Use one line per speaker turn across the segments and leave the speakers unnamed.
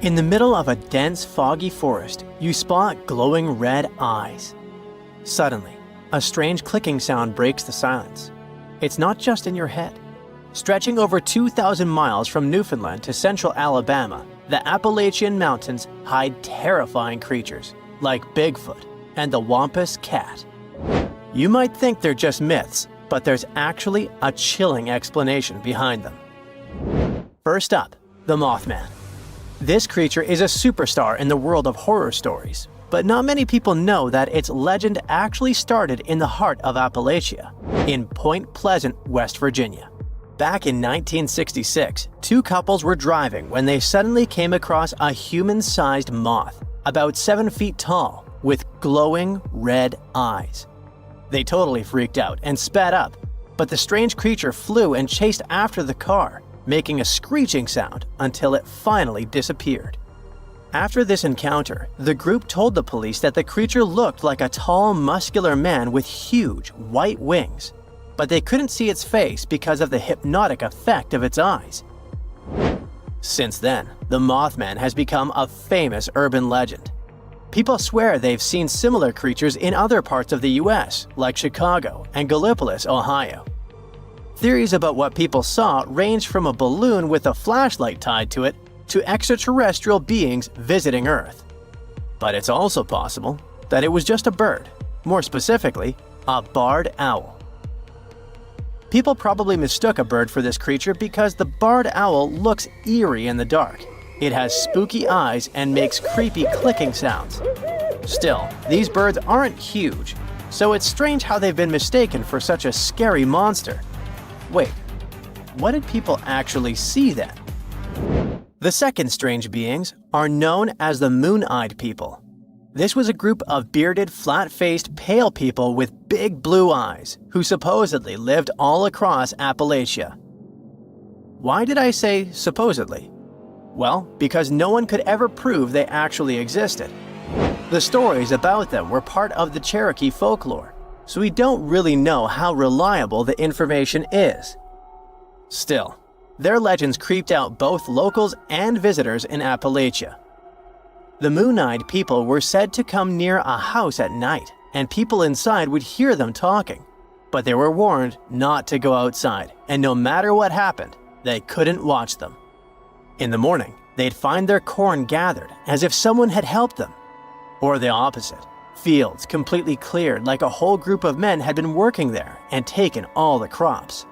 In the middle of a dense, foggy forest, you spot glowing red eyes. Suddenly, a strange clicking sound breaks the silence. It's not just in your head. Stretching over 2,000 miles from Newfoundland to central Alabama, the Appalachian Mountains hide terrifying creatures like Bigfoot and the Wampus cat. You might think they're just myths, but there's actually a chilling explanation behind them. First up, the Mothman. This creature is a superstar in the world of horror stories, but not many people know that its legend actually started in the heart of Appalachia, in Point Pleasant, West Virginia. Back in 1966, two couples were driving when they suddenly came across a human-sized moth, about 7 feet tall, with glowing red eyes. They totally freaked out and sped up, but the strange creature flew and chased after the car, making a screeching sound until it finally disappeared. After this encounter, the group told the police that the creature looked like a tall, muscular man with huge, white wings, but they couldn't see its face because of the hypnotic effect of its eyes. Since then, the Mothman has become a famous urban legend. People swear they've seen similar creatures in other parts of the US, like Chicago and Gallipolis, Ohio. Theories about what people saw range from a balloon with a flashlight tied to it to extraterrestrial beings visiting Earth. But it's also possible that it was just a bird, more specifically, a barred owl. People probably mistook a bird for this creature because the barred owl looks eerie in the dark. It has spooky eyes and makes creepy clicking sounds. Still, these birds aren't huge, so it's strange how they've been mistaken for such a scary monster. Wait, what did people actually see then? The second strange beings are known as the moon-eyed people. This was a group of bearded, flat-faced, pale people with big blue eyes who supposedly lived all across Appalachia. Why did I say supposedly? Well, because no one could ever prove they actually existed. The stories about them were part of the Cherokee folklore, so we don't really know how reliable the information is. Still, their legends creeped out both locals and visitors in Appalachia. The moon-eyed people were said to come near a house at night, and people inside would hear them talking, but they were warned not to go outside, and no matter what happened, they couldn't watch them. In the morning, they'd find their corn gathered as if someone had helped them. Or the opposite, fields completely cleared like a whole group of men had been working there and taken all the crops.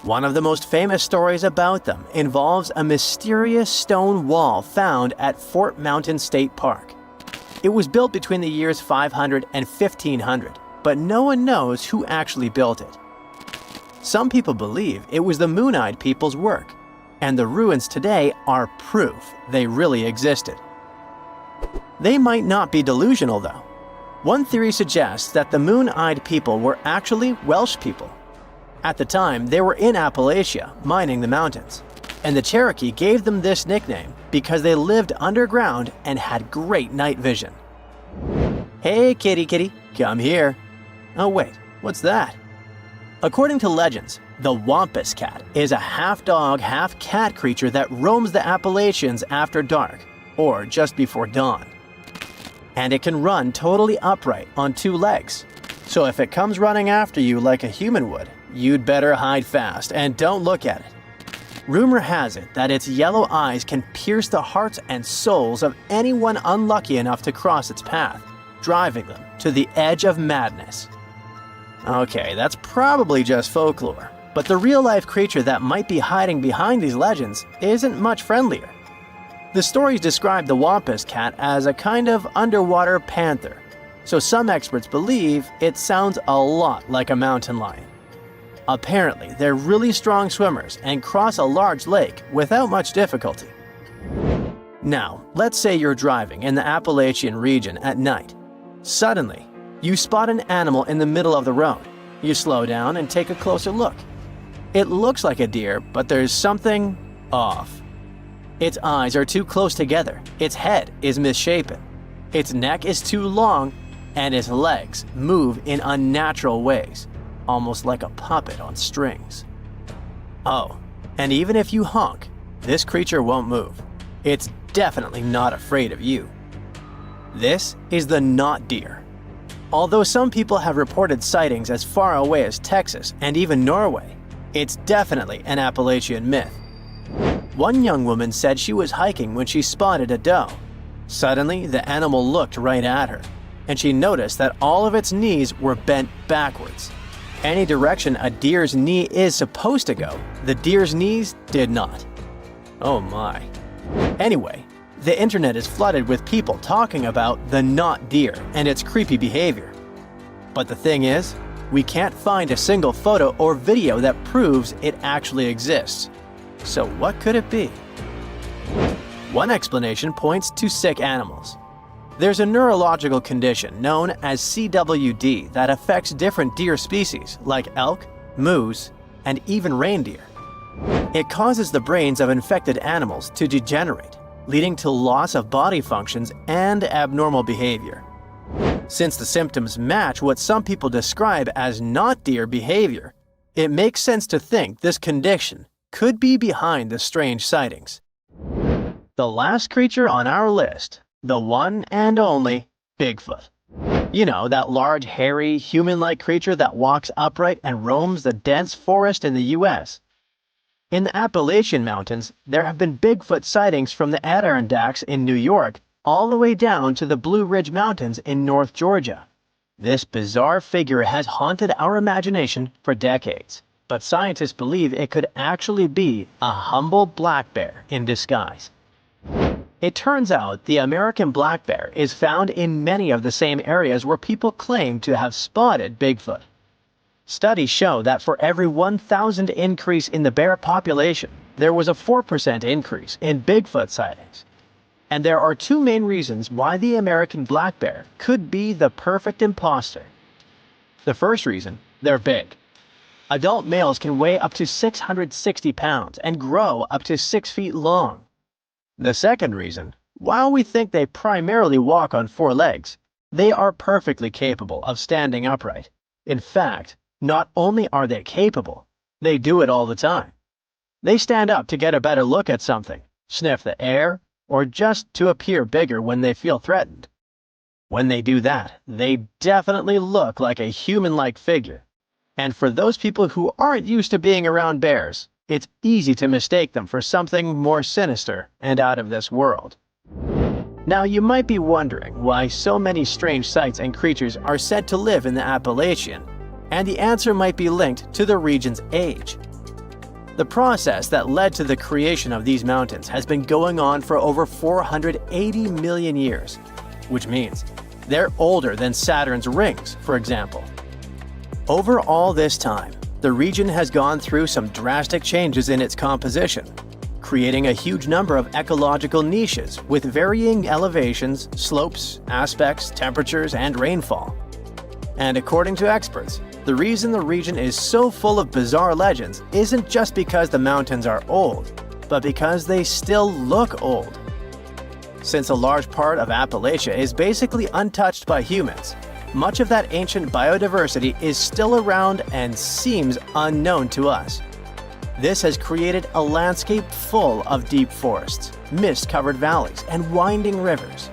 One of the most famous stories about them involves a mysterious stone wall found at Fort Mountain State Park. It was built between the years 500 and 1500, but no one knows who actually built it. Some people believe it was the moon-eyed people's work, and the ruins today are proof they really existed. They might not be delusional though. One theory suggests that the moon-eyed people were actually Welsh people. At the time, they were in Appalachia, mining the mountains, and the Cherokee gave them this nickname because they lived underground and had great night vision. Hey kitty kitty, come here. Oh wait, what's that? According to legends, the Wampus cat is a half-dog, half-cat creature that roams the Appalachians after dark, or just before dawn. And it can run totally upright on 2 legs. So if it comes running after you like a human would, you'd better hide fast and don't look at it. Rumor has it that its yellow eyes can pierce the hearts and souls of anyone unlucky enough to cross its path, driving them to the edge of madness. Okay, that's probably just folklore, but the real-life creature that might be hiding behind these legends isn't much friendlier. The stories describe the Wampus cat as a kind of underwater panther, so some experts believe it sounds a lot like a mountain lion. Apparently, they're really strong swimmers and cross a large lake without much difficulty. Now, let's say you're driving in the Appalachian region at night. Suddenly, you spot an animal in the middle of the road. You slow down and take a closer look. It looks like a deer, but there's something off. Its eyes are too close together, its head is misshapen, its neck is too long, and its legs move in unnatural ways, almost like a puppet on strings. Oh, and even if you honk, this creature won't move. It's definitely not afraid of you. This is the not deer. Although some people have reported sightings as far away as Texas and even Norway, it's definitely an Appalachian myth. One young woman said she was hiking when she spotted a doe. Suddenly, the animal looked right at her, and she noticed that all of its knees were bent backwards. Any direction a deer's knee is supposed to go, the deer's knees did not. Oh my. Anyway, the internet is flooded with people talking about the not deer and its creepy behavior. But the thing is, we can't find a single photo or video that proves it actually exists. So what could it be? One explanation points to sick animals. There's a neurological condition known as CWD that affects different deer species like elk, moose, and even reindeer. It causes the brains of infected animals to degenerate, leading to loss of body functions and abnormal behavior. Since the symptoms match what some people describe as not deer behavior, it makes sense to think this condition could be behind the strange sightings. The last creature on our list, the one and only Bigfoot. You know, that large, hairy, human-like creature that walks upright and roams the dense forest in the US. In the Appalachian Mountains, there have been Bigfoot sightings from the Adirondacks in New York all the way down to the Blue Ridge Mountains in North Georgia. This bizarre figure has haunted our imagination for decades, but scientists believe it could actually be a humble black bear in disguise. It turns out the American black bear is found in many of the same areas where people claim to have spotted Bigfoot. Studies show that for every 1,000 increase in the bear population, there was a 4% increase in Bigfoot sightings. And there are two main reasons why the American black bear could be the perfect imposter. The first reason, they're big. Adult males can weigh up to 660 pounds and grow up to 6 feet long. The second reason, while we think they primarily walk on 4 legs, they are perfectly capable of standing upright. In fact, not only are they capable, they do it all the time. They stand up to get a better look at something, sniff the air, or just to appear bigger when they feel threatened. When they do that, they definitely look like a human-like figure. And for those people who aren't used to being around bears, it's easy to mistake them for something more sinister and out of this world. Now you might be wondering why so many strange sights and creatures are said to live in the Appalachian, and the answer might be linked to the region's age. The process that led to the creation of these mountains has been going on for over 480 million years, which means they're older than Saturn's rings, for example. Over all this time, the region has gone through some drastic changes in its composition, creating a huge number of ecological niches with varying elevations, slopes, aspects, temperatures, and rainfall. And according to experts, the reason the region is so full of bizarre legends isn't just because the mountains are old, but because they still look old. Since a large part of Appalachia is basically untouched by humans, much of that ancient biodiversity is still around and seems unknown to us. This has created a landscape full of deep forests, mist-covered valleys, and winding rivers.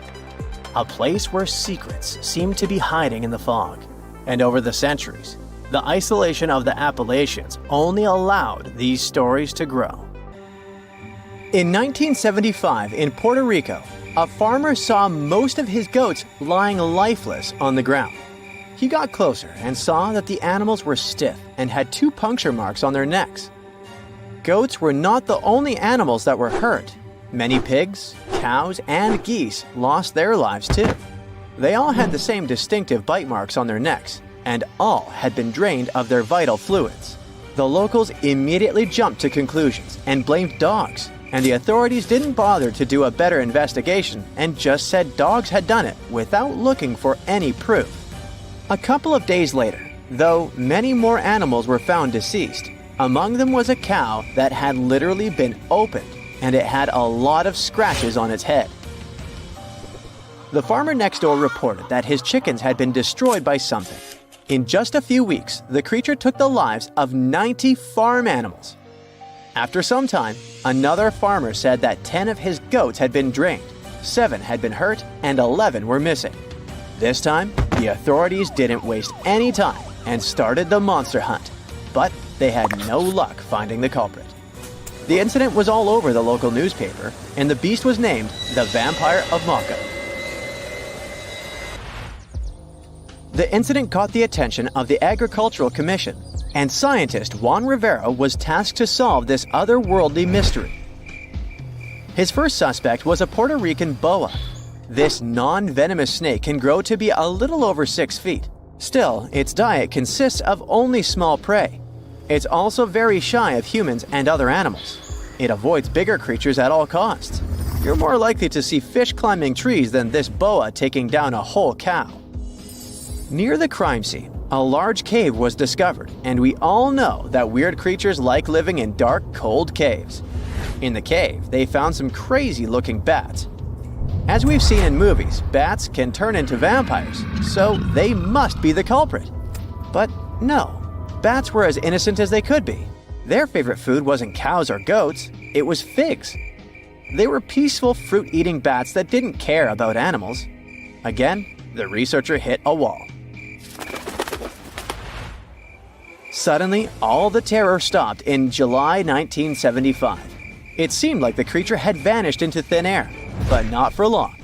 A place where secrets seem to be hiding in the fog. And over the centuries, the isolation of the Appalachians only allowed these stories to grow. In 1975 in Puerto Rico, a farmer saw most of his goats lying lifeless on the ground. He got closer and saw that the animals were stiff and had 2 puncture marks on their necks. Goats were not the only animals that were hurt. Many pigs, cows, and geese lost their lives too. They all had the same distinctive bite marks on their necks, and all had been drained of their vital fluids. The locals immediately jumped to conclusions and blamed dogs, and the authorities didn't bother to do a better investigation and just said dogs had done it without looking for any proof. A couple of days later, though, many more animals were found deceased. Among them was a cow that had literally been opened, and it had a lot of scratches on its head. The farmer next door reported that his chickens had been destroyed by something. In just a few weeks, the creature took the lives of 90 farm animals. After some time, another farmer said that 10 of his goats had been drained, 7 had been hurt, and 11 were missing. This time, the authorities didn't waste any time and started the monster hunt, but they had no luck finding the culprit. The incident was all over the local newspaper, and the beast was named the Vampire of Maka. The incident caught the attention of the Agricultural Commission, and scientist Juan Rivera was tasked to solve this otherworldly mystery. His first suspect was a Puerto Rican boa. This non-venomous snake can grow to be a little over 6 feet. Still, its diet consists of only small prey. It's also very shy of humans and other animals. It avoids bigger creatures at all costs. You're more likely to see fish climbing trees than this boa taking down a whole cow. Near the crime scene, a large cave was discovered, and we all know that weird creatures like living in dark, cold caves. In the cave, they found some crazy-looking bats. As we've seen in movies, bats can turn into vampires, so they must be the culprit. But no, bats were as innocent as they could be. Their favorite food wasn't cows or goats, it was figs. They were peaceful fruit-eating bats that didn't care about animals. Again, the researcher hit a wall. Suddenly, all the terror stopped in July 1975. It seemed like the creature had vanished into thin air, but not for long.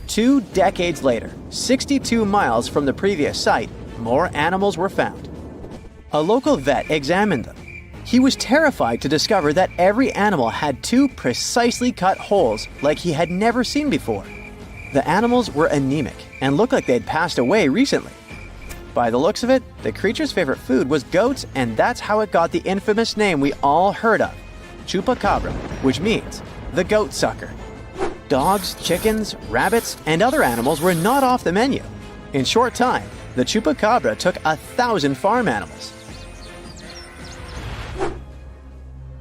2 decades later, 62 miles from the previous site, more animals were found. A local vet examined them. He was terrified to discover that every animal had 2 precisely cut holes like he had never seen before. The animals were anemic and looked like they'd passed away recently. By the looks of it, the creature's favorite food was goats, and that's how it got the infamous name we all heard of, chupacabra, which means the goat sucker. Dogs, chickens, rabbits, and other animals were not off the menu. In short time, the chupacabra took 1,000 farm animals.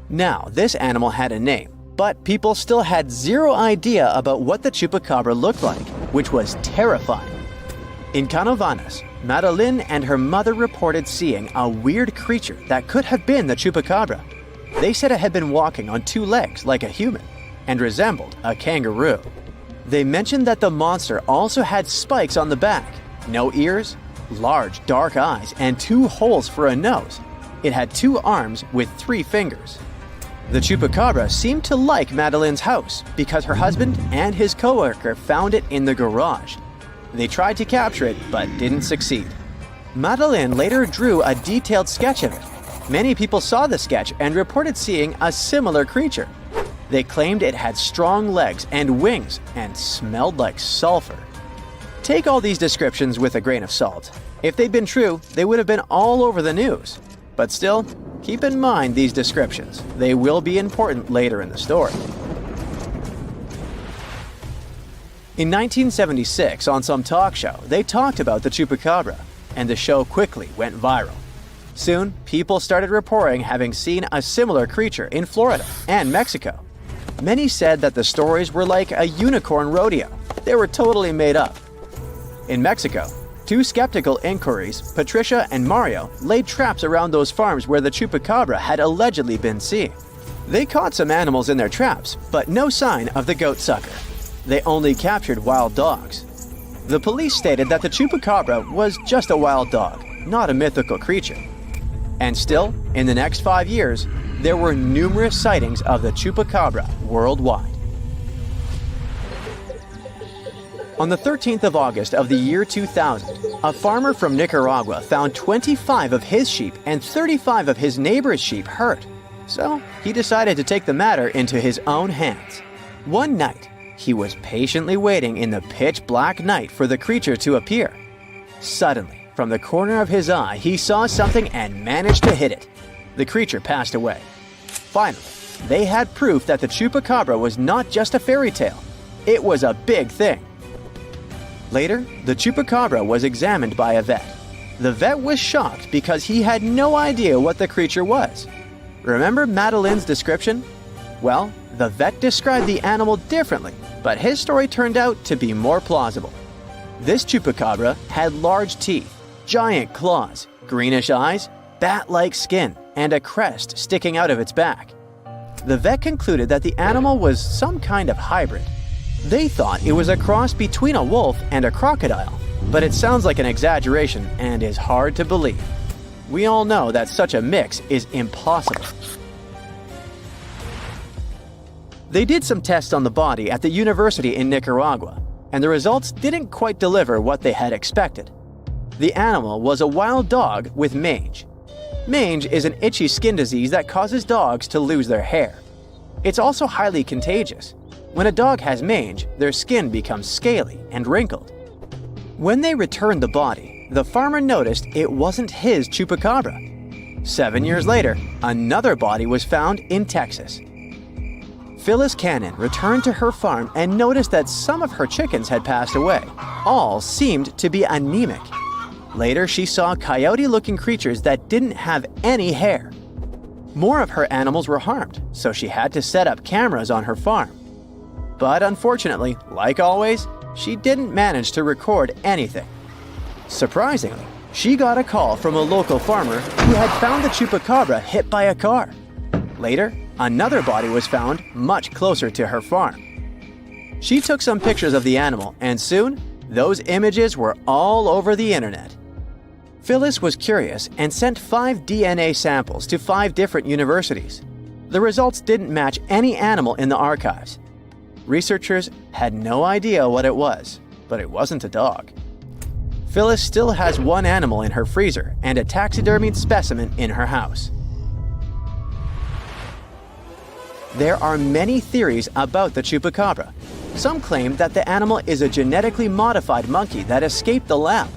Now, this animal had a name, but people still had zero idea about what the chupacabra looked like, which was terrifying. In Canovanas, Madeline and her mother reported seeing a weird creature that could have been the chupacabra. They said it had been walking on 2 legs like a human and resembled a kangaroo. They mentioned that the monster also had spikes on the back, no ears, large dark eyes, and 2 holes for a nose. It had 2 arms with 3 fingers. The chupacabra seemed to like Madeline's house because her husband and his coworker found it in the garage. They tried to capture it, but didn't succeed. Madeline later drew a detailed sketch of it. Many people saw the sketch and reported seeing a similar creature. They claimed it had strong legs and wings and smelled like sulfur. Take all these descriptions with a grain of salt. If they'd been true, they would have been all over the news. But still, keep in mind these descriptions. They will be important later in the story. In 1976, on some talk show, they talked about the chupacabra, and the show quickly went viral. Soon, people started reporting having seen a similar creature in Florida and Mexico. Many said that the stories were like a unicorn rodeo. They were totally made up. In Mexico, 2 skeptical inquiries, Patricia and Mario, laid traps around those farms where the chupacabra had allegedly been seen. They caught some animals in their traps, but no sign of the goat sucker. They only captured wild dogs. The police stated that the chupacabra was just a wild dog, not a mythical creature. And still, in the next 5 years, there were numerous sightings of the chupacabra worldwide. On the 13th of August of the year 2000, a farmer from Nicaragua found 25 of his sheep and 35 of his neighbor's sheep hurt. So he decided to take the matter into his own hands. One night, he was patiently waiting in the pitch-black night for the creature to appear. Suddenly, from the corner of his eye, he saw something and managed to hit it. The creature passed away. Finally, they had proof that the chupacabra was not just a fairy tale. It was a big thing. Later, the chupacabra was examined by a vet. The vet was shocked because he had no idea what the creature was. Remember Madeline's description? Well, the vet described the animal differently, but his story turned out to be more plausible. This chupacabra had large teeth, giant claws, greenish eyes, bat-like skin, and a crest sticking out of its back. The vet concluded that the animal was some kind of hybrid. They thought it was a cross between a wolf and a crocodile, but it sounds like an exaggeration and is hard to believe. We all know that such a mix is impossible. They did some tests on the body at the university in Nicaragua, and the results didn't quite deliver what they had expected. The animal was a wild dog with mange. Mange is an itchy skin disease that causes dogs to lose their hair. It's also highly contagious. When a dog has mange, their skin becomes scaly and wrinkled. When they returned the body, the farmer noticed it wasn't his chupacabra. 7 years later, another body was found in Texas. Phyllis Cannon returned to her farm and noticed that some of her chickens had passed away. All seemed to be anemic. Later, she saw coyote-looking creatures that didn't have any hair. More of her animals were harmed, so she had to set up cameras on her farm. But unfortunately, like always, she didn't manage to record anything. Surprisingly, she got a call from a local farmer who had found the chupacabra hit by a car. Later, another body was found much closer to her farm. She took some pictures of the animal, and soon, those images were all over the internet. Phyllis was curious and sent 5 DNA samples to 5 different universities. The results didn't match any animal in the archives. Researchers had no idea what it was, but it wasn't a dog. Phyllis still has one animal in her freezer and a taxidermied specimen in her house. There are many theories about the chupacabra. Some claim that the animal is a genetically modified monkey that escaped the lab.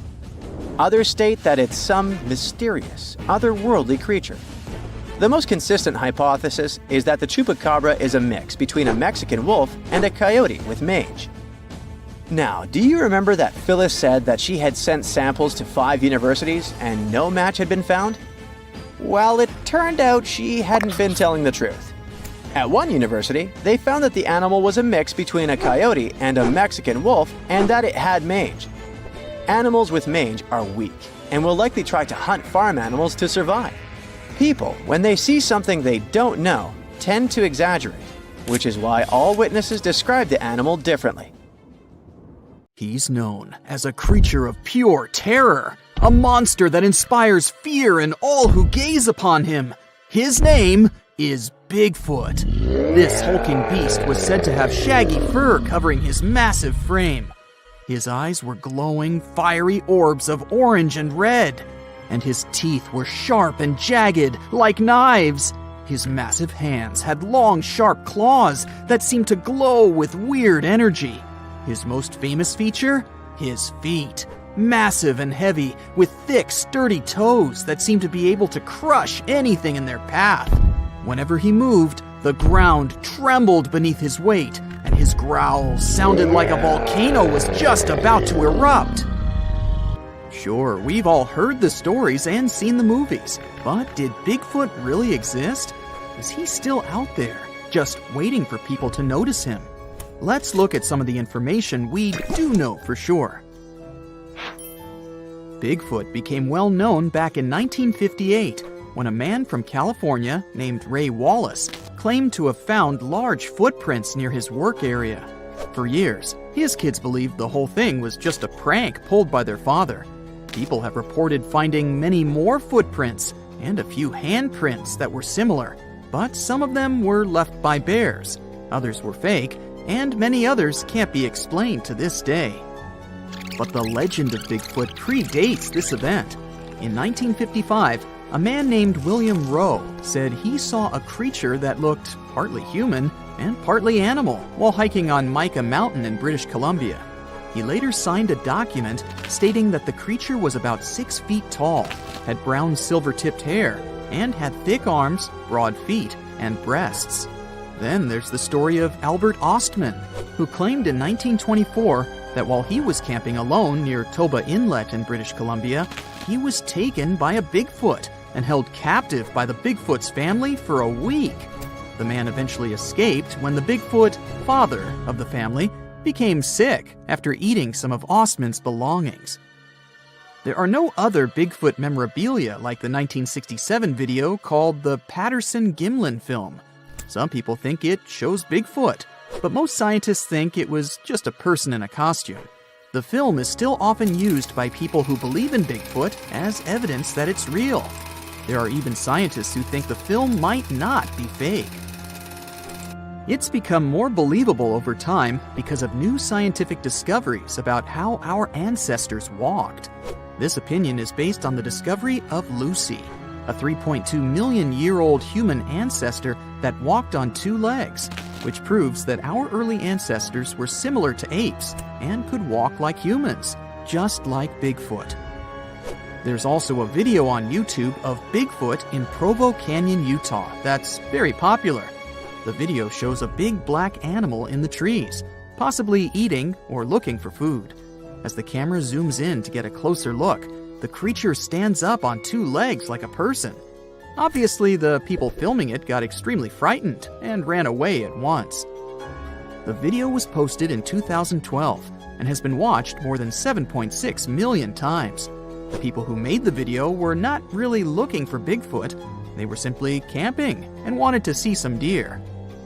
Others state that it's some mysterious, otherworldly creature. The most consistent hypothesis is that the chupacabra is a mix between a Mexican wolf and a coyote with mange. Now, do you remember that Phyllis said that she had sent samples to 5 universities and no match had been found? Well, it turned out she hadn't been telling the truth. At one university, they found that the animal was a mix between a coyote and a Mexican wolf and that it had mange. Animals with mange are weak and will likely try to hunt farm animals to survive. People, when they see something they don't know, tend to exaggerate, which is why all witnesses describe the animal differently.
He's known as a creature of pure terror, a monster that inspires fear in all who gaze upon him. His name is Bigfoot. This hulking beast was said to have shaggy fur covering his massive frame. His eyes were glowing, fiery orbs of orange and red, and his teeth were sharp and jagged like knives. His massive hands had long, sharp claws that seemed to glow with weird energy. His most famous feature? His feet. Massive and heavy, with thick, sturdy toes that seemed to be able to crush anything in their path. Whenever he moved, the ground trembled beneath his weight, and his growls sounded like a volcano was just about to erupt. Sure, we've all heard the stories and seen the movies, but did Bigfoot really exist? Is he still out there, just waiting for people to notice him? Let's look at some of the information we do know for sure. Bigfoot became well known back in 1958 when a man from California named Ray Wallace claimed to have found large footprints near his work area. For years, his kids believed the whole thing was just a prank pulled by their father. People have reported finding many more footprints and a few handprints that were similar, but some of them were left by bears, others were fake, and many others can't be explained to this day. But the legend of Bigfoot predates this event. In 1955, a man named William Rowe said he saw a creature that looked partly human and partly animal while hiking on Mica Mountain in British Columbia. He later signed a document stating that the creature was about 6 feet tall, had brown silver-tipped hair, and had thick arms, broad feet, and breasts. Then there's the story of Albert Ostman, who claimed in 1924 that while he was camping alone near Toba Inlet in British Columbia, he was taken by a Bigfoot and held captive by the Bigfoot's family for a week. The man eventually escaped when the Bigfoot, father of the family, became sick after eating some of Ostman's belongings. There are no other Bigfoot memorabilia like the 1967 video called the Patterson-Gimlin film. Some people think it shows Bigfoot, but most scientists think it was just a person in a costume. The film is still often used by people who believe in Bigfoot as evidence that it's real. There are even scientists who think the film might not be fake. It's become more believable over time because of new scientific discoveries about how our ancestors walked. This opinion is based on the discovery of Lucy, a 3.2 million year old human ancestor that walked on two legs, which proves that our early ancestors were similar to apes and could walk like humans, just like Bigfoot. There's also a video on YouTube of Bigfoot in Provo Canyon, Utah that's very popular. The video shows a big black animal in the trees, possibly eating or looking for food. As the camera zooms in to get a closer look, the creature stands up on two legs like a person. Obviously, the people filming it got extremely frightened and ran away at once. The video was posted in 2012 and has been watched more than 7.6 million times. The people who made the video were not really looking for Bigfoot. They were simply camping and wanted to see some deer.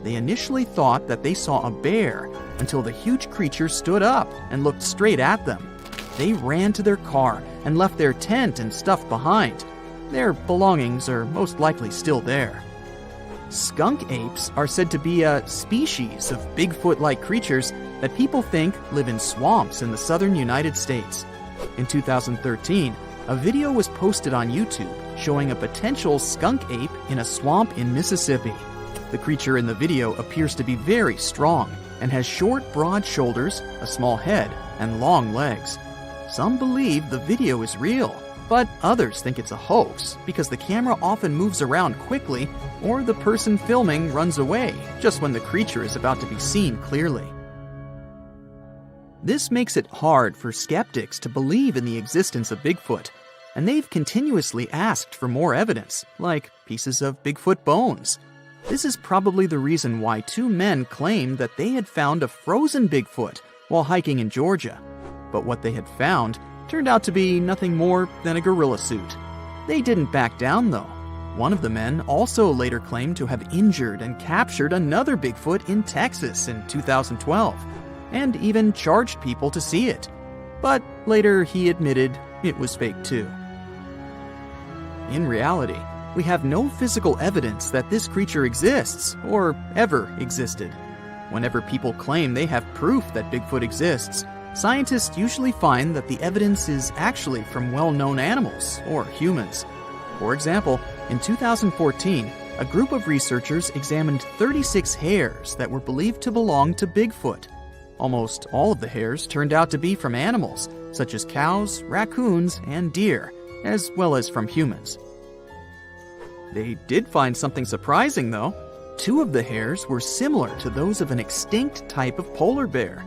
They initially thought that they saw a bear until the huge creature stood up and looked straight at them. They ran to their car and left their tent and stuff behind. Their belongings are most likely still there. Skunk apes are said to be a species of Bigfoot-like creatures that people think live in swamps in the southern United States. In 2013, a video was posted on YouTube showing a potential skunk ape in a swamp in Mississippi. The creature in the video appears to be very strong and has short, broad shoulders, a small head, and long legs. Some believe the video is real, but others think it's a hoax because the camera often moves around quickly or the person filming runs away just when the creature is about to be seen clearly. This makes it hard for skeptics to believe in the existence of Bigfoot, and they've continuously asked for more evidence, like pieces of Bigfoot bones. This is probably the reason why two men claimed that they had found a frozen Bigfoot while hiking in Georgia. But what they had found turned out to be nothing more than a gorilla suit. They didn't back down, though. One of the men also later claimed to have injured and captured another Bigfoot in Texas in 2012, and even charged people to see it. But later he admitted it was fake too. In reality, we have no physical evidence that this creature exists or ever existed. Whenever people claim they have proof that Bigfoot exists, scientists usually find that the evidence is actually from well-known animals or humans. For example, in 2014, a group of researchers examined 36 hares that were believed to belong to Bigfoot. Almost all of the hairs turned out to be from animals, such as cows, raccoons, and deer, as well as from humans. They did find something surprising, though. Two of the hairs were similar to those of an extinct type of polar bear.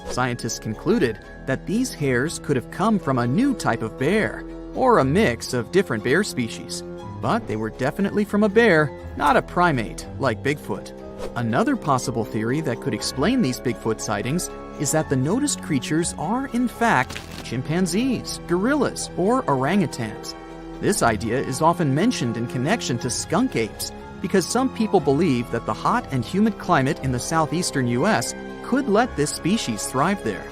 Scientists concluded that these hairs could have come from a new type of bear, or a mix of different bear species. But they were definitely from a bear, not a primate like Bigfoot. Another possible theory that could explain these Bigfoot sightings is that the noticed creatures are, in fact, chimpanzees, gorillas, or orangutans. This idea is often mentioned in connection to skunk apes because some people believe that the hot and humid climate in the southeastern U.S. could let this species thrive there.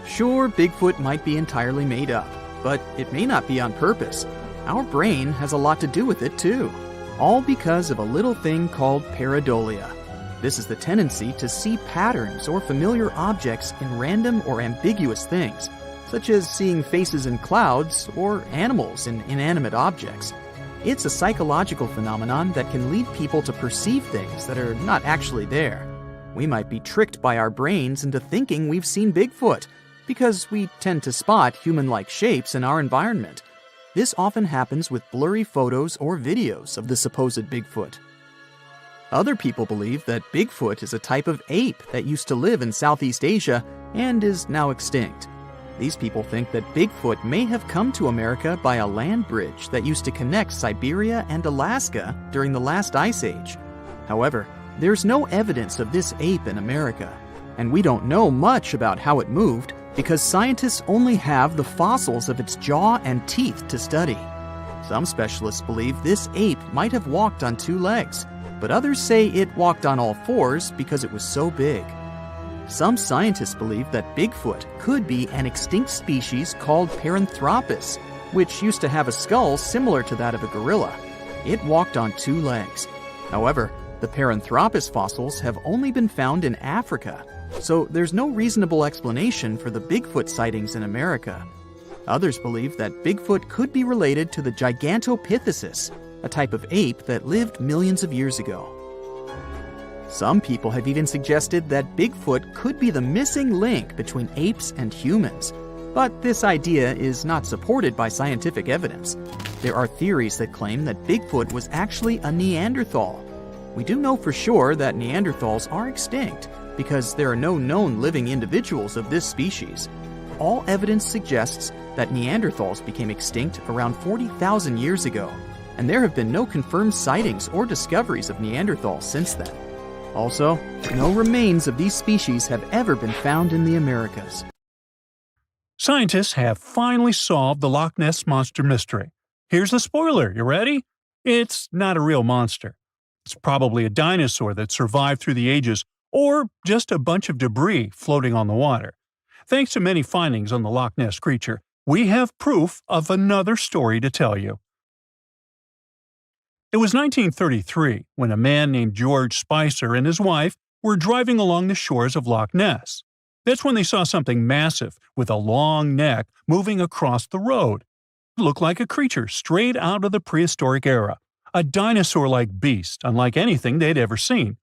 Sure, Bigfoot might be entirely made up, but it may not be on purpose. Our brain has a lot to do with it, too. All because of a little thing called pareidolia. This is the tendency to see patterns or familiar objects in random or ambiguous things, such as seeing faces in clouds or animals in inanimate objects. It's a psychological phenomenon that can lead people to perceive things that are not actually there. We might be tricked by our brains into thinking we've seen Bigfoot, because we tend to spot human-like shapes in our environment. This often happens with blurry photos or videos of the supposed Bigfoot. Other people believe that Bigfoot is a type of ape that used to live in Southeast Asia and is now extinct. These people think that Bigfoot may have come to America by a land bridge that used to connect Siberia and Alaska during the last ice age. However, there's no evidence of this ape in America, and we don't know much about how it moved because scientists only have the fossils of its jaw and teeth to study. Some specialists believe this ape might have walked on two legs, but others say it walked on all fours because it was so big. Some scientists believe that Bigfoot could be an extinct species called Paranthropus, which used to have a skull similar to that of a gorilla. It walked on two legs. However, the Paranthropus fossils have only been found in Africa, so there's no reasonable explanation for the Bigfoot sightings in America. Others believe that Bigfoot could be related to the Gigantopithecus, a type of ape that lived millions of years ago. Some people have even suggested that Bigfoot could be the missing link between apes and humans, but this idea is not supported by scientific evidence. There are theories that claim that Bigfoot was actually a Neanderthal. We do know for sure that Neanderthals are extinct because there are no known living individuals of this species. All evidence suggests that Neanderthals became extinct around 40,000 years ago, and there have been no confirmed sightings or discoveries of Neanderthals since then. Also, no remains of these species have ever been found in the Americas.
Scientists have finally solved the Loch Ness Monster mystery. Here's the spoiler, you ready? It's not a real monster. It's probably a dinosaur that survived through the ages, or just a bunch of debris floating on the water. Thanks to many findings on the Loch Ness creature, we have proof of another story to tell you. It was 1933 when a man named George Spicer and his wife were driving along the shores of Loch Ness. That's when they saw something massive with a long neck moving across the road. It looked like a creature straight out of the prehistoric era, a dinosaur-like beast unlike anything they'd ever seen.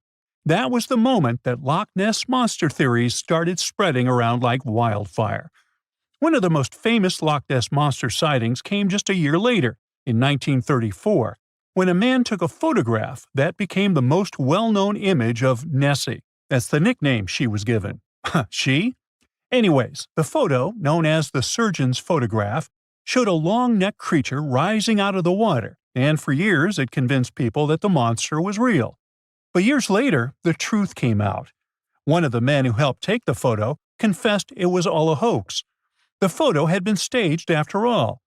That was the moment that Loch Ness monster theories started spreading around like wildfire. One of the most famous Loch Ness monster sightings came just a year later, in 1934, when a man took a photograph that became the most well-known image of Nessie. That's the nickname she was given. She? Anyways, the photo, known as the surgeon's photograph, showed a long-necked creature rising out of the water, and for years it convinced people that the monster was real. But years later, the truth came out. One of the men who helped take the photo confessed it was all a hoax. The photo had been staged after all.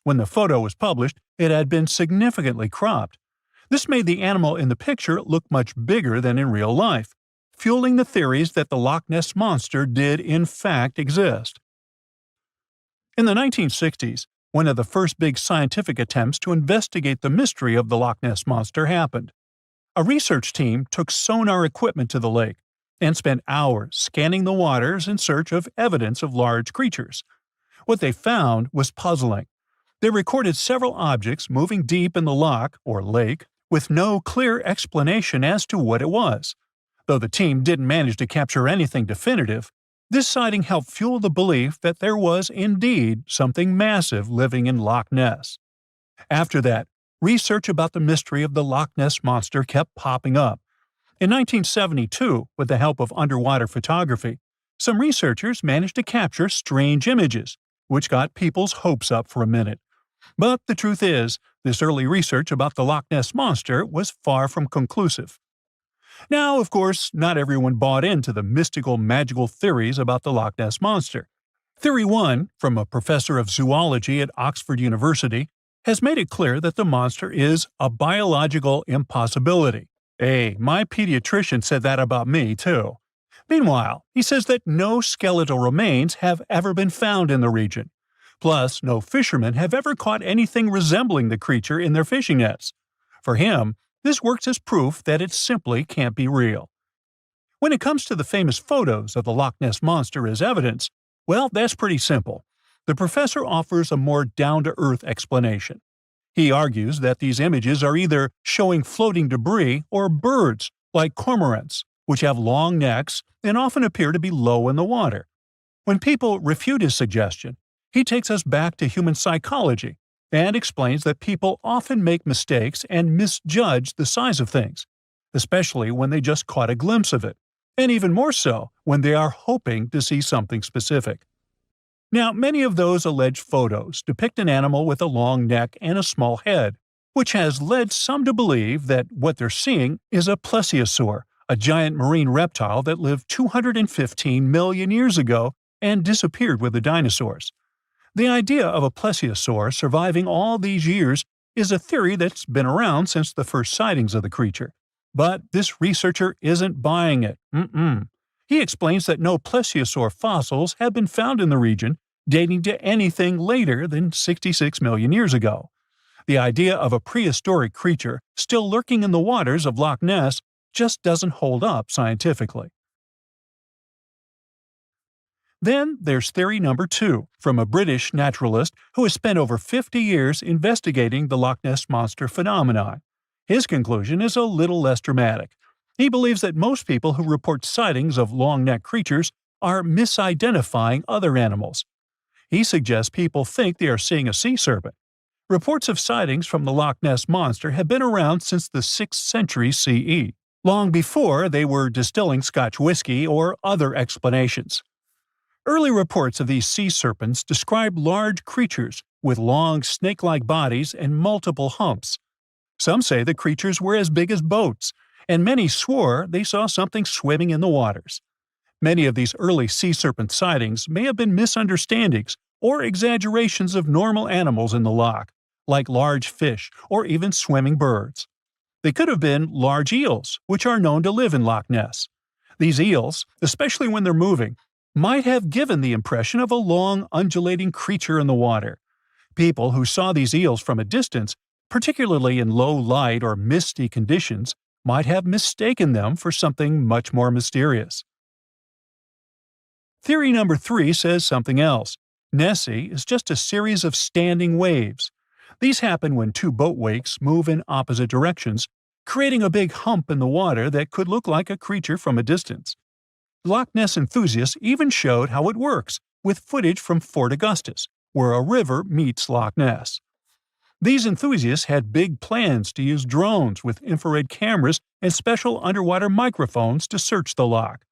When the photo was published, it had been significantly cropped. This made the animal in the picture look much bigger than in real life, fueling the theories that the Loch Ness monster did in fact exist. In the 1960s, one of the first big scientific attempts to investigate the mystery of the Loch Ness monster happened. A research team took sonar equipment to the lake and spent hours scanning the waters in search of evidence of large creatures. What they found was puzzling. They recorded several objects moving deep in the loch, or lake, with no clear explanation as to what it was. Though the team didn't manage to capture anything definitive, this sighting helped fuel the belief that there was indeed something massive living in Loch Ness. After that, research about the mystery of the Loch Ness monster kept popping up. In 1972, with the help of underwater photography, some researchers managed to capture strange images, which got people's hopes up for a minute. But the truth is, this early research about the Loch Ness monster was far from conclusive. Now, of course, not everyone bought into the mystical, magical theories about the Loch Ness monster. Theory 1, from a professor of zoology at Oxford University, has made it clear that the monster is a biological impossibility. Hey, my pediatrician said that about me, too. Meanwhile, he says that no skeletal remains have ever been found in the region. Plus, no fishermen have ever caught anything resembling the creature in their fishing nets. For him, this works as proof that it simply can't be real. When it comes to the famous photos of the Loch Ness monster as evidence, well, that's pretty simple. The professor offers a more down-to-earth explanation. He argues that these images are either showing floating debris or birds, like cormorants, which have long necks and often appear to be low in the water. When people refute his suggestion, he takes us back to human psychology and explains that people often make mistakes and misjudge the size of things, especially when they just caught a glimpse of it, and even more so when they are hoping to see something specific. Now, many of those alleged photos depict an animal with a long neck and a small head, which has led some to believe that what they're seeing is a plesiosaur, a giant marine reptile that lived 215 million years ago and disappeared with the dinosaurs. The idea of a plesiosaur surviving all these years is a theory that's been around since the first sightings of the creature. But this researcher isn't buying it. He explains that no plesiosaur fossils have been found in the region dating to anything later than 66 million years ago. The idea of a prehistoric creature still lurking in the waters of Loch Ness just doesn't hold up scientifically. Then there's theory number 2, from a British naturalist who has spent over 50 years investigating the Loch Ness Monster phenomenon. His conclusion is a little less dramatic. He believes that most people who report sightings of long-necked creatures are misidentifying other animals. He suggests people think they are seeing a sea serpent. Reports of sightings from the Loch Ness Monster have been around since the 6th century CE, long before they were distilling Scotch whiskey or other explanations. Early reports of these sea serpents describe large creatures with long snake-like bodies and multiple humps. Some say the creatures were as big as boats, and many swore they saw something swimming in the waters. Many of these early sea serpent sightings may have been misunderstandings or exaggerations of normal animals in the loch, like large fish or even swimming birds. They could have been large eels, which are known to live in Loch Ness. These eels, especially when they're moving, might have given the impression of a long, undulating creature in the water. People who saw these eels from a distance, particularly in low light or misty conditions, might have mistaken them for something much more mysterious. Theory number 3 says something else. Nessie is just a series of standing waves. These happen when two boat wakes move in opposite directions, creating a big hump in the water that could look like a creature from a distance. Loch Ness enthusiasts even showed how it works, with footage from Fort Augustus, where a river meets Loch Ness. These enthusiasts had big plans to use drones with infrared cameras and special underwater microphones to search the loch.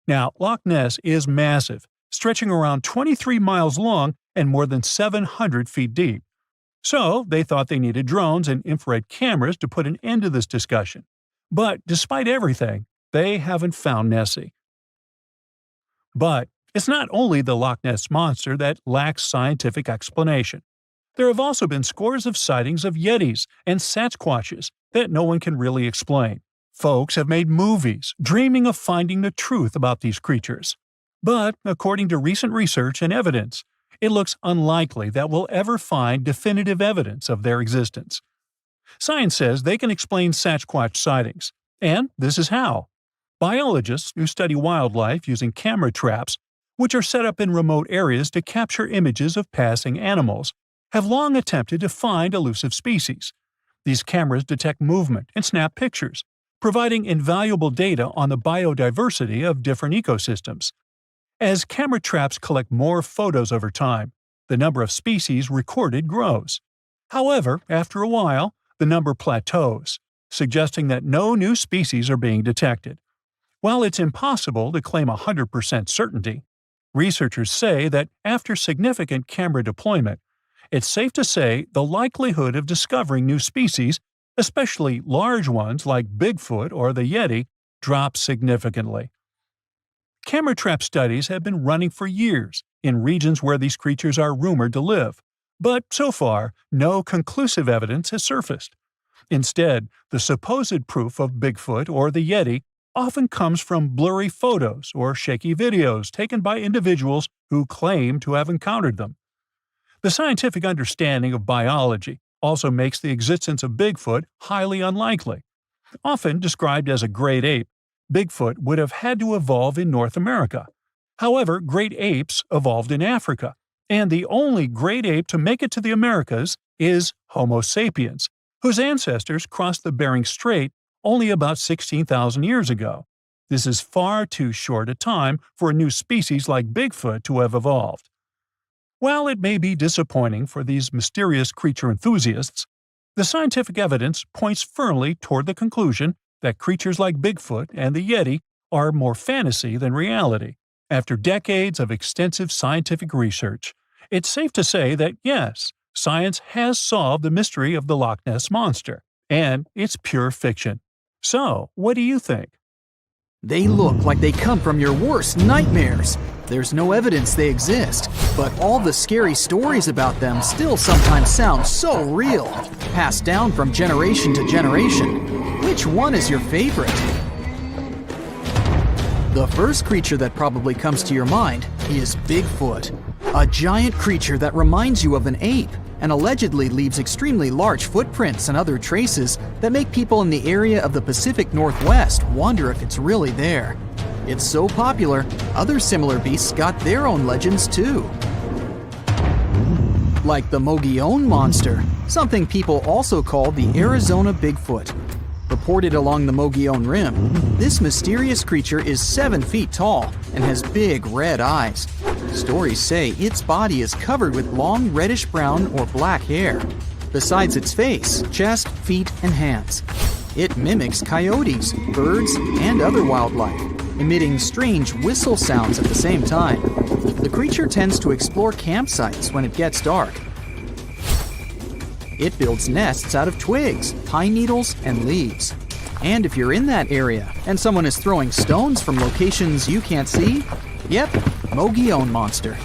Now, Loch Ness is massive, stretching around 23 miles long and more than 700 feet deep. So, they thought they needed drones and infrared cameras to put an end to this discussion. But despite everything, they haven't found Nessie. But it's not only the Loch Ness Monster that lacks scientific explanation. There have also been scores of sightings of yetis and sasquatches that no one can really explain. Folks have made movies, dreaming of finding the truth about these creatures. But, according to recent research and evidence, it looks unlikely that we'll ever find definitive evidence of their existence. Science says they can explain Sasquatch sightings, and this is how. Biologists who study wildlife using camera traps, which are set up in remote areas to capture images of passing animals, have long attempted to find elusive species. These cameras detect movement and snap pictures, providing invaluable data on the biodiversity of different ecosystems. As camera traps collect more photos over time, the number of species recorded grows. However, after a while, the number plateaus, suggesting that no new species are being detected. While it's impossible to claim 100% certainty, researchers say that after significant camera deployment, it's safe to say the likelihood of discovering new species, especially large ones like Bigfoot or the Yeti, drops significantly. Camera trap studies have been running for years in regions where these creatures are rumored to live, but so far, no conclusive evidence has surfaced. Instead, the supposed proof of Bigfoot or the Yeti often comes from blurry photos or shaky videos taken by individuals who claim to have encountered them. The scientific understanding of biology also makes the existence of Bigfoot highly unlikely. Often described as a great ape, Bigfoot would have had to evolve in North America. However, great apes evolved in Africa, and the only great ape to make it to the Americas is Homo sapiens, whose ancestors crossed the Bering Strait only about 16,000 years ago. This is far too short a time for a new species like Bigfoot to have evolved. While it may be disappointing for these mysterious creature enthusiasts, the scientific evidence points firmly toward the conclusion that creatures like Bigfoot and the Yeti are more fantasy than reality. After decades of extensive scientific research, it's safe to say that yes, science has solved the mystery of the Loch Ness Monster, and it's pure fiction. So, what do you think?
They look like they come from your worst nightmares. There's no evidence they exist, but all the scary stories about them still sometimes sound so real, passed down from generation to generation. Which one is your favorite? The first creature that probably comes to your mind is Bigfoot, a giant creature that reminds you of an ape and allegedly leaves extremely large footprints and other traces that make people in the area of the Pacific Northwest wonder if it's really there. It's so popular, other similar beasts got their own legends too. Like the Mogollon Monster, something people also call the Arizona Bigfoot. Reported along the Mogollon Rim, this mysterious creature is 7 feet tall and has big red eyes. Stories say its body is covered with long reddish-brown or black hair, besides its face, chest, feet, and hands. It mimics coyotes, birds, and other wildlife, emitting strange whistle sounds at the same time. The creature tends to explore campsites when it gets dark. It builds nests out of twigs, pine needles, and leaves. And if you're in that area and someone is throwing stones from locations you can't see, yep, Mogollon Monster.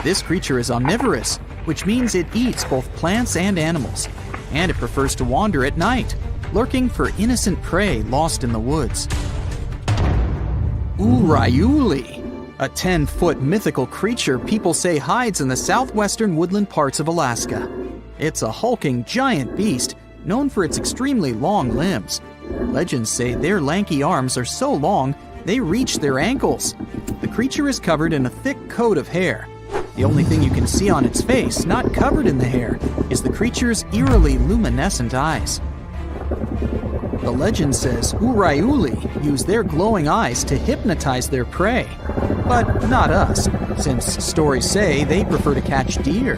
This creature is omnivorous, which means it eats both plants and animals. And it prefers to wander at night, lurking for innocent prey lost in the woods. Urayuli, a 10-foot mythical creature people say hides in the southwestern woodland parts of Alaska. It's a hulking giant beast known for its extremely long limbs. Legends say their lanky arms are so long they reach their ankles. The creature is covered in a thick coat of hair. The only thing you can see on its face, not covered in the hair, is the creature's eerily luminescent eyes. The legend says Urayuli use their glowing eyes to hypnotize their prey. But not us, since stories say they prefer to catch deer.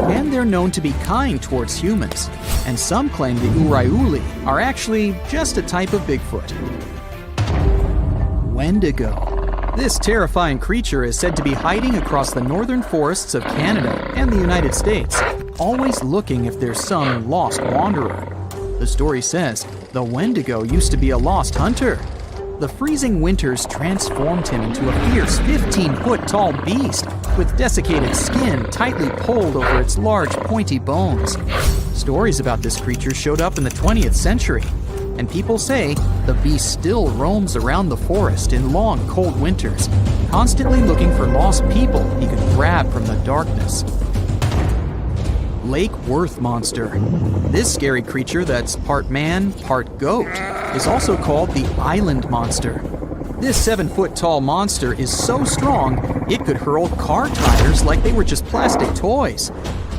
And they're known to be kind towards humans. And some claim the Urayuli are actually just a type of Bigfoot. Wendigo. This terrifying creature is said to be hiding across the northern forests of Canada and the United States, always looking if there's some lost wanderer. The story says the Wendigo used to be a lost hunter. The freezing winters transformed him into a fierce 15-foot-tall beast with desiccated skin tightly pulled over its large, pointy bones. Stories about this creature showed up in the 20th century, and people say the beast still roams around the forest in long, cold winters, constantly looking for lost people he could grab from the darkness. Lake Worth Monster. This scary creature that's part man, part goat is also called the Island Monster. This 7-foot-tall monster is so strong it could hurl car tires like they were just plastic toys.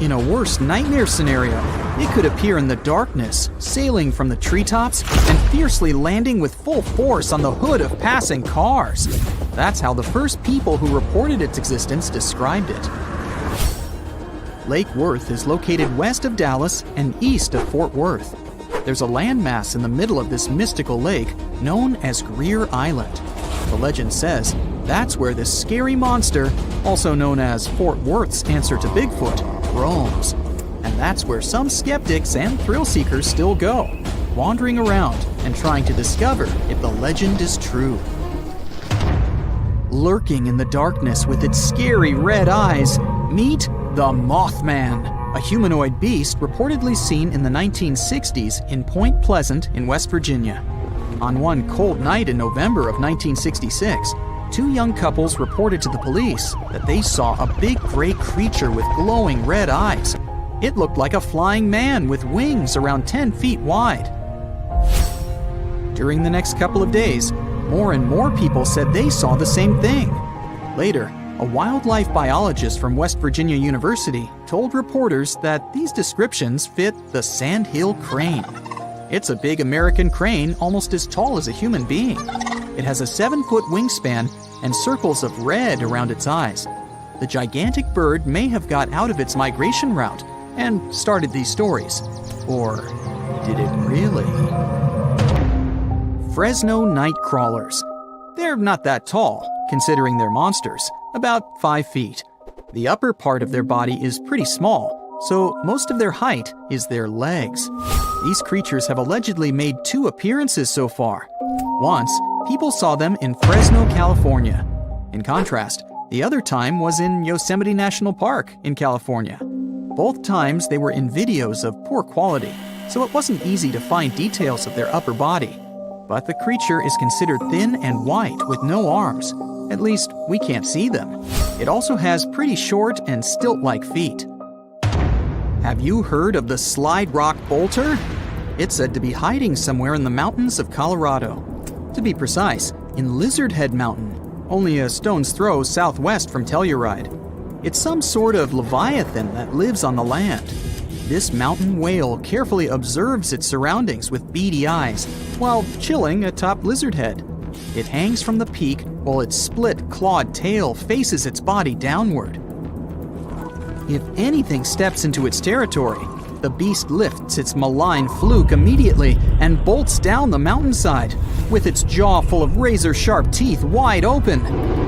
In a worst nightmare scenario, it could appear in the darkness, sailing from the treetops and fiercely landing with full force on the hood of passing cars. That's how the first people who reported its existence described it. Lake Worth is located west of Dallas and east of Fort Worth. There's a landmass in the middle of this mystical lake known as Greer Island. The legend says that's where this scary monster, also known as Fort Worth's answer to Bigfoot, roams. And that's where some skeptics and thrill seekers still go, wandering around and trying to discover if the legend is true. Lurking in the darkness with its scary red eyes, meet the Mothman, a humanoid beast reportedly seen in the 1960s in Point Pleasant in West Virginia. On one cold night in November of 1966, 2 young couples reported to the police that they saw a big gray creature with glowing red eyes. It looked like a flying man with wings around 10 feet wide. During the next couple of days, more and more people said they saw the same thing. Later, a wildlife biologist from West Virginia University told reporters that these descriptions fit the sandhill crane. It's a big American crane almost as tall as a human being. It has a 7-foot wingspan and circles of red around its eyes. The gigantic bird may have got out of its migration route and started these stories. Or did it really? Fresno night crawlers. They're not that tall, considering they're monsters, about 5 feet. The upper part of their body is pretty small, so most of their height is their legs. These creatures have allegedly made 2 appearances so far. Once, people saw them in Fresno, California. In contrast, the other time was in Yosemite National Park in California. Both times they were in videos of poor quality, so it wasn't easy to find details of their upper body. But the creature is considered thin and white with no arms. At least, we can't see them. It also has pretty short and stilt-like feet. Have you heard of the slide rock bolter? It's said to be hiding somewhere in the mountains of Colorado. To be precise, in Lizard Head Mountain, only a stone's throw southwest from Telluride. It's some sort of leviathan that lives on the land. This mountain whale carefully observes its surroundings with beady eyes while chilling atop Lizard Head. It hangs from the peak while its split, clawed tail faces its body downward. If anything steps into its territory, the beast lifts its malign fluke immediately and bolts down the mountainside. With its jaw full of razor-sharp teeth wide open,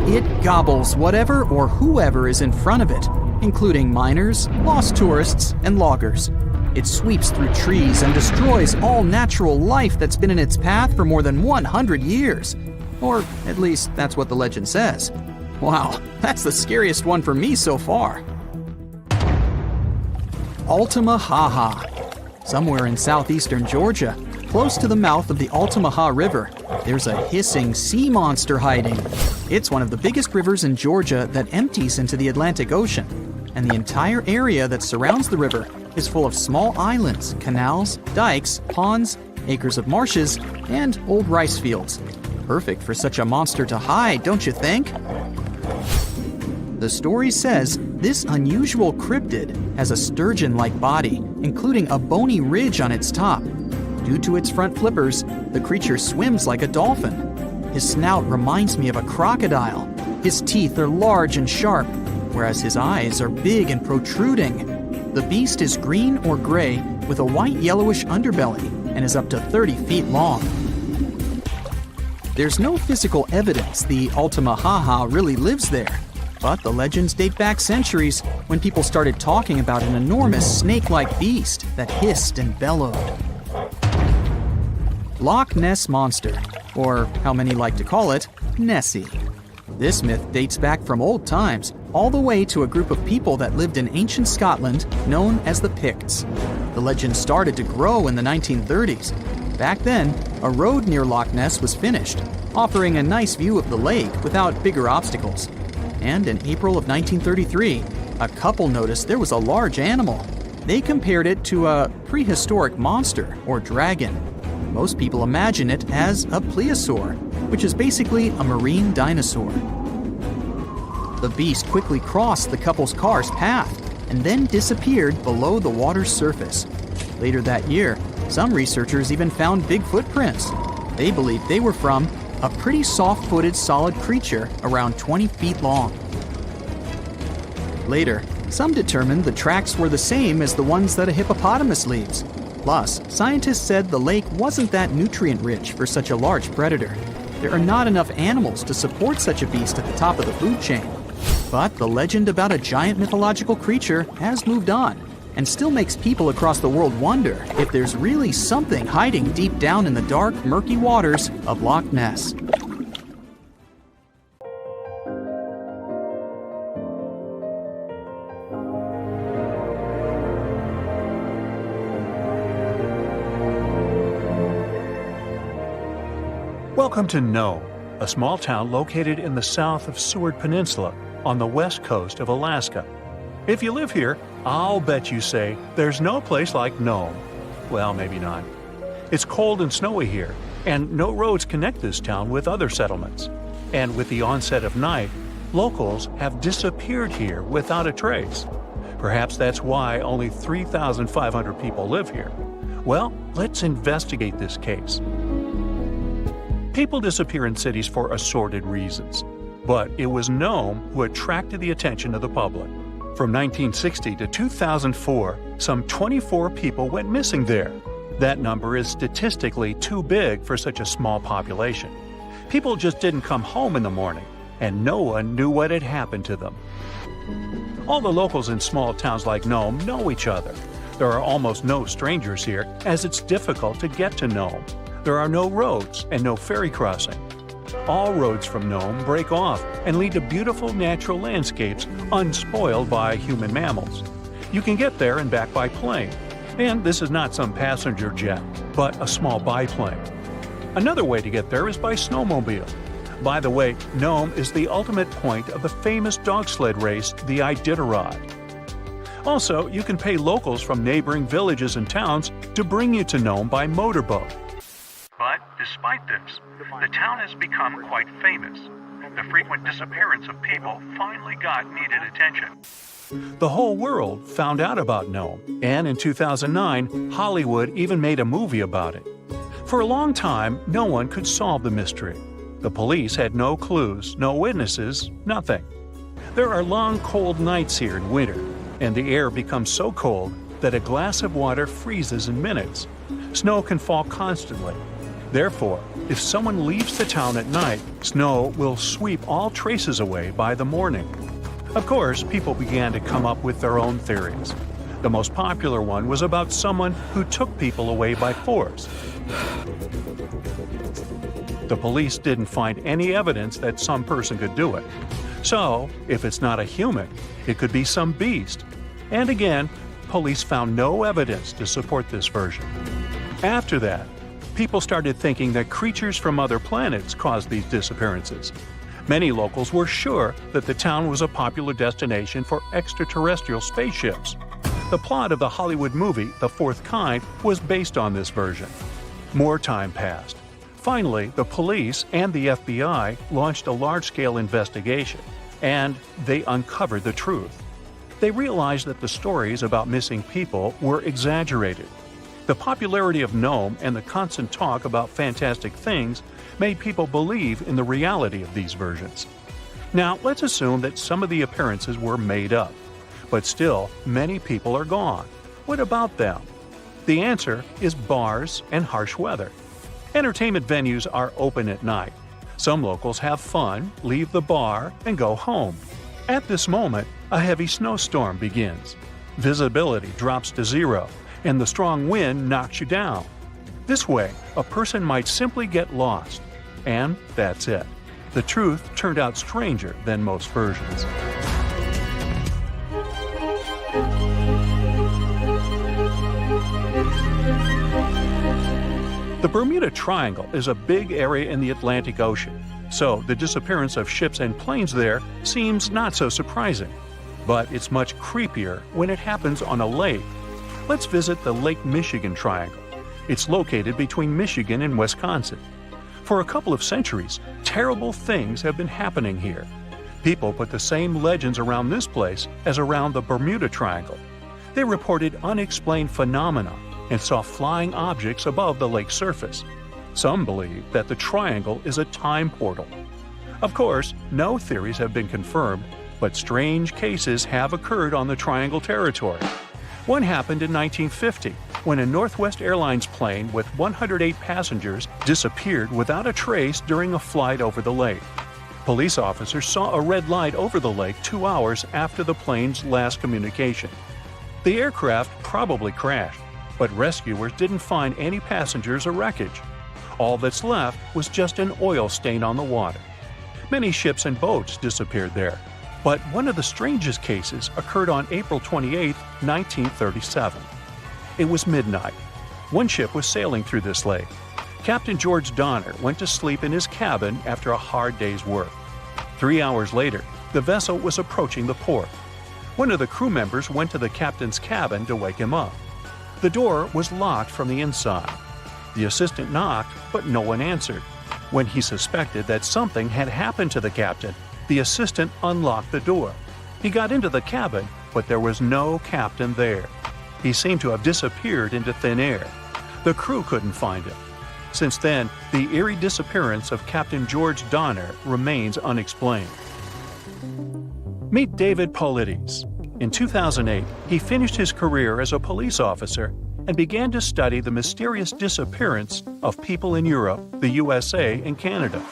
it gobbles whatever or whoever is in front of it, including miners, lost tourists, and loggers. It sweeps through trees and destroys all natural life that's been in its path for more than 100 years. Or at least that's what the legend says. Wow, that's the scariest one for me so far. Altamaha. Somewhere in southeastern Georgia, close to the mouth of the Altamaha River, there's a hissing sea monster hiding. It's one of the biggest rivers in Georgia that empties into the Atlantic Ocean, and the entire area that surrounds the river is full of small islands, canals, dikes, ponds, acres of marshes, and old rice fields. Perfect for such a monster to hide, don't you think? The story says this unusual cryptid has a sturgeon-like body, including a bony ridge on its top. Due to its front flippers, the creature swims like a dolphin. His snout reminds me of a crocodile. His teeth are large and sharp, whereas his eyes are big and protruding. The beast is green or gray with a white-yellowish underbelly and is up to 30 feet long. There's no physical evidence the Altamaha really lives there, but the legends date back centuries when people started talking about an enormous snake-like beast that hissed and bellowed. Loch Ness Monster, or how many like to call it, Nessie. This myth dates back from old times, all the way to a group of people that lived in ancient Scotland known as the Picts. The legend started to grow in the 1930s. Back then, a road near Loch Ness was finished, offering a nice view of the lake without bigger obstacles. And in April of 1933, a couple noticed there was a large animal. They compared it to a prehistoric monster or dragon. Most people imagine it as a plesiosaur, which is basically a marine dinosaur. The beast quickly crossed the couple's car's path and then disappeared below the water's surface. Later that year, some researchers even big footprints. They believed they were from a pretty soft-footed solid creature around 20 feet long. Later, some determined the tracks were the same as the ones that a hippopotamus leaves. Plus, scientists said the lake wasn't that nutrient-rich for such a large predator. There are not enough animals to support such a beast at the top of the food chain. But the legend about a giant mythological creature has moved on, and still makes people across the world wonder if there's really something hiding deep down in the dark, murky waters of Loch Ness.
Welcome to Nome, a small town located in the south of Seward Peninsula on the west coast of Alaska. If you live here, I'll bet you say there's no place like Nome. Well, maybe not. It's cold and snowy here, and no roads connect this town with other settlements. And with the onset of night, locals have disappeared here without a trace. Perhaps that's why only 3,500 people live here. Well, let's investigate this case. People disappear in cities for assorted reasons, but it was Nome who attracted the attention of the public. From 1960 to 2004, some 24 people went missing there. That number is statistically too big for such a small population. People just didn't come home in the morning, and no one knew what had happened to them. All the locals in small towns like Nome know each other. There are almost no strangers here, as it's difficult to get to Nome. There are no roads and no ferry crossing. All roads from Nome break off and lead to beautiful natural landscapes unspoiled by human mammals. You can get there and back by plane. And this is not some passenger jet, but a small biplane. Another way to get there is by snowmobile. By the way, Nome is the ultimate point of the famous dog sled race, the Iditarod. Also, you can pay locals from neighboring villages and towns to bring you to Nome by motorboat. But despite this, the town has become quite famous. The frequent disappearance of people finally got needed attention. The whole world found out about Nome, and in 2009, Hollywood even made a movie about it. For a long time, no one could solve the mystery. The police had no clues, no witnesses, nothing. There are long, cold nights here in winter, and the air becomes so cold that a glass of water freezes in minutes. Snow can fall constantly. Therefore, if someone leaves the town at night, snow will sweep all traces away by the morning. Of course, people began to come up with their own theories. The most popular one was about someone who took people away by force. The police didn't find any evidence that some person could do it. So, if it's not a human, it could be some beast. And again, police found no evidence to support this version. After that, people started thinking that creatures from other planets caused these disappearances. Many locals were sure that the town was a popular destination for extraterrestrial spaceships. The plot of the Hollywood movie The Fourth Kind was based on this version. More time passed. Finally, the police and the FBI launched a large-scale investigation, and they uncovered the truth. They realized that the stories about missing people were exaggerated. The popularity of Nome and the constant talk about fantastic things made people believe in the reality of these versions. Now, let's assume that some of the appearances were made up. But still, many people are gone. What about them? The answer is bars and harsh weather. Entertainment venues are open at night. Some locals have fun, leave the bar, and go home. At this moment, a heavy snowstorm begins. Visibility drops to zero, and the strong wind knocks you down. This way, a person might simply get lost. And that's it. The truth turned out stranger than most versions. The Bermuda Triangle is a big area in the Atlantic Ocean, so the disappearance of ships and planes there seems not so surprising. But it's much creepier when it happens on a lake. Let's visit the Lake Michigan Triangle. It's located between Michigan and Wisconsin. For a couple of centuries, terrible things have been happening here. People put the same legends around this place as around the Bermuda Triangle. They reported unexplained phenomena and saw flying objects above the lake's surface. Some believe that the triangle is a time portal. Of course, no theories have been confirmed, but strange cases have occurred on the triangle territory. One happened in 1950, when a Northwest Airlines plane with 108 passengers disappeared without a trace during a flight over the lake. Police officers saw a red light over the lake 2 hours after the plane's last communication. The aircraft probably crashed, but rescuers didn't find any passengers or wreckage. All that's left was just an oil stain on the water. Many ships and boats disappeared there. But one of the strangest cases occurred on April 28, 1937. It was midnight. One ship was sailing through this lake. Captain George Donner went to sleep in his cabin after a hard day's work. 3 hours later, the vessel was approaching the port. One of the crew members went to the captain's cabin to wake him up. The door was locked from the inside. The assistant knocked, but no one answered. When he suspected that something had happened to the captain, the assistant unlocked the door. He got into the cabin, but there was no captain there. He seemed to have disappeared into thin air. The crew couldn't find him. Since then, the eerie disappearance of Captain George Donner remains unexplained. Meet David Paulides. In 2008, he finished his career as a police officer and began to study the mysterious disappearance of people in Europe, the USA, and Canada.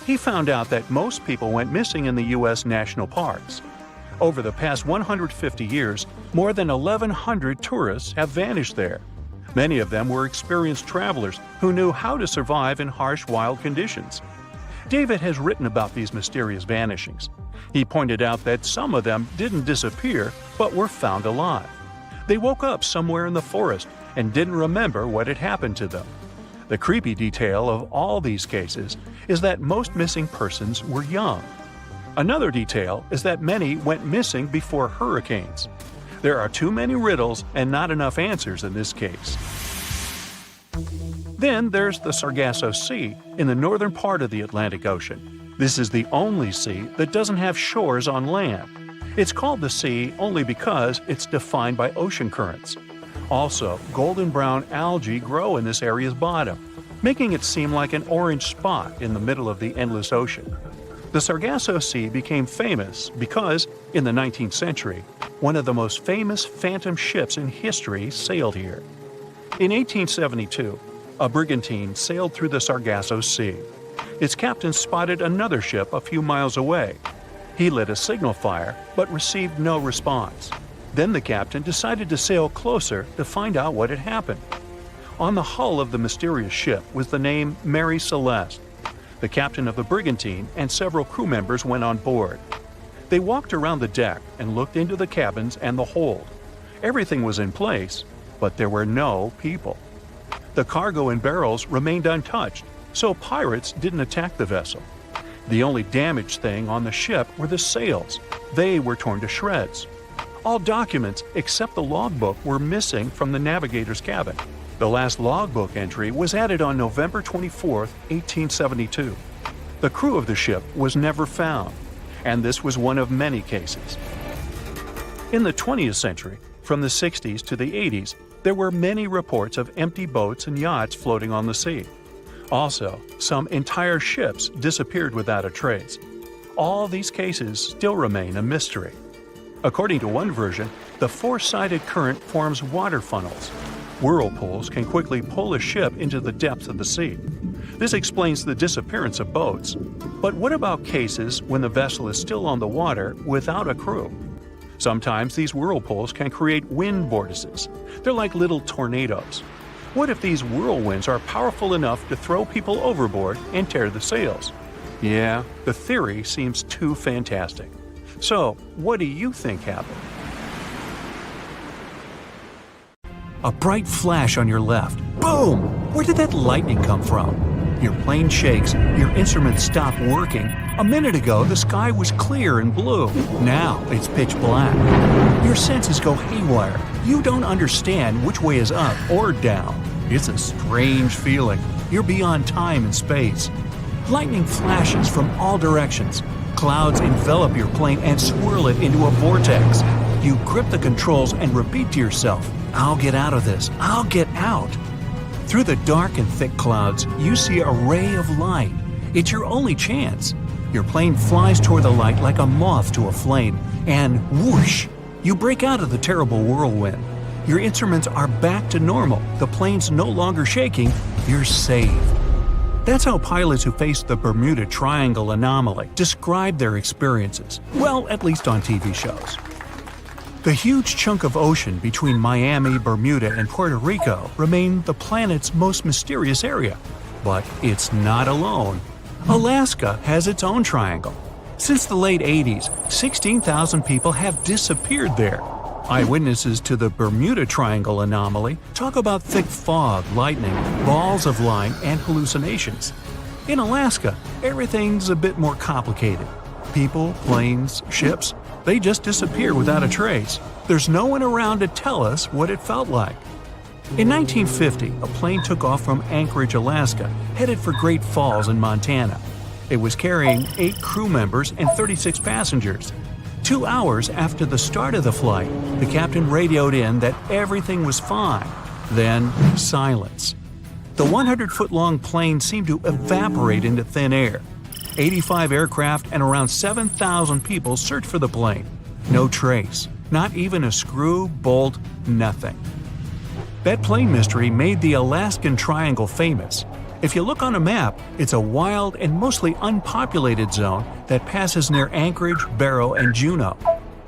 He found out that most people went missing in the U.S. national parks. Over the past 150 years, more than 1,100 tourists have vanished there. Many of them were experienced travelers who knew how to survive in harsh wild conditions. David has written about these mysterious vanishings. He pointed out that some of them didn't disappear, but were found alive. They woke up somewhere in the forest and didn't remember what had happened to them. The creepy detail of all these cases is that most missing persons were young. Another detail is that many went missing before hurricanes. There are too many riddles and not enough answers in this case. Then there's the Sargasso Sea in the northern part of the Atlantic Ocean. This is the only sea that doesn't have shores on land. It's called the sea only because it's defined by ocean currents. Also, golden brown algae grow in this area's bottom, making it seem like an orange spot in the middle of the endless ocean. The Sargasso Sea became famous because, in the 19th century, one of the most famous phantom ships in history sailed here. In 1872, a brigantine sailed through the Sargasso Sea. Its captain spotted another ship a few miles away. He lit a signal fire, but received no response. Then the captain decided to sail closer to find out what had happened. On the hull of the mysterious ship was the name Mary Celeste. The captain of the brigantine and several crew members went on board. They walked around the deck and looked into the cabins and the hold. Everything was in place, but there were no people. The cargo and barrels remained untouched, so pirates didn't attack the vessel. The only damaged thing on the ship were the sails. They were torn to shreds. All documents except the logbook were missing from the navigator's cabin. The last logbook entry was added on November 24, 1872. The crew of the ship was never found, and this was one of many cases. In the 20th century, from the 60s to the 80s, there were many reports of empty boats and yachts floating on the sea. Also, some entire ships disappeared without a trace. All these cases still remain a mystery. According to one version, the four-sided current forms water funnels. Whirlpools can quickly pull a ship into the depths of the sea. This explains the disappearance of boats. But what about cases when the vessel is still on the water without a crew? Sometimes these whirlpools can create wind vortices. They're like little tornadoes. What if these whirlwinds are powerful enough to throw people overboard and tear the sails? Yeah, the theory seems too fantastic. So, what do you think happened? A bright flash on your left. Boom! Where did that lightning come from? Your plane shakes, your instruments stop working. A minute ago, the sky was clear and blue. Now, it's pitch black. Your senses go haywire. You don't understand which way is up or down. It's a strange feeling. You're beyond time and space. Lightning flashes from all directions. Clouds envelop your plane and swirl it into a vortex. You grip the controls and repeat to yourself, "I'll get out of this. I'll get out." Through the dark and thick clouds, you see a ray of light. It's your only chance. Your plane flies toward the light like a moth to a flame, and whoosh! You break out of the terrible whirlwind. Your instruments are back to normal. The plane's no longer shaking. You're saved. That's how pilots who faced the Bermuda Triangle anomaly describe their experiences. Well, at least on TV shows. The huge chunk of ocean between Miami, Bermuda, and Puerto Rico remain the planet's most mysterious area. But it's not alone. Alaska has its own triangle. Since the late 80s, 16,000 people have disappeared there. Eyewitnesses to the Bermuda Triangle anomaly talk about thick fog, lightning, balls of light, and hallucinations. In Alaska, everything's a bit more complicated. People, planes, ships, they just disappear without a trace. There's no one around to tell us what it felt like. In 1950, a plane took off from Anchorage, Alaska, headed for Great Falls in Montana. It was carrying 8 crew members and 36 passengers. 2 hours after the start of the flight, the captain radioed in that everything was fine. Then, silence. The 100-foot-long plane seemed to evaporate into thin air. 85 aircraft and around 7,000 people searched for the plane. No trace. Not even a screw, bolt, nothing. That plane mystery made the Alaskan Triangle famous. If you look on a map, it's a wild and mostly unpopulated zone that passes near Anchorage, Barrow, and Juneau.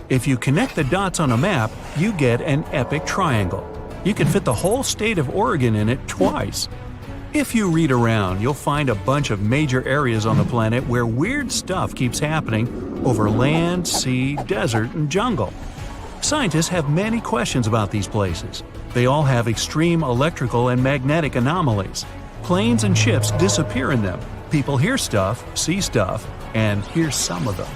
If you connect the dots on a map, you get an epic triangle. You can fit the whole state of Oregon in it twice. If you read around, you'll find a bunch of major areas on the planet where weird stuff keeps happening over land, sea, desert, and jungle. Scientists have many questions about these places. They all have extreme electrical and magnetic anomalies. Planes and ships disappear in them. People hear stuff, see stuff, and here's some of them.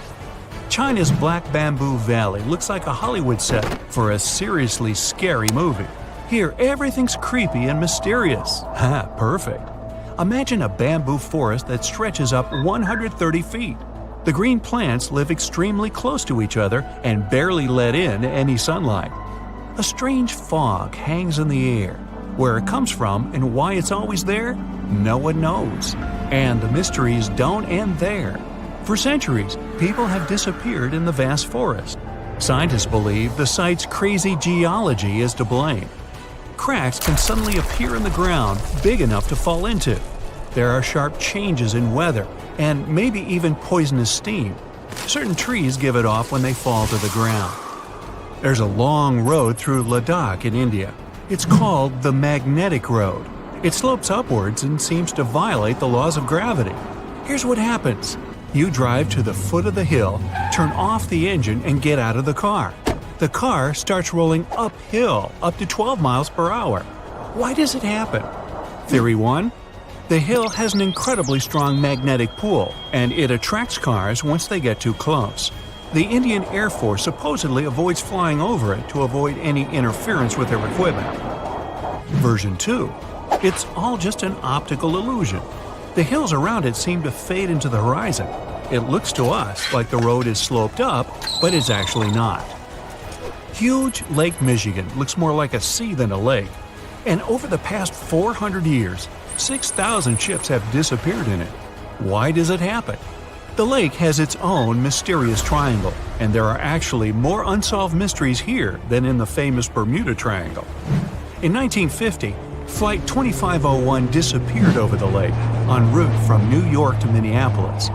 China's Black Bamboo Valley looks like a Hollywood set for a seriously scary movie. Here, everything's creepy and mysterious. Ha, perfect. Imagine a bamboo forest that stretches up 130 feet. The green plants live extremely close to each other and barely let in any sunlight. A strange fog hangs in the air. Where it comes from and why it's always there, no one knows. And the mysteries don't end there. For centuries, people have disappeared in the vast forest. Scientists believe the site's crazy geology is to blame. Cracks can suddenly appear in the ground big enough to fall into. There are sharp changes in weather, and maybe even poisonous steam. Certain trees give it off when they fall to the ground. There's a long road through Ladakh in India. It's called the Magnetic Road. It slopes upwards and seems to violate the laws of gravity. Here's what happens. You drive to the foot of the hill, turn off the engine, and get out of the car. The car starts rolling uphill up to 12 miles per hour. Why does it happen? Theory 1. The hill has an incredibly strong magnetic pull, and it attracts cars once they get too close. The Indian Air Force supposedly avoids flying over it to avoid any interference with their equipment. Version 2. It's all just an optical illusion. The hills around it seem to fade into the horizon. It looks to us like the road is sloped up, but it's actually not. Huge Lake Michigan looks more like a sea than a lake. And over the past 400 years, 6,000 ships have disappeared in it. Why does it happen? The lake has its own mysterious triangle, and there are actually more unsolved mysteries here than in the famous Bermuda Triangle. In 1950, Flight 2501 disappeared over the lake, en route from New York to Minneapolis.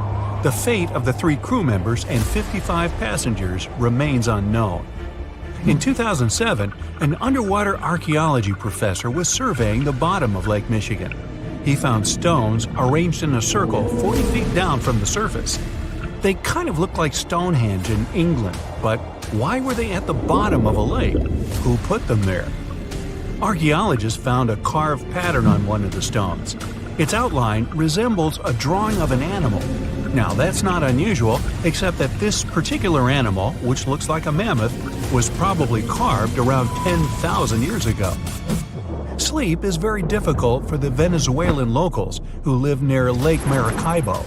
The fate of the 3 crew members and 55 passengers remains unknown. In 2007, an underwater archaeology professor was surveying the bottom of Lake Michigan. He found stones arranged in a circle 40 feet down from the surface. They kind of look like Stonehenge in England, but why were they at the bottom of a lake? Who put them there? Archaeologists found a carved pattern on one of the stones. Its outline resembles a drawing of an animal. Now, that's not unusual, except that this particular animal, which looks like a mammoth, was probably carved around 10,000 years ago. Sleep is very difficult for the Venezuelan locals who live near Lake Maracaibo.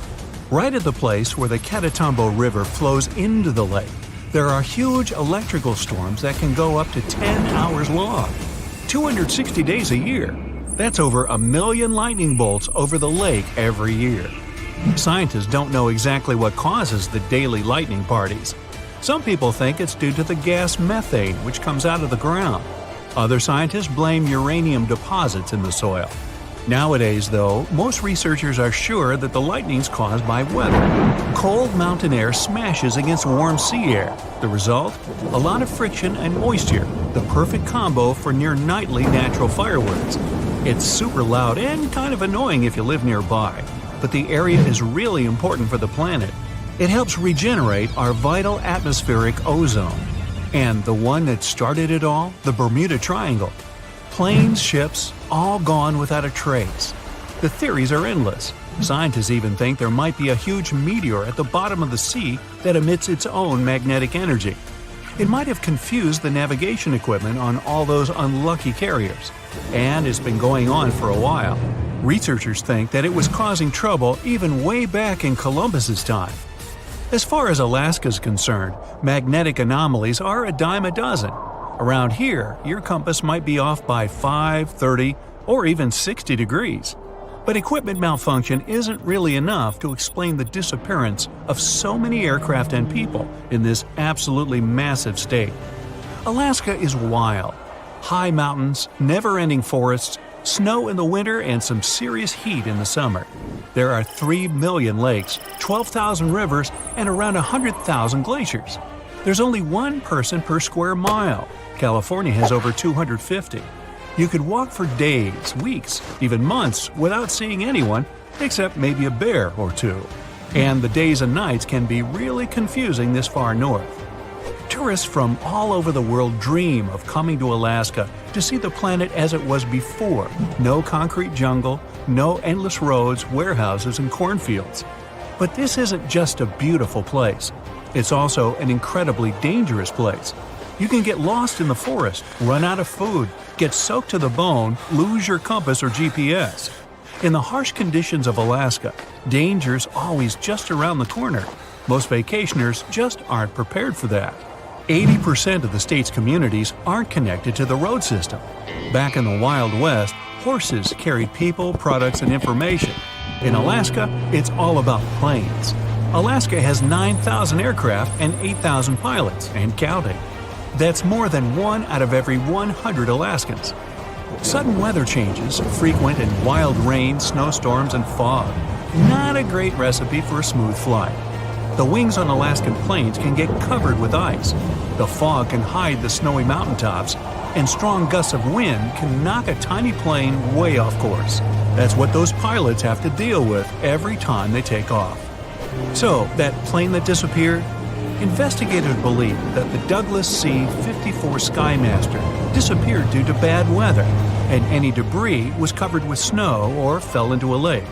Right at the place where the Catatumbo River flows into the lake, there are huge electrical storms that can go up to 10 hours long. 260 days a year. That's over 1 million lightning bolts over the lake every year. Scientists don't know exactly what causes the daily lightning parties. Some people think it's due to the gas methane which comes out of the ground. Other scientists blame uranium deposits in the soil. Nowadays, though, most researchers are sure that the lightning's caused by weather. Cold mountain air smashes against warm sea air. The result? A lot of friction and moisture, the perfect combo for near-nightly natural fireworks. It's super loud and kind of annoying if you live nearby, but the area is really important for the planet. It helps regenerate our vital atmospheric ozone. And the one that started it all, the Bermuda Triangle. Planes, ships, all gone without a trace. The theories are endless. Scientists even think there might be a huge meteor at the bottom of the sea that emits its own magnetic energy. It might have confused the navigation equipment on all those unlucky carriers. And it's been going on for a while. Researchers think that it was causing trouble even way back in Columbus's time. As far as Alaska's concerned, magnetic anomalies are a dime a dozen. Around here, your compass might be off by 5, 30, or even 60 degrees. But equipment malfunction isn't really enough to explain the disappearance of so many aircraft and people in this absolutely massive state. Alaska is wild. High mountains, never-ending forests, snow in the winter, and some serious heat in the summer. There are 3 million lakes, 12,000 rivers, and around 100,000 glaciers. There's only 1 person per square mile. California has over 250. You could walk for days, weeks, even months without seeing anyone, except maybe a bear or two. And the days and nights can be really confusing this far north. To Tourists from all over the world dream of coming to Alaska to see the planet as it was before. No concrete jungle, no endless roads, warehouses, and cornfields. But this isn't just a beautiful place. It's also an incredibly dangerous place. You can get lost in the forest, run out of food, get soaked to the bone, lose your compass or GPS. In the harsh conditions of Alaska, danger's always just around the corner. Most vacationers just aren't prepared for that. 80% of the state's communities aren't connected to the road system. Back in the Wild West, horses carried people, products, and information. In Alaska, it's all about planes. Alaska has 9,000 aircraft and 8,000 pilots, and counting. That's more than 1 out of every 100 Alaskans. Sudden weather changes, frequent and wild rain, snowstorms, and fog. Not a great recipe for a smooth flight. The wings on Alaskan plains can get covered with ice. The fog can hide the snowy mountaintops, and strong gusts of wind can knock a tiny plane way off course. That's what those pilots have to deal with every time they take off. So, that plane that disappeared? Investigators believe that the Douglas C-54 Skymaster disappeared due to bad weather, and any debris was covered with snow or fell into a lake.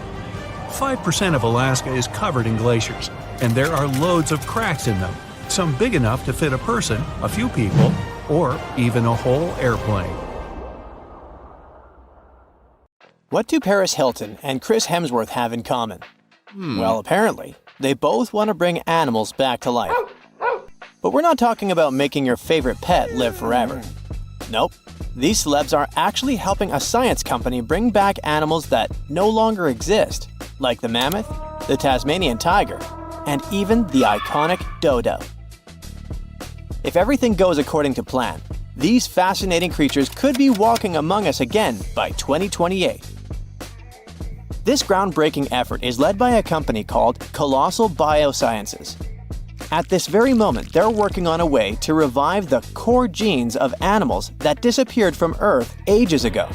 5% of Alaska is covered in glaciers, and there are loads of cracks in them, some big enough to fit a person, a few people, or even a whole airplane.
What do Paris Hilton and Chris Hemsworth have in common? Well, apparently, they both want to bring animals back to life. But we're not talking about making your favorite pet live forever. Nope. These celebs are actually helping a science company bring back animals that no longer exist, like the mammoth, the Tasmanian tiger, and even the iconic dodo. If everything goes according to plan, these fascinating creatures could be walking among us again by 2028. This groundbreaking effort is led by a company called Colossal Biosciences. At this very moment, they're working on a way to revive the core genes of animals that disappeared from Earth ages ago.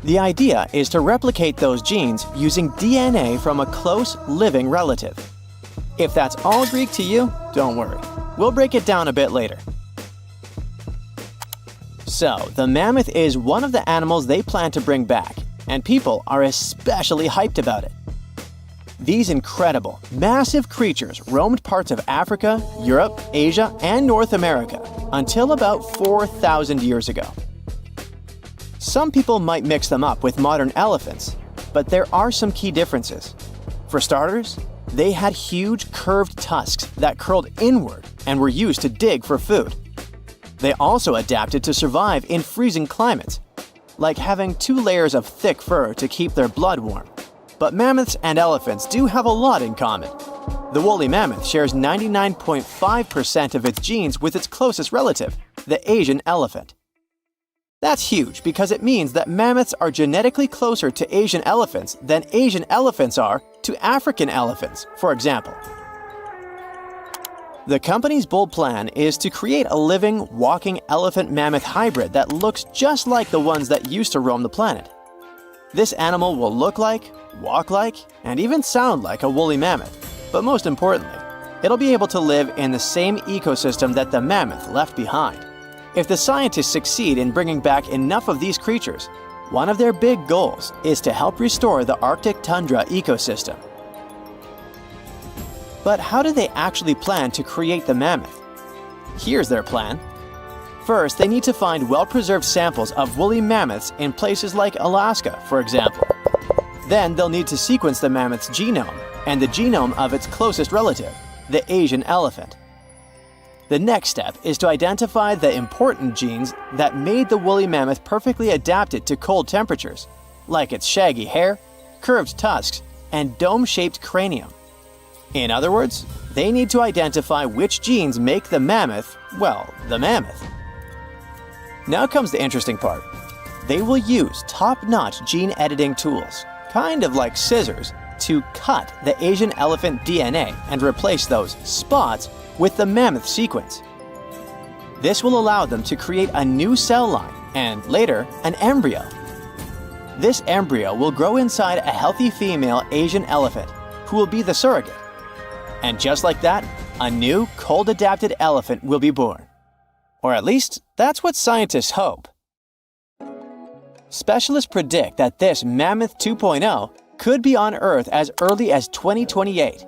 The idea is to replicate those genes using DNA from a close, living relative. If that's all Greek to you, don't worry. We'll break it down a bit later. So, the mammoth is one of the animals they plan to bring back, and people are especially hyped about it. These incredible, massive creatures roamed parts of Africa, Europe, Asia, and North America until about 4,000 years ago. Some people might mix them up with modern elephants, but there are some key differences. For starters, they had huge curved tusks that curled inward and were used to dig for food. They also adapted to survive in freezing climates, like having 2 layers of thick fur to keep their blood warm. But mammoths and elephants do have a lot in common. The woolly mammoth shares 99.5% of its genes with its closest relative, the Asian elephant. That's huge because it means that mammoths are genetically closer to Asian elephants than Asian elephants are to African elephants, for example. The company's bold plan is to create a living, walking elephant-mammoth hybrid that looks just like the ones that used to roam the planet. This animal will look like, walk like, and even sound like a woolly mammoth, but most importantly, it'll be able to live in the same ecosystem that the mammoth left behind. If the scientists succeed in bringing back enough of these creatures, one of their big goals is to help restore the Arctic tundra ecosystem. But how do they actually plan to create the mammoth? Here's their plan. First, they need to find well-preserved samples of woolly mammoths in places like Alaska, for example. Then they'll need to sequence the mammoth's genome and the genome of its closest relative, the Asian elephant. The next step is to identify the important genes that made the woolly mammoth perfectly adapted to cold temperatures, like its shaggy hair, curved tusks, and dome-shaped cranium. In other words, they need to identify which genes make the mammoth, well, the mammoth. Now comes the interesting part. They will use top-notch gene editing tools, kind of like scissors, to cut the Asian elephant DNA and replace those spots with the mammoth sequence. This will allow them to create a new cell line and, later, an embryo. This embryo will grow inside a healthy female Asian elephant, who will be the surrogate. And just like that, a new cold-adapted elephant will be born. Or at least, that's what scientists hope. Specialists predict that this Mammoth 2.0 could be on Earth as early as 2028.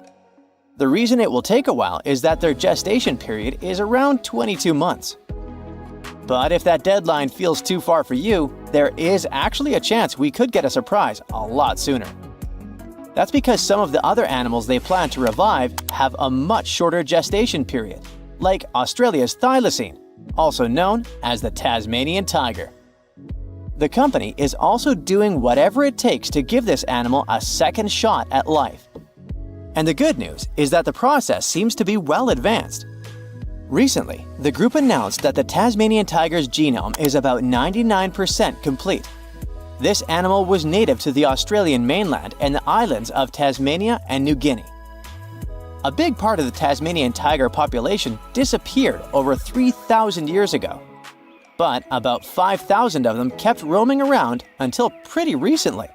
The reason it will take a while is that their gestation period is around 22 months. But if that deadline feels too far for you, there is actually a chance we could get a surprise a lot sooner. That's because some of the other animals they plan to revive have a much shorter gestation period, like Australia's thylacine, also known as the Tasmanian tiger. The company is also doing whatever it takes to give this animal a second shot at life. And the good news is that the process seems to be well advanced. Recently, the group announced that the Tasmanian tiger's genome is about 99% complete. This animal was native to the Australian mainland and the islands of Tasmania and New Guinea. A big part of the Tasmanian tiger population disappeared over 3,000 years ago. But about 5,000 of them kept roaming around until pretty recently.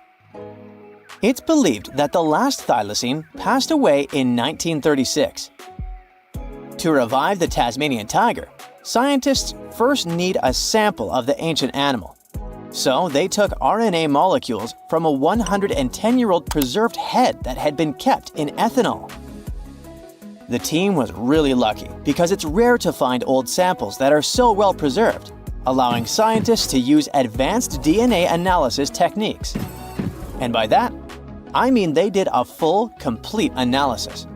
It's believed that the last thylacine passed away in 1936. To revive the Tasmanian tiger, scientists first need a sample of the ancient animal. So they took RNA molecules from a 110-year-old preserved head that had been kept in ethanol. The team was really lucky because it's rare to find old samples that are so well preserved, allowing scientists to use advanced DNA analysis techniques. And by that, I mean they did a full, complete analysis.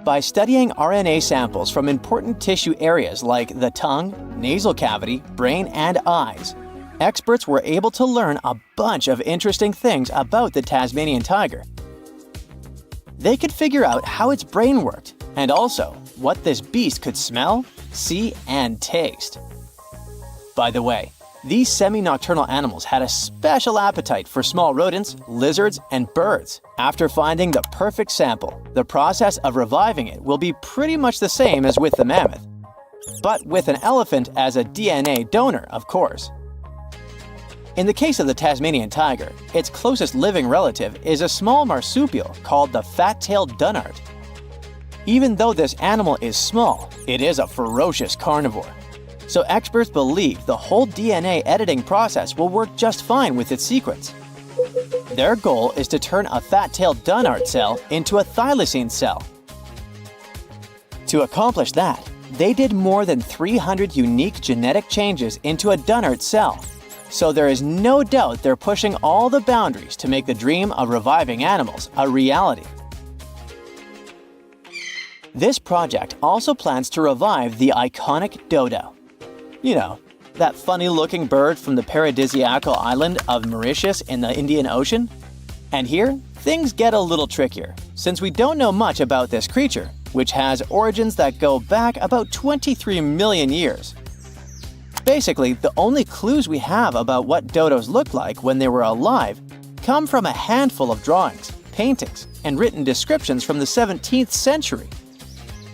By studying RNA samples from important tissue areas like the tongue, nasal cavity, brain, and eyes, experts were able to learn a bunch of interesting things about the Tasmanian tiger. They could figure out how its brain worked, and also what this beast could smell, see, and taste. By the way, these semi-nocturnal animals had a special appetite for small rodents, lizards, and birds. After finding the perfect sample, the process of reviving it will be pretty much the same as with the mammoth, but with an elephant as a DNA donor, of course. In the case of the Tasmanian tiger, its closest living relative is a small marsupial called the fat-tailed dunnart. Even though this animal is small, it is a ferocious carnivore. So experts believe the whole DNA editing process will work just fine with its sequence. Their goal is to turn a fat-tailed dunnart cell into a thylacine cell. To accomplish that, they did more than 300 unique genetic changes into a dunnart cell. So there is no doubt they're pushing all the boundaries to make the dream of reviving animals a reality. This project also plans to revive the iconic dodo. You know, that funny-looking bird from the paradisiacal island of Mauritius in the Indian Ocean? And here, things get a little trickier, since we don't know much about this creature, which has origins that go back about 23 million years. Basically, the only clues we have about what dodos looked like when they were alive come from a handful of drawings, paintings, and written descriptions from the 17th century.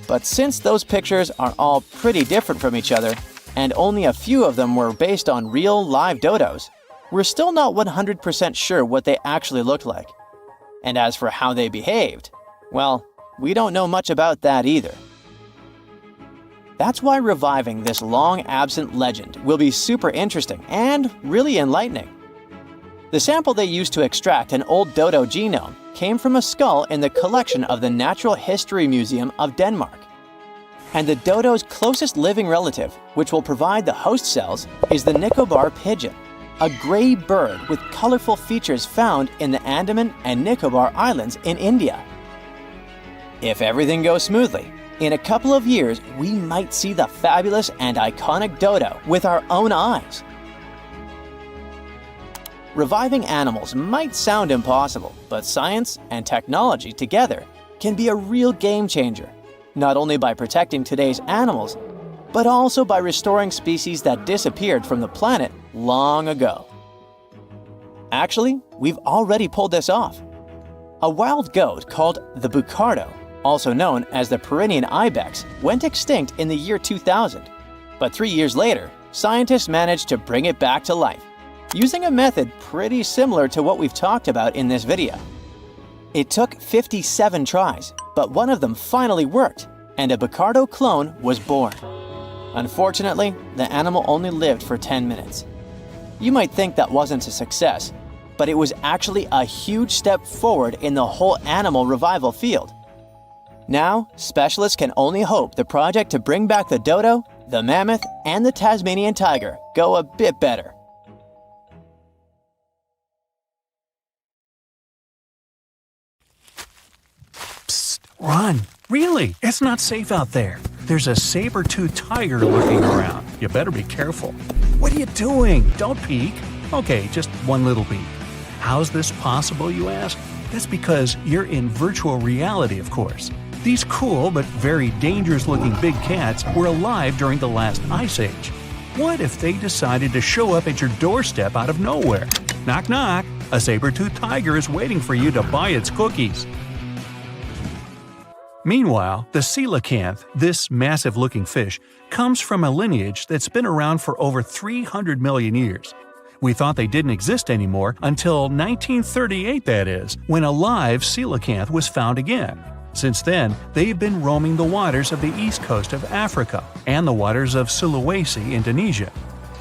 But since those pictures are all pretty different from each other, and only a few of them were based on real live dodos, we're still not 100% sure what they actually looked like. And as for how they behaved, well, we don't know much about that either. That's why reviving this long-absent legend will be super interesting and really enlightening. The sample they used to extract an old dodo genome came from a skull in the collection of the Natural History Museum of Denmark. And the dodo's closest living relative, which will provide the host cells, is the Nicobar pigeon, a gray bird with colorful features found in the Andaman and Nicobar Islands in India. If everything goes smoothly, in a couple of years, we might see the fabulous and iconic dodo with our own eyes. Reviving animals might sound impossible, but science and technology together can be a real game changer, not only by protecting today's animals, but also by restoring species that disappeared from the planet long ago. Actually, we've already pulled this off. A wild goat called the bucardo, also known as the Pyrenean ibex, went extinct in the year 2000. But 3 years later, scientists managed to bring it back to life, using a method pretty similar to what we've talked about in this video. It took 57 tries, but one of them finally worked, and a Bicardo clone was born. Unfortunately, the animal only lived for 10 minutes. You might think that wasn't a success, but it was actually a huge step forward in the whole animal revival field. Now, specialists can only hope the project to bring back the dodo, the mammoth, and the Tasmanian tiger go a bit better.
Psst, run! Really, it's not safe out there. There's a saber-toothed tiger lurking around. You better be careful. What are you doing? Don't peek. Okay, just one little peek. How's this possible, you ask? That's because you're in virtual reality, of course. These cool but very dangerous-looking big cats were alive during the last ice age. What if they decided to show up at your doorstep out of nowhere? Knock knock, a saber-toothed tiger is waiting for you to buy its cookies. Meanwhile, the coelacanth, this massive-looking fish, comes from a lineage that's been around for over 300 million years. We thought they didn't exist anymore until 1938, that is, when a live coelacanth was found again. Since then, they've been roaming the waters of the east coast of Africa and the waters of Sulawesi, Indonesia.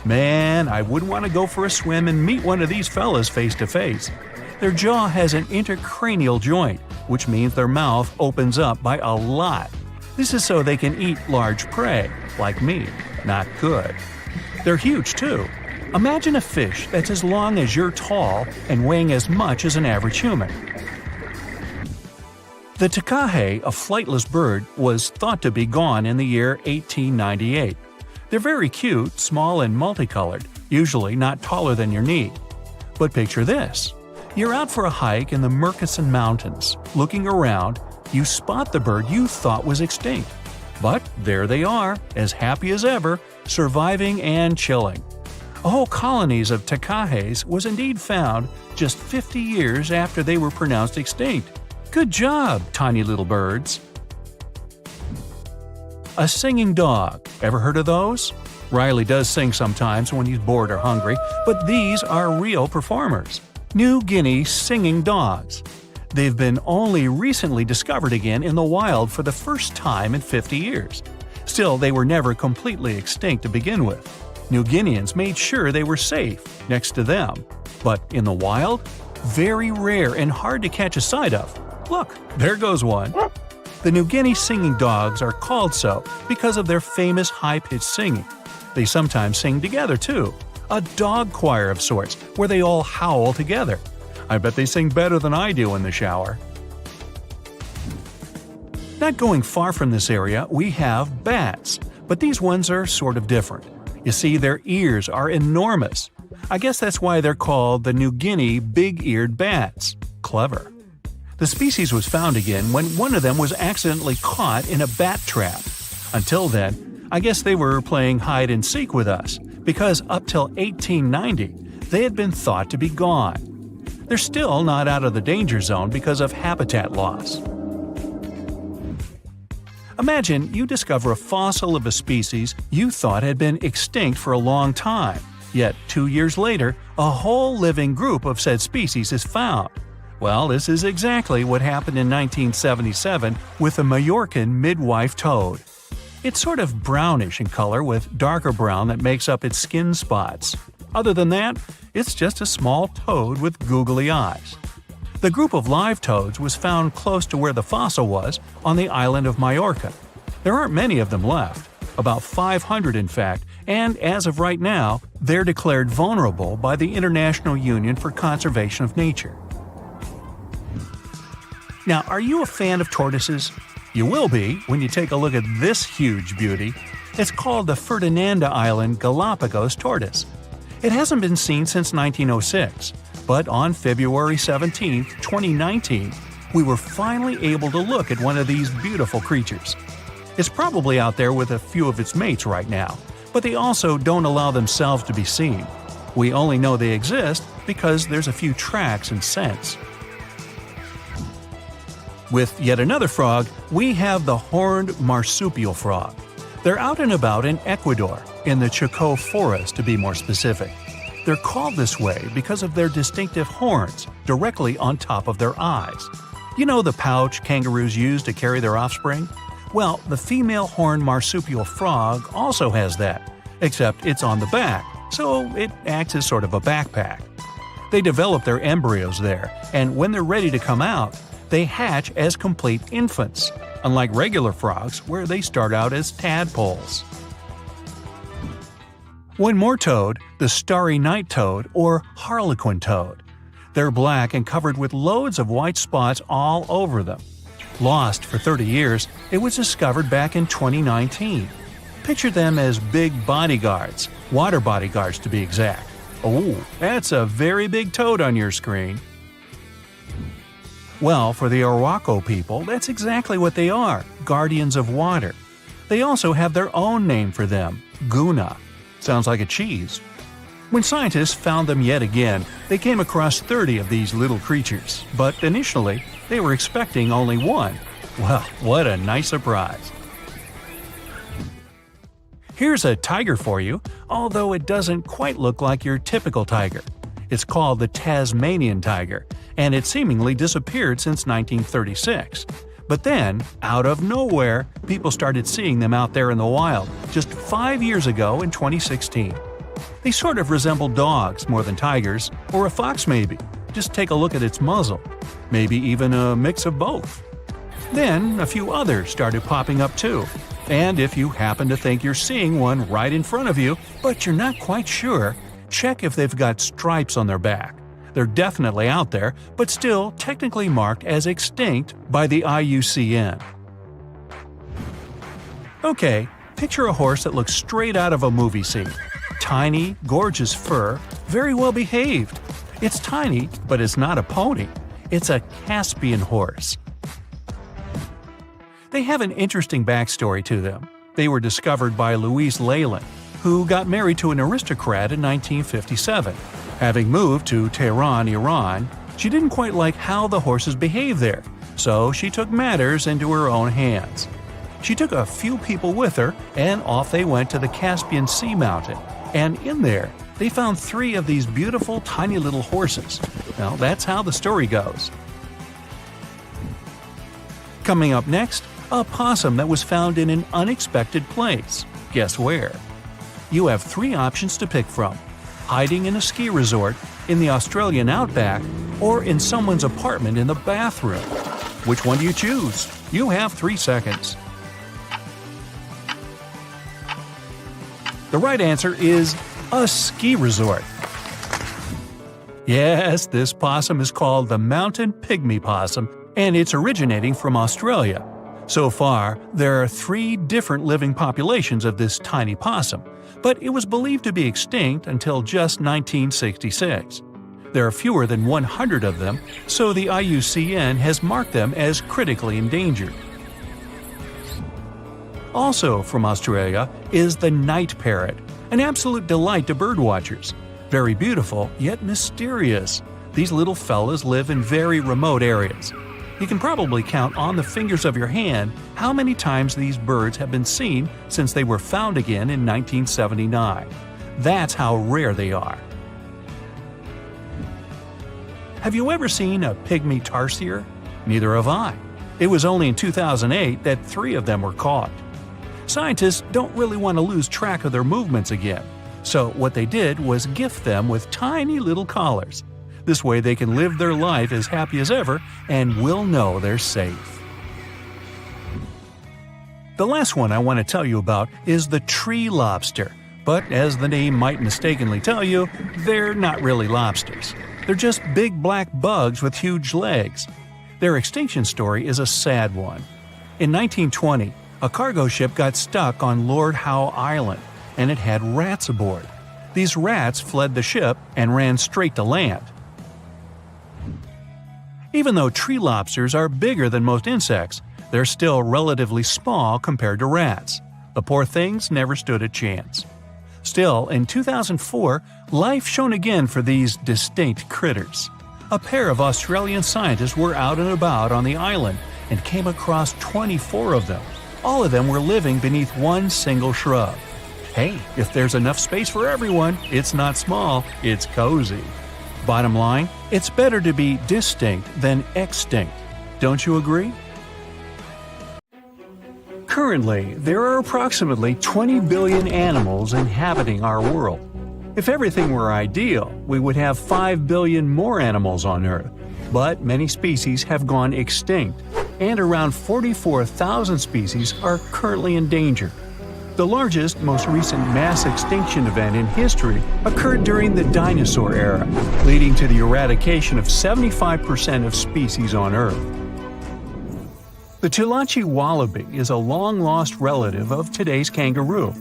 Man, I wouldn't want to go for a swim and meet one of these fellas face to face. Their jaw has an intercranial joint, which means their mouth opens up by a lot. This is so they can eat large prey, like me. Not good. They're huge, too. Imagine a fish that's as long as you're tall and weighing as much as an average human. The takahe, a flightless bird, was thought to be gone in the year 1898. They're very cute, small and multicolored, usually not taller than your knee. But picture this. You're out for a hike in the Murchison Mountains. Looking around, you spot the bird you thought was extinct. But there they are, as happy as ever, surviving and chilling. Whole colonies of takahes was indeed found just 50 years after they were pronounced extinct. Good job, tiny little birds. A singing dog. Ever heard of those? Riley does sing sometimes when he's bored or hungry, but these are real performers. New Guinea singing dogs. They've been only recently discovered again in the wild for the first time in 50 years. Still, they were never completely extinct to begin with. New Guineans made sure they were safe next to them. But in the wild, very rare and hard to catch a sight of. Look, there goes one. The New Guinea singing dogs are called so because of their famous high-pitched singing. They sometimes sing together, too. A dog choir of sorts, where they all howl together. I bet they sing better than I do in the shower. Not going far from this area, we have bats, but these ones are sort of different. You see, their ears are enormous. I guess that's why they're called the New Guinea big-eared bats. Clever. The species was found again when one of them was accidentally caught in a bat trap. Until then, I guess they were playing hide-and-seek with us, because up till 1890, they had been thought to be gone. They're still not out of the danger zone because of habitat loss. Imagine you discover a fossil of a species you thought had been extinct for a long time, yet 2 years later, a whole living group of said species is found. Well, this is exactly what happened in 1977 with the Majorcan midwife toad. It's sort of brownish in color with darker brown that makes up its skin spots. Other than that, it's just a small toad with googly eyes. The group of live toads was found close to where the fossil was, on the island of Majorca. There aren't many of them left, about 500 in fact, and as of right now, they're declared vulnerable by the International Union for Conservation of Nature. Now, are you a fan of tortoises? You will be when you take a look at this huge beauty. It's called the Ferdinanda Island Galapagos tortoise. It hasn't been seen since 1906, but on February 17, 2019, we were finally able to look at one of these beautiful creatures. It's probably out there with a few of its mates right now, but they also don't allow themselves to be seen. We only know they exist because there's a few tracks and scents. With yet another frog, we have the horned marsupial frog. They're out and about in Ecuador, in the Chocó forest to be more specific. They're called this way because of their distinctive horns directly on top of their eyes. You know the pouch kangaroos use to carry their offspring? Well, the female horned marsupial frog also has that, except it's on the back, so it acts as sort of a backpack. They develop their embryos there, and when they're ready to come out, they hatch as complete infants, unlike regular frogs where they start out as tadpoles. One more toad, the starry night toad or harlequin toad. They're black and covered with loads of white spots all over them. Lost for 30 years, it was discovered back in 2019. Picture them as big bodyguards, water bodyguards to be exact. Oh, that's a very big toad on your screen. Well, for the Arhuaco people, that's exactly what they are, guardians of water. They also have their own name for them, Guna. Sounds like a cheese. When scientists found them yet again, they came across 30 of these little creatures, but initially, they were expecting only one. Well, what a nice surprise. Here's a tiger for you, although it doesn't quite look like your typical tiger. It's called the Tasmanian tiger, and it seemingly disappeared since 1936. But then, out of nowhere, people started seeing them out there in the wild just 5 years ago in 2016. They sort of resemble dogs more than tigers, or a fox maybe. Just take a look at its muzzle. Maybe even a mix of both. Then, a few others started popping up too. And if you happen to think you're seeing one right in front of you, but you're not quite sure, check if they've got stripes on their back. They're definitely out there, but still technically marked as extinct by the IUCN. Okay, picture a horse that looks straight out of a movie scene. Tiny, gorgeous fur, very well behaved. It's tiny, but it's not a pony. It's a Caspian horse. They have an interesting backstory to them. They were discovered by Louise Leyland, who got married to an aristocrat in 1957. Having moved to Tehran, Iran, she didn't quite like how the horses behaved there, so she took matters into her own hands. She took a few people with her, and off they went to the Caspian Sea mountain. And in there, they found 3 of these beautiful tiny little horses. Well, that's how the story goes. Coming up next, a possum that was found in an unexpected place. Guess where? You have 3 options to pick from: hiding in a ski resort, in the Australian outback, or in someone's apartment in the bathroom. Which one do you choose? You have 3 seconds. The right answer is a ski resort. Yes, this possum is called the mountain pygmy possum, and it's originating from Australia. So far, there are 3 different living populations of this tiny possum, but it was believed to be extinct until just 1966. There are fewer than 100 of them, so the IUCN has marked them as critically endangered. Also from Australia is the night parrot, an absolute delight to birdwatchers. Very beautiful, yet mysterious. These little fellas live in very remote areas. You can probably count on the fingers of your hand how many times these birds have been seen since they were found again in 1979. That's how rare they are. Have you ever seen a pygmy tarsier? Neither have I. It was only in 2008 that 3 of them were caught. Scientists don't really want to lose track of their movements again, so what they did was gift them with tiny little collars. This way they can live their life as happy as ever and will know they're safe. The last one I want to tell you about is the tree lobster, but as the name might mistakenly tell you, they're not really lobsters. They're just big black bugs with huge legs. Their extinction story is a sad one. In 1920, a cargo ship got stuck on Lord Howe Island, and it had rats aboard. These rats fled the ship and ran straight to land. Even though tree lobsters are bigger than most insects, they're still relatively small compared to rats. The poor things never stood a chance. Still, in 2004, life shone again for these distinct critters. A pair of Australian scientists were out and about on the island and came across 24 of them. All of them were living beneath one single shrub. Hey, if there's enough space for everyone, it's not small, it's cozy. Bottom line, it's better to be distinct than extinct. Don't you agree? Currently, there are approximately 20 billion animals inhabiting our world. If everything were ideal, we would have 5 billion more animals on Earth. But many species have gone extinct, and around 44,000 species are currently endangered. The largest, most recent mass extinction event in history occurred during the dinosaur era, leading to the eradication of 75% of species on Earth. The Tulachi wallaby is a long-lost relative of today's kangaroo,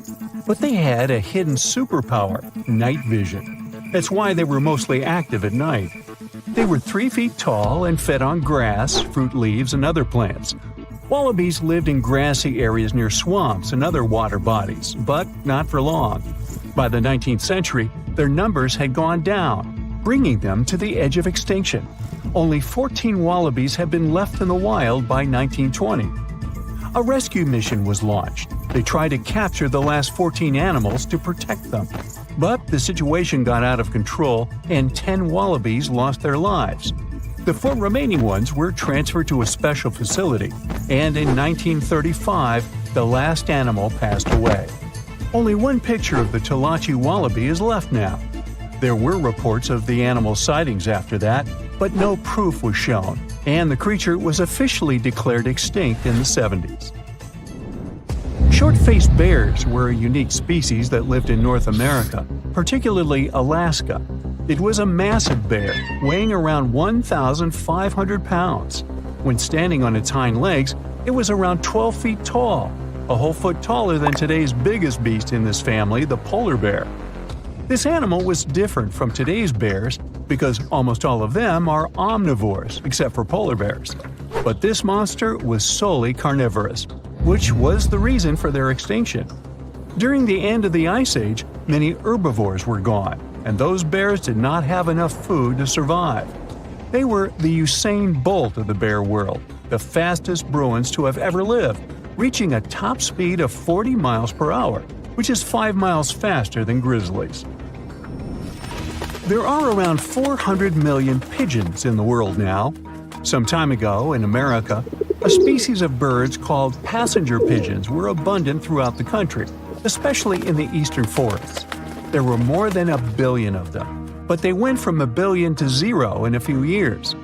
but they had a hidden superpower, night vision. That's why they were mostly active at night. They were 3 feet tall and fed on grass, fruit leaves, and other plants. Wallabies lived in grassy areas near swamps and other water bodies, but not for long. By the 19th century, their numbers had gone down, bringing them to the edge of extinction. Only 14 wallabies had been left in the wild by 1920. A rescue mission was launched. They tried to capture the last 14 animals to protect them. But the situation got out of control and 10 wallabies lost their lives. The 4 remaining ones were transferred to a special facility, and in 1935, the last animal passed away. Only one picture of the Tulachi wallaby is left now. There were reports of the animal's sightings after that, but no proof was shown, and the creature was officially declared extinct in the 70s. Short-faced bears were a unique species that lived in North America, particularly Alaska. It was a massive bear, weighing around 1,500 pounds. When standing on its hind legs, it was around 12 feet tall, a whole foot taller than today's biggest beast in this family, the polar bear. This animal was different from today's bears because almost all of them are omnivores, except for polar bears. But this monster was solely carnivorous, which was the reason for their extinction. During the end of the Ice Age, many herbivores were gone, and those bears did not have enough food to survive. They were the Usain Bolt of the bear world, the fastest Bruins to have ever lived, reaching a top speed of 40 miles per hour, which is 5 miles faster than grizzlies. There are around 400 million pigeons in the world now. Some time ago, in America, a species of birds called passenger pigeons were abundant throughout the country, especially in the eastern forests. There were more than 1 billion of them, but they went from 1 billion to 0 in a few years.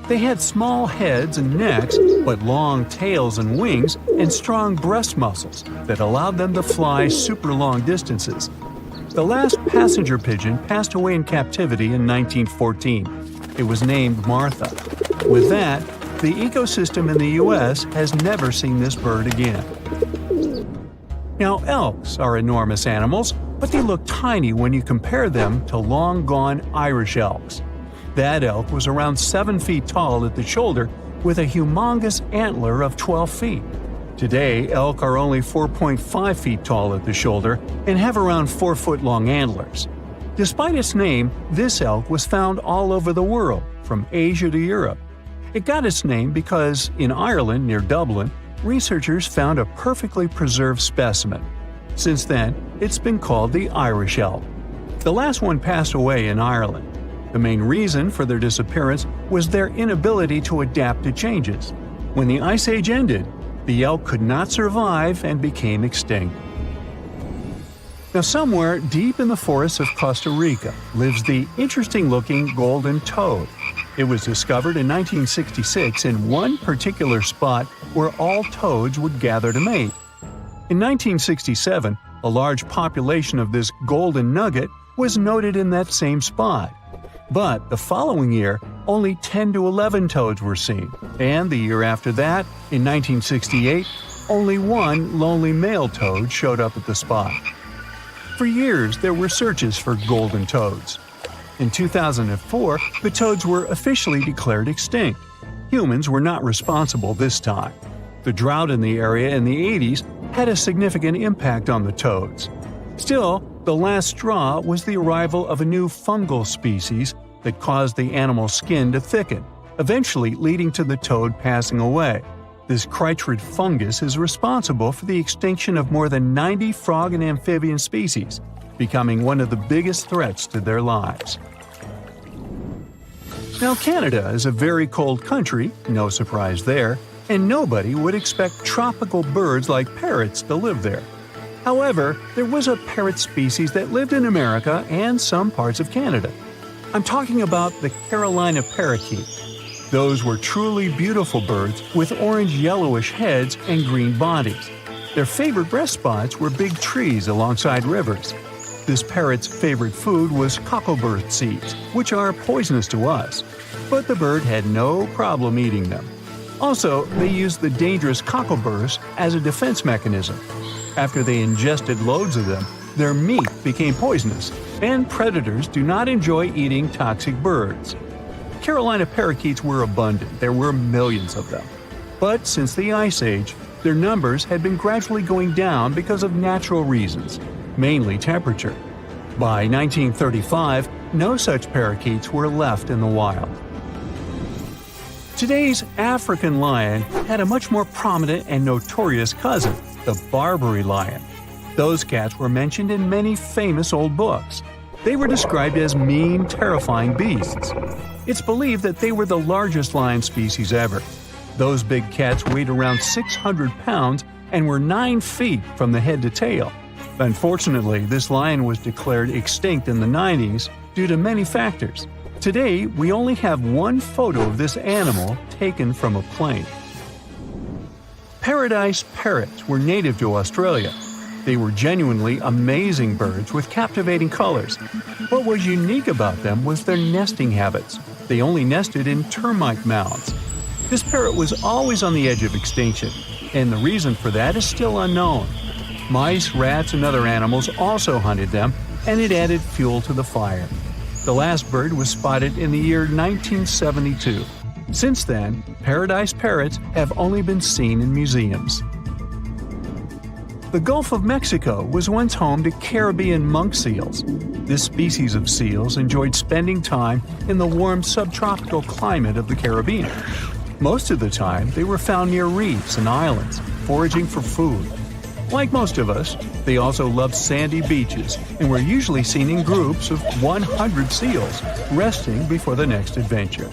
They had small heads and necks, but long tails and wings and strong breast muscles that allowed them to fly super long distances. The last passenger pigeon passed away in captivity in 1914. It was named Martha. With that, the ecosystem in the U.S. has never seen this bird again. Now, elks are enormous animals, but they look tiny when you compare them to long-gone Irish elks. That elk was around 7 feet tall at the shoulder with a humongous antler of 12 feet. Today, elk are only 4.5 feet tall at the shoulder and have around 4-foot-long antlers. Despite its name, this elk was found all over the world, from Asia to Europe. It got its name because, in Ireland near Dublin, researchers found a perfectly preserved specimen. Since then, it's been called the Irish elk. The last one passed away in Ireland. The main reason for their disappearance was their inability to adapt to changes. When the Ice Age ended, the elk could not survive and became extinct. Now, somewhere deep in the forests of Costa Rica lives the interesting-looking golden toad. It was discovered in 1966 in one particular spot where all toads would gather to mate. In 1967, a large population of this golden nugget was noted in that same spot. But the following year, only 10 to 11 toads were seen, and the year after that, in 1968, only one lonely male toad showed up at the spot. For years, there were searches for golden toads. In 2004, the toads were officially declared extinct. Humans were not responsible this time. The drought in the area in the 80s had a significant impact on the toads. Still, the last straw was the arrival of a new fungal species that caused the animal's skin to thicken, eventually leading to the toad passing away. This chytrid fungus is responsible for the extinction of more than 90 frog and amphibian species, becoming one of the biggest threats to their lives. Now, Canada is a very cold country, no surprise there. and nobody would expect tropical birds like parrots to live there. However, there was a parrot species that lived in America and some parts of Canada. I'm talking about the Carolina parakeet. Those were truly beautiful birds with orange-yellowish heads and green bodies. Their favorite rest spots were big trees alongside rivers. This parrot's favorite food was cocklebur seeds, which are poisonous to us, but the bird had no problem eating them. Also, they used the dangerous cockleburs as a defense mechanism. After they ingested loads of them, their meat became poisonous, and predators do not enjoy eating toxic birds. Carolina parakeets were abundant, there were millions of them. But since the Ice Age, their numbers had been gradually going down because of natural reasons, mainly temperature. By 1935, no such parakeets were left in the wild. Today's African lion had a much more prominent and notorious cousin, the Barbary lion. Those cats were mentioned in many famous old books. They were described as mean, terrifying beasts. It's believed that they were the largest lion species ever. Those big cats weighed around 600 pounds and were 9 feet from the head to tail. Unfortunately, this lion was declared extinct in the 90s due to many factors. Today, we only have one photo of this animal taken from a plane. Paradise parrots were native to Australia. They were genuinely amazing birds with captivating colors. What was unique about them was their nesting habits. They only nested in termite mounds. This parrot was always on the edge of extinction, and the reason for that is still unknown. Mice, rats, and other animals also hunted them, and it added fuel to the fire. The last bird was spotted in the year 1972. Since then, paradise parrots have only been seen in museums. The Gulf of Mexico was once home to Caribbean monk seals. This species of seals enjoyed spending time in the warm subtropical climate of the Caribbean. Most of the time, they were found near reefs and islands, foraging for food. Like most of us, they also loved sandy beaches and were usually seen in groups of 100 seals, resting before the next adventure.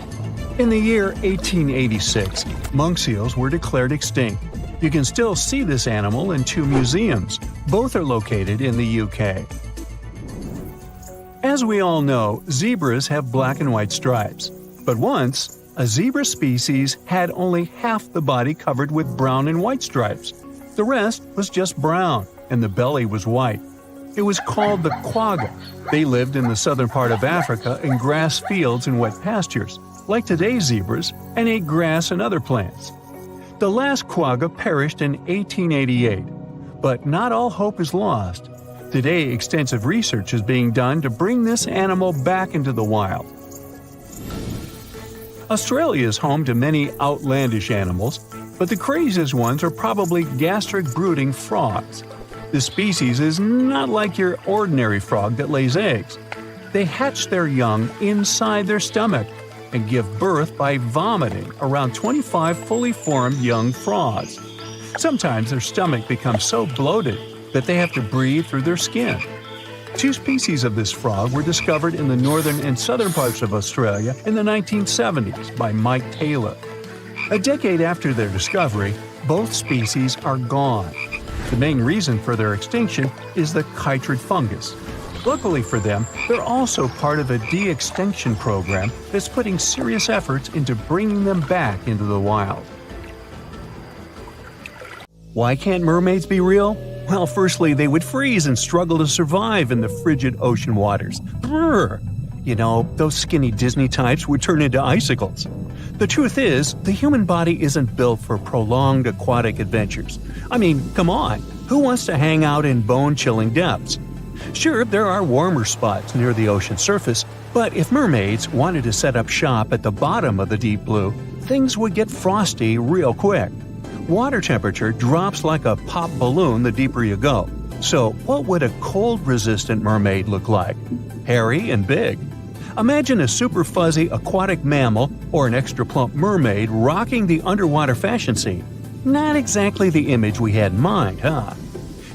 In the year 1886, monk seals were declared extinct. You can still see this animal in 2 museums. Both are located in the UK. As we all know, zebras have black and white stripes. But once, a zebra species had only half the body covered with brown and white stripes. The rest was just brown, and the belly was white. It was called the quagga. They lived in the southern part of Africa in grass fields and wet pastures, like today's zebras, and ate grass and other plants. The last quagga perished in 1888, but not all hope is lost. Today, extensive research is being done to bring this animal back into the wild. Australia is home to many outlandish animals, but the craziest ones are probably gastric brooding frogs. This species is not like your ordinary frog that lays eggs. They hatch their young inside their stomach and give birth by vomiting around 25 fully formed young frogs. Sometimes their stomach becomes so bloated that they have to breathe through their skin. 2 species of this frog were discovered in the northern and southern parts of Australia in the 1970s by Mike Taylor. A decade after their discovery, both species are gone. The main reason for their extinction is the chytrid fungus. Luckily for them, they're also part of a de-extinction program that's putting serious efforts into bringing them back into the wild. Why can't mermaids be real? Well, firstly, they would freeze and struggle to survive in the frigid ocean waters. Brrr! You know, those skinny Disney types would turn into icicles. The truth is, the human body isn't built for prolonged aquatic adventures. I mean, come on, who wants to hang out in bone-chilling depths? Sure, there are warmer spots near the ocean surface, but if mermaids wanted to set up shop at the bottom of the deep blue, things would get frosty real quick. Water temperature drops like a pop balloon the deeper you go. So what would a cold-resistant mermaid look like? Hairy and big. Imagine a super fuzzy aquatic mammal or an extra plump mermaid rocking the underwater fashion scene. Not exactly the image we had in mind, huh?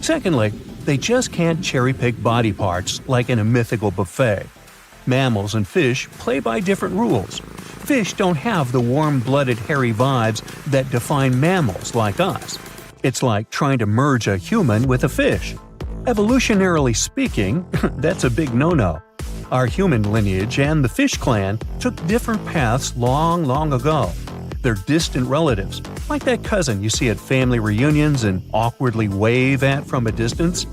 Secondly, they just can't cherry-pick body parts like in a mythical buffet. Mammals and fish play by different rules. Fish don't have the warm-blooded, hairy vibes that define mammals like us. It's like trying to merge a human with a fish. Evolutionarily speaking, that's a big no-no. Our human lineage and the fish clan took different paths long ago. They're distant relatives, like that cousin you see at family reunions and awkwardly wave at from a distance.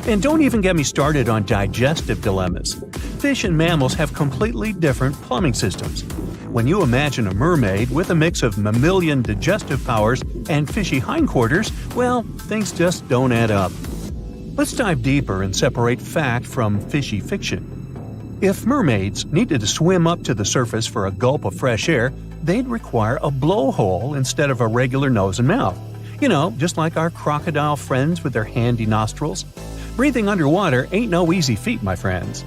And don't even get me started on digestive dilemmas. Fish and mammals have completely different plumbing systems. When you imagine a mermaid with a mix of mammalian digestive powers and fishy hindquarters, well, things just don't add up. Let's dive deeper and separate fact from fishy fiction. If mermaids needed to swim up to the surface for a gulp of fresh air, they'd require a blowhole instead of a regular nose and mouth. You know, just like our crocodile friends with their handy nostrils. Breathing underwater ain't no easy feat, my friends.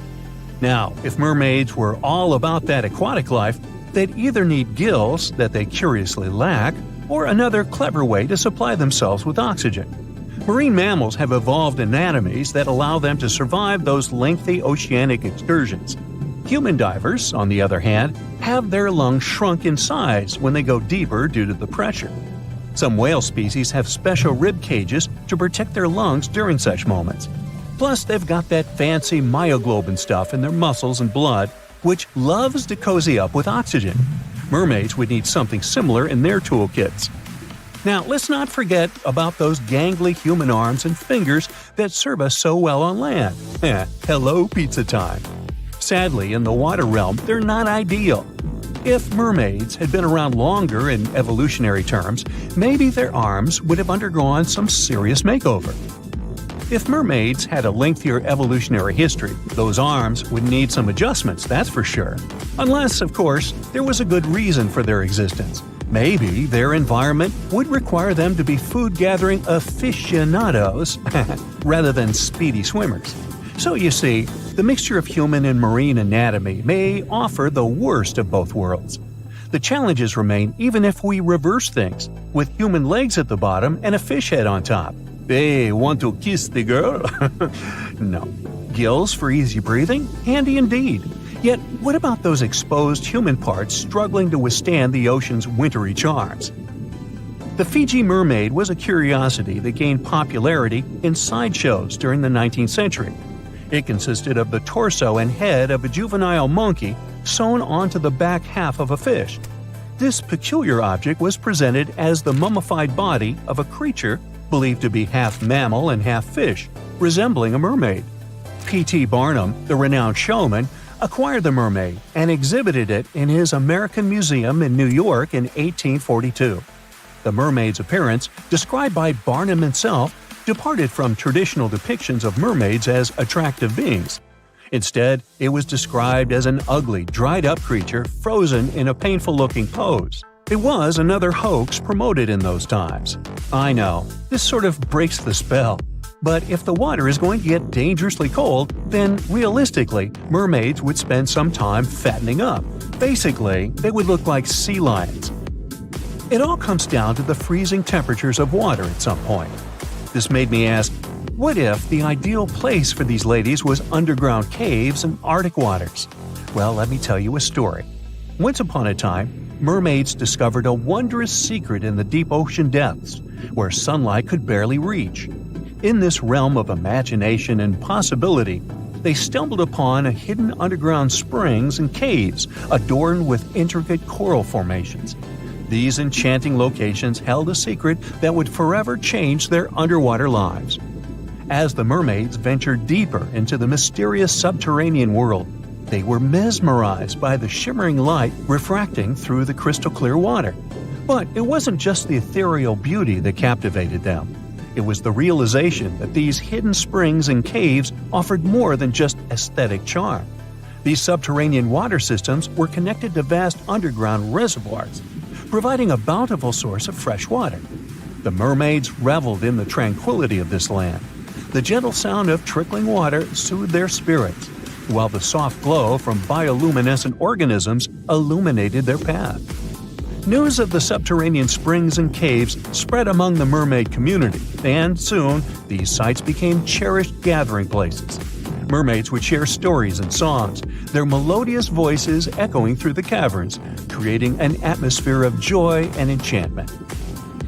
Now, if mermaids were all about that aquatic life, they'd either need gills that they curiously lack, or another clever way to supply themselves with oxygen. Marine mammals have evolved anatomies that allow them to survive those lengthy oceanic excursions. Human divers, on the other hand, have their lungs shrunk in size when they go deeper due to the pressure. Some whale species have special rib cages to protect their lungs during such moments. Plus, they've got that fancy myoglobin stuff in their muscles and blood, which loves to cozy up with oxygen. Mermaids would need something similar in their toolkits. Now, let's not forget about those gangly human arms and fingers that serve us so well on land. Hello, pizza time. Sadly, in the water realm, they're not ideal. If mermaids had been around longer in evolutionary terms, maybe their arms would have undergone some serious makeover. If mermaids had a lengthier evolutionary history, those arms would need some adjustments, that's for sure. Unless, of course, there was a good reason for their existence. Maybe their environment would require them to be food-gathering aficionados rather than speedy swimmers. So you see, the mixture of human and marine anatomy may offer the worst of both worlds. The challenges remain even if we reverse things, with human legs at the bottom and a fish head on top. Hey, want to kiss the girl? No. Gills for easy breathing? Handy indeed. Yet, what about those exposed human parts struggling to withstand the ocean's wintry charms? The Fiji mermaid was a curiosity that gained popularity in sideshows during the 19th century. It consisted of the torso and head of a juvenile monkey sewn onto the back half of a fish. This peculiar object was presented as the mummified body of a creature believed to be half mammal and half fish, resembling a mermaid. P.T. Barnum, the renowned showman, acquired the mermaid and exhibited it in his American Museum in New York in 1842. The mermaid's appearance, described by Barnum himself, departed from traditional depictions of mermaids as attractive beings. Instead, it was described as an ugly, dried-up creature frozen in a painful-looking pose. It was another hoax promoted in those times. I know, this sort of breaks the spell. But if the water is going to get dangerously cold, then realistically, mermaids would spend some time fattening up. Basically, they would look like sea lions. It all comes down to the freezing temperatures of water at some point. This made me ask, what if the ideal place for these ladies was underground caves and Arctic waters? Well, let me tell you a story. Once upon a time, mermaids discovered a wondrous secret in the deep ocean depths, where sunlight could barely reach. In this realm of imagination and possibility, they stumbled upon a hidden underground springs and caves adorned with intricate coral formations. These enchanting locations held a secret that would forever change their underwater lives. As the mermaids ventured deeper into the mysterious subterranean world, they were mesmerized by the shimmering light refracting through the crystal-clear water. But it wasn't just the ethereal beauty that captivated them. It was the realization that these hidden springs and caves offered more than just aesthetic charm. These subterranean water systems were connected to vast underground reservoirs, providing a bountiful source of fresh water. The mermaids reveled in the tranquility of this land. The gentle sound of trickling water soothed their spirits, while the soft glow from bioluminescent organisms illuminated their path. News of the subterranean springs and caves spread among the mermaid community, and soon these sites became cherished gathering places. mermaids would share stories and songs, their melodious voices echoing through the caverns, creating an atmosphere of joy and enchantment.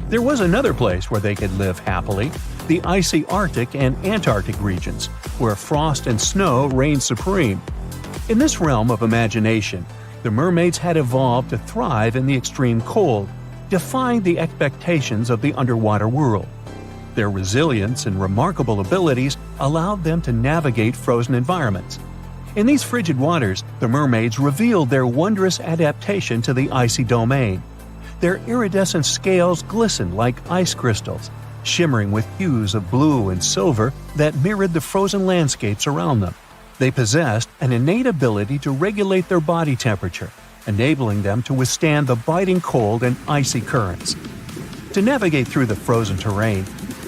There was another place where they could live happily, the icy Arctic and Antarctic regions, where frost and snow reigned supreme. In this realm of imagination, the mermaids had evolved to thrive in the extreme cold, defying the expectations of the underwater world. Their resilience and remarkable abilities allowed them to navigate frozen environments. In these frigid waters, the mermaids revealed their wondrous adaptation to the icy domain. Their iridescent scales glistened like ice crystals, shimmering with hues of blue and silver that mirrored the frozen landscapes around them. They possessed an innate ability to regulate their body temperature, enabling them to withstand the biting cold and icy currents. To navigate through the frozen terrain,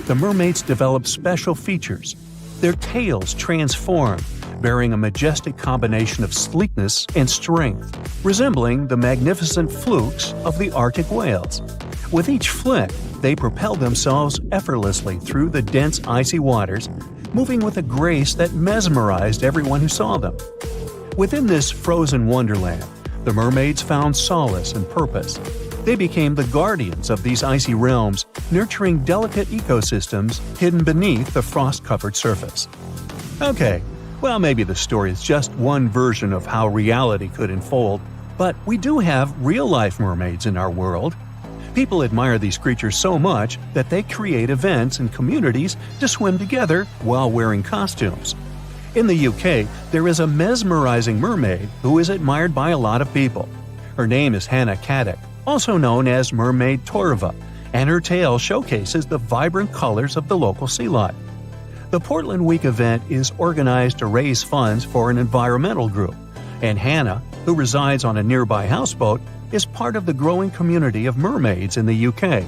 the mermaids developed special features. Their tails transformed, bearing a majestic combination of sleekness and strength, resembling the magnificent flukes of the Arctic whales. With each flick, they propelled themselves effortlessly through the dense icy waters, moving with a grace that mesmerized everyone who saw them. Within this frozen wonderland, the mermaids found solace and purpose. They became the guardians of these icy realms, nurturing delicate ecosystems hidden beneath the frost-covered surface. Okay, well, maybe the story is just one version of how reality could unfold, but we do have real-life mermaids in our world. People admire these creatures so much that they create events and communities to swim together while wearing costumes. In the UK, there is a mesmerizing mermaid who is admired by a lot of people. Her name is Hannah Caddick, also known as Mermaid Torva, and her tale showcases the vibrant colors of the local sea life. The Portland Week event is organized to raise funds for an environmental group, and Hannah, who resides on a nearby houseboat, is part of the growing community of mermaids in the UK.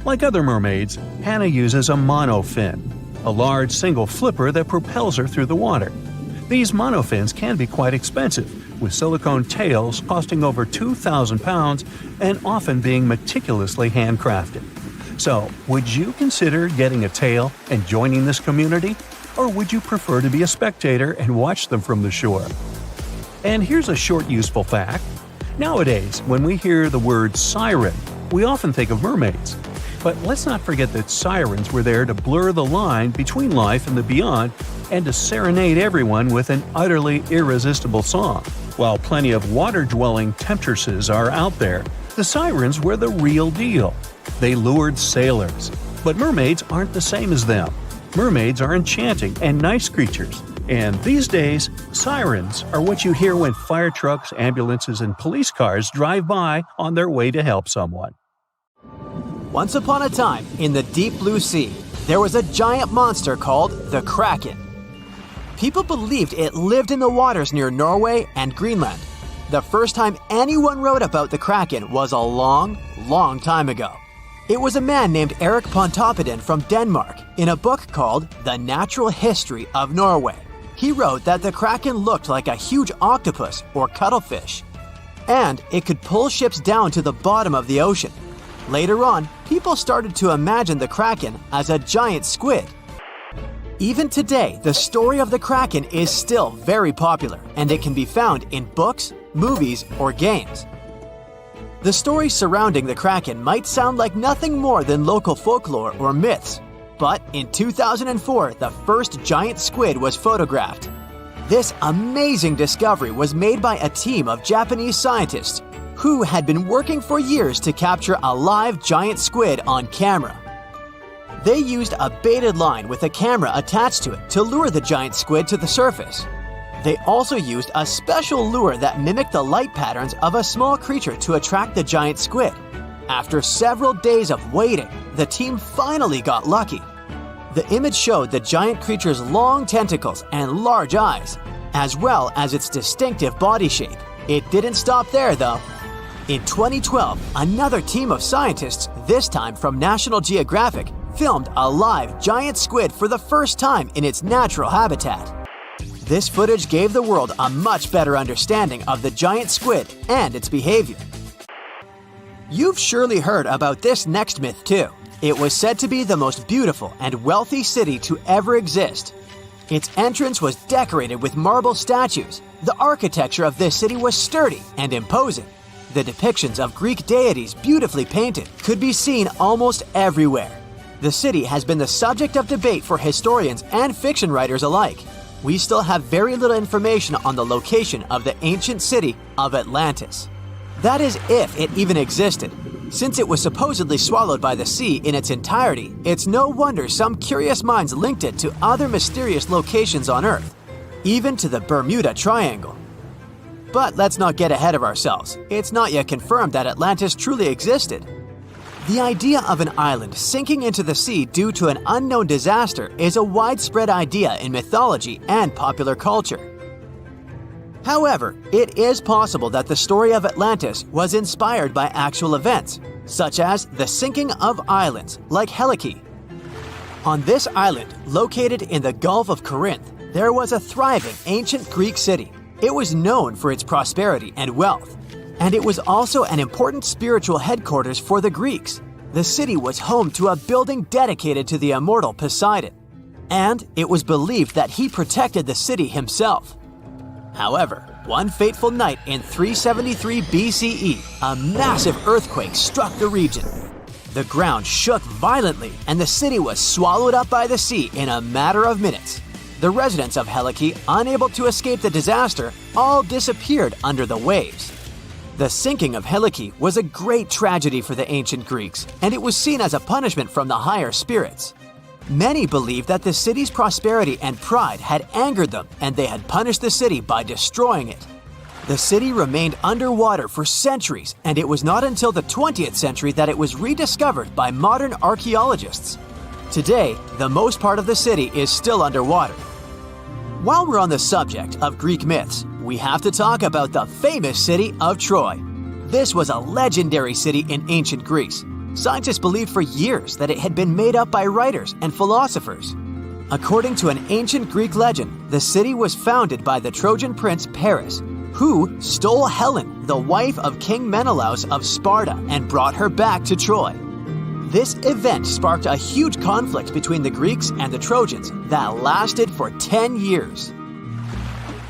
Like other mermaids, Hannah uses a monofin, a large single flipper that propels her through the water. These monofins can be quite expensive, with silicone tails costing over £2,000 and often being meticulously handcrafted. So, would you consider getting a tail and joining this community? Or would you prefer to be a spectator and watch them from the shore? And here's a short useful fact. Nowadays, when we hear the word siren, we often think of mermaids. But let's not forget that sirens were there to blur the line between life and the beyond and to serenade everyone with an utterly irresistible song. While plenty of water-dwelling temptresses are out there, the sirens were the real deal. They lured sailors. But mermaids aren't the same as them. Mermaids are enchanting and nice creatures. And these days, sirens are what you hear when fire trucks, ambulances, and police cars drive by on their way to help someone.
Once upon a time, in the deep blue sea, there was a giant monster called the Kraken. People believed it lived in the waters near Norway and Greenland. The first time anyone wrote about the Kraken was a long, long time ago. It was a man named Erik Pontoppidan from Denmark in a book called The Natural History of Norway. He wrote that the Kraken looked like a huge octopus or cuttlefish, and it could pull ships down to the bottom of the ocean. Later on, people started to imagine the Kraken as a giant squid. Even today, the story of the Kraken is still very popular, and it can be found in books, movies, or games. The stories surrounding the Kraken might sound like nothing more than local folklore or myths, but in 2004, the first giant squid was photographed. This amazing discovery was made by a team of Japanese scientists who had been working for years to capture a live giant squid on camera. They used a baited line with a camera attached to it to lure the giant squid to the surface. They also used a special lure that mimicked the light patterns of a small creature to attract the giant squid. After several days of waiting, the team finally got lucky. The image showed the giant creature's long tentacles and large eyes, as well as its distinctive body shape. It didn't stop there, though. In 2012, another team of scientists, this time from National Geographic, filmed a live giant squid for the first time in its natural habitat. This footage gave the world a much better understanding of the giant squid and its behavior. You've surely heard about this next myth too. It was said to be the most beautiful and wealthy city to ever exist. Its entrance was decorated with marble statues. The architecture of this city was sturdy and imposing. The depictions of Greek deities, beautifully painted, could be seen almost everywhere. The city has been the subject of debate for historians and fiction writers alike. We still have very little information on the location of the ancient city of Atlantis. That is, if it even existed. Since it was supposedly swallowed by the sea in its entirety, it's no wonder some curious minds linked it to other mysterious locations on Earth, even to the Bermuda Triangle. But let's not get ahead of ourselves. It's not yet confirmed that Atlantis truly existed. The idea of an island sinking into the sea due to an unknown disaster is a widespread idea in mythology and popular culture. However, it is possible that the story of Atlantis was inspired by actual events, such as the sinking of islands like Helike. On this island, located in the Gulf of Corinth, there was a thriving ancient Greek city. It was known for its prosperity and wealth, and it was also an important spiritual headquarters for the Greeks. The city was home to a building dedicated to the immortal Poseidon, and it was believed that he protected the city himself. However, one fateful night in 373 BCE, a massive earthquake struck the region. The ground shook violently and the city was swallowed up by the sea in a matter of minutes. The residents of Helike, unable to escape the disaster, all disappeared under the waves. The sinking of Helike was a great tragedy for the ancient Greeks, and it was seen as a punishment from the higher spirits. Many believed that the city's prosperity and pride had angered them, and they had punished the city by destroying it. The city remained underwater for centuries, and it was not until the 20th century that it was rediscovered by modern archaeologists. Today, the most part of the city is still underwater. While we're on the subject of Greek myths, we have to talk about the famous city of Troy. This was a legendary city in ancient Greece. Scientists believed for years that it had been made up by writers and philosophers. According to an ancient Greek legend, the city was founded by the Trojan prince Paris, who stole Helen, the wife of King Menelaus of Sparta, and brought her back to Troy. This event sparked a huge conflict between the Greeks and the Trojans that lasted for 10 years.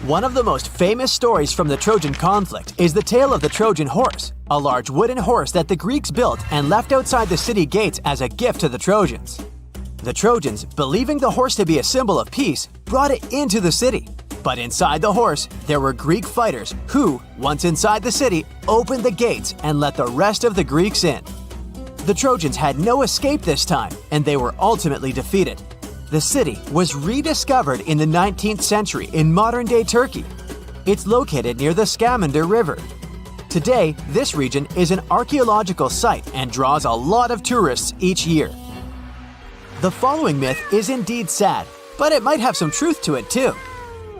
One of the most famous stories from the Trojan conflict is the tale of the Trojan horse, a large wooden horse that the Greeks built and left outside the city gates as a gift to the Trojans. The Trojans, believing the horse to be a symbol of peace, brought it into the city. But inside the horse, there were Greek fighters who, once inside the city, opened the gates and let the rest of the Greeks in. The Trojans had no escape this time, and they were ultimately defeated. The city was rediscovered in the 19th century in modern-day Turkey. It's located near the Scamander River. Today, this region is an archaeological site and draws a lot of tourists each year. The following myth is indeed sad, but it might have some truth to it too.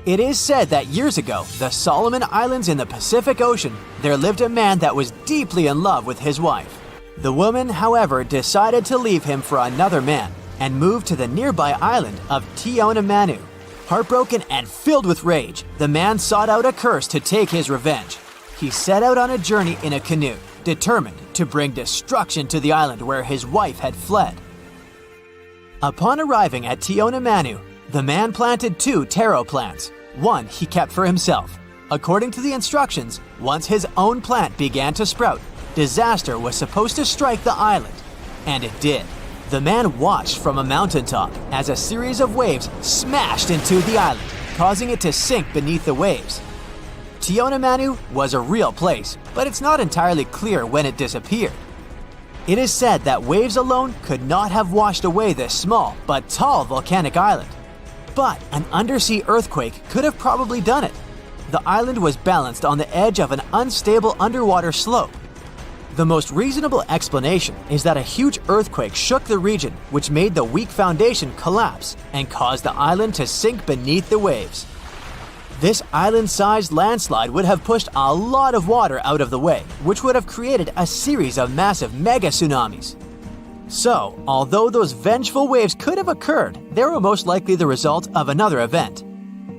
It is said that years ago, the Solomon Islands in the Pacific Ocean, there lived a man that was deeply in love with his wife. The woman, however, decided to leave him for another man and moved to the nearby island of Tionamanu. Heartbroken and filled with rage, the man sought out a curse to take his revenge. He set out on a journey in a canoe, determined to bring destruction to the island where his wife had fled. Upon arriving at Tionamanu, the man planted 2 taro plants. One he kept for himself. According to the instructions, once his own plant began to sprout, disaster was supposed to strike the island. And it did. The man watched from a mountaintop as a series of waves smashed into the island, causing it to sink beneath the waves. Tionamanu was a real place, but it's not entirely clear when it disappeared. It is said that waves alone could not have washed away this small but tall volcanic island. But an undersea earthquake could have probably done it. The island was balanced on the edge of an unstable underwater slope. The most reasonable explanation is that a huge earthquake shook the region, which made the weak foundation collapse and caused the island to sink beneath the waves. This island-sized landslide would have pushed a lot of water out of the way, which would have created a series of massive mega tsunamis. So, although those vengeful waves could have occurred, they were most likely the result of another event.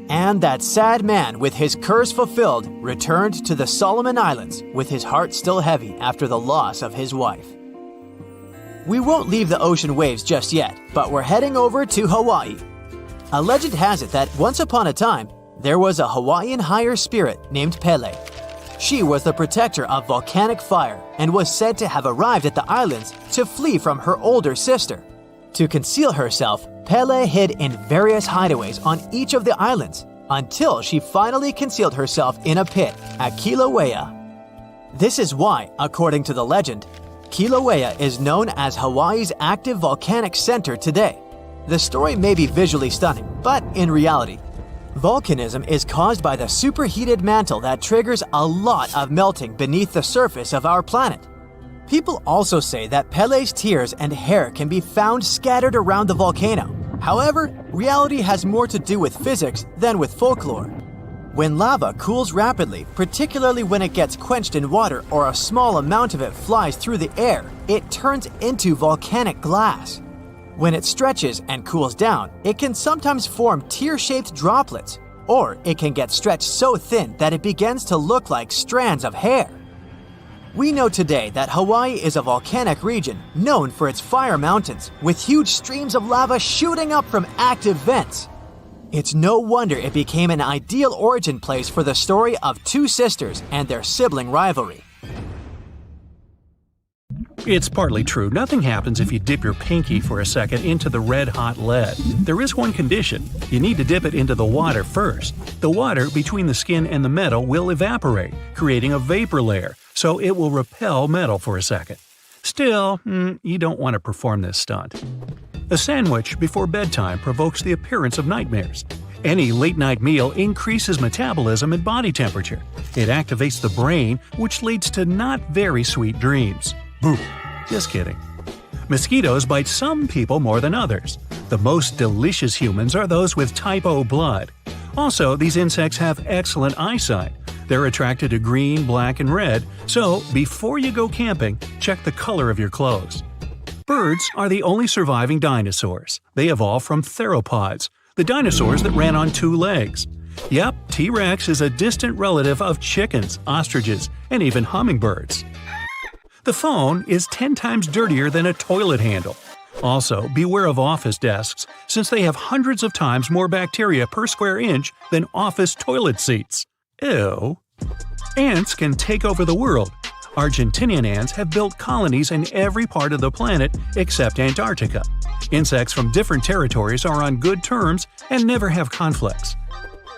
And that sad man, with his curse fulfilled, returned to the Solomon Islands with his heart still heavy after the loss of his wife. We won't leave the ocean waves just yet, but we're heading over to Hawaii. A legend has it that once upon a time, there was a Hawaiian higher spirit named Pele. She was the protector of volcanic fire and was said to have arrived at the islands to flee from her older sister. To conceal herself, Pele hid in various hideaways on each of the islands until she finally concealed herself in a pit at Kilauea. This is why, according to the legend, Kilauea is known as Hawaii's active volcanic center today. The story may be visually stunning, but in reality, volcanism is caused by the superheated mantle that triggers a lot of melting beneath the surface of our planet. People also say that Pele's tears and hair can be found scattered around the volcano. However, reality has more to do with physics than with folklore. When lava cools rapidly, particularly when it gets quenched in water or a small amount of it flies through the air, it turns into volcanic glass. When it stretches and cools down, it can sometimes form tear-shaped droplets, or it can get stretched so thin that it begins to look like strands of hair. We know today that Hawaii is a volcanic region known for its fire mountains, with huge streams of lava shooting up from active vents. It's no wonder it became an ideal origin place for the story of two sisters and their sibling rivalry.
It's partly true. Nothing happens if you dip your pinky for a second into the red-hot lead. There is one condition. You need to dip it into the water first. The water between the skin and the metal will evaporate, creating a vapor layer, so it will repel metal for a second. Still, you don't want to perform this stunt. A sandwich before bedtime provokes the appearance of nightmares. Any late-night meal increases metabolism and body temperature. It activates the brain, which leads to not very sweet dreams. Boo! Just kidding. Mosquitoes bite some people more than others. The most delicious humans are those with type O blood. Also, these insects have excellent eyesight. They're attracted to green, black, and red, so before you go camping, check the color of your clothes. Birds are the only surviving dinosaurs. They evolved from theropods, the dinosaurs that ran on two legs. Yep, T-Rex is a distant relative of chickens, ostriches, and even hummingbirds. The phone is 10 times dirtier than a toilet handle. Also, beware of office desks, since they have hundreds of times more bacteria per square inch than office toilet seats. Ew. Ants can take over the world. Argentinian ants have built colonies in every part of the planet except Antarctica. Insects from different territories are on good terms and never have conflicts.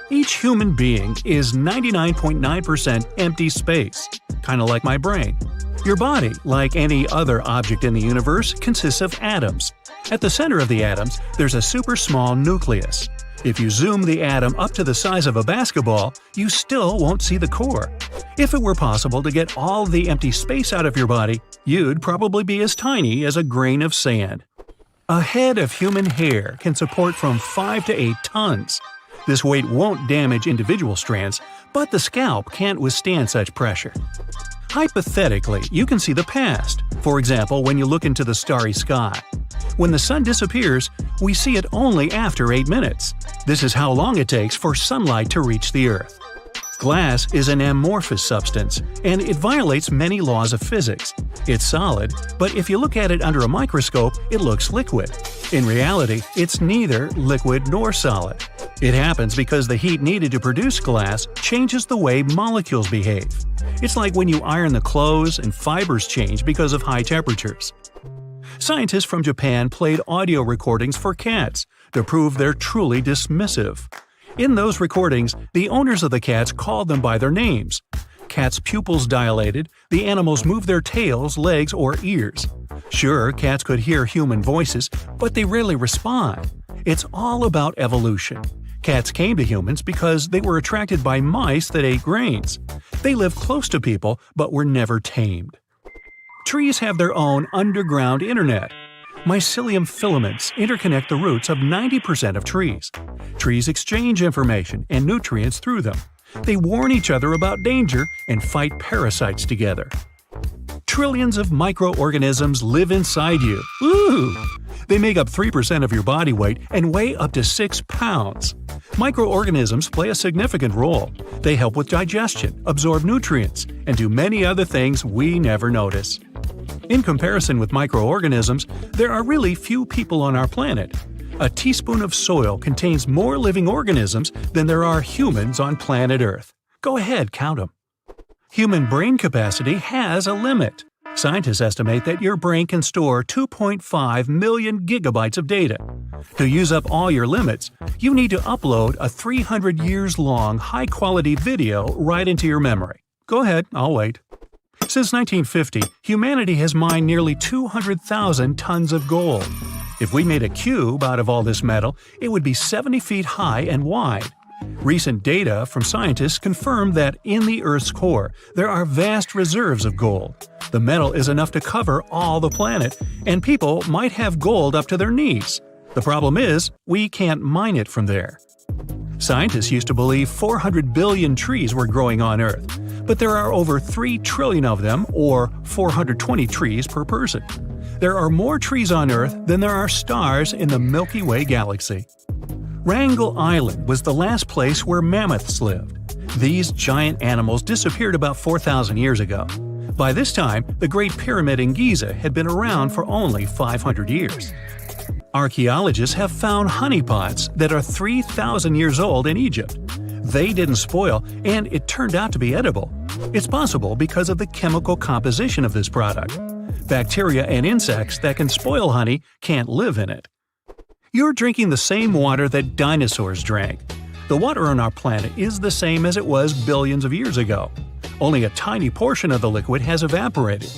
Each human being is 99.9% empty space, kind of like my brain. Your body, like any other object in the universe, consists of atoms. At the center of the atoms, there's a super small nucleus. If you zoom the atom up to the size of a basketball, you still won't see the core. If it were possible to get all the empty space out of your body, you'd probably be as tiny as a grain of sand. A head of human hair can support from 5 to 8 tons. This weight won't damage individual strands, but the scalp can't withstand such pressure. Hypothetically, you can see the past, for example when you look into the starry sky. When the sun disappears, we see it only after 8 minutes. This is how long it takes for sunlight to reach the Earth. Glass is an amorphous substance, and it violates many laws of physics. It's solid, but if you look at it under a microscope, it looks liquid. In reality, it's neither liquid nor solid. It happens because the heat needed to produce glass changes the way molecules behave. It's like when you iron the clothes and fibers change because of high temperatures. Scientists from Japan played audio recordings for cats to prove they're truly dismissive. In those recordings, the owners of the cats called them by their names. Cats' pupils dilated, the animals moved their tails, legs, or ears. Sure, cats could hear human voices, but they rarely respond. It's all about evolution. Cats came to humans because they were attracted by mice that ate grains. They lived close to people, but were never tamed. Trees have their own underground internet. Mycelium filaments interconnect the roots of 90% of trees. Trees exchange information and nutrients through them. They warn each other about danger and fight parasites together. Trillions of microorganisms live inside you. Ooh! They make up 3% of your body weight and weigh up to 6 pounds. Microorganisms play a significant role. They help with digestion, absorb nutrients, and do many other things we never notice. In comparison with microorganisms, there are really few people on our planet. A teaspoon of soil contains more living organisms than there are humans on planet Earth. Go ahead, count them. Human brain capacity has a limit. Scientists estimate that your brain can store 2.5 million gigabytes of data. To use up all your limits, you need to upload a 300 years long high-quality video right into your memory. Go ahead, I'll wait. Since 1950, humanity has mined nearly 200,000 tons of gold. If we made a cube out of all this metal, it would be 70 feet high and wide. Recent data from scientists confirm that in the Earth's core, there are vast reserves of gold. The metal is enough to cover all the planet, and people might have gold up to their knees. The problem is, we can't mine it from there. Scientists used to believe 400 billion trees were growing on Earth, but there are over 3 trillion of them, or 420 trees per person. There are more trees on Earth than there are stars in the Milky Way galaxy. Wrangel Island was the last place where mammoths lived. These giant animals disappeared about 4,000 years ago. By this time, the Great Pyramid in Giza had been around for only 500 years. Archaeologists have found honeypots that are 3,000 years old in Egypt. They didn't spoil, and it turned out to be edible. It's possible because of the chemical composition of this product. Bacteria and insects that can spoil honey can't live in it. You're drinking the same water that dinosaurs drank. The water on our planet is the same as it was billions of years ago. Only a tiny portion of the liquid has evaporated.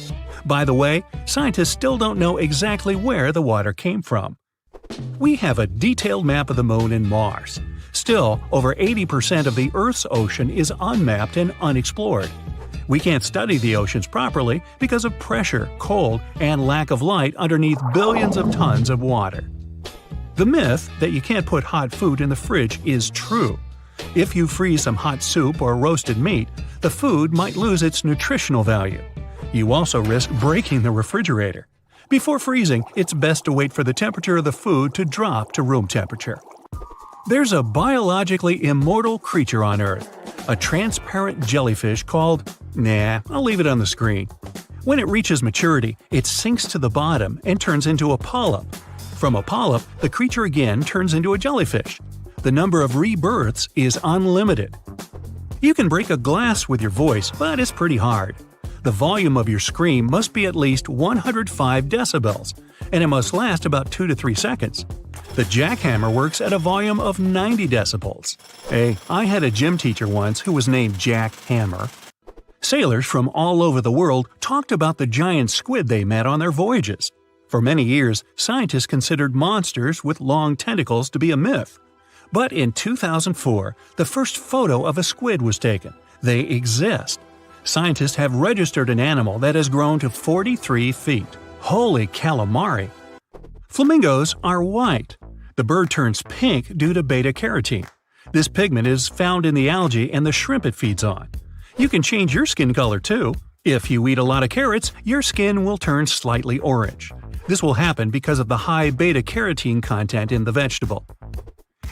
By the way, scientists still don't know exactly where the water came from. We have a detailed map of the Moon and Mars. Still, over 80% of the Earth's ocean is unmapped and unexplored. We can't study the oceans properly because of pressure, cold, and lack of light underneath billions of tons of water. The myth that you can't put hot food in the fridge is true. If you freeze some hot soup or roasted meat, the food might lose its nutritional value. You also risk breaking the refrigerator. Before freezing, it's best to wait for the temperature of the food to drop to room temperature. There's a biologically immortal creature on Earth, a transparent jellyfish called… I'll leave it on the screen. When it reaches maturity, it sinks to the bottom and turns into a polyp. From a polyp, the creature again turns into a jellyfish. The number of rebirths is unlimited. You can break a glass with your voice, but it's pretty hard. The volume of your scream must be at least 105 decibels, and it must last about 2 to 3 seconds. The jackhammer works at a volume of 90 decibels. Hey, I had a gym teacher once who was named Jack Hammer. Sailors from all over the world talked about the giant squid they met on their voyages. For many years, scientists considered monsters with long tentacles to be a myth. But in 2004, the first photo of a squid was taken. They exist. Scientists have registered an animal that has grown to 43 feet. Holy calamari! Flamingos are white. The bird turns pink due to beta-carotene. This pigment is found in the algae and the shrimp it feeds on. You can change your skin color too. If you eat a lot of carrots, your skin will turn slightly orange. This will happen because of the high beta-carotene content in the vegetable.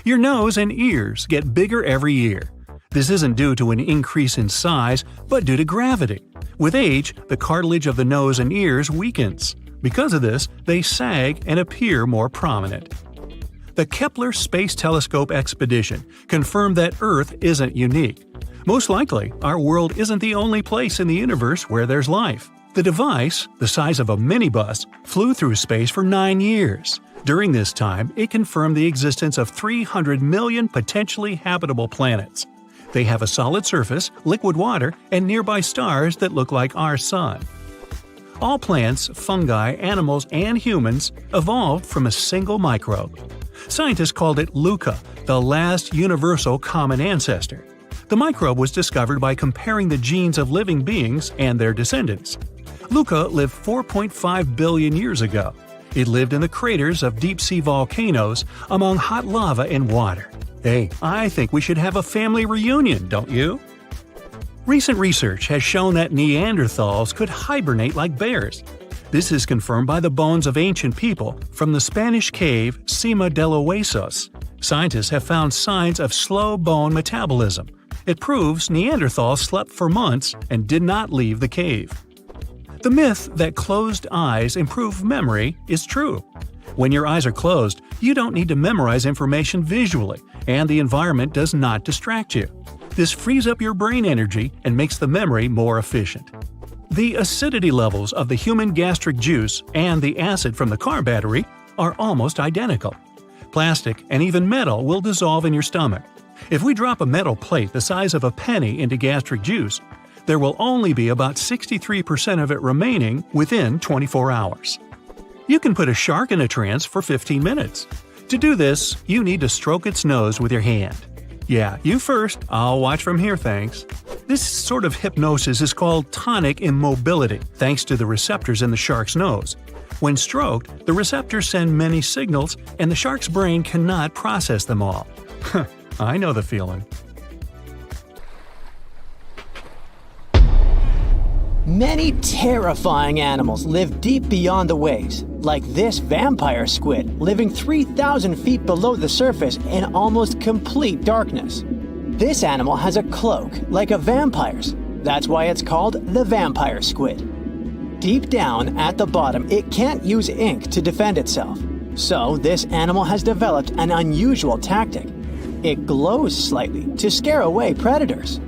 Your nose and ears get bigger every year. This isn't due to an increase in size, but due to gravity. With age, the cartilage of the nose and ears weakens. Because of this, they sag and appear more prominent. The Kepler Space Telescope expedition confirmed that Earth isn't unique. Most likely, our world isn't the only place in the universe where there's life. The device, the size of a minibus, flew through space for 9 years. During this time, it confirmed the existence of 300 million potentially habitable planets. They have a solid surface, liquid water, and nearby stars that look like our Sun. All plants, fungi, animals, and humans evolved from a single microbe. Scientists called it LUCA, the last universal common ancestor. The microbe was discovered by comparing the genes of living beings and their descendants. LUCA lived 4.5 billion years ago. It lived in the craters of deep-sea volcanoes among hot lava and water. Hey, I think we should have a family reunion, don't you? Recent research has shown that Neanderthals could hibernate like bears. This is confirmed by the bones of ancient people from the Spanish cave Cima de los Huesos. Scientists have found signs of slow bone metabolism. It proves Neanderthals slept for months and did not leave the cave. The myth that closed eyes improve memory is true. When your eyes are closed, you don't need to memorize information visually, and the environment does not distract you. This frees up your brain energy and makes the memory more efficient. The acidity levels of the human gastric juice and the acid from the car battery are almost identical. Plastic and even metal will dissolve in your stomach. If we drop a metal plate the size of a penny into gastric juice, there will only be about 63% of it remaining within 24 hours. You can put a shark in a trance for 15 minutes. To do this, you need to stroke its nose with your hand. Yeah, you first. I'll watch from here, thanks. This sort of hypnosis is called tonic immobility, thanks to the receptors in the shark's nose. When stroked, the receptors send many signals, and the shark's brain cannot process them all. I know the feeling.
Many terrifying animals live deep beyond the waves, like this vampire squid living 3,000 feet below the surface in almost complete darkness. This animal has a cloak, like a vampire's. That's why it's called the vampire squid. Deep down at the bottom, it can't use ink to defend itself. So this animal has developed an unusual tactic. It glows slightly to scare away predators.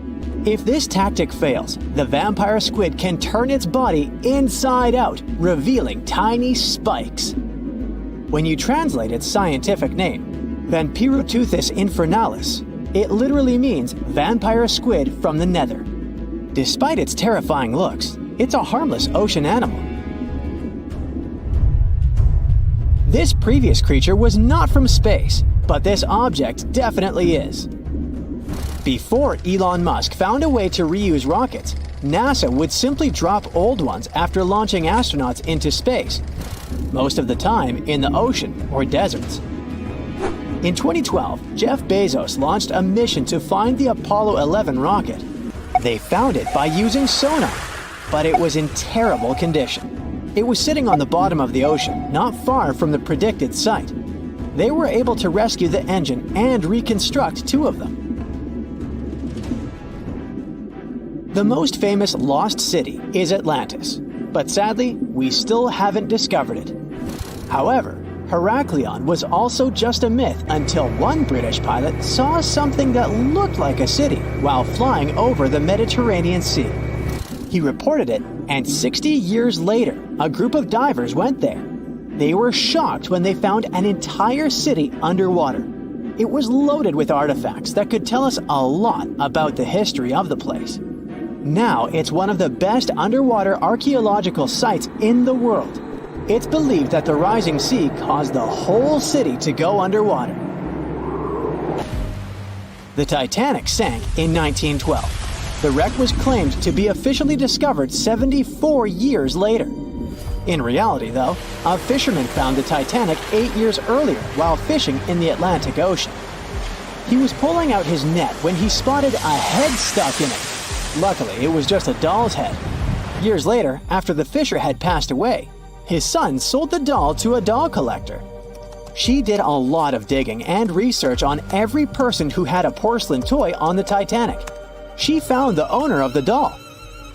If this tactic fails, the vampire squid can turn its body inside out, revealing tiny spikes. When you translate its scientific name, Vampiroteuthis infernalis, it literally means vampire squid from the nether. Despite its terrifying looks, it's a harmless ocean animal. This previous creature was not from space, but this object definitely is. Before Elon Musk found a way to reuse rockets, NASA would simply drop old ones after launching astronauts into space, most of the time in the ocean or deserts. In 2012, Jeff Bezos launched a mission to find the Apollo 11 rocket. They found it by using sonar, but it was in terrible condition. It was sitting on the bottom of the ocean, not far from the predicted site. They were able to rescue the engine and reconstruct 2 of them. The most famous lost city is Atlantis, but sadly, we still haven't discovered it. However, Heraklion was also just a myth until one British pilot saw something that looked like a city while flying over the Mediterranean Sea. He reported it, and 60 years later, a group of divers went there. They were shocked when they found an entire city underwater. It was loaded with artifacts that could tell us a lot about the history of the place. Now it's one of the best underwater archaeological sites in the world. It's believed that the rising sea caused the whole city to go underwater. The Titanic sank in 1912. The wreck was claimed to be officially discovered 74 years later. In reality, though, a fisherman found the Titanic 8 years earlier while fishing in the Atlantic Ocean. He was pulling out his net when he spotted a head stuck in it. Luckily, it was just a doll's head. Years later, after the fisher had passed away, his son sold the doll to a doll collector. She did a lot of digging and research on every person who had a porcelain toy on the Titanic. She found the owner of the doll.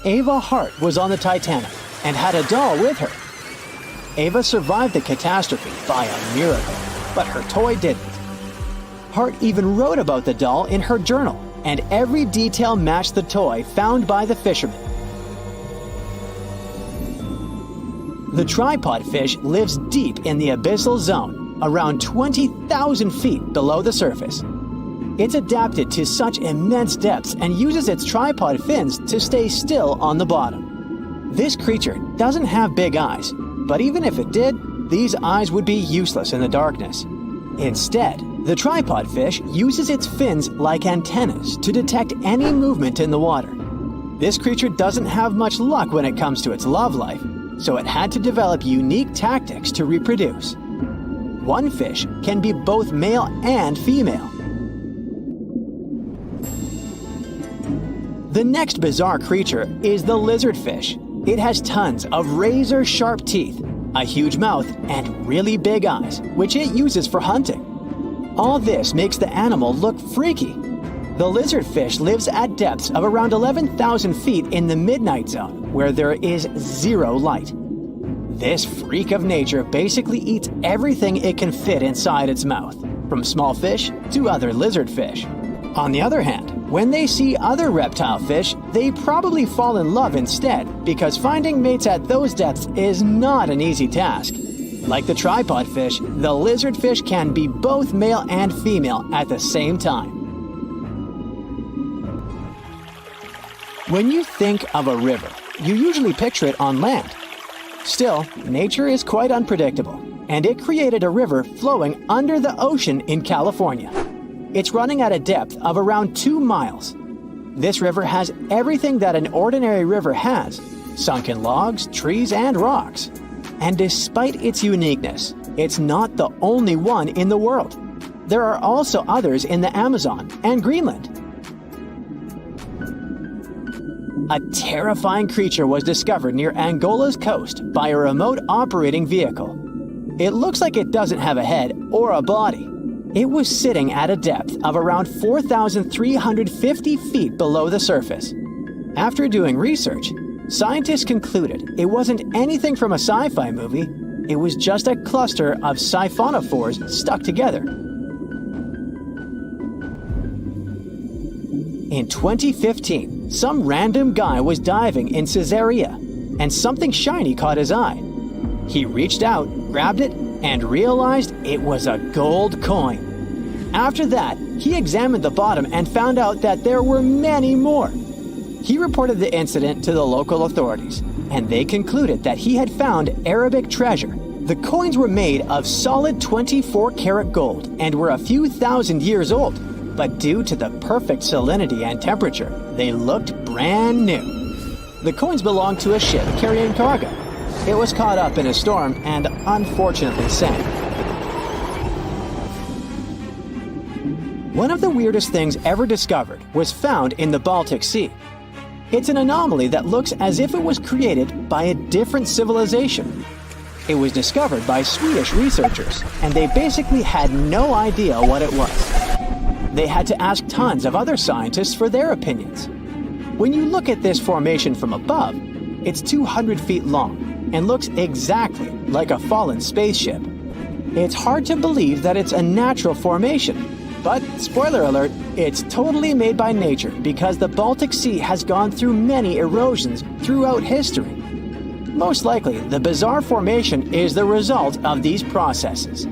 Ava Hart was on the Titanic and had a doll with her. Ava survived the catastrophe by a miracle, but her toy didn't. Hart even wrote about the doll in her journal, and every detail matched the toy found by the fisherman. The tripod fish lives deep in the abyssal zone, around 20,000 feet below the surface. It's adapted to such immense depths and uses its tripod fins to stay still on the bottom. This creature doesn't have big eyes, but even if it did, these eyes would be useless in the darkness. Instead, the tripod fish uses its fins like antennas to detect any movement in the water. This creature doesn't have much luck when it comes to its love life, so it had to develop unique tactics to reproduce. One fish can be both male and female. The next bizarre creature is the lizardfish. It has tons of razor-sharp teeth, a huge mouth, and really big eyes, which it uses for hunting. All this makes the animal look freaky. The lizardfish lives at depths of around 11,000 feet in the midnight zone, where there is zero light. This freak of nature basically eats everything it can fit inside its mouth, from small fish to other lizard fish. On the other hand, when they see other reptile fish, they probably fall in love instead, because finding mates at those depths is not an easy task. Like the tripod fish, the lizard fish can be both male and female at the same time. When you think of a river, you usually picture it on land. Still, nature is quite unpredictable, and it created a river flowing under the ocean in California. It's running at a depth of around 2 miles. This river has everything that an ordinary river has: sunken logs, trees, and rocks. And despite its uniqueness, it's not the only one in the world. There are also others in the Amazon and Greenland. A terrifying creature was discovered near Angola's coast by a remote operating vehicle. It looks like it doesn't have a head or a body. It was sitting at a depth of around 4,350 feet below the surface. After doing research, scientists concluded it wasn't anything from a sci-fi movie. It was just a cluster of siphonophores stuck together. In 2015, some random guy was diving in Caesarea, and something shiny caught his eye. He reached out, grabbed it, and realized it was a gold coin. After that, he examined the bottom and found out that there were many more. He reported the incident to the local authorities, and they concluded that he had found Arabic treasure. The coins were made of solid 24-karat gold and were a few thousand years old, but due to the perfect salinity and temperature, they looked brand new. The coins belonged to a ship carrying cargo. It was caught up in a storm and unfortunately sank. One of the weirdest things ever discovered was found in the Baltic Sea. It's an anomaly that looks as if it was created by a different civilization. It was discovered by Swedish researchers, and they basically had no idea what it was. They had to ask tons of other scientists for their opinions. When you look at this formation from above, it's 200 feet long and looks exactly like a fallen spaceship. It's hard to believe that it's a natural formation, but spoiler alert, it's totally made by nature because the Baltic Sea has gone through many erosions throughout history. Most likely, the bizarre formation is the result of these processes.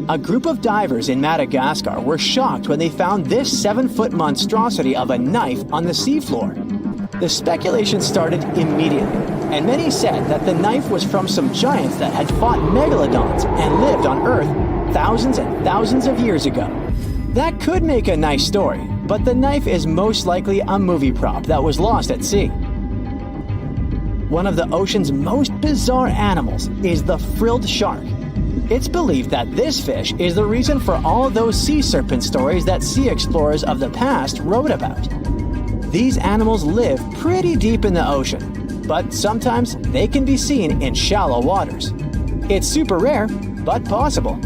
A group of divers in Madagascar were shocked when they found this 7-foot monstrosity of a knife on the seafloor. The speculation started immediately, and many said that the knife was from some giants that had fought megalodons and lived on Earth thousands and thousands of years ago. That could make a nice story, but the knife is most likely a movie prop that was lost at sea. One of the ocean's most bizarre animals is the frilled shark. It's believed that this fish is the reason for all those sea serpent stories that sea explorers of the past wrote about. These animals live pretty deep in the ocean, but sometimes they can be seen in shallow waters. It's super rare, but possible.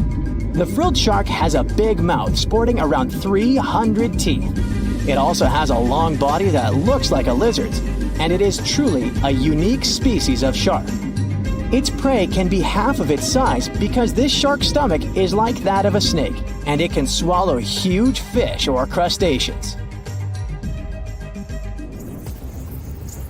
The frilled shark has a big mouth sporting around 300 teeth. It also has a long body that looks like a lizard's, and it is truly a unique species of shark. Its prey can be half of its size because this shark's stomach is like that of a snake, and it can swallow huge fish or crustaceans.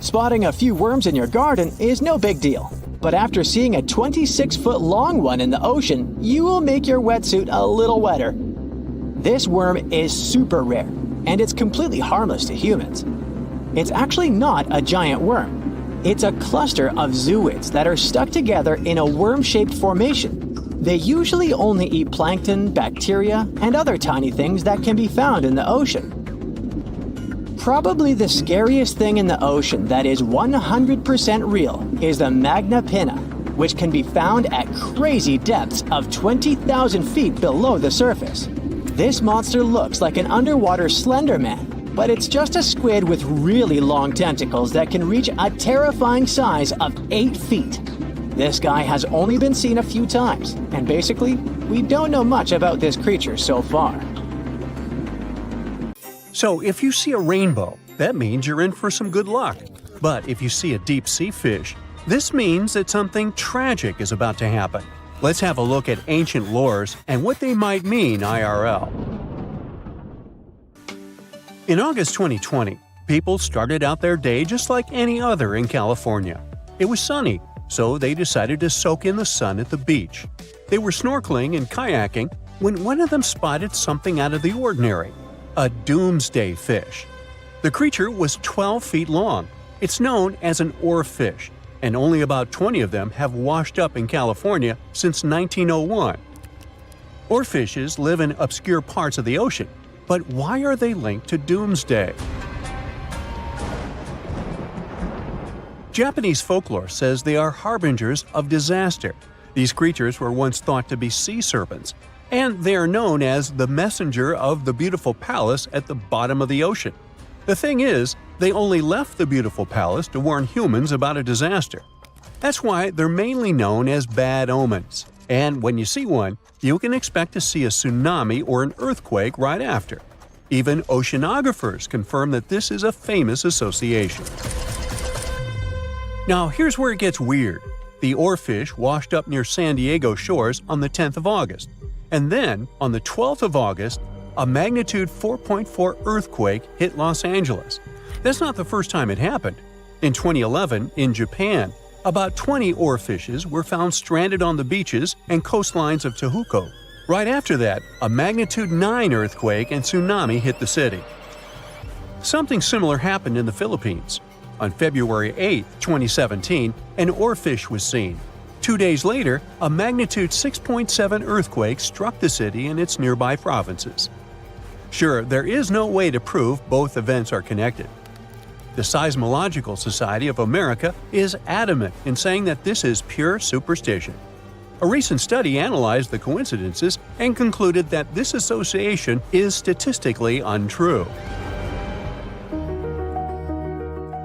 Spotting a few worms in your garden is no big deal, but after seeing a 26-foot long one in the ocean, you will make your wetsuit a little wetter. This worm is super rare, and it's completely harmless to humans. It's actually not a giant worm. It's a cluster of zooids that are stuck together in a worm-shaped formation. They usually only eat plankton, bacteria, and other tiny things that can be found in the ocean. Probably the scariest thing in the ocean that is 100% real is the Magna Pinna, which can be found at crazy depths of 20,000 feet below the surface. This monster looks like an underwater Slender Man, but it's just a squid with really long tentacles that can reach a terrifying size of 8 feet. This guy has only been seen a few times, and basically, we don't know much about this creature so far.
So if you see a rainbow, that means you're in for some good luck. But if you see a deep-sea fish, this means that something tragic is about to happen. Let's have a look at ancient lores and what they might mean IRL. In August 2020, people started out their day just like any other in California. It was sunny, so they decided to soak in the sun at the beach. They were snorkeling and kayaking when one of them spotted something out of the ordinary – a doomsday fish. The creature was 12 feet long. It's known as an oarfish, and only about 20 of them have washed up in California since 1901. Oarfishes live in obscure parts of the ocean, but why are they linked to doomsday? Japanese folklore says they are harbingers of disaster. These creatures were once thought to be sea serpents, and they are known as the messenger of the beautiful palace at the bottom of the ocean. The thing is, they only left the beautiful palace to warn humans about a disaster. That's why they're mainly known as bad omens. And when you see one, you can expect to see a tsunami or an earthquake right after. Even oceanographers confirm that this is a famous association. Now here's where it gets weird. The oarfish washed up near San Diego shores on the 10th of August. And then, on the 12th of August, a magnitude 4.4 earthquake hit Los Angeles. That's not the first time it happened. In 2011, in Japan, about 20 oarfishes were found stranded on the beaches and coastlines of Tohoku. Right after that, a magnitude 9 earthquake and tsunami hit the city. Something similar happened in the Philippines. On February 8, 2017, an oarfish was seen. 2 days later, a magnitude 6.7 earthquake struck the city and its nearby provinces. Sure, there is no way to prove both events are connected. The Seismological Society of America is adamant in saying that this is pure superstition. A recent study analyzed the coincidences and concluded that this association is statistically untrue.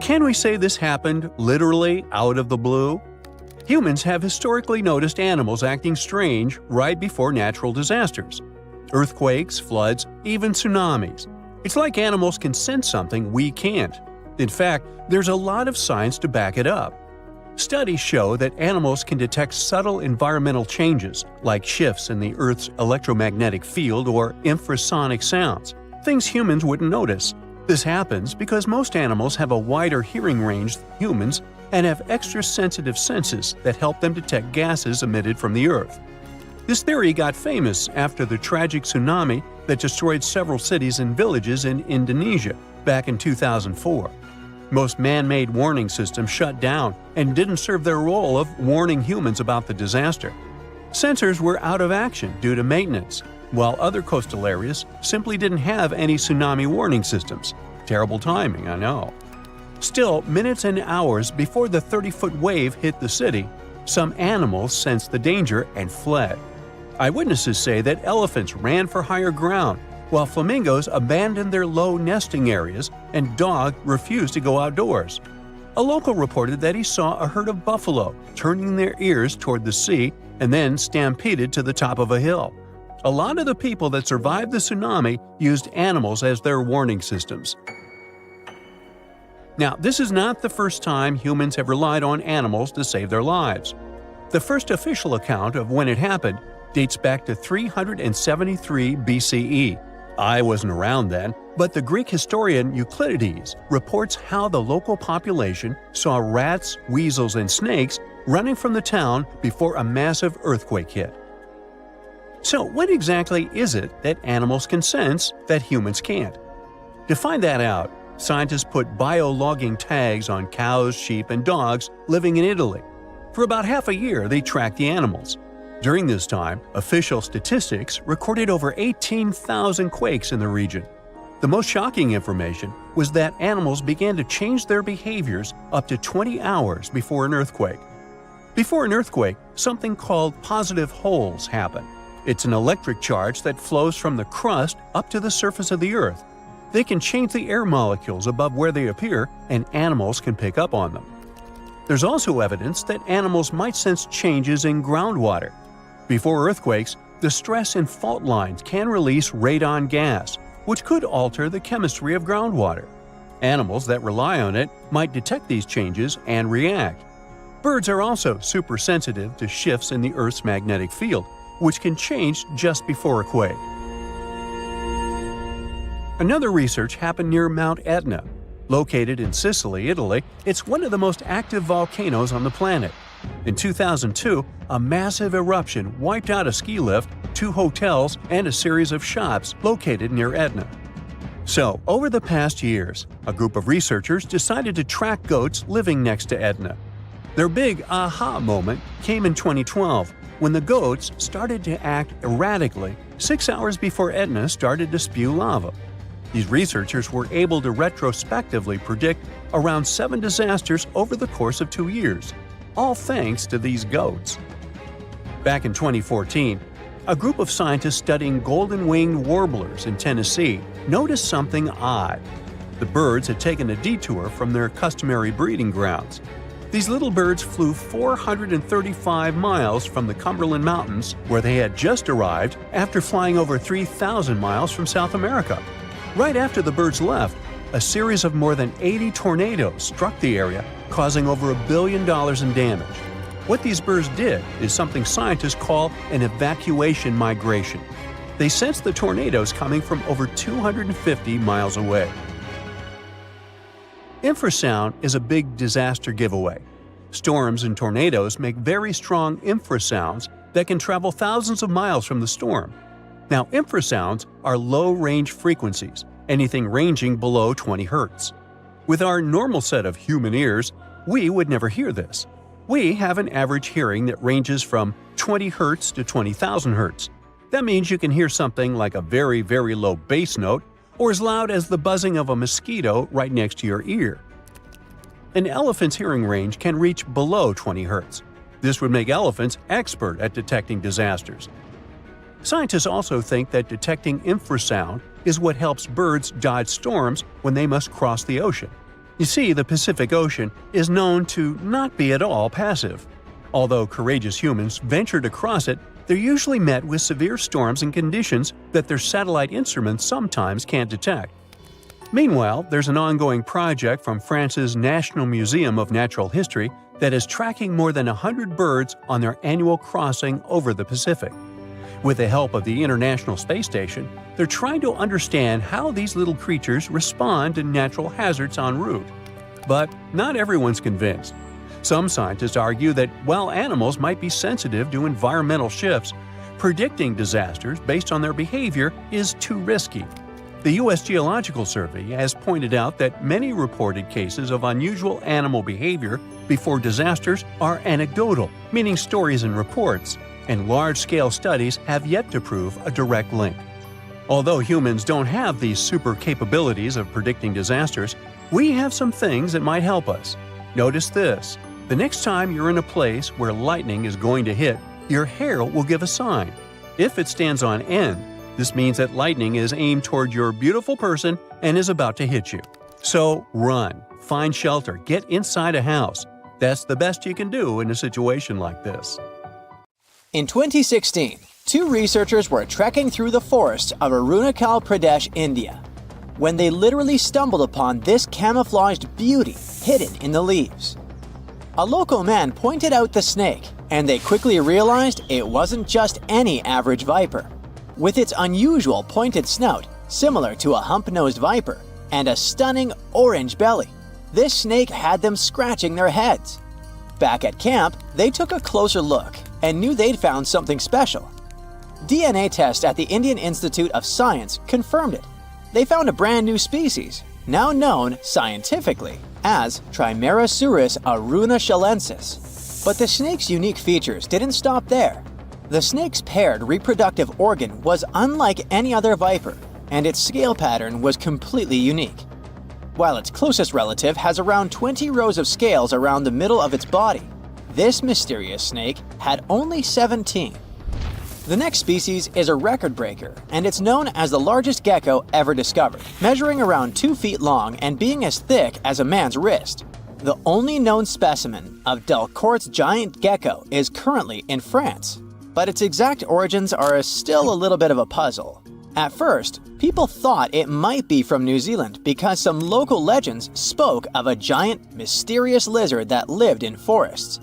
Can we say this happened literally out of the blue? Humans have historically noticed animals acting strange right before natural disasters. Earthquakes, floods, even tsunamis. It's like animals can sense something we can't. In fact, there's a lot of science to back it up. Studies show that animals can detect subtle environmental changes, like shifts in the Earth's electromagnetic field or infrasonic sounds, things humans wouldn't notice. This happens because most animals have a wider hearing range than humans and have extra sensitive senses that help them detect gases emitted from the Earth. This theory got famous after the tragic tsunami that destroyed several cities and villages in Indonesia back in 2004. Most man-made warning systems shut down and didn't serve their role of warning humans about the disaster. Sensors were out of action due to maintenance, while other coastal areas simply didn't have any tsunami warning systems. Terrible timing, I know. Still, minutes and hours before the 30-foot wave hit the city, some animals sensed the danger and fled. Eyewitnesses say that elephants ran for higher ground, while flamingos abandoned their low nesting areas and dogs refused to go outdoors. A local reported that he saw a herd of buffalo turning their ears toward the sea and then stampeded to the top of a hill. A lot of the people that survived the tsunami used animals as their warning systems. Now, this is not the first time humans have relied on animals to save their lives. The first official account of when it happened dates back to 373 BCE. I wasn't around then, but the Greek historian Euclides reports how the local population saw rats, weasels, and snakes running from the town before a massive earthquake hit. So what exactly is it that animals can sense that humans can't? To find that out, scientists put biologging tags on cows, sheep, and dogs living in Italy. For about half a year, they tracked the animals. During this time, official statistics recorded over 18,000 quakes in the region. The most shocking information was that animals began to change their behaviors up to 20 hours before an earthquake. Before an earthquake, something called positive holes happen. It's an electric charge that flows from the crust up to the surface of the Earth. They can change the air molecules above where they appear, and animals can pick up on them. There's also evidence that animals might sense changes in groundwater. Before earthquakes, the stress in fault lines can release radon gas, which could alter the chemistry of groundwater. Animals that rely on it might detect these changes and react. Birds are also super sensitive to shifts in the Earth's magnetic field, which can change just before a quake. Another research happened near Mount Etna. Located in Sicily, Italy, it's one of the most active volcanoes on the planet. In 2002, a massive eruption wiped out a ski lift, 2 hotels, and a series of shops located near Etna. So, over the past years, a group of researchers decided to track goats living next to Etna. Their big aha moment came in 2012, when the goats started to act erratically 6 hours before Etna started to spew lava. These researchers were able to retrospectively predict around 7 disasters over the course of 2 years, all thanks to these goats. Back in 2014, a group of scientists studying golden-winged warblers in Tennessee noticed something odd. The birds had taken a detour from their customary breeding grounds. These little birds flew 435 miles from the Cumberland Mountains, where they had just arrived after flying over 3,000 miles from South America. Right after the birds left, a series of more than 80 tornadoes struck the area, causing over $1 billion in damage. What these birds did is something scientists call an evacuation migration. They sensed the tornadoes coming from over 250 miles away. Infrasound is a big disaster giveaway. Storms and tornadoes make very strong infrasounds that can travel thousands of miles from the storm. Now, infrasounds are low-range frequencies, anything ranging below 20 Hz. With our normal set of human ears, we would never hear this. We have an average hearing that ranges from 20 Hz to 20,000 Hz. That means you can hear something like a very, very low bass note or as loud as the buzzing of a mosquito right next to your ear. An elephant's hearing range can reach below 20 Hz. This would make elephants expert at detecting disasters. Scientists also think that detecting infrasound is what helps birds dodge storms when they must cross the ocean. You see, the Pacific Ocean is known to not be at all passive. Although courageous humans venture to cross it, they're usually met with severe storms and conditions that their satellite instruments sometimes can't detect. Meanwhile, there's an ongoing project from France's National Museum of Natural History that is tracking more than 100 birds on their annual crossing over the Pacific. With the help of the International Space Station, they're trying to understand how these little creatures respond to natural hazards en route. But not everyone's convinced. Some scientists argue that while animals might be sensitive to environmental shifts, predicting disasters based on their behavior is too risky. The U.S. Geological Survey has pointed out that many reported cases of unusual animal behavior before disasters are anecdotal, meaning stories and reports, and large-scale studies have yet to prove a direct link. Although humans don't have these super capabilities of predicting disasters, we have some things that might help us. Notice this. The next time you're in a place where lightning is going to hit, your hair will give a sign. If it stands on end, this means that lightning is aimed toward your beautiful person and is about to hit you. So run, find shelter, get inside a house. That's the best you can do in a situation like this.
In 2016, 2 researchers were trekking through the forests of Arunachal Pradesh, India, when they literally stumbled upon this camouflaged beauty hidden in the leaves. A local man pointed out the snake, and they quickly realized it wasn't just any average viper. With its unusual pointed snout, similar to a hump-nosed viper, and a stunning orange belly, this snake had them scratching their heads. Back at camp, they took a closer look and knew they'd found something special. DNA tests at the Indian Institute of Science confirmed it. They found a brand new species, now known scientifically as Trimeresurus arunachalensis. But the snake's unique features didn't stop there. The snake's paired reproductive organ was unlike any other viper, and its scale pattern was completely unique. While its closest relative has around 20 rows of scales around the middle of its body, this mysterious snake had only 17. The next species is a record breaker, and it's known as the largest gecko ever discovered, measuring around 2 feet long and being as thick as a man's wrist. The only known specimen of Delcourt's giant gecko is currently in France, but its exact origins are still a little bit of a puzzle. At first, people thought it might be from New Zealand because some local legends spoke of a giant, mysterious lizard that lived in forests.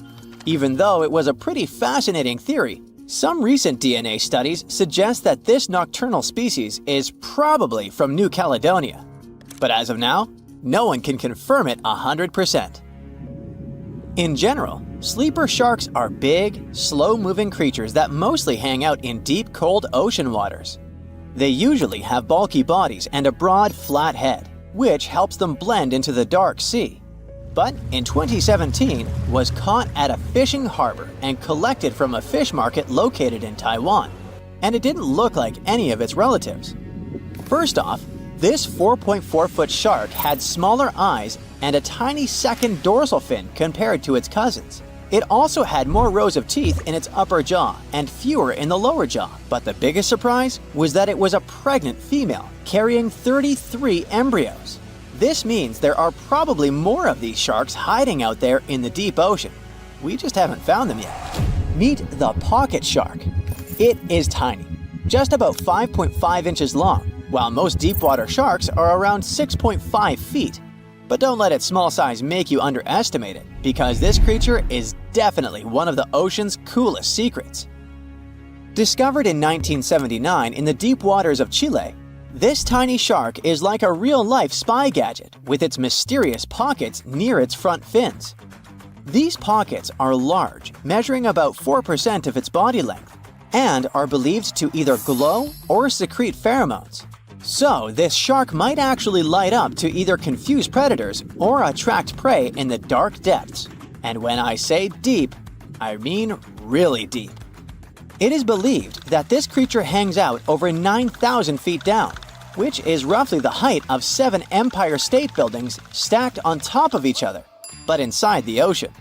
Even though it was a pretty fascinating theory, some recent DNA studies suggest that this nocturnal species is probably from New Caledonia. But as of now, no one can confirm it 100%. In general, sleeper sharks are big, slow-moving creatures that mostly hang out in deep, cold ocean waters. They usually have bulky bodies and a broad, flat head, which helps them blend into the dark sea. But in 2017, was caught at a fishing harbor and collected from a fish market located in Taiwan, and it didn't look like any of its relatives. First off, this 4.4-foot shark had smaller eyes and a tiny second dorsal fin compared to its cousins. It also had more rows of teeth in its upper jaw and fewer in the lower jaw, but the biggest surprise was that it was a pregnant female carrying 33 embryos. This means there are probably more of these sharks hiding out there in the deep ocean. We just haven't found them yet. Meet the pocket shark. It is tiny, just about 5.5 inches long, while most deepwater sharks are around 6.5 feet. But don't let its small size make you underestimate it, because this creature is definitely one of the ocean's coolest secrets. Discovered in 1979 in the deep waters of Chile, this tiny shark is like a real-life spy gadget with its mysterious pockets near its front fins. These pockets are large, measuring about 4% of its body length, and are believed to either glow or secrete pheromones. So, this shark might actually light up to either confuse predators or attract prey in the dark depths. And when I say deep, I mean really deep. It is believed that this creature hangs out over 9,000 feet down, which is roughly the height of 7 Empire State Buildings stacked on top of each other, but inside the ocean.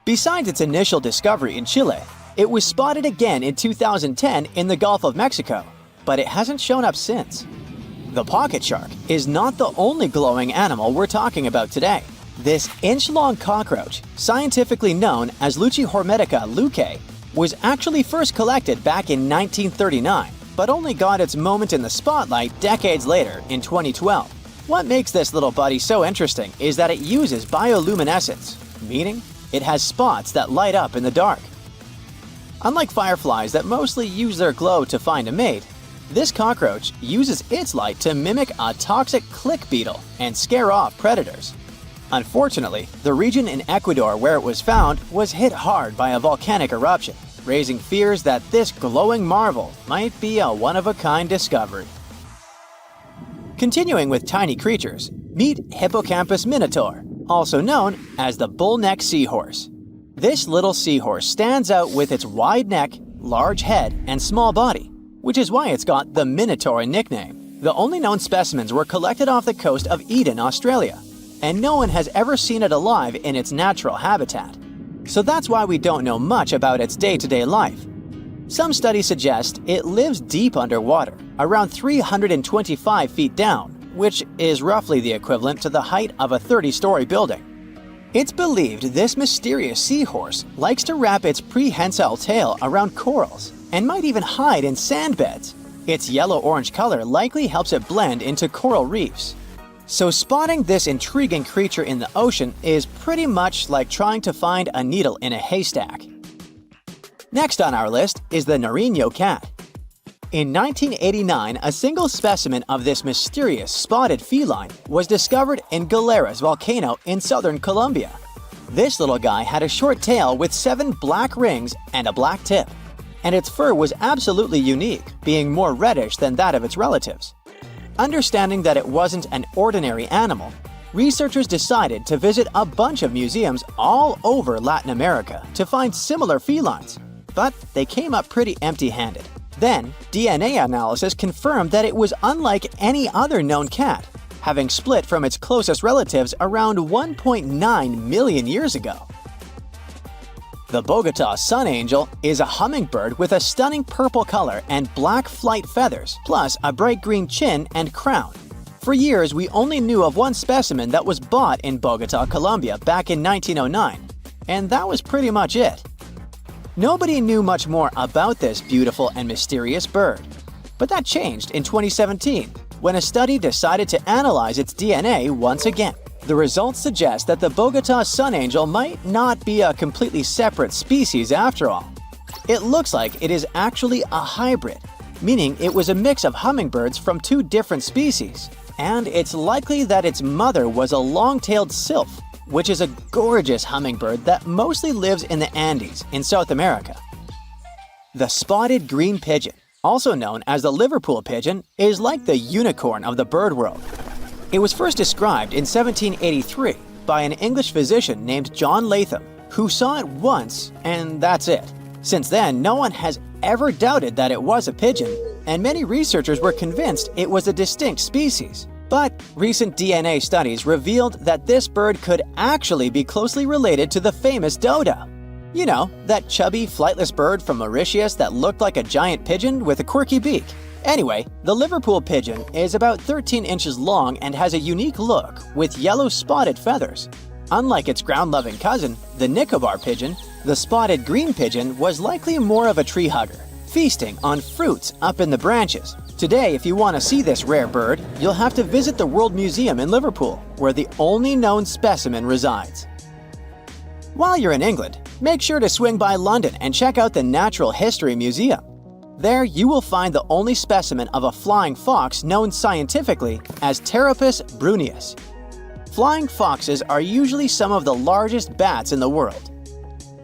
Besides its initial discovery in Chile, it was spotted again in 2010 in the Gulf of Mexico, but it hasn't shown up since. The pocket shark is not the only glowing animal we're talking about today. This inch-long cockroach, scientifically known as Luchihormetica lucae, was actually first collected back in 1939, but only got its moment in the spotlight decades later in 2012. What makes this little buddy so interesting is that it uses bioluminescence, meaning it has spots that light up in the dark. Unlike fireflies that mostly use their glow to find a mate, this cockroach uses its light to mimic a toxic click beetle and scare off predators. Unfortunately, the region in Ecuador where it was found was hit hard by a volcanic eruption, raising fears that this glowing marvel might be a one-of-a-kind discovery. Continuing with tiny creatures, meet Hippocampus minotaur, also known as the bull-neck seahorse. This little seahorse stands out with its wide neck, large head, and small body, which is why it's got the Minotaur nickname. The only known specimens were collected off the coast of Eden, Australia, and no one has ever seen it alive in its natural habitat. So that's why we don't know much about its day-to-day life. Some studies suggest it lives deep underwater, around 325 feet down, which is roughly the equivalent to the height of a 30-story building. It's believed this mysterious seahorse likes to wrap its prehensile tail around corals and might even hide in sand beds. Its yellow-orange color likely helps it blend into coral reefs. So spotting this intriguing creature in the ocean is pretty much like trying to find a needle in a haystack. Next on our list is the Nariño cat. In 1989, a single specimen of this mysterious spotted feline was discovered in Galeras volcano in southern Colombia. This little guy had a short tail with 7 black rings and a black tip, and its fur was absolutely unique, being more reddish than that of its relatives. Understanding that it wasn't an ordinary animal, researchers decided to visit a bunch of museums all over Latin America to find similar felines, but they came up pretty empty-handed. Then, DNA analysis confirmed that it was unlike any other known cat, having split from its closest relatives around 1.9 million years ago. The Bogota sun angel is a hummingbird with a stunning purple color and black flight feathers, plus a bright green chin and crown. For years, we only knew of one specimen that was bought in Bogota, Colombia back in 1909, and that was pretty much it. Nobody knew much more about this beautiful and mysterious bird. But that changed in 2017, when a study decided to analyze its DNA once again. The results suggest that the Bogota sun angel might not be a completely separate species after all. It looks like it is actually a hybrid, meaning it was a mix of hummingbirds from two different species, and it's likely that its mother was a long-tailed sylph, which is a gorgeous hummingbird that mostly lives in the Andes in South America. The spotted green pigeon, also known as the Liverpool pigeon, is like the unicorn of the bird world. It was first described in 1783 by an English physician named John Latham, who saw it once and that's it. Since then, no one has ever doubted that it was a pigeon, and many researchers were convinced it was a distinct species. But recent DNA studies revealed that this bird could actually be closely related to the famous dodo. You know, that chubby, flightless bird from Mauritius that looked like a giant pigeon with a quirky beak. Anyway, the Liverpool pigeon is about 13 inches long and has a unique look with yellow spotted feathers. Unlike its ground-loving cousin, the Nicobar pigeon, the spotted green pigeon was likely more of a tree hugger, feasting on fruits up in the branches. Today, if you want to see this rare bird, you'll have to visit the World Museum in Liverpool, where the only known specimen resides. While you're in England, make sure to swing by London and check out the Natural History Museum. There, you will find the only specimen of a flying fox known scientifically as Pteropus bruneus. Flying foxes are usually some of the largest bats in the world.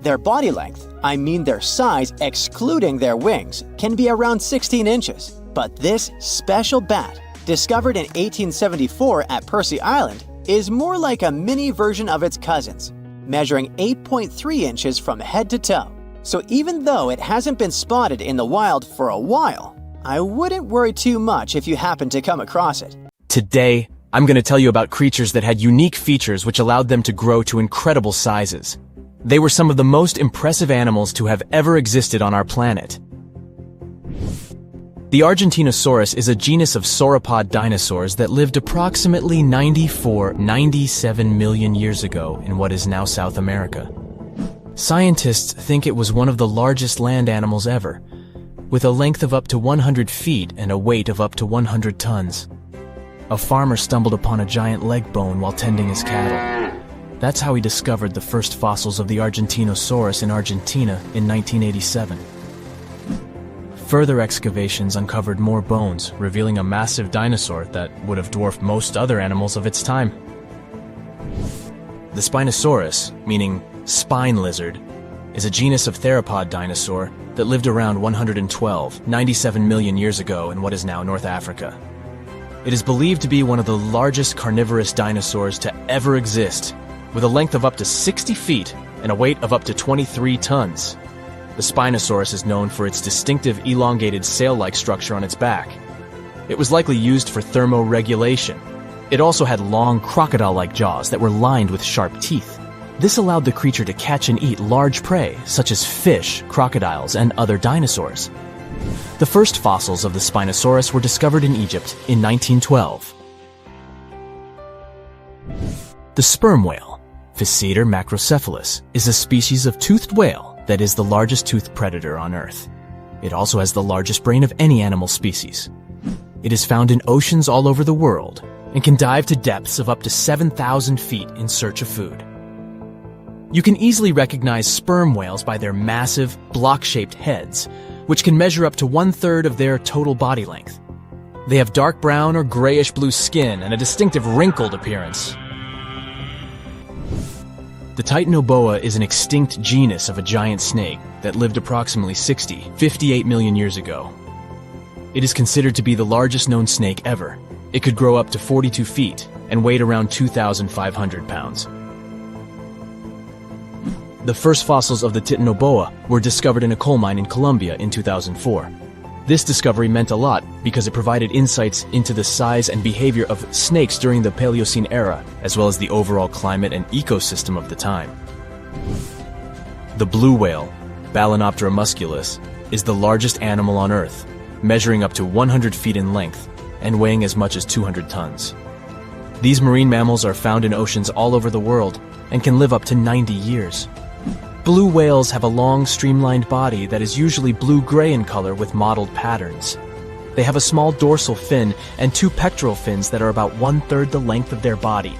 Their body length, I mean their size excluding their wings, can be around 16 inches. But this special bat, discovered in 1874 at Percy Island, is more like a mini version of its cousins, measuring 8.3 inches from head to toe. So even though it hasn't been spotted in the wild for a while, I wouldn't worry too much if you happen to come across it.
Today, I'm going to tell you about creatures that had unique features which allowed them to grow to incredible sizes. They were some of the most impressive animals to have ever existed on our planet. The Argentinosaurus is a genus of sauropod dinosaurs that lived approximately 97 million years ago in what is now South America. Scientists think it was one of the largest land animals ever, with a length of up to 100 feet and a weight of up to 100 tons. A farmer stumbled upon a giant leg bone while tending his cattle. That's how he discovered the first fossils of the Argentinosaurus in Argentina in 1987. Further excavations uncovered more bones, revealing a massive dinosaur that would have dwarfed most other animals of its time. The Spinosaurus, meaning spine lizard, is a genus of theropod dinosaur that lived around 97 million years ago in what is now North Africa. It is believed to be one of the largest carnivorous dinosaurs to ever exist, with a length of up to 60 feet and a weight of up to 23 tons. The Spinosaurus is known for its distinctive elongated sail-like structure on its back. It was likely used for thermoregulation. It also had long crocodile-like jaws that were lined with sharp teeth. This allowed the creature to catch and eat large prey, such as fish, crocodiles, and other dinosaurs. The first fossils of the Spinosaurus were discovered in Egypt in 1912. The sperm whale, Physeter macrocephalus, is a species of toothed whale that is the largest toothed predator on Earth. It also has the largest brain of any animal species. It is found in oceans all over the world and can dive to depths of up to 7,000 feet in search of food. You can easily recognize sperm whales by their massive, block-shaped heads, which can measure up to 1/3 of their total body length. They have dark brown or grayish-blue skin and a distinctive wrinkled appearance. The Titanoboa is an extinct genus of a giant snake that lived approximately 58 million years ago. It is considered to be the largest known snake ever. It could grow up to 42 feet and weighed around 2,500 pounds. The first fossils of the Titanoboa were discovered in a coal mine in Colombia in 2004. This discovery meant a lot because it provided insights into the size and behavior of snakes during the Paleocene era, as well as the overall climate and ecosystem of the time. The blue whale, Balænoptera musculus, is the largest animal on Earth, measuring up to 100 feet in length and weighing as much as 200 tons. These marine mammals are found in oceans all over the world and can live up to 90 years. Blue whales have a long, streamlined body that is usually blue-gray in color with mottled patterns. They have a small dorsal fin and 2 pectoral fins that are about 1/3 the length of their body.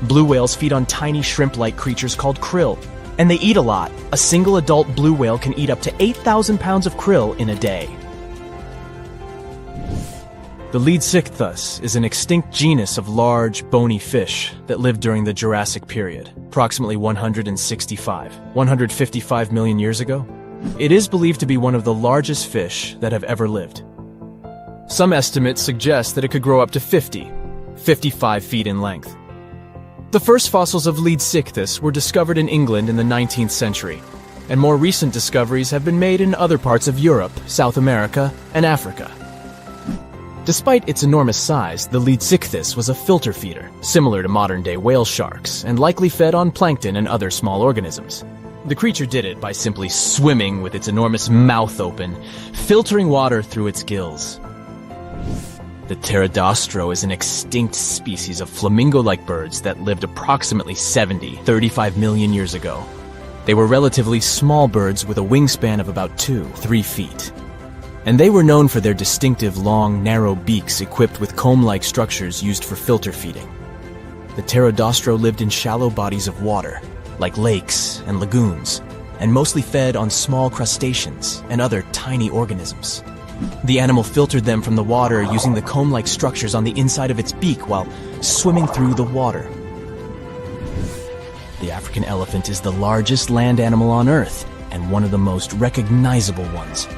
Blue whales feed on tiny shrimp-like creatures called krill, and they eat a lot. A single adult blue whale can eat up to 8,000 pounds of krill in a day. The Leedsichthus is an extinct genus of large, bony fish that lived during the Jurassic period, approximately 155 million years ago. It is believed to be one of the largest fish that have ever lived. Some estimates suggest that it could grow up to 55 feet in length. The first fossils of Leedsichthus were discovered in England in the 19th century, and more recent discoveries have been made in other parts of Europe, South America, and Africa. Despite its enormous size, the Leedsichthus was a filter feeder, similar to modern-day whale sharks, and likely fed on plankton and other small organisms. The creature did it by simply swimming with its enormous mouth open, filtering water through its gills. The pterodostro is an extinct species of flamingo-like birds that lived approximately 35 million years ago. They were relatively small birds with a wingspan of about 2-3 feet. And they were known for their distinctive long, narrow beaks equipped with comb-like structures used for filter feeding. The pterodostro lived in shallow bodies of water, like lakes and lagoons, and mostly fed on small crustaceans and other tiny organisms. The animal filtered them from the water using the comb-like structures on the inside of its beak while swimming through the water. The African elephant is the largest land animal on Earth and one of the most recognizable ones.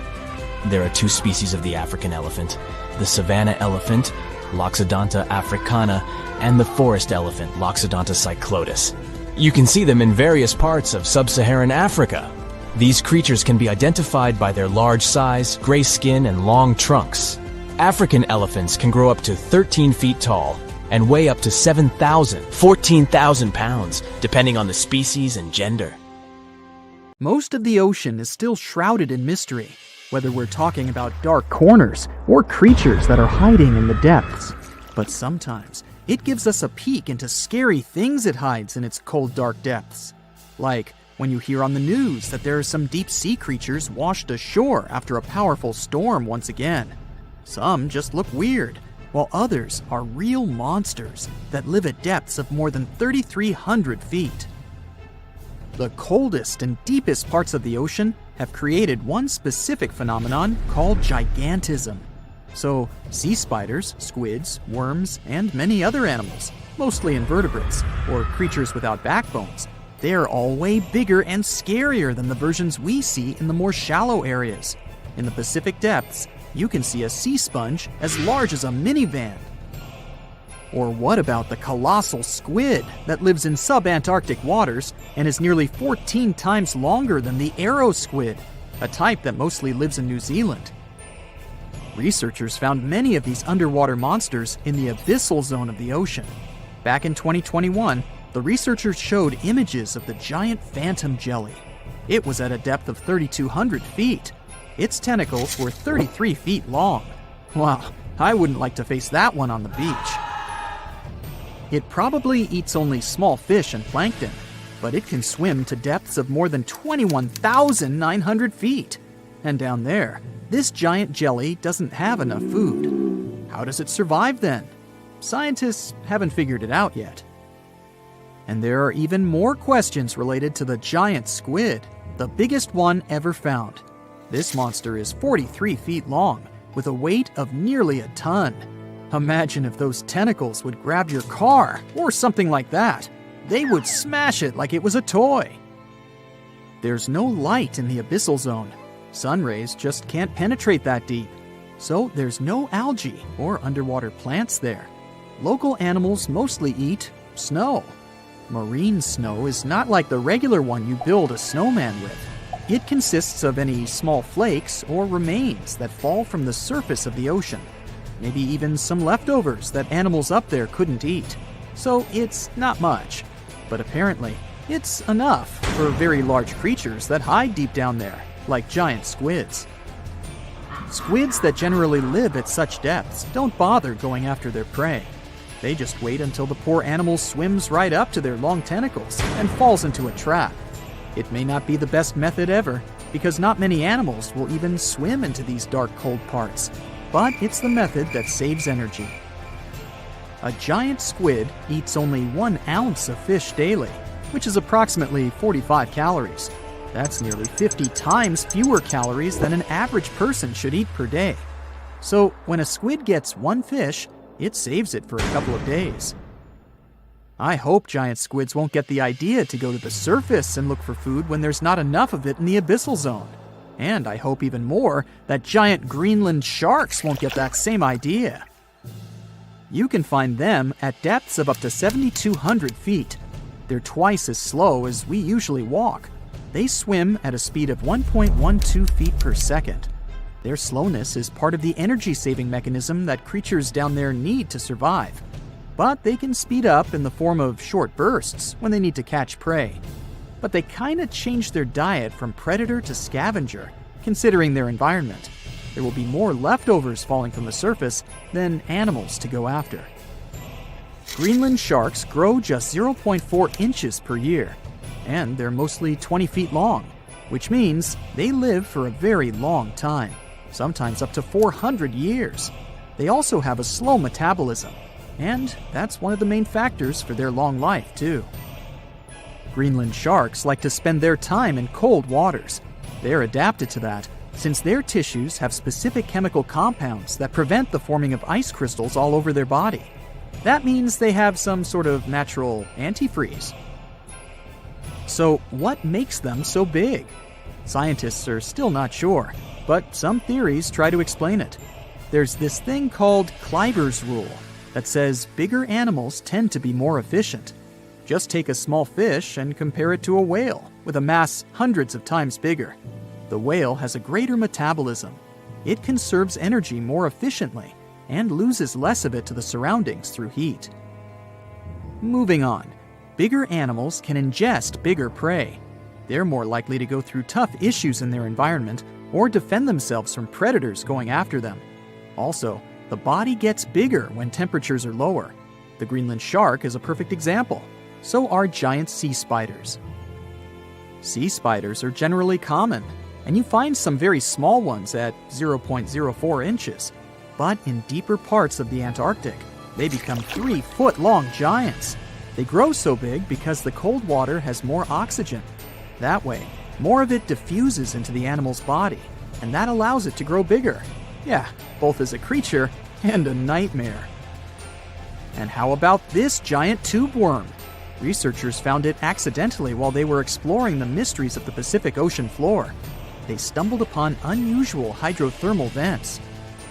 There are 2 species of the African elephant, the savanna elephant, Loxodonta africana, and the forest elephant, Loxodonta cyclotis. You can see them in various parts of sub-Saharan Africa. These creatures can be identified by their large size, gray skin, and long trunks. African elephants can grow up to 13 feet tall and weigh up to 14,000 pounds, depending on the species and gender.
Most of the ocean is still shrouded in mystery, whether we're talking about dark corners or creatures that are hiding in the depths. But sometimes it gives us a peek into scary things it hides in its cold, dark depths. Like when you hear on the news that there are some deep-sea creatures washed ashore after a powerful storm once again. Some just look weird, while others are real monsters that live at depths of more than 3,300 feet. The coldest and deepest parts of the ocean have created one specific phenomenon called gigantism. So, sea spiders, squids, worms, and many other animals, mostly invertebrates, or creatures without backbones, they're all way bigger and scarier than the versions we see in the more shallow areas. In the Pacific depths, you can see a sea sponge as large as a minivan. Or what about the colossal squid that lives in sub-Antarctic waters and is nearly 14 times longer than the arrow squid, a type that mostly lives in New Zealand? Researchers found many of these underwater monsters in the abyssal zone of the ocean. Back in 2021, the researchers showed images of the giant phantom jelly. It was at a depth of 3,200 feet. Its tentacles were 33 feet long. Wow, I wouldn't like to face that one on the beach. It probably eats only small fish and plankton, but it can swim to depths of more than 21,900 feet. And down there, this giant jelly doesn't have enough food. How does it survive then? Scientists haven't figured it out yet. And there are even more questions related to the giant squid, the biggest one ever found. This monster is 43 feet long, with a weight of nearly a ton. Imagine if those tentacles would grab your car, or something like that. They would smash it like it was a toy. There's no light in the abyssal zone. Sun rays just can't penetrate that deep. So there's no algae or underwater plants there. Local animals mostly eat snow. Marine snow is not like the regular one you build a snowman with. It consists of any small flakes or remains that fall from the surface of the ocean. Maybe even some leftovers that animals up there couldn't eat. So it's not much. But apparently, it's enough for very large creatures that hide deep down there, like giant squids. Squids that generally live at such depths don't bother going after their prey. They just wait until the poor animal swims right up to their long tentacles and falls into a trap. It may not be the best method ever, because not many animals will even swim into these dark, cold parts. but it's the method that saves energy. A giant squid eats only 1 ounce of fish daily, which is approximately 45 calories. That's nearly 50 times fewer calories than an average person should eat per day. So when a squid gets 1 fish, it saves it for a couple of days. I hope giant squids won't get the idea to go to the surface and look for food when there's not enough of it in the abyssal zone. And I hope even more that giant Greenland sharks won't get that same idea. You can find them at depths of up to 7,200 feet. They're twice as slow as we usually walk. They swim at a speed of 1.12 feet per second. Their slowness is part of the energy-saving mechanism that creatures down there need to survive. But they can speed up in the form of short bursts when they need to catch prey. But they kinda change their diet from predator to scavenger, considering their environment. There will be more leftovers falling from the surface than animals to go after. Greenland sharks grow just 0.4 inches per year, and they're mostly 20 feet long, which means they live for a very long time, sometimes up to 400 years. They also have a slow metabolism, and that's one of the main factors for their long life, too. Greenland sharks like to spend their time in cold waters. They're adapted to that, since their tissues have specific chemical compounds that prevent the forming of ice crystals all over their body. That means they have some sort of natural antifreeze. So what makes them so big? Scientists are still not sure, but some theories try to explain it. There's this thing called Kleiber's rule that says bigger animals tend to be more efficient. Just take a small fish and compare it to a whale with a mass hundreds of times bigger. The whale has a greater metabolism. It conserves energy more efficiently and loses less of it to the surroundings through heat. Moving on, bigger animals can ingest bigger prey. They're more likely to go through tough issues in their environment or defend themselves from predators going after them. Also, the body gets bigger when temperatures are lower. The Greenland shark is a perfect example. So are giant sea spiders. Sea spiders are generally common, and you find some very small ones at 0.04 inches. But in deeper parts of the Antarctic, they become 3-foot-long giants. They grow so big because the cold water has more oxygen. That way, more of it diffuses into the animal's body, and that allows it to grow bigger. Yeah, both as a creature and a nightmare. And how about this giant tube worm? Researchers found it accidentally while they were exploring the mysteries of the Pacific Ocean floor. They stumbled upon unusual hydrothermal vents.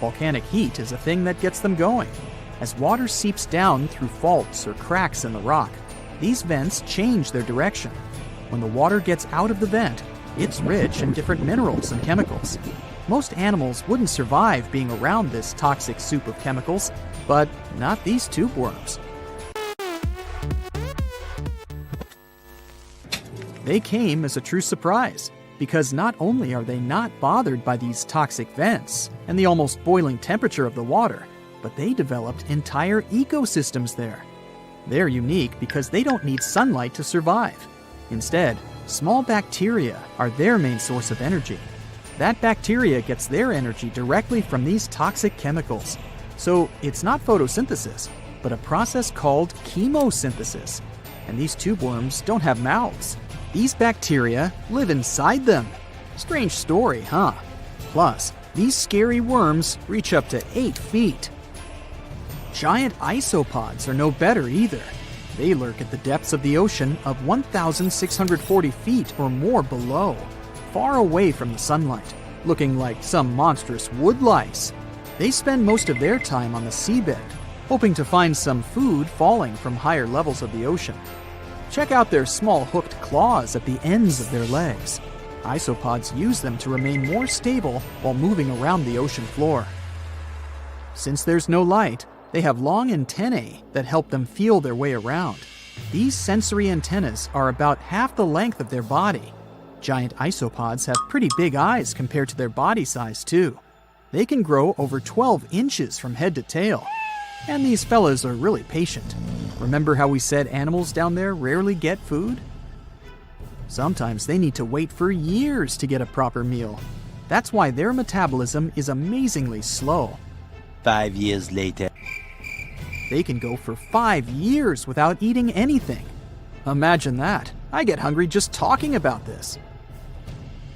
Volcanic heat is a thing that gets them going. As water seeps down through faults or cracks in the rock, these vents change their direction. When the water gets out of the vent, it's rich in different minerals and chemicals. Most animals wouldn't survive being around this toxic soup of chemicals, but not these tube worms. They came as a true surprise, because not only are they not bothered by these toxic vents and the almost boiling temperature of the water, but they developed entire ecosystems there. They're unique because they don't need sunlight to survive. Instead, small bacteria are their main source of energy. That bacteria gets their energy directly from these toxic chemicals. So it's not photosynthesis, but a process called chemosynthesis. And these tube worms don't have mouths. These bacteria live inside them. Strange story, huh? Plus, these scary worms reach up to 8 feet. Giant isopods are no better either. They lurk at the depths of the ocean of 1,640 feet or more below, far away from the sunlight, looking like some monstrous wood lice. They spend most of their time on the seabed, hoping to find some food falling from higher levels of the ocean. Check out their small hooked claws at the ends of their legs. Isopods use them to remain more stable while moving around the ocean floor. Since there's no light, they have long antennae that help them feel their way around. These sensory antennas are about half the length of their body. Giant isopods have pretty big eyes compared to their body size, too. They can grow over 12 inches from head to tail. And these fellas are really patient. Remember how we said animals down there rarely get food? Sometimes they need to wait for years to get a proper meal. That's why their metabolism is amazingly slow.
5 years later.
They can go for 5 years without eating anything. Imagine that. I get hungry just talking about this.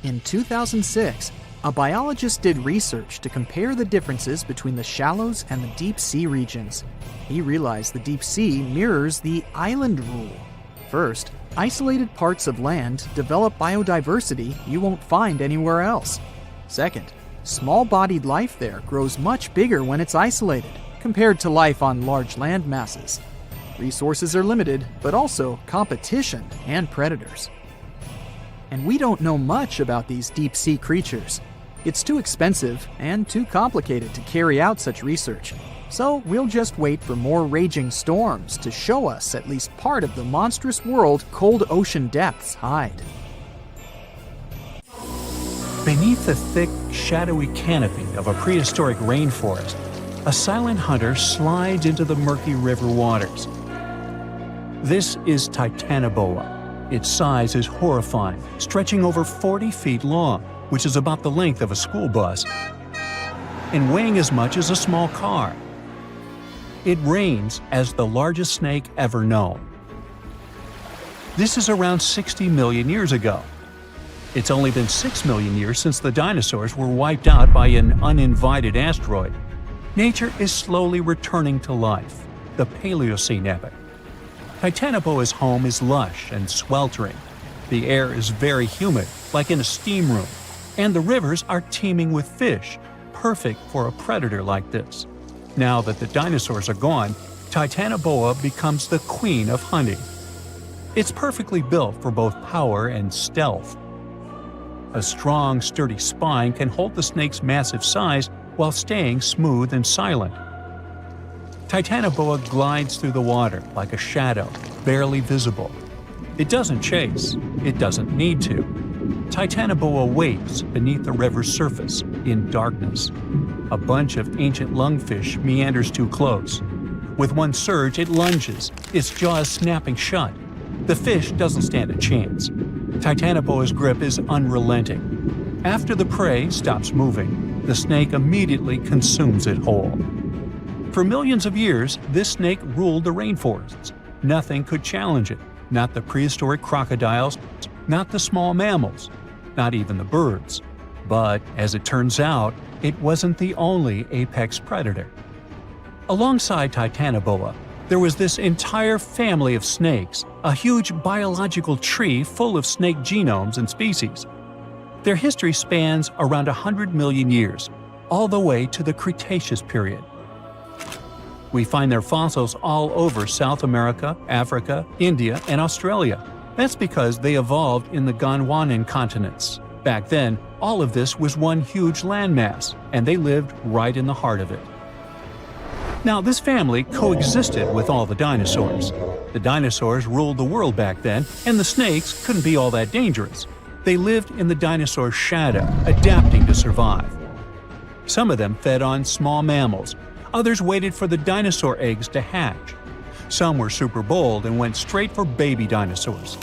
In 2006, a biologist did research to compare the differences between the shallows and the deep sea regions. He realized the deep sea mirrors the island rule. First, isolated parts of land develop biodiversity you won't find anywhere else. Second, small-bodied life there grows much bigger when it's isolated, compared to life on large land masses. Resources are limited, but also competition and predators. And we don't know much about these deep-sea creatures. It's too expensive and too complicated to carry out such research. So we'll just wait for more raging storms to show us at least part of the monstrous world cold ocean depths hide.
Beneath the thick, shadowy canopy of a prehistoric rainforest, a silent hunter slides into the murky river waters. This is Titanoboa. Its size is horrifying, stretching over 40 feet long, which is about the length of a school bus, and weighing as much as a small car. It reigns as the largest snake ever known. This is around 60 million years ago. It's only been 6 million years since the dinosaurs were wiped out by an uninvited asteroid. Nature is slowly returning to life, the Paleocene epoch. Titanoboa's home is lush and sweltering. The air is very humid, like in a steam room, and the rivers are teeming with fish, perfect for a predator like this. Now that the dinosaurs are gone, Titanoboa becomes the queen of hunting. It's perfectly built for both power and stealth. A strong, sturdy spine can hold the snake's massive size while staying smooth and silent. Titanoboa glides through the water like a shadow, barely visible. It doesn't chase. It doesn't need to. Titanoboa waits beneath the river's surface in darkness. A bunch of ancient lungfish meanders too close. With one surge, it lunges, its jaws snapping shut. The fish doesn't stand a chance. Titanoboa's grip is unrelenting. After the prey stops moving, the snake immediately consumes it whole. For millions of years, this snake ruled the rainforests. Nothing could challenge it. Not the prehistoric crocodiles, not the small mammals, not even the birds. But, as it turns out, it wasn't the only apex predator. Alongside Titanoboa, there was this entire family of snakes, a huge biological tree full of snake genomes and species. Their history spans around 100 million years, all the way to the Cretaceous period. We find their fossils all over South America, Africa, India, and Australia. That's because they evolved in the Gondwanan continents. Back then, all of this was one huge landmass, and they lived right in the heart of it. Now, this family coexisted with all the dinosaurs. The dinosaurs ruled the world back then, and the snakes couldn't be all that dangerous. They lived in the dinosaur's shadow, adapting to survive. Some of them fed on small mammals. Others waited for the dinosaur eggs to hatch. Some were super bold and went straight for baby dinosaurs.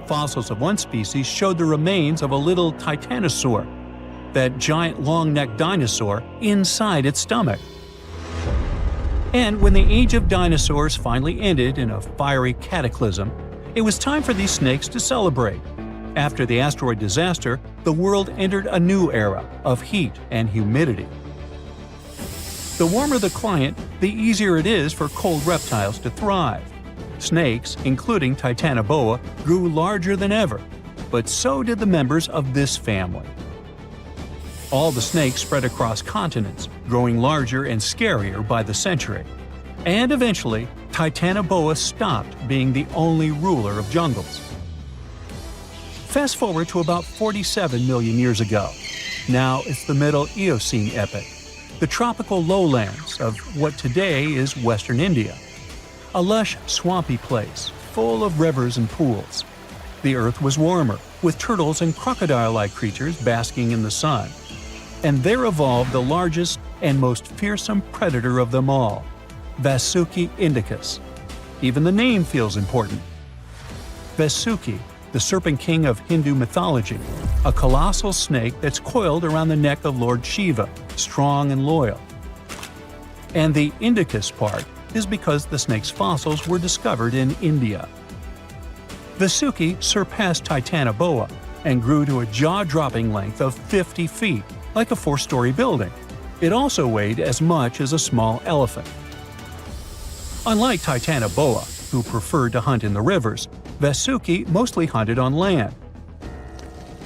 Fossils of one species showed the remains of a little titanosaur, that giant long-necked dinosaur, inside its stomach. And when the age of dinosaurs finally ended in a fiery cataclysm, it was time for these snakes to celebrate. After the asteroid disaster, the world entered a new era of heat and humidity. The warmer the climate, the easier it is for cold reptiles to thrive. Snakes, including Titanoboa, grew larger than ever, but so did the members of this family. All the snakes spread across continents, growing larger and scarier by the century. And eventually, Titanoboa stopped being the only ruler of jungles. Fast forward to about 47 million years ago. Now it's the Middle Eocene epoch, the tropical lowlands of what today is Western India. A lush, swampy place, full of rivers and pools. The earth was warmer, with turtles and crocodile-like creatures basking in the sun. And there evolved the largest and most fearsome predator of them all, Vasuki indicus. Even the name feels important. Vasuki, the the serpent king of Hindu mythology, a colossal snake that's coiled around the neck of Lord Shiva, strong and loyal. And the indicus part is because the snake's fossils were discovered in India. Vasuki surpassed Titanoboa and grew to a jaw-dropping length of 50 feet, like a 4-story building. It also weighed as much as a small elephant. Unlike Titanoboa, who preferred to hunt in the rivers, Vasuki mostly hunted on land,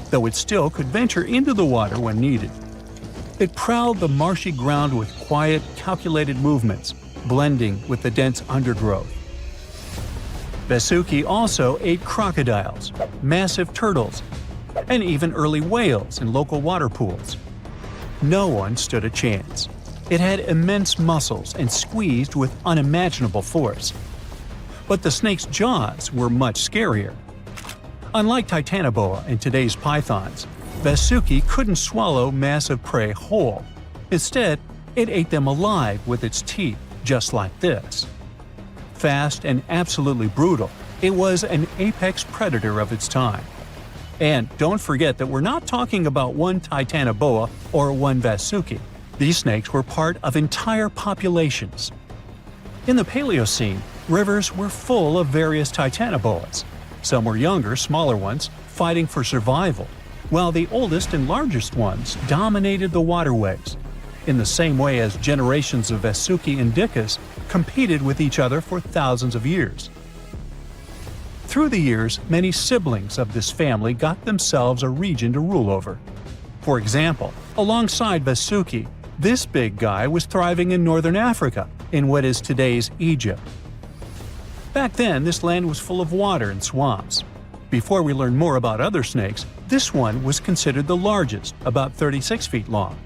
though it still could venture into the water when needed. It prowled the marshy ground with quiet, calculated movements, blending with the dense undergrowth. Vasuki also ate crocodiles, massive turtles, and even early whales in local water pools. No one stood a chance. It had immense muscles and squeezed with unimaginable force. But the snake's jaws were much scarier. Unlike Titanoboa and today's pythons, Vasuki couldn't swallow massive prey whole. Instead, it ate them alive with its teeth, just like this. Fast and absolutely brutal, it was an apex predator of its time. And don't forget that we're not talking about one Titanoboa or one Vasuki. These snakes were part of entire populations. In the Paleocene, rivers were full of various Titanoboas. Some were younger, smaller ones, fighting for survival, while the oldest and largest ones dominated the waterways, in the same way as generations of Vasuki indicus competed with each other for thousands of years. Through the years, many siblings of this family got themselves a region to rule over. For example, alongside Vasuki, this big guy was thriving in northern Africa, in what is today's Egypt. Back then, this land was full of water and swamps. Before we learn more about other snakes, this one was considered the largest, about 36 feet long.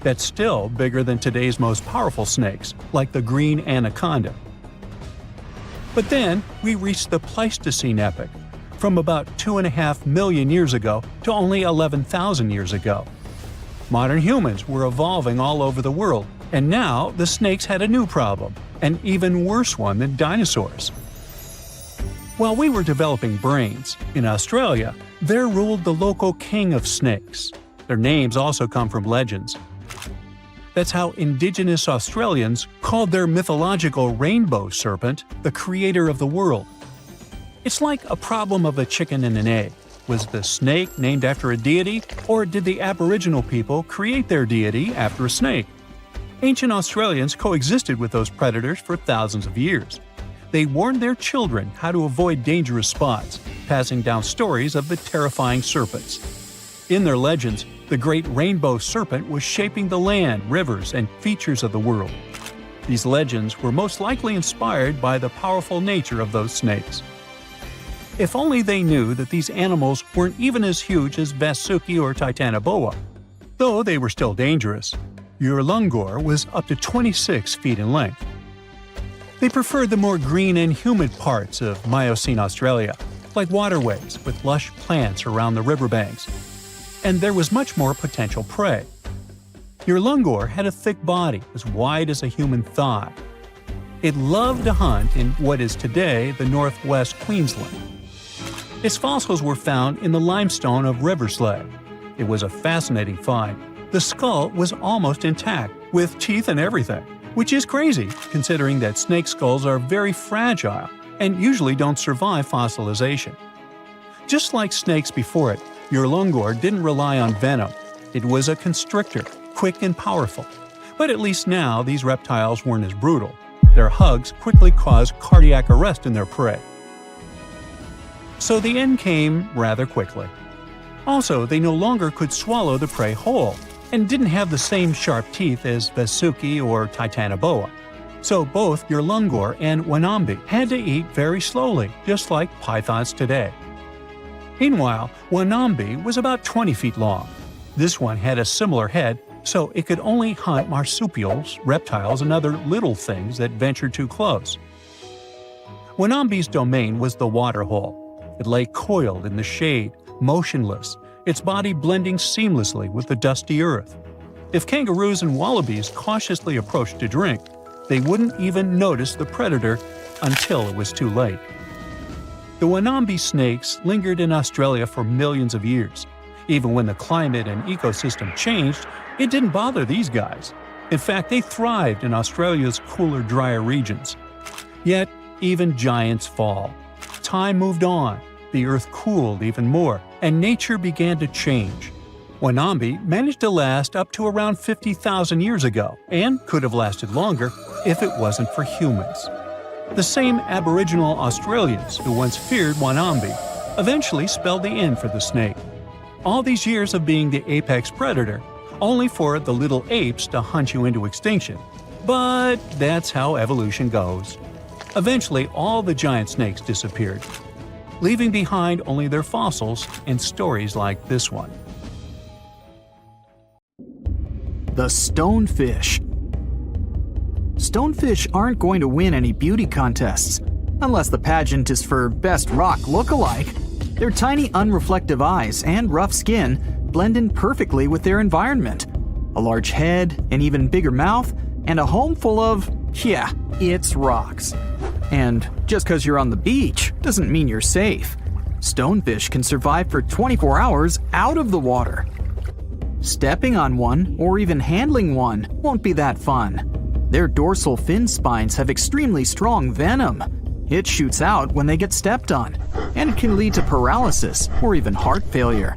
That's still bigger than today's most powerful snakes, like the green anaconda. But then, we reached the Pleistocene epoch, from about 2.5 million years ago to only 11,000 years ago. Modern humans were evolving all over the world, and now the snakes had a new problem, an even worse one than dinosaurs. While we were developing brains, in Australia, there ruled the local king of snakes. Their names also come from legends. That's how indigenous Australians called their mythological rainbow serpent the creator of the world. It's like a problem of a chicken and an egg. Was the snake named after a deity, or did the Aboriginal people create their deity after a snake? Ancient Australians coexisted with those predators for thousands of years. They warned their children how to avoid dangerous spots, passing down stories of the terrifying serpents. In their legends, the great rainbow serpent was shaping the land, rivers, and features of the world. These legends were most likely inspired by the powerful nature of those snakes. If only they knew that these animals weren't even as huge as Vasuki or Titanoboa. Though they were still dangerous. Urlungor was up to 26 feet in length. They preferred the more green and humid parts of Miocene Australia, like waterways with lush plants around the riverbanks. And there was much more potential prey. Urlungor had a thick body as wide as a human thigh. It loved to hunt in what is today the northwest Queensland. Its fossils were found in the limestone of Riverslade. It was a fascinating find. The skull was almost intact, with teeth and everything, which is crazy considering that snake skulls are very fragile and usually don't survive fossilization. Just like snakes before it, Urlungor didn't rely on venom. It was a constrictor, quick and powerful. But at least now these reptiles weren't as brutal. Their hugs quickly caused cardiac arrest in their prey. So the end came rather quickly. Also, they no longer could swallow the prey whole, and didn't have the same sharp teeth as Vasuki or Titanoboa. So both Urlungor and Wanambi had to eat very slowly, just like pythons today. Meanwhile, Wanambi was about 20 feet long. This one had a similar head, so it could only hunt marsupials, reptiles, and other little things that ventured too close. Wanambi's domain was the waterhole. It lay coiled in the shade, motionless, its body blending seamlessly with the dusty earth. If kangaroos and wallabies cautiously approached to drink, they wouldn't even notice the predator until it was too late. The Wanambi snakes lingered in Australia for millions of years. Even when the climate and ecosystem changed, it didn't bother these guys. In fact, they thrived in Australia's cooler, drier regions. Yet, even giants fall. Time moved on, the Earth cooled even more, and nature began to change. Wanambi managed to last up to around 50,000 years ago, and could have lasted longer if it wasn't for humans. The same Aboriginal Australians who once feared Wanambi eventually spelled the end for the snake. All these years of being the apex predator, only for the little apes to hunt you into extinction. But that's how evolution goes. Eventually, all the giant snakes disappeared, leaving behind only their fossils and stories like this one.
The stonefish. Stonefish aren't going to win any beauty contests, unless the pageant is for best rock look-alike. Their tiny unreflective eyes and rough skin blend in perfectly with their environment. A large head, an even bigger mouth, and a home full of, it's rocks. And just because you're on the beach doesn't mean you're safe. Stonefish can survive for 24 hours out of the water. Stepping on one, or even handling one, won't be that fun. Their dorsal fin spines have extremely strong venom. It shoots out when they get stepped on, and it can lead to paralysis or even heart failure.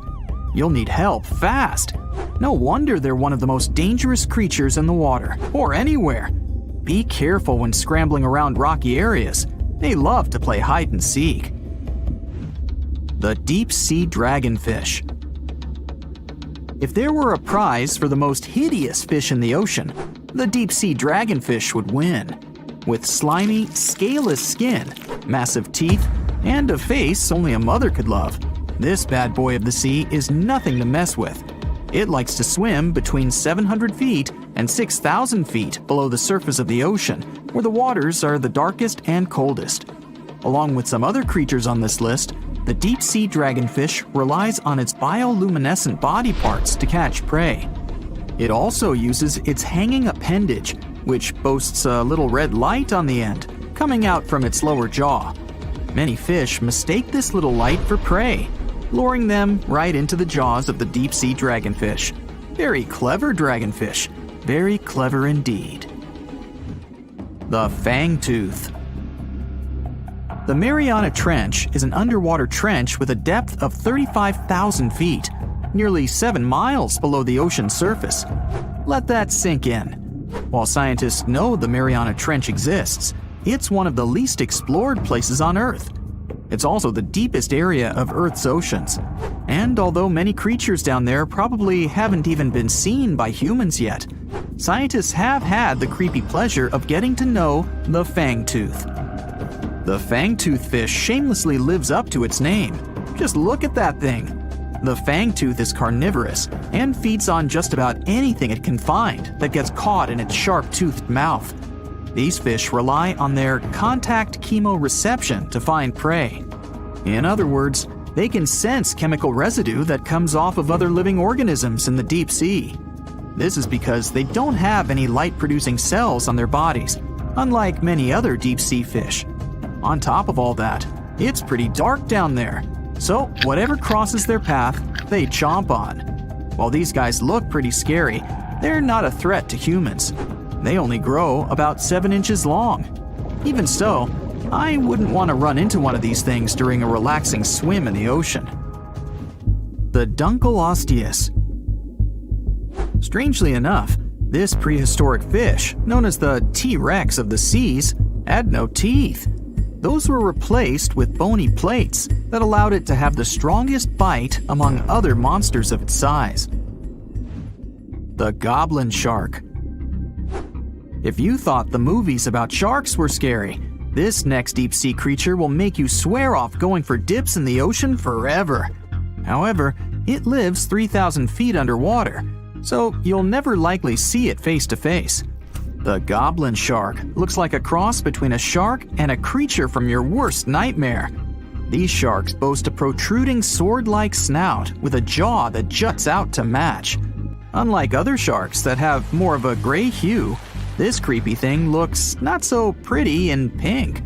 You'll need help fast. No wonder they're one of the most dangerous creatures in the water, or anywhere. Be careful when scrambling around rocky areas. They love to play hide and seek. The deep-sea dragonfish. If there were a prize for the most hideous fish in the ocean, the deep-sea dragonfish would win. With slimy, scaleless skin, massive teeth, and a face only a mother could love, this bad boy of the sea is nothing to mess with. It likes to swim between 700 feet and 6,000 feet below the surface of the ocean, where the waters are the darkest and coldest. Along with some other creatures on this list, the deep-sea dragonfish relies on its bioluminescent body parts to catch prey. It also uses its hanging appendage, which boasts a little red light on the end, coming out from its lower jaw. Many fish mistake this little light for prey, luring them right into the jaws of the deep-sea dragonfish. Very clever dragonfish, very clever indeed. The fangtooth. The Mariana Trench is an underwater trench with a depth of 35,000 feet, nearly 7 miles below the ocean surface. Let that sink in. While scientists know the Mariana Trench exists, it's one of the least explored places on Earth. It's also the deepest area of Earth's oceans. And although many creatures down there probably haven't even been seen by humans yet, scientists have had the creepy pleasure of getting to know the fangtooth. The fangtooth fish shamelessly lives up to its name. Just look at that thing. The fangtooth is carnivorous and feeds on just about anything it can find that gets caught in its sharp-toothed mouth. These fish rely on their contact chemoreception to find prey. In other words, they can sense chemical residue that comes off of other living organisms in the deep sea. This is because they don't have any light-producing cells on their bodies, unlike many other deep-sea fish. On top of all that, it's pretty dark down there, so whatever crosses their path, they chomp on. While these guys look pretty scary, they're not a threat to humans. They only grow about 7 inches long. Even so, I wouldn't want to run into one of these things during a relaxing swim in the ocean. The Dunkleosteus. Strangely enough, this prehistoric fish, known as the T-Rex of the seas, had no teeth. Those were replaced with bony plates that allowed it to have the strongest bite among other monsters of its size. The goblin shark. If you thought the movies about sharks were scary, this next deep-sea creature will make you swear off going for dips in the ocean forever. However, it lives 3,000 feet underwater, so you'll never likely see it face to face. The goblin shark looks like a cross between a shark and a creature from your worst nightmare. These sharks boast a protruding sword-like snout with a jaw that juts out to match. Unlike other sharks that have more of a gray hue, this creepy thing looks not so pretty and pink.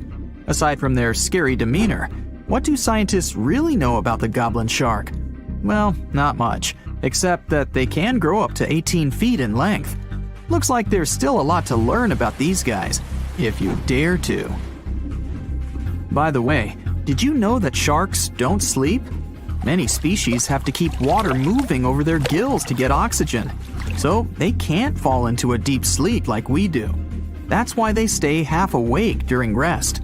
Aside from their scary demeanor, What do scientists really know about the goblin shark? Well, not much, except that they can grow up to 18 feet in length. Looks like there's still a lot to learn about these guys, if you dare to. By the way, did you know that sharks don't sleep? Many species have to keep water moving over their gills to get oxygen, so they can't fall into a deep sleep like we do. That's why they stay half awake during rest.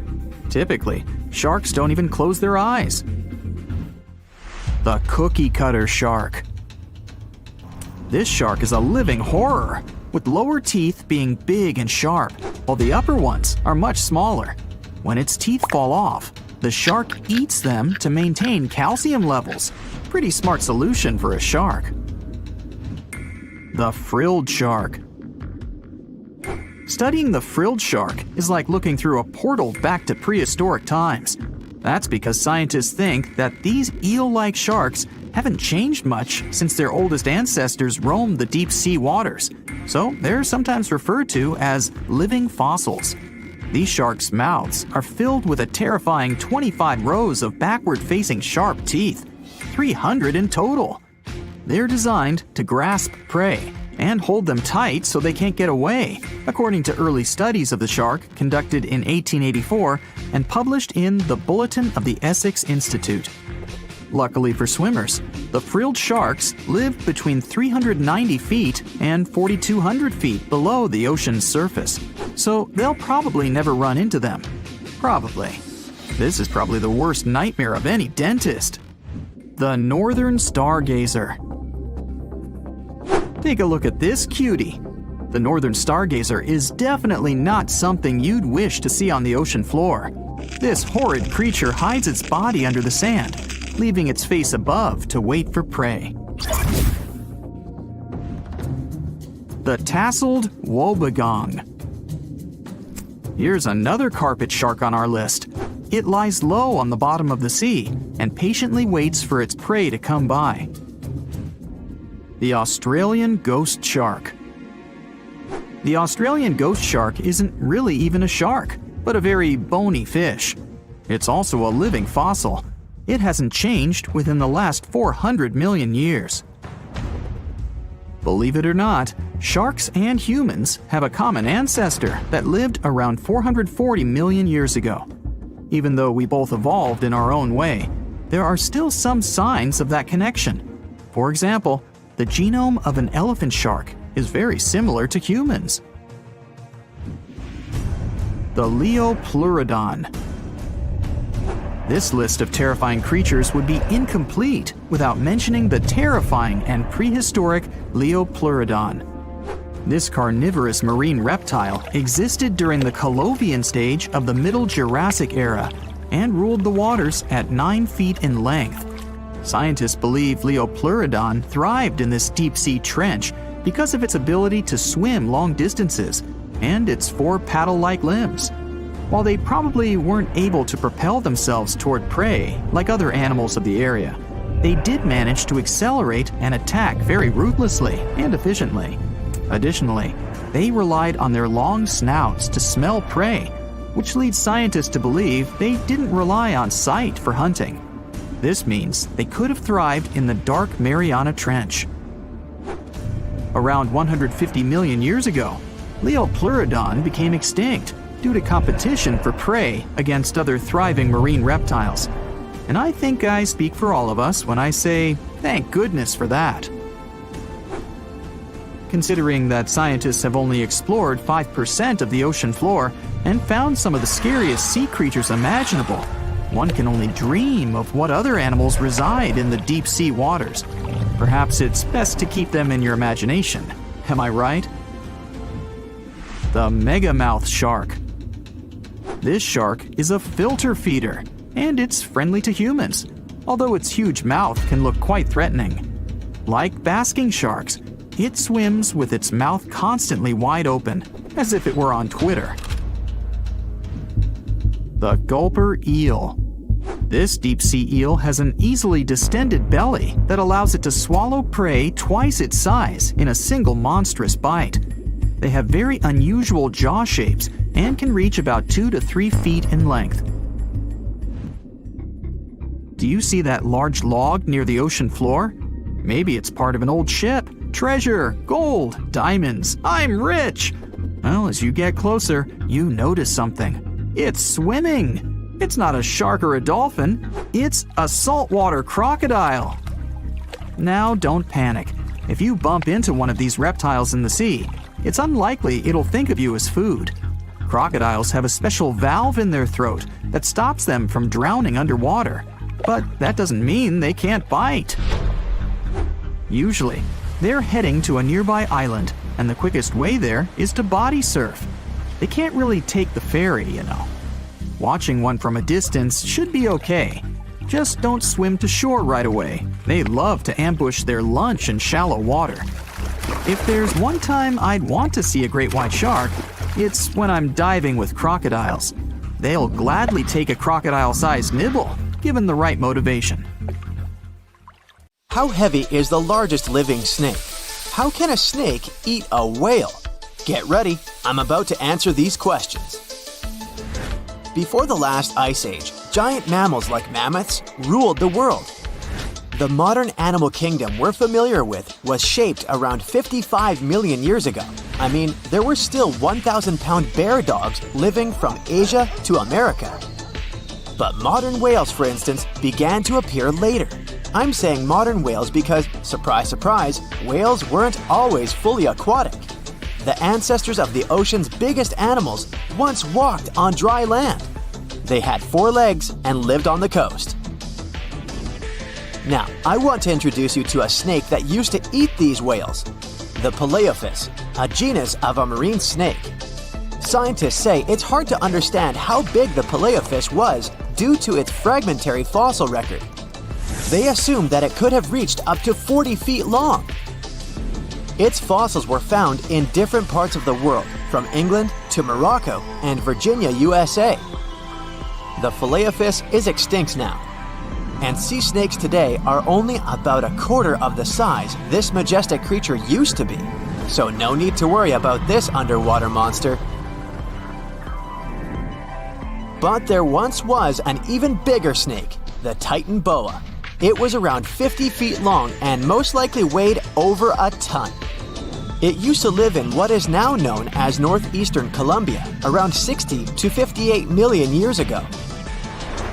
Typically, sharks don't even close their eyes. The cookie cutter shark. This shark is a living horror, with lower teeth being big and sharp, while the upper ones are much smaller. When its teeth fall off, the shark eats them to maintain calcium levels. Pretty smart solution for a shark. The frilled shark. Studying the frilled shark is like looking through a portal back to prehistoric times. That's because scientists think that these eel-like sharks haven't changed much since their oldest ancestors roamed the deep sea waters, so they're sometimes referred to as living fossils. These sharks' mouths are filled with a terrifying 25 rows of backward-facing sharp teeth, 300 in total. They're designed to grasp prey and hold them tight so they can't get away, according to early studies of the shark conducted in 1884 and published in the Bulletin of the Essex Institute. Luckily for swimmers, the frilled sharks live between 390 feet and 4,200 feet below the ocean's surface, so they'll probably never run into them. Probably. This is probably the worst nightmare of any dentist. The northern stargazer. Take a look at this cutie. The northern stargazer is definitely not something you'd wish to see on the ocean floor. This horrid creature hides its body under the sand, leaving its face above to wait for prey. The tasseled wobbegong. Here's another carpet shark on our list. It lies low on the bottom of the sea and patiently waits for its prey to come by. The Australian ghost shark. The Australian ghost shark isn't really even a shark, but a very bony fish. It's also a living fossil. It hasn't changed within the last 400 million years. Believe it or not, sharks and humans have a common ancestor that lived around 440 million years ago. Even though we both evolved in our own way, there are still some signs of that connection. For example, the genome of an elephant shark is very similar to humans. The Leopurodon. This list of terrifying creatures would be incomplete without mentioning the terrifying and prehistoric Leopurodon. This carnivorous marine reptile existed during the Colovian stage of the Middle Jurassic era and ruled the waters at 9 feet in length. Scientists believe Leopurodon thrived in this deep-sea trench because of its ability to swim long distances and its 4 paddle-like limbs. While they probably weren't able to propel themselves toward prey like other animals of the area, they did manage to accelerate and attack very ruthlessly and efficiently. Additionally, they relied on their long snouts to smell prey, which leads scientists to believe they didn't rely on sight for hunting. This means they could have thrived in the dark Mariana Trench. Around 150 million years ago, Leopurodon became extinct due to competition for prey against other thriving marine reptiles. And I think I speak for all of us when I say, thank goodness for that. Considering that scientists have only explored 5% of the ocean floor and found some of the scariest sea creatures imaginable, one can only dream of what other animals reside in the deep sea waters. Perhaps it's best to keep them in your imagination. Am I right? The megamouth shark. This shark is a filter feeder, and it's friendly to humans, although its huge mouth can look quite threatening. Like basking sharks, it swims with its mouth constantly wide open, as if it were on Twitter. The gulper eel. This deep-sea eel has an easily distended belly that allows it to swallow prey twice its size in a single monstrous bite. They have very unusual jaw shapes and can reach about 2 to 3 feet in length. Do you see that large log near the ocean floor? Maybe it's part of an old ship. Treasure, gold, diamonds, I'm rich! Well, as you get closer, you notice something. It's swimming! It's not a shark or a dolphin, it's a saltwater crocodile! Now, don't panic. If you bump into one of these reptiles in the sea, it's unlikely it'll think of you as food. Crocodiles have a special valve in their throat that stops them from drowning underwater. But that doesn't mean they can't bite. Usually, they're heading to a nearby island, and the quickest way there is to body surf. They can't really take the ferry, you know. Watching one from a distance should be okay. Just don't swim to shore right away. They love to ambush their lunch in shallow water. If there's one time I'd want to see a great white shark, it's when I'm diving with crocodiles. They'll gladly take a crocodile-sized nibble, given the right motivation.
How heavy is the largest living snake? How can a snake eat a whale? Get ready, I'm about to answer these questions. Before the last ice age, giant mammals like mammoths ruled the world. The modern animal kingdom we're familiar with was shaped around 55 million years ago. I mean, there were still 1,000-pound bear dogs living from Asia to America. But modern whales, for instance, began to appear later. I'm saying modern whales because, surprise, surprise, whales weren't always fully aquatic. The ancestors of the ocean's biggest animals once walked on dry land. They had 4 legs and lived on the coast. Now, I want to introduce you to a snake that used to eat these whales, the Paleophis, a genus of a marine snake. Scientists say it's hard to understand how big the Paleophis was due to its fragmentary fossil record. They assumed that it could have reached up to 40 feet long. Its fossils were found in different parts of the world, from England to Morocco and Virginia, USA. The Paleophis is extinct now, and sea snakes today are only about a quarter of the size this majestic creature used to be. So no need to worry about this underwater monster. But there once was an even bigger snake, the Titan boa. It was around 50 feet long and most likely weighed over a ton. It used to live in what is now known as northeastern Colombia, around 60 to 58 million years ago.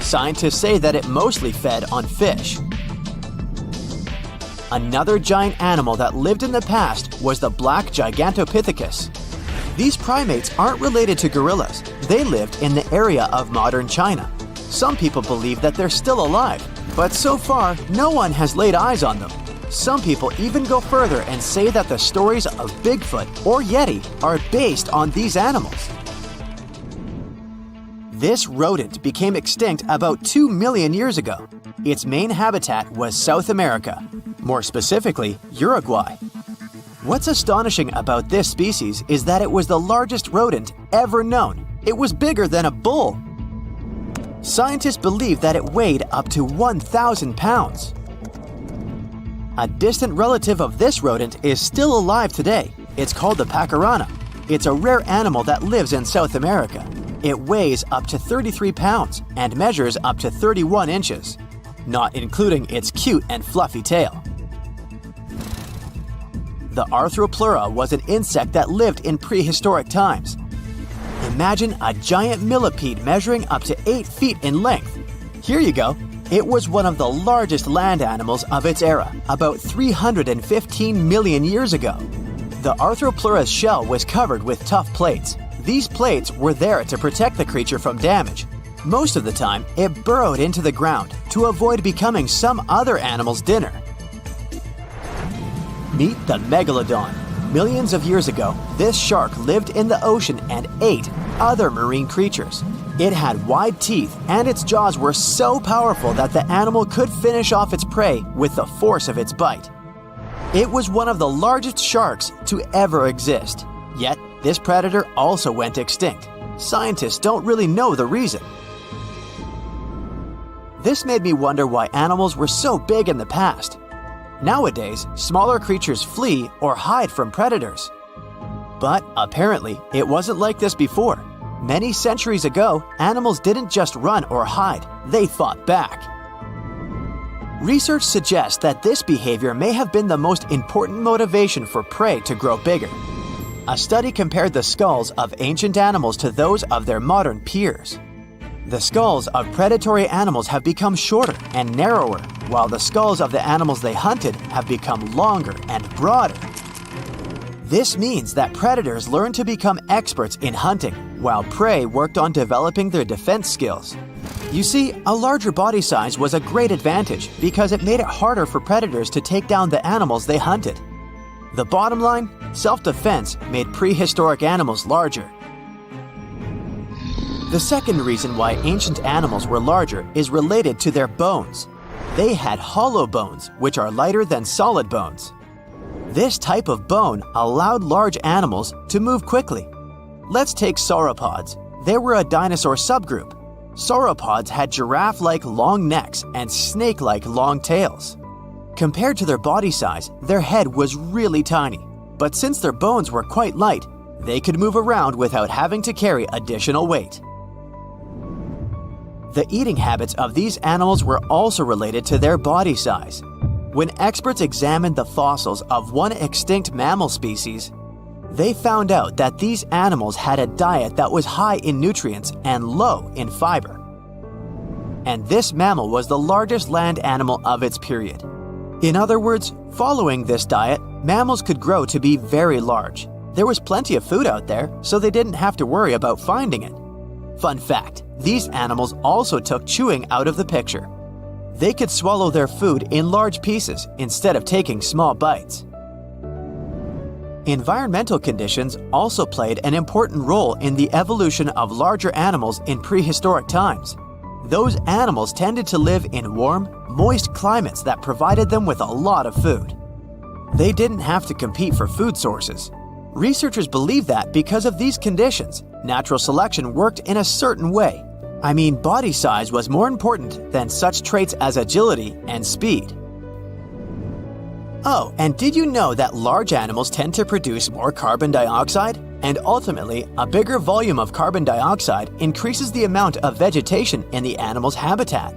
Scientists say that it mostly fed on fish. Another giant animal that lived in the past was the black Gigantopithecus. These primates aren't related to gorillas. They lived in the area of modern China. Some people believe that they're still alive, but so far, no one has laid eyes on them. Some people even go further and say that the stories of Bigfoot or Yeti are based on these animals. This rodent became extinct about 2 million years ago. Its main habitat was South America, more specifically, Uruguay. What's astonishing about this species is that it was the largest rodent ever known. It was bigger than a bull. Scientists believe that it weighed up to 1,000 pounds. A distant relative of this rodent is still alive today. It's called the pacarana. It's a rare animal that lives in South America. It weighs up to 33 pounds and measures up to 31 inches, not including its cute and fluffy tail. The Arthropleura was an insect that lived in prehistoric times. Imagine a giant millipede measuring up to 8 feet in length. Here you go. It was one of the largest land animals of its era, about 315 million years ago. The Arthropleura's shell was covered with tough plates. These plates were there to protect the creature from damage. Most of the time, it burrowed into the ground to avoid becoming some other animal's dinner. Meet the Megalodon. Millions of years ago, this shark lived in the ocean and ate other marine creatures. It had wide teeth, and its jaws were so powerful that the animal could finish off its prey with the force of its bite. It was one of the largest sharks to ever exist. Yet, this predator also went extinct. Scientists don't really know the reason. This made me wonder why animals were so big in the past. Nowadays, smaller creatures flee or hide from predators. But apparently, it wasn't like this before. Many centuries ago, animals didn't just run or hide, they fought back. Research suggests that this behavior may have been the most important motivation for prey to grow bigger. A study compared the skulls of ancient animals to those of their modern peers. The skulls of predatory animals have become shorter and narrower, while the skulls of the animals they hunted have become longer and broader. This means that predators learned to become experts in hunting, while prey worked on developing their defense skills. You see, a larger body size was a great advantage because it made it harder for predators to take down the animals they hunted. The bottom line, self-defense made prehistoric animals larger. The second reason why ancient animals were larger is related to their bones. They had hollow bones, which are lighter than solid bones. This type of bone allowed large animals to move quickly. Let's take sauropods. They were a dinosaur subgroup. Sauropods had giraffe-like long necks and snake-like long tails. Compared to their body size, their head was really tiny. But since their bones were quite light, they could move around without having to carry additional weight. The eating habits of these animals were also related to their body size. When experts examined the fossils of one extinct mammal species, they found out that these animals had a diet that was high in nutrients and low in fiber. And this mammal was the largest land animal of its period. In other words, following this diet, mammals could grow to be very large. There was plenty of food out there, so they didn't have to worry about finding it. Fun fact, these animals also took chewing out of the picture. They could swallow their food in large pieces instead of taking small bites. Environmental conditions also played an important role in the evolution of larger animals in prehistoric times. Those animals tended to live in warm, moist climates that provided them with a lot of food. They didn't have to compete for food sources. Researchers believe that because of these conditions, natural selection worked in a certain way. I mean, body size was more important than such traits as agility and speed. Oh, and did you know that large animals tend to produce more carbon dioxide? And ultimately, a bigger volume of carbon dioxide increases the amount of vegetation in the animal's habitat.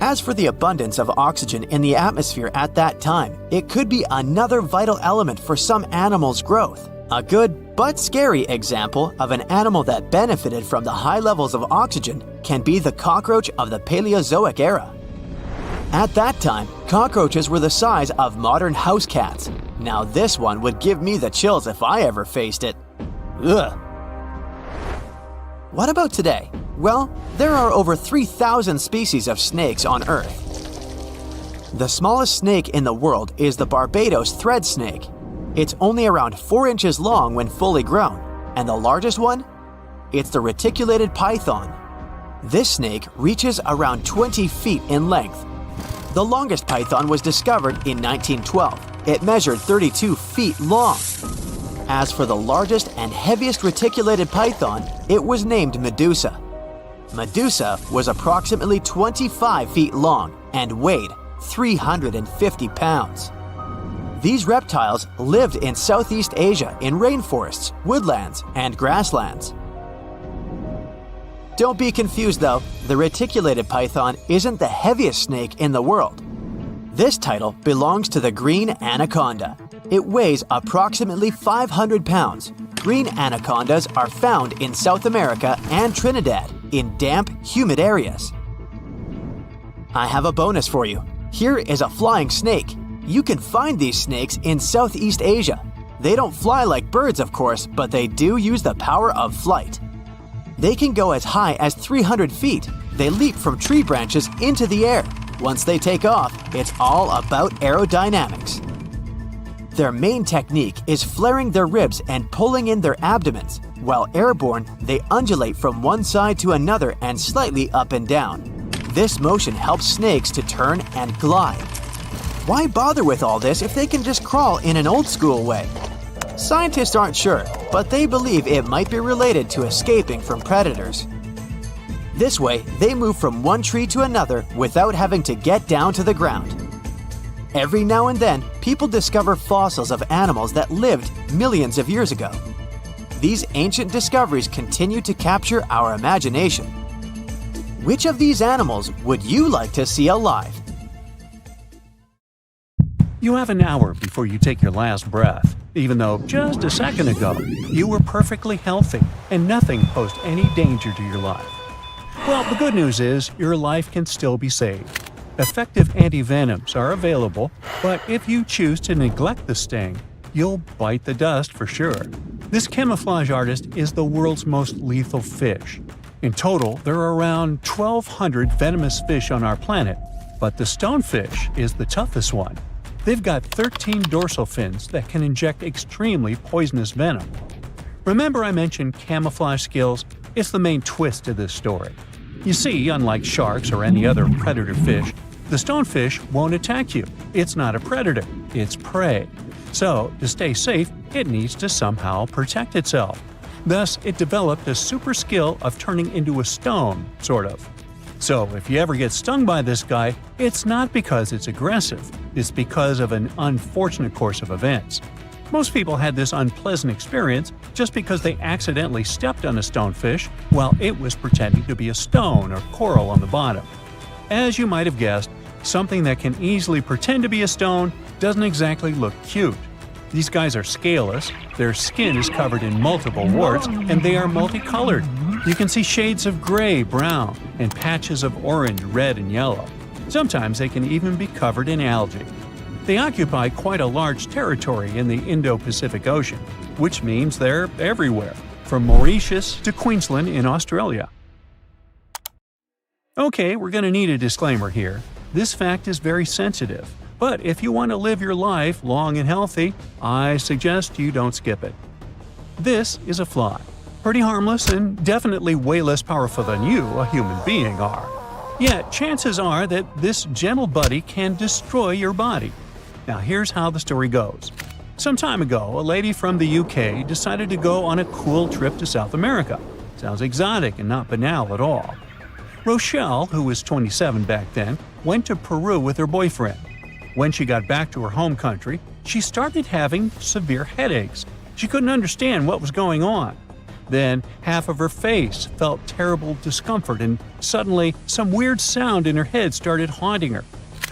As for the abundance of oxygen in the atmosphere at that time, it could be another vital element for some animals' growth. A good but scary example of an animal that benefited from the high levels of oxygen can be the cockroach of the Paleozoic era. At that time, cockroaches were the size of modern house cats. Now this one would give me the chills if I ever faced it. Ugh. What about today? Well, there are over 3,000 species of snakes on Earth. The smallest snake in the world is the Barbados thread snake. It's only around 4 inches long when fully grown, and the largest one? It's the reticulated python. This snake reaches around 20 feet in length. The longest python was discovered in 1912. It measured 32 feet long. As for the largest and heaviest reticulated python, it was named Medusa. Medusa was approximately 25 feet long and weighed 350 pounds. These reptiles lived in Southeast Asia in rainforests, woodlands, and grasslands. Don't be confused though, the reticulated python isn't the heaviest snake in the world. This title belongs to the green anaconda. It weighs approximately 500 pounds. Green anacondas are found in South America and Trinidad in damp, humid areas. I have a bonus for you. Here is a flying snake. You can find these snakes in Southeast Asia. They don't fly like birds, of course, but they do use the power of flight. They can go as high as 300 feet. They leap from tree branches into the air. Once they take off, it's all about aerodynamics. Their main technique is flaring their ribs and pulling in their abdomens. While airborne, they undulate from one side to another and slightly up and down. This motion helps snakes to turn and glide. Why bother with all this if they can just crawl in an old-school way? Scientists aren't sure, but they believe it might be related to escaping from predators. This way, they move from one tree to another without having to get down to the ground. Every now and then, people discover fossils of animals that lived millions of years ago. These ancient discoveries continue to capture our imagination. Which of these animals would you like to see alive?
You have an hour before you take your last breath, even though just a second ago you were perfectly healthy and nothing posed any danger to your life. Well, the good news is your life can still be saved. Effective antivenoms are available, but if you choose to neglect the sting, you'll bite the dust for sure. This camouflage artist is the world's most lethal fish. In total, there are around 1,200 venomous fish on our planet, but the stonefish is the toughest one. They've got 13 dorsal fins that can inject extremely poisonous venom. Remember I mentioned camouflage skills? It's the main twist to this story. You see, unlike sharks or any other predator fish, the stonefish won't attack you. It's not a predator, it's prey. So, to stay safe, it needs to somehow protect itself. Thus, it developed a super skill of turning into a stone, sort of. So, if you ever get stung by this guy, it's not because it's aggressive, it's because of an unfortunate course of events. Most people had this unpleasant experience just because they accidentally stepped on a stonefish while it was pretending to be a stone or coral on the bottom. As you might have guessed, something that can easily pretend to be a stone doesn't exactly look cute. These guys are scaleless, their skin is covered in multiple warts, and they are multicolored. You can see shades of gray, brown, and patches of orange, red, and yellow. Sometimes they can even be covered in algae. They occupy quite a large territory in the Indo-Pacific Ocean, which means they're everywhere, from Mauritius to Queensland in Australia. Okay, we're going to need a disclaimer here. This fact is very sensitive, but if you want to live your life long and healthy, I suggest you don't skip it. This is a fly. Pretty harmless and definitely way less powerful than you, a human being, are. Yet, chances are that this gentle buddy can destroy your body. Now here's how the story goes. Some time ago, a lady from the UK decided to go on a cool trip to South America. Sounds exotic and not banal at all. Rochelle, who was 27 back then, went to Peru with her boyfriend. When she got back to her home country, she started having severe headaches. She couldn't understand what was going on. Then, half of her face felt terrible discomfort, and suddenly, some weird sound in her head started haunting her.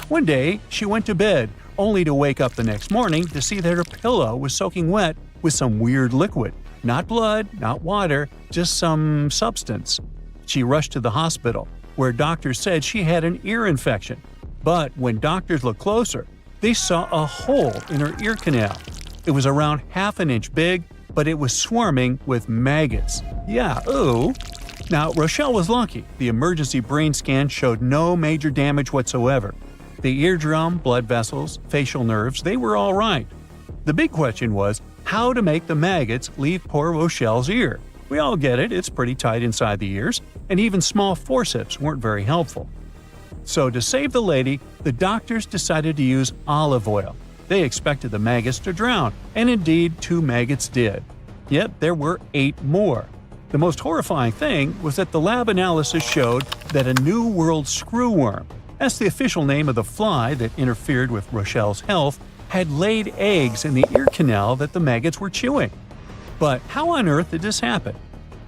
One day, she went to bed, only to wake up the next morning to see that her pillow was soaking wet with some weird liquid. Not blood, not water, just some substance. She rushed to the hospital, where doctors said she had an ear infection. But when doctors looked closer, they saw a hole in her ear canal. It was around half an inch big, but it was swarming with maggots. Yeah, ooh. Now, Rochelle was lucky. The emergency brain scan showed no major damage whatsoever. The eardrum, blood vessels, facial nerves, they were all right. The big question was how to make the maggots leave poor Rochelle's ear. We all get it, it's pretty tight inside the ears, and even small forceps weren't very helpful. So to save the lady, the doctors decided to use olive oil. They expected the maggots to drown, and indeed 2 maggots did. Yet there were 8 more. The most horrifying thing was that the lab analysis showed that a New World screwworm, that's the official name of the fly that interfered with Rochelle's health, had laid eggs in the ear canal that the maggots were chewing. But how on earth did this happen?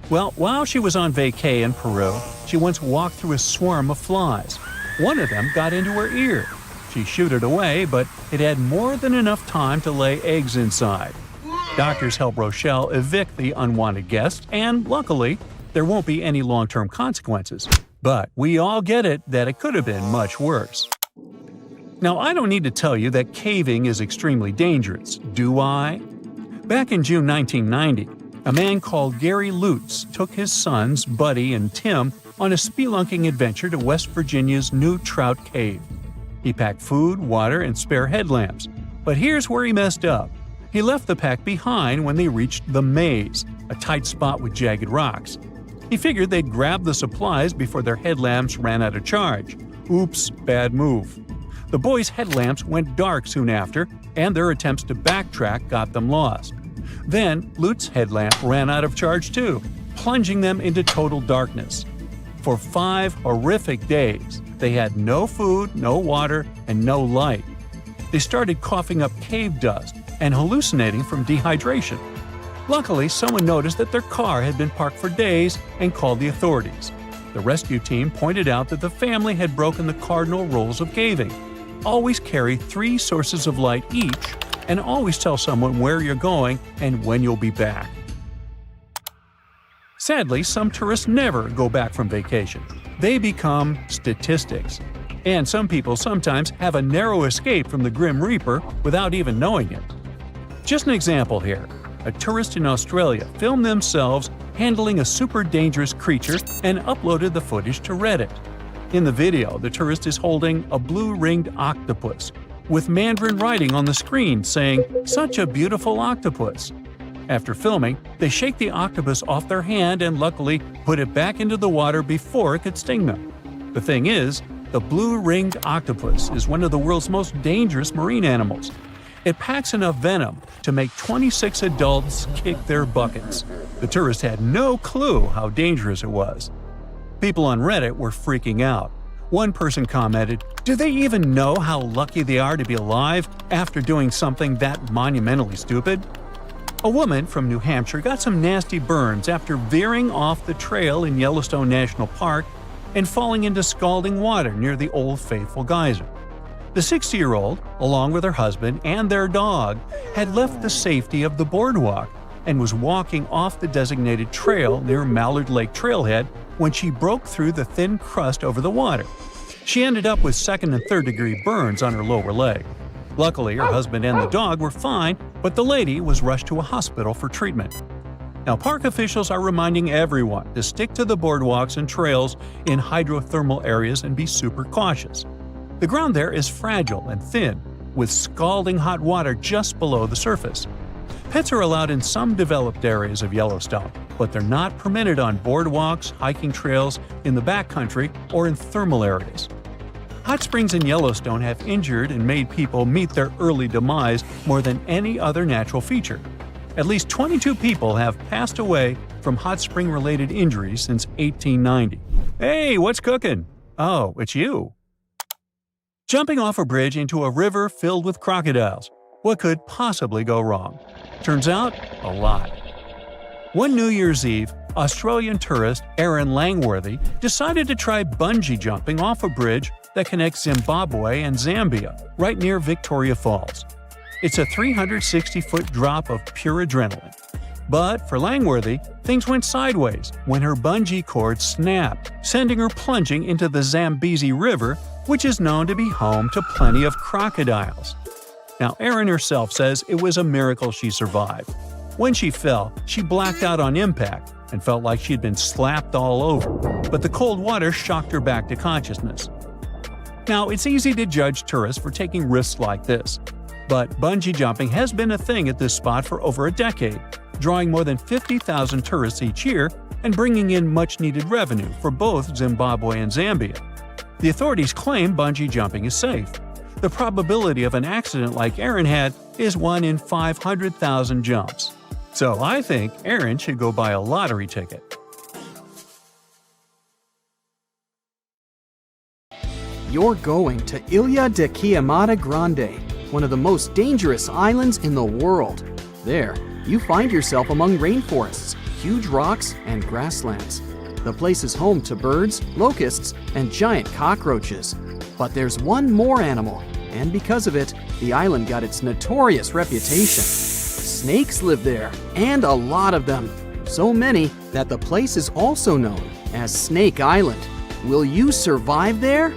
Well, while she was on vacay in Peru, she once walked through a swarm of flies. One of them got into her ear. She shooed it away, but it had more than enough time to lay eggs inside. Doctors helped Rochelle evict the unwanted guests, and luckily, there won't be any long-term consequences. But we all get it that it could have been much worse. Now, I don't need to tell you that caving is extremely dangerous, do I? Back in June 1990, a man called Gary Lutz took his sons, Buddy and Tim, on a spelunking adventure to West Virginia's New Trout Cave. He packed food, water, and spare headlamps. But here's where he messed up. He left the pack behind when they reached the maze, a tight spot with jagged rocks. He figured they'd grab the supplies before their headlamps ran out of charge. Oops, bad move. The boys' headlamps went dark soon after, and their attempts to backtrack got them lost. Then, Lutz's headlamp ran out of charge too, plunging them into total darkness. For 5 horrific days, they had no food, no water, and no light. They started coughing up cave dust and hallucinating from dehydration. Luckily, someone noticed that their car had been parked for days and called the authorities. The rescue team pointed out that the family had broken the cardinal rules of caving. always carry 3 sources of light each and always tell someone where you're going and when you'll be back. Sadly, some tourists never go back from vacation. They become statistics. And some people sometimes have a narrow escape from the Grim Reaper without even knowing it. Just an example here. A tourist in Australia filmed themselves handling a super dangerous creature and uploaded the footage to Reddit. In the video, the tourist is holding a blue-ringed octopus, with Mandarin writing on the screen saying, "Such a beautiful octopus." After filming, they shake the octopus off their hand and luckily put it back into the water before it could sting them. The thing is, the blue-ringed octopus is one of the world's most dangerous marine animals. It packs enough venom to make 26 adults kick their buckets. The tourist had no clue how dangerous it was. People on Reddit were freaking out. One person commented, "Do they even know how lucky they are to be alive after doing something that monumentally stupid?" A woman from New Hampshire got some nasty burns after veering off the trail in Yellowstone National Park and falling into scalding water near the Old Faithful geyser. The 60-year-old, along with her husband and their dog, had left the safety of the boardwalk and was walking off the designated trail near Mallard Lake Trailhead when she broke through the thin crust over the water. She ended up with 2nd and 3rd degree burns on her lower leg. Luckily, her husband and the dog were fine, but the lady was rushed to a hospital for treatment. Now, park officials are reminding everyone to stick to the boardwalks and trails in hydrothermal areas and be super cautious. The ground there is fragile and thin, with scalding hot water just below the surface. Pets are allowed in some developed areas of Yellowstone, but they're not permitted on boardwalks, hiking trails, in the backcountry, or in thermal areas. Hot springs in Yellowstone have injured and made people meet their early demise more than any other natural feature. At least 22 people have passed away from hot spring-related injuries since 1890. Hey, what's cooking? Oh, it's you. Jumping off a bridge into a river filled with crocodiles. What could possibly go wrong? Turns out, a lot. One New Year's Eve, Australian tourist Aaron Langworthy decided to try bungee jumping off a bridge that connects Zimbabwe and Zambia, right near Victoria Falls. It's a 360-foot drop of pure adrenaline. But for Langworthy, things went sideways when her bungee cord snapped, sending her plunging into the Zambezi River, which is known to be home to plenty of crocodiles. Now, Erin herself says it was a miracle she survived. When she fell, she blacked out on impact and felt like she'd been slapped all over, but the cold water shocked her back to consciousness. Now, it's easy to judge tourists for taking risks like this, but bungee jumping has been a thing at this spot for over a decade, drawing more than 50,000 tourists each year and bringing in much-needed revenue for both Zimbabwe and Zambia. The authorities claim bungee jumping is safe. The probability of an accident like Aaron had is 1 in 500,000 jumps. So I think Aaron should go buy a lottery ticket.
You're going to Ilha de Queimada Grande, one of the most dangerous islands in the world. There, you find yourself among rainforests, huge rocks, and grasslands. The place is home to birds, locusts, and giant cockroaches. But there's one more animal, and because of it, the island got its notorious reputation. Snakes live there, and a lot of them. So many that the place is also known as Snake Island. Will you survive there?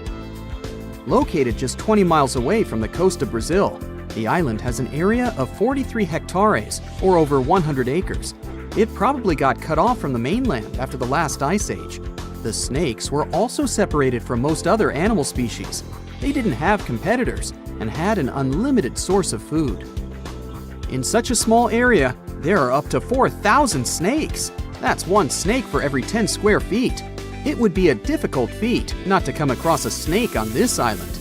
Located just 20 miles away from the coast of Brazil, the island has an area of 43 hectares, or over 100 acres. It probably got cut off from the mainland after the last ice age. The snakes were also separated from most other animal species. They didn't have competitors and had an unlimited source of food. In such a small area, there are up to 4,000 snakes. That's one snake for every 10 square feet. It would be a difficult feat not to come across a snake on this island.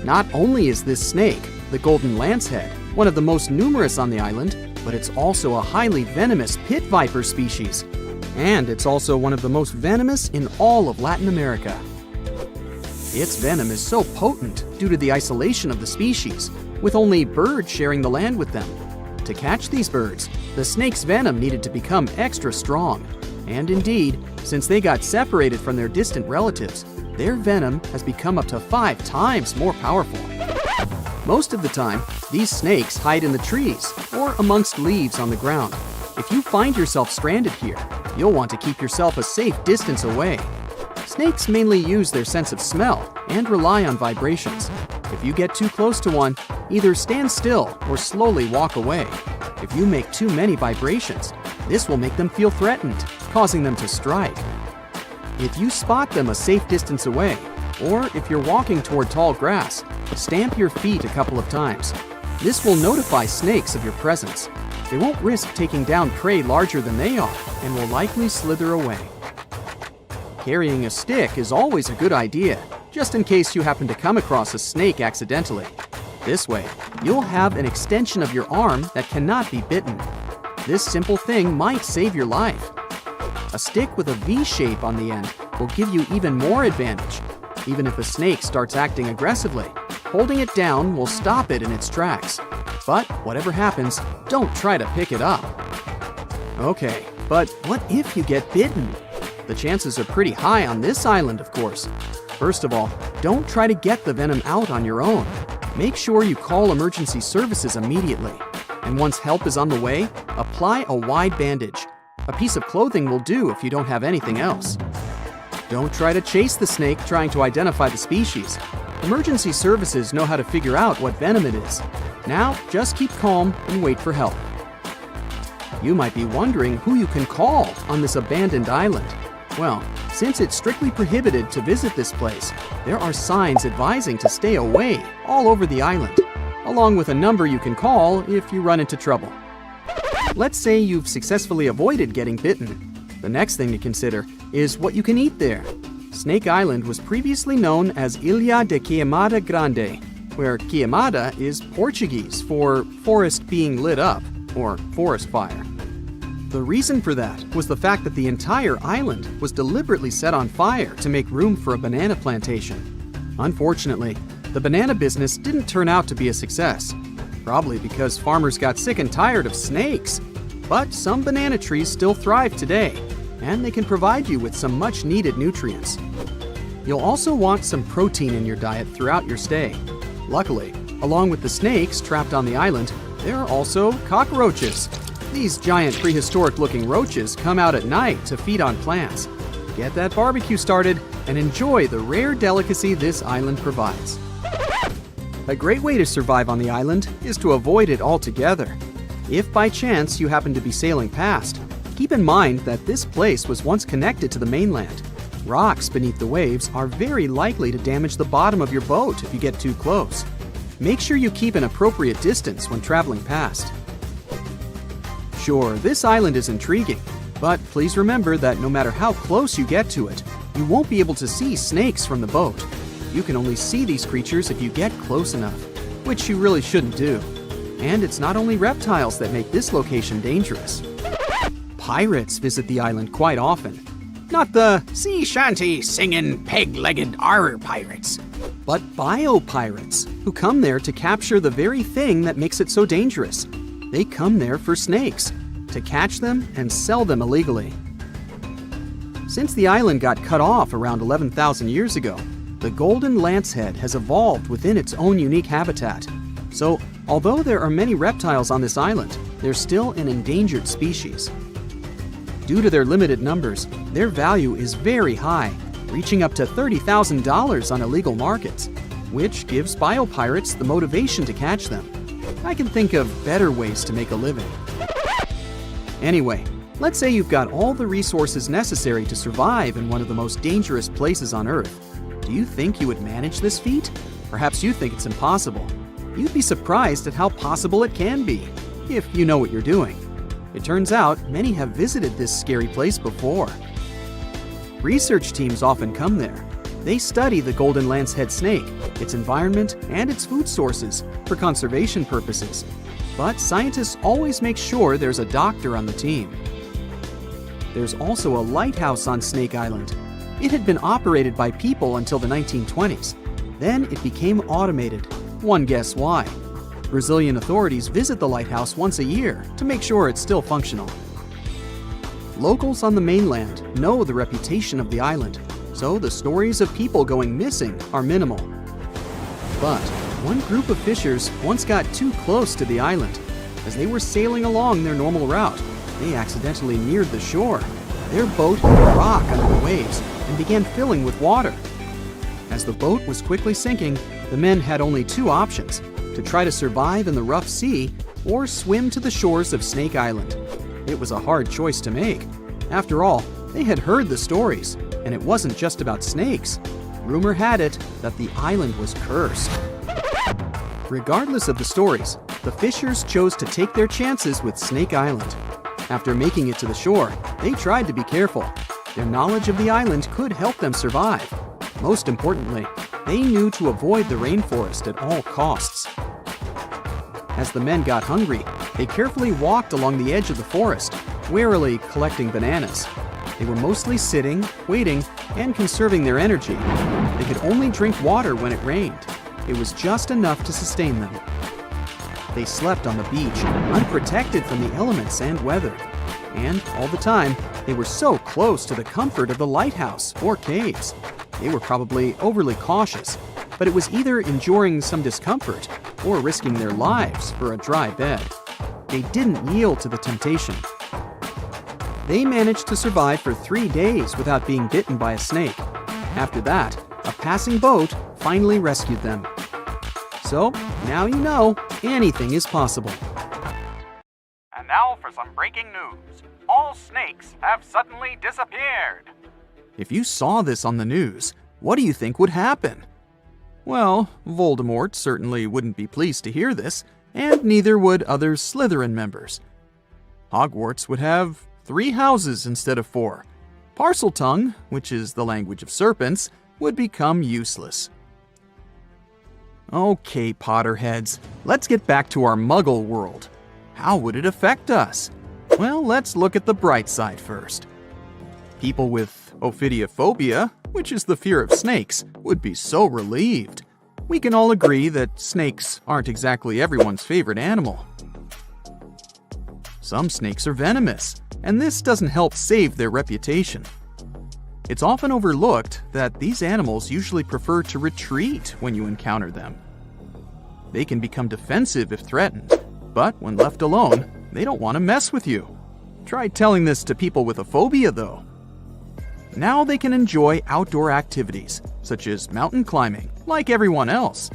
Not only is this snake, the golden lancehead, one of the most numerous on the island, but it's also a highly venomous pit viper species. And it's also one of the most venomous in all of Latin America. Its venom is so potent due to the isolation of the species, with only birds sharing the land with them. To catch these birds, the snake's venom needed to become extra strong. And indeed, since they got separated from their distant relatives, their venom has become up to 5 times more powerful. Most of the time, these snakes hide in the trees or amongst leaves on the ground. If you find yourself stranded here, you'll want to keep yourself a safe distance away. Snakes mainly use their sense of smell and rely on vibrations. If you get too close to one, either stand still or slowly walk away. If you make too many vibrations, this will make them feel threatened, causing them to strike. If you spot them a safe distance away, or if you're walking toward tall grass, stamp your feet a couple of times. This will notify snakes of your presence. They won't risk taking down prey larger than they are and will likely slither away. Carrying a stick is always a good idea, just in case you happen to come across a snake accidentally. This way, you'll have an extension of your arm that cannot be bitten. This simple thing might save your life. A stick with a V shape on the end will give you even more advantage. Even if a snake starts acting aggressively, holding it down will stop it in its tracks. But whatever happens, don't try to pick it up. Okay, but what if you get bitten? The chances are pretty high on this island, of course. First of all, don't try to get the venom out on your own. Make sure you call emergency services immediately. And once help is on the way, apply a wide bandage. A piece of clothing will do if you don't have anything else. Don't try to chase the snake trying to identify the species. Emergency services know how to figure out what venom it is. Now, just keep calm and wait for help. You might be wondering who you can call on this abandoned island. Well, since it's strictly prohibited to visit this place, there are signs advising to stay away all over the island, along with a number you can call if you run into trouble. Let's say you've successfully avoided getting bitten. The next thing to consider is what you can eat there. Snake Island was previously known as Ilha de Queimada Grande, where queimada is Portuguese for forest being lit up, or forest fire. The reason for that was the fact that the entire island was deliberately set on fire to make room for a banana plantation. Unfortunately, the banana business didn't turn out to be a success, probably because farmers got sick and tired of snakes. But some banana trees still thrive today, and they can provide you with some much-needed nutrients. You'll also want some protein in your diet throughout your stay. Luckily, along with the snakes trapped on the island, there are also cockroaches. These giant prehistoric-looking roaches come out at night to feed on plants. Get that barbecue started and enjoy the rare delicacy this island provides. A great way to survive on the island is to avoid it altogether. If by chance you happen to be sailing past, keep in mind that this place was once connected to the mainland. Rocks beneath the waves are very likely to damage the bottom of your boat if you get too close. Make sure you keep an appropriate distance when traveling past. Sure, this island is intriguing, but please remember that no matter how close you get to it, you won't be able to see snakes from the boat. You can only see these creatures if you get close enough, which you really shouldn't do. And it's not only reptiles that make this location dangerous. Pirates visit the island quite often. Not the sea shanty singing peg-legged arr pirates, but bio-pirates who come there to capture the very thing that makes it so dangerous. They come there for snakes, to catch them and sell them illegally. Since the island got cut off around 11,000 years ago, the golden lancehead has evolved within its own unique habitat. So, although there are many reptiles on this island, they're still an endangered species. Due to their limited numbers, their value is very high, reaching up to $30,000 on illegal markets, which gives biopirates the motivation to catch them. I can think of better ways to make a living. Anyway, let's say you've got all the resources necessary to survive in one of the most dangerous places on Earth. Do you think you would manage this feat? Perhaps you think it's impossible. You'd be surprised at how possible it can be, if you know what you're doing. It turns out many have visited this scary place before. Research teams often come there. They study the golden lancehead snake, its environment, and its food sources for conservation purposes. But scientists always make sure there's a doctor on the team. There's also a lighthouse on Snake Island. It had been operated by people until the 1920s. Then it became automated. One guess why. Brazilian authorities visit the lighthouse once a year to make sure it's still functional. Locals on the mainland know the reputation of the island, so the stories of people going missing are minimal. But one group of fishers once got too close to the island. As they were sailing along their normal route, they accidentally neared the shore. Their boat hit a rock under the waves and began filling with water. As the boat was quickly sinking, the men had only two options: to try to survive in the rough sea or swim to the shores of Snake Island. It was a hard choice to make. After all, they had heard the stories, and it wasn't just about snakes. Rumor had it that the island was cursed. Regardless of the stories, the fishers chose to take their chances with Snake Island. After making it to the shore, they tried to be careful. Their knowledge of the island could help them survive. Most importantly, they knew to avoid the rainforest at all costs. As the men got hungry, they carefully walked along the edge of the forest, warily collecting bananas. They were mostly sitting, waiting, and conserving their energy. They could only drink water when it rained. It was just enough to sustain them. They slept on the beach, unprotected from the elements and weather. And all the time, they were so close to the comfort of the lighthouse or caves. They were probably overly cautious, but it was either enduring some discomfort or risking their lives for a dry bed. They didn't yield to the temptation. They managed to survive for 3 days without being bitten by a snake. After that, a passing boat finally rescued them. So, now you know, anything is possible.
And now for some breaking news. All snakes have suddenly disappeared.
If you saw this on the news, what do you think would happen? Well, Voldemort certainly wouldn't be pleased to hear this, and neither would other Slytherin members. Hogwarts would have 3 houses instead of 4. Parseltongue, which is the language of serpents, would become useless. Okay, Potterheads, let's get back to our Muggle world. How would it affect us? Well, let's look at the bright side first. People with ophidiophobia, which is the fear of snakes, would be so relieved. We can all agree that snakes aren't exactly everyone's favorite animal. Some snakes are venomous, and this doesn't help save their reputation. It's often overlooked that these animals usually prefer to retreat when you encounter them. They can become defensive if threatened, but when left alone, they don't want to mess with you. Try telling this to people with a phobia, though. Now they can enjoy outdoor activities, such as mountain climbing, like everyone else.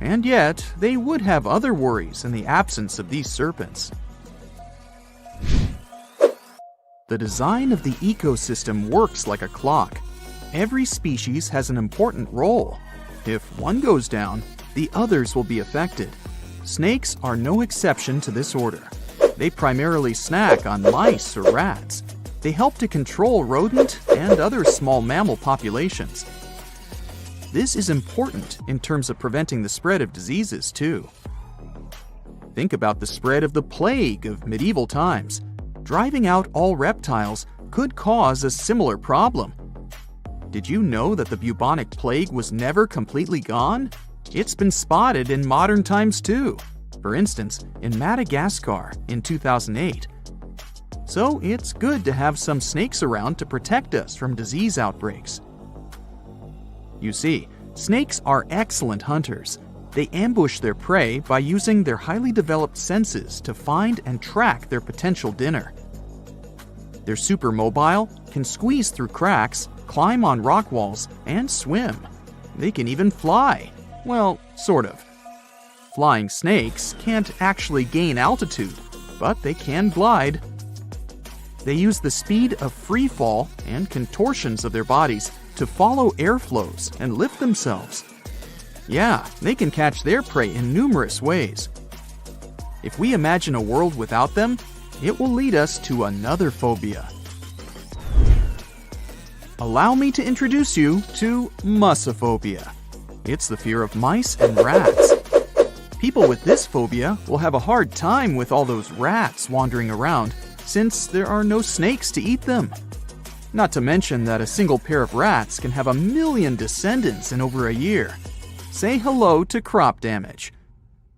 And yet, they would have other worries in the absence of these serpents. The design of the ecosystem works like a clock. Every species has an important role. If one goes down, the others will be affected. Snakes are no exception to this order. They primarily snack on mice or rats. They help to control rodent and other small mammal populations. This is important in terms of preventing the spread of diseases, too. Think about the spread of the plague of medieval times. Driving out all reptiles could cause a similar problem. Did you know that the bubonic plague was never completely gone? It's been spotted in modern times too. For instance, in Madagascar in 2008. So it's good to have some snakes around to protect us from disease outbreaks. You see, snakes are excellent hunters. They ambush their prey by using their highly developed senses to find and track their potential dinner. They're super mobile, can squeeze through cracks, climb on rock walls, and swim. They can even fly. Well, sort of. Flying snakes can't actually gain altitude, but they can glide. They use the speed of free fall and contortions of their bodies to follow airflows and lift themselves. Yeah, they can catch their prey in numerous ways. If we imagine a world without them, it will lead us to another phobia. Allow me to introduce you to mussophobia. It's the fear of mice and rats. People with this phobia will have a hard time with all those rats wandering around, since there are no snakes to eat them. Not to mention that a single pair of rats can have 1 million descendants in over a year. Say hello to crop damage.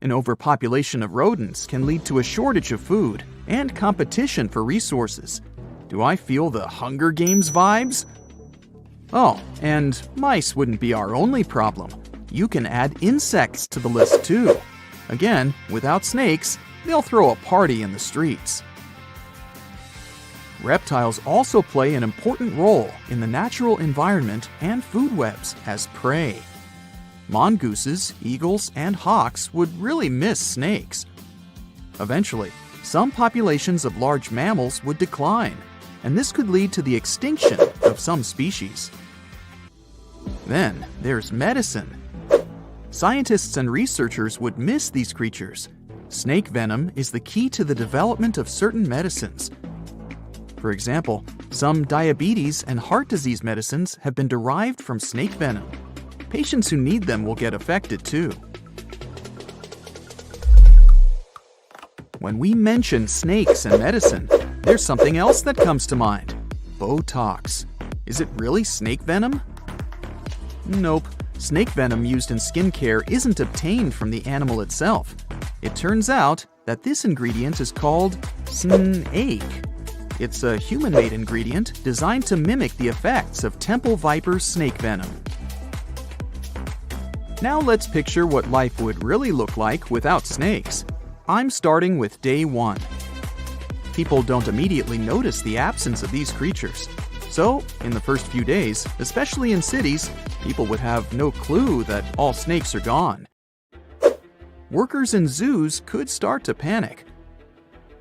An overpopulation of rodents can lead to a shortage of food and competition for resources. Do I feel the Hunger Games vibes? Oh, and mice wouldn't be our only problem. You can add insects to the list too. Again, without snakes, they'll throw a party in the streets. Reptiles also play an important role in the natural environment and food webs as prey. Mongooses, eagles, and hawks would really miss snakes. Eventually, some populations of large mammals would decline, and this could lead to the extinction of some species. Then there's medicine. Scientists and researchers would miss these creatures. Snake venom is the key to the development of certain medicines. For example, some diabetes and heart disease medicines have been derived from snake venom. Patients who need them will get affected too. When we mention snakes and medicine, there's something else that comes to mind. Botox. Is it really snake venom? Nope. Snake venom used in skincare isn't obtained from the animal itself. It turns out that this ingredient is called snake. It's a human-made ingredient designed to mimic the effects of temple viper snake venom. Now let's picture what life would really look like without snakes. I'm starting with day 1. People don't immediately notice the absence of these creatures. So, in the first few days, especially in cities, people would have no clue that all snakes are gone. Workers in zoos could start to panic.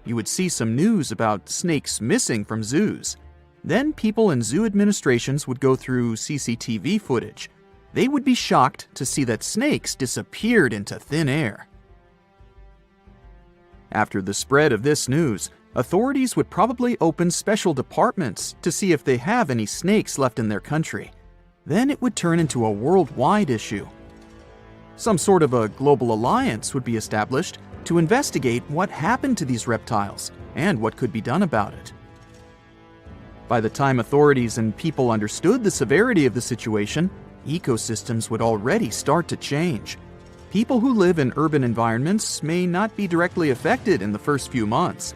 You would see some news about snakes missing from zoos. Then people in zoo administrations would go through CCTV footage. They would be shocked to see that snakes disappeared into thin air. After the spread of this news, authorities would probably open special departments to see if they have any snakes left in their country. Then it would turn into a worldwide issue. Some sort of a global alliance would be established to investigate what happened to these reptiles and what could be done about it. By the time authorities and people understood the severity of the situation, ecosystems would already start to change. People who live in urban environments may not be directly affected in the first few months.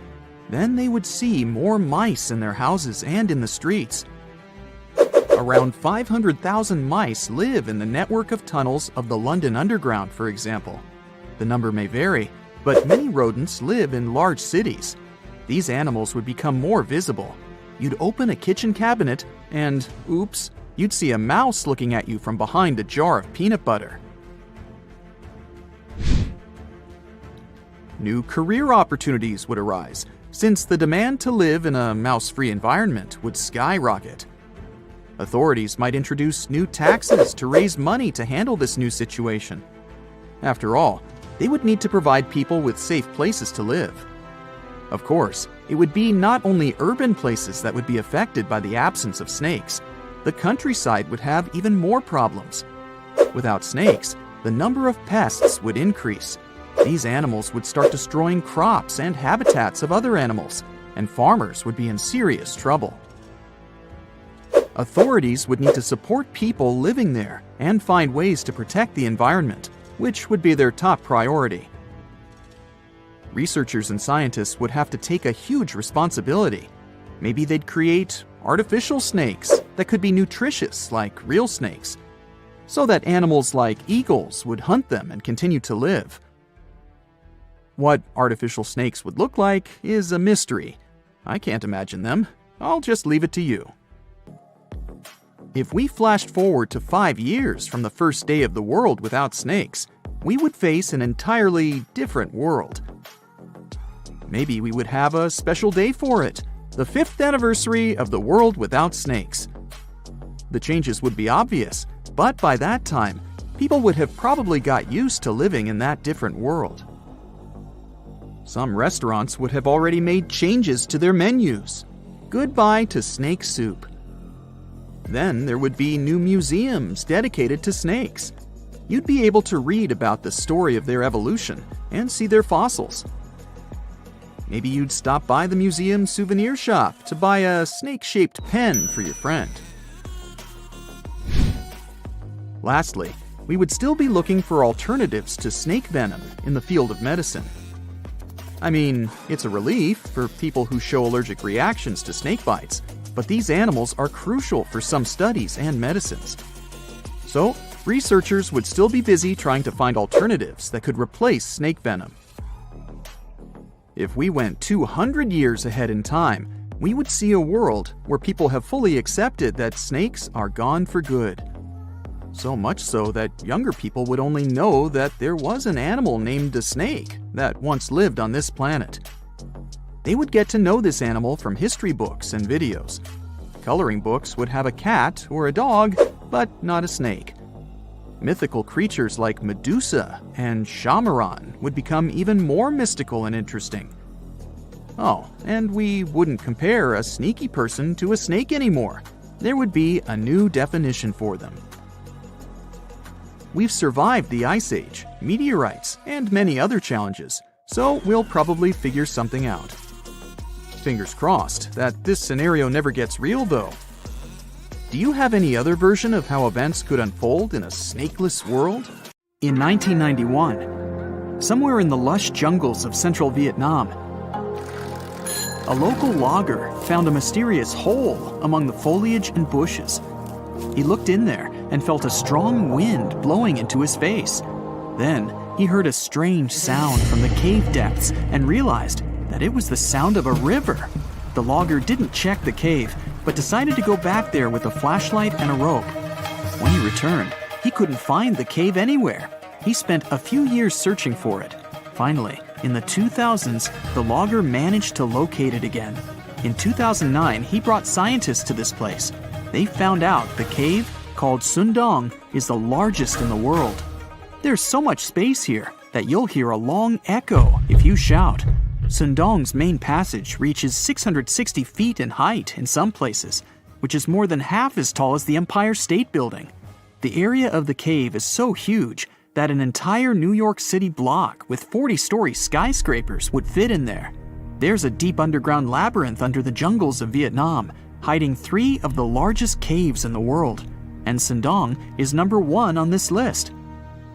Then they would see more mice in their houses and in the streets. Around 500,000 mice live in the network of tunnels of the London Underground, for example. The number may vary, but many rodents live in large cities. These animals would become more visible. You'd open a kitchen cabinet and, oops, you'd see a mouse looking at you from behind a jar of peanut butter. New career opportunities would arise, since the demand to live in a mouse-free environment would skyrocket. Authorities might introduce new taxes to raise money to handle this new situation. After all, they would need to provide people with safe places to live. Of course, it would be not only urban places that would be affected by the absence of snakes. The countryside would have even more problems. Without snakes, the number of pests would increase. These animals would start destroying crops and habitats of other animals, and farmers would be in serious trouble. Authorities would need to support people living there and find ways to protect the environment, which would be their top priority. Researchers and scientists would have to take a huge responsibility. Maybe they'd create artificial snakes that could be nutritious like real snakes, so that animals like eagles would hunt them and continue to live. What artificial snakes would look like is a mystery. I can't imagine them. I'll just leave it to you. If we flashed forward to 5 years from the first day of the world without snakes, we would face an entirely different world. Maybe we would have a special day for it, the 5th anniversary of the world without snakes. The changes would be obvious, but by that time, people would have probably got used to living in that different world. Some restaurants would have already made changes to their menus. Goodbye to snake soup. Then there would be new museums dedicated to snakes. You'd be able to read about the story of their evolution and see their fossils. Maybe you'd stop by the museum souvenir shop to buy a snake-shaped pen for your friend. Lastly, we would still be looking for alternatives to snake venom in the field of medicine. I mean, it's a relief for people who show allergic reactions to snake bites, but these animals are crucial for some studies and medicines. So, researchers would still be busy trying to find alternatives that could replace snake venom. If we went 200 years ahead in time, we would see a world where people have fully accepted that snakes are gone for good. So much so that younger people would only know that there was an animal named a snake that once lived on this planet. They would get to know this animal from history books and videos. Coloring books would have a cat or a dog, but not a snake. Mythical creatures like Medusa and Shamaran would become even more mystical and interesting. Oh, and we wouldn't compare a sneaky person to a snake anymore. There would be a new definition for them. We've survived the Ice Age, meteorites, and many other challenges, so we'll probably figure something out. Fingers crossed that this scenario never gets real, though. Do you have any other version of how events could unfold in a snakeless world? In 1991, somewhere in the lush jungles of central Vietnam, a local logger found a mysterious hole among the foliage and bushes. He looked in there and felt a strong wind blowing into his face. Then he heard a strange sound from the cave depths and realized that it was the sound of a river. The logger didn't check the cave, but decided to go back there with a flashlight and a rope. When he returned, he couldn't find the cave anywhere. He spent a few years searching for it. Finally, in the 2000s, the logger managed to locate it again. In 2009, he brought scientists to this place. They found out the cave, called Sundong, is the largest in the world. There's so much space here that you'll hear a long echo if you shout. Sundong's main passage reaches 660 feet in height in some places, which is more than half as tall as the Empire State Building. The area of the cave is so huge that an entire New York City block with 40-story skyscrapers would fit in there. There's a deep underground labyrinth under the jungles of Vietnam, hiding 3 of the largest caves in the world, and Sundong is number 1 on this list.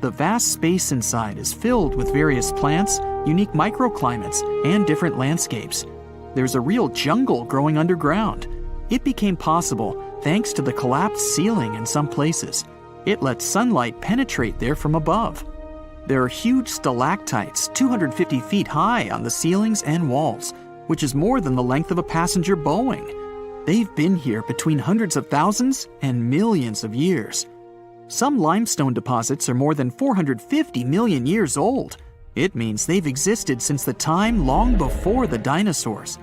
The vast space inside is filled with various plants, unique microclimates, and different landscapes. There's a real jungle growing underground. It became possible thanks to the collapsed ceiling in some places. It lets sunlight penetrate there from above. There are huge stalactites 250 feet high on the ceilings and walls, which is more than the length of a passenger Boeing. They've been here between hundreds of thousands and millions of years. Some limestone deposits are more than 450 million years old. It means they've existed since the time long before the dinosaurs.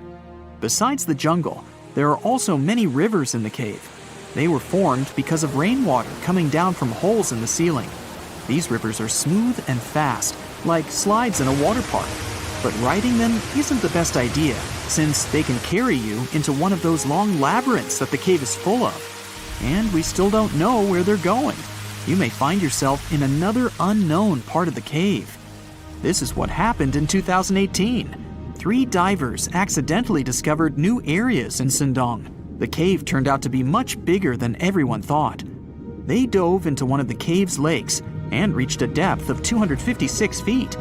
Besides the jungle, there are also many rivers in the cave. They were formed because of rainwater coming down from holes in the ceiling. These rivers are smooth and fast, like slides in a water park. But riding them isn't the best idea, since they can carry you into one of those long labyrinths that the cave is full of. And we still don't know where they're going. You may find yourself in another unknown part of the cave. This is what happened in 2018. 3 divers accidentally discovered new areas in Sundong. The cave turned out to be much bigger than everyone thought. They dove into one of the cave's lakes and reached a depth of 256 feet.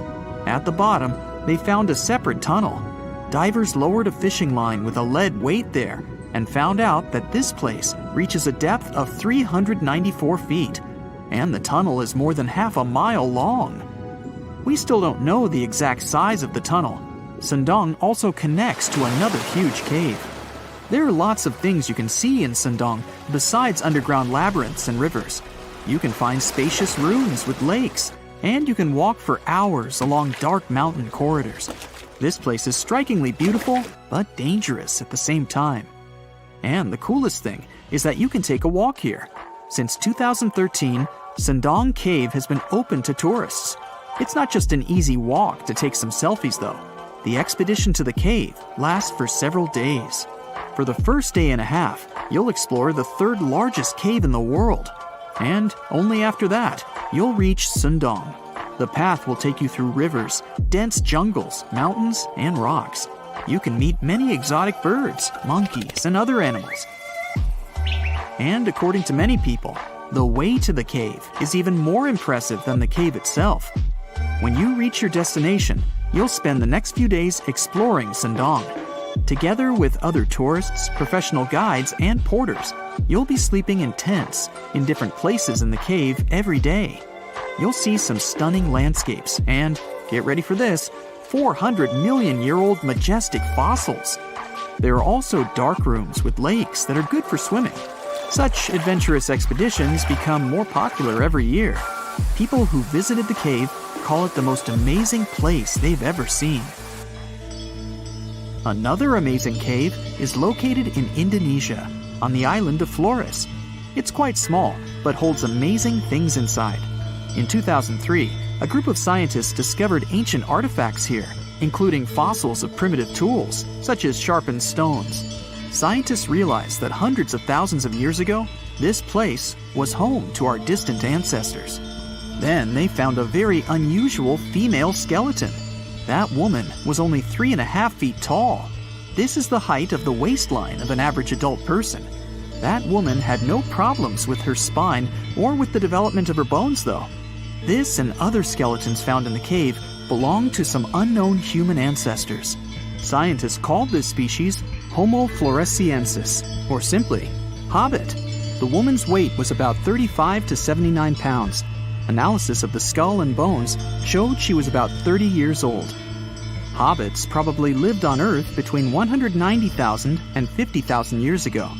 At the bottom, they found a separate tunnel. Divers lowered a fishing line with a lead weight there and found out that this place reaches a depth of 394 feet, and the tunnel is more than half a mile long. We still don't know the exact size of the tunnel. Sundong also connects to another huge cave. There are lots of things you can see in Sundong besides underground labyrinths and rivers. You can find spacious rooms with lakes, and you can walk for hours along dark mountain corridors. This place is strikingly beautiful, but dangerous at the same time. And the coolest thing is that you can take a walk here. Since 2013, Sundong Cave has been open to tourists. It's not just an easy walk to take some selfies, though. The expedition to the cave lasts for several days. For the first day and a half, you'll explore the 3rd largest cave in the world. And only after that, you'll reach Sundong. The path will take you through rivers, dense jungles, mountains, and rocks. You can meet many exotic birds, monkeys, and other animals. And according to many people, the way to the cave is even more impressive than the cave itself. When you reach your destination, you'll spend the next few days exploring Sundong. Together with other tourists, professional guides, and porters, you'll be sleeping in tents in different places in the cave every day. You'll see some stunning landscapes and, get ready for this, 400-million-year-old majestic fossils. There are also dark rooms with lakes that are good for swimming. Such adventurous expeditions become more popular every year. People who visited the cave call it the most amazing place they've ever seen. Another amazing cave is located in Indonesia, on the island of Flores. It's quite small, but holds amazing things inside. In 2003, a group of scientists discovered ancient artifacts here, including fossils of primitive tools, such as sharpened stones. Scientists realized that hundreds of thousands of years ago, this place was home to our distant ancestors. Then they found a very unusual female skeleton. That woman was only 3.5 feet tall. This is the height of the waistline of an average adult person. That woman had no problems with her spine or with the development of her bones, though. This and other skeletons found in the cave belong to some unknown human ancestors. Scientists called this species Homo floresiensis, or simply, Hobbit. The woman's weight was about 35 to 79 pounds. Analysis of the skull and bones showed she was about 30 years old. Hobbits probably lived on Earth between 190,000 and 50,000 years ago.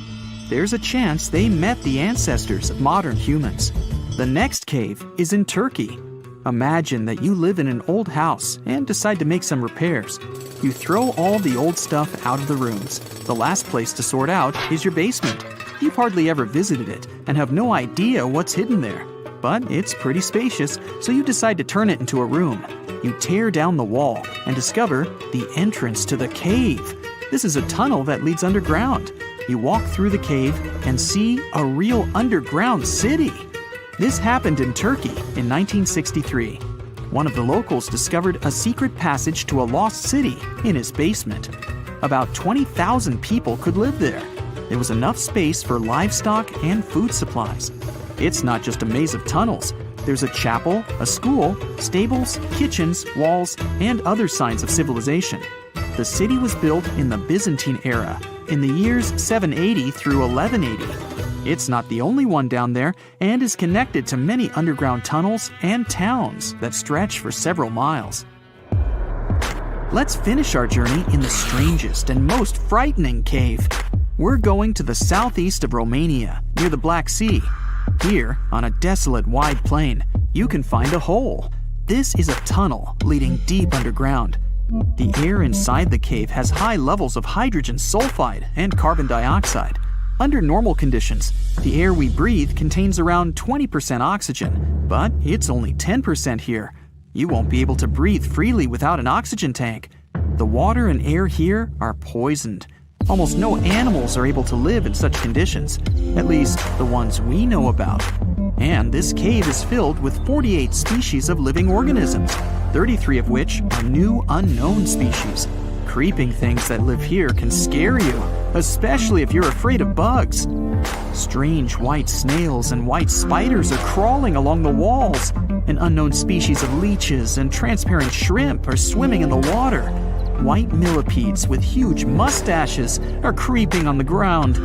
There's a chance they met the ancestors of modern humans. The next cave is in Turkey. Imagine that you live in an old house and decide to make some repairs. You throw all the old stuff out of the rooms. The last place to sort out is your basement. You've hardly ever visited it and have no idea what's hidden there. But it's pretty spacious, so you decide to turn it into a room. You tear down the wall and discover the entrance to the cave. This is a tunnel that leads underground. You walk through the cave and see a real underground city. This happened in Turkey in 1963. One of the locals discovered a secret passage to a lost city in his basement. About 20,000 people could live there. There was enough space for livestock and food supplies. It's not just a maze of tunnels. There's a chapel, a school, stables, kitchens, walls, and other signs of civilization. The city was built in the Byzantine era, in the years 780 through 1180. It's not the only one down there and is connected to many underground tunnels and towns that stretch for several miles. Let's finish our journey in the strangest and most frightening cave. We're going to the southeast of Romania, near the Black Sea. Here, on a desolate wide plain, you can find a hole. This is a tunnel leading deep underground. The air inside the cave has high levels of hydrogen sulfide and carbon dioxide. Under normal conditions, the air we breathe contains around 20% oxygen, but it's only 10% here. You won't be able to breathe freely without an oxygen tank. The water and air here are poisoned. Almost no animals are able to live in such conditions, at least the ones we know about. And this cave is filled with 48 species of living organisms, 33 of which are new unknown species. Creeping things that live here can scare you, especially if you're afraid of bugs. Strange white snails and white spiders are crawling along the walls. An unknown species of leeches and transparent shrimp are swimming in the water. White millipedes with huge mustaches are creeping on the ground.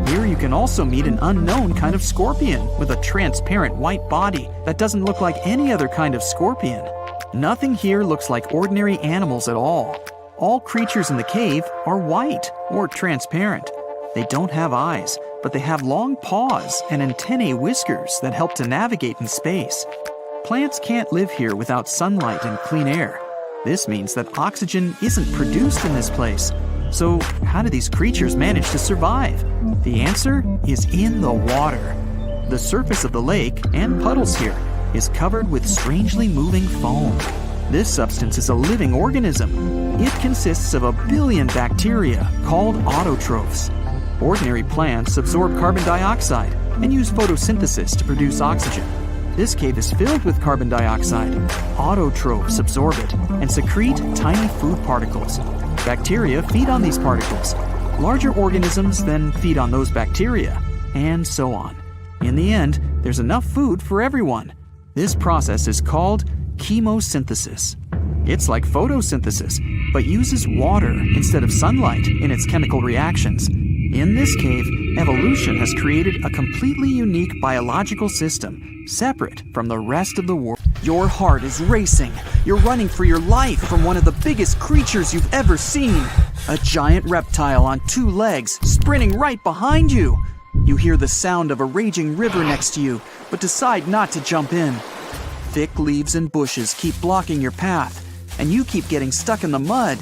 Here you can also meet an unknown kind of scorpion with a transparent white body that doesn't look like any other kind of scorpion. Nothing here looks like ordinary animals at all. All creatures in the cave are white or transparent. They don't have eyes, but they have long paws and antennae whiskers that help to navigate in space. Plants can't live here without sunlight and clean air. This means that oxygen isn't produced in this place. So how do these creatures manage to survive? The answer is in the water. The surface of the lake and puddles here is covered with strangely moving foam. This substance is a living organism. It consists of 1 billion bacteria called autotrophs. Ordinary plants absorb carbon dioxide and use photosynthesis to produce oxygen. This cave is filled with carbon dioxide. Autotrophs absorb it and secrete tiny food particles. Bacteria feed on these particles. Larger organisms then feed on those bacteria, and so on. In the end, there's enough food for everyone. This process is called chemosynthesis. It's like photosynthesis, but uses water instead of sunlight in its chemical reactions. In this cave, evolution has created a completely unique biological system, separate from the rest of the world. Your heart is racing. You're running for your life from one of the biggest creatures you've ever seen. A giant reptile on 2 legs, sprinting right behind you. You hear the sound of a raging river next to you, but decide not to jump in. Thick leaves and bushes keep blocking your path, and you keep getting stuck in the mud.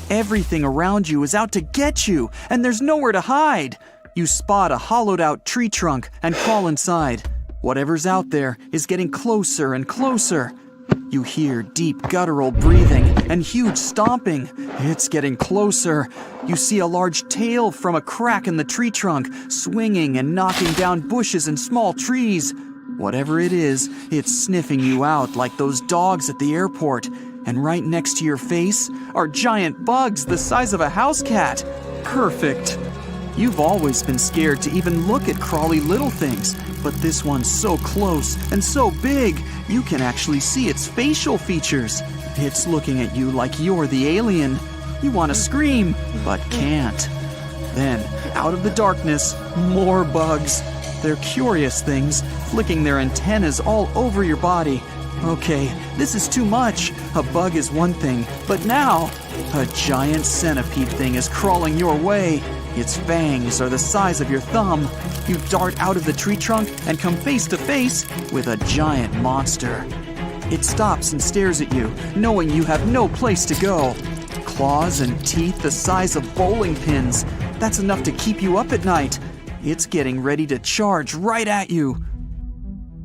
Everything around you is out to get you, and there's nowhere to hide. You spot a hollowed-out tree trunk and crawl inside. Whatever's out there is getting closer and closer. You hear deep guttural breathing and huge stomping. It's getting closer. You see a large tail from a crack in the tree trunk, swinging and knocking down bushes and small trees. Whatever it is, it's sniffing you out like those dogs at the airport. And right next to your face are giant bugs the size of a house cat. Perfect. You've always been scared to even look at crawly little things, but this one's so close and so big, you can actually see its facial features. It's looking at you like you're the alien. You want to scream, but can't. Then, out of the darkness, more bugs. They're curious things, flicking their antennas all over your body. Okay, this is too much. A bug is one thing, but now, a giant centipede thing is crawling your way. Its fangs are the size of your thumb. You dart out of the tree trunk and come face to face with a giant monster. It stops and stares at you, knowing you have no place to go. Claws and teeth the size of bowling pins. That's enough to keep you up at night. It's getting ready to charge right at you.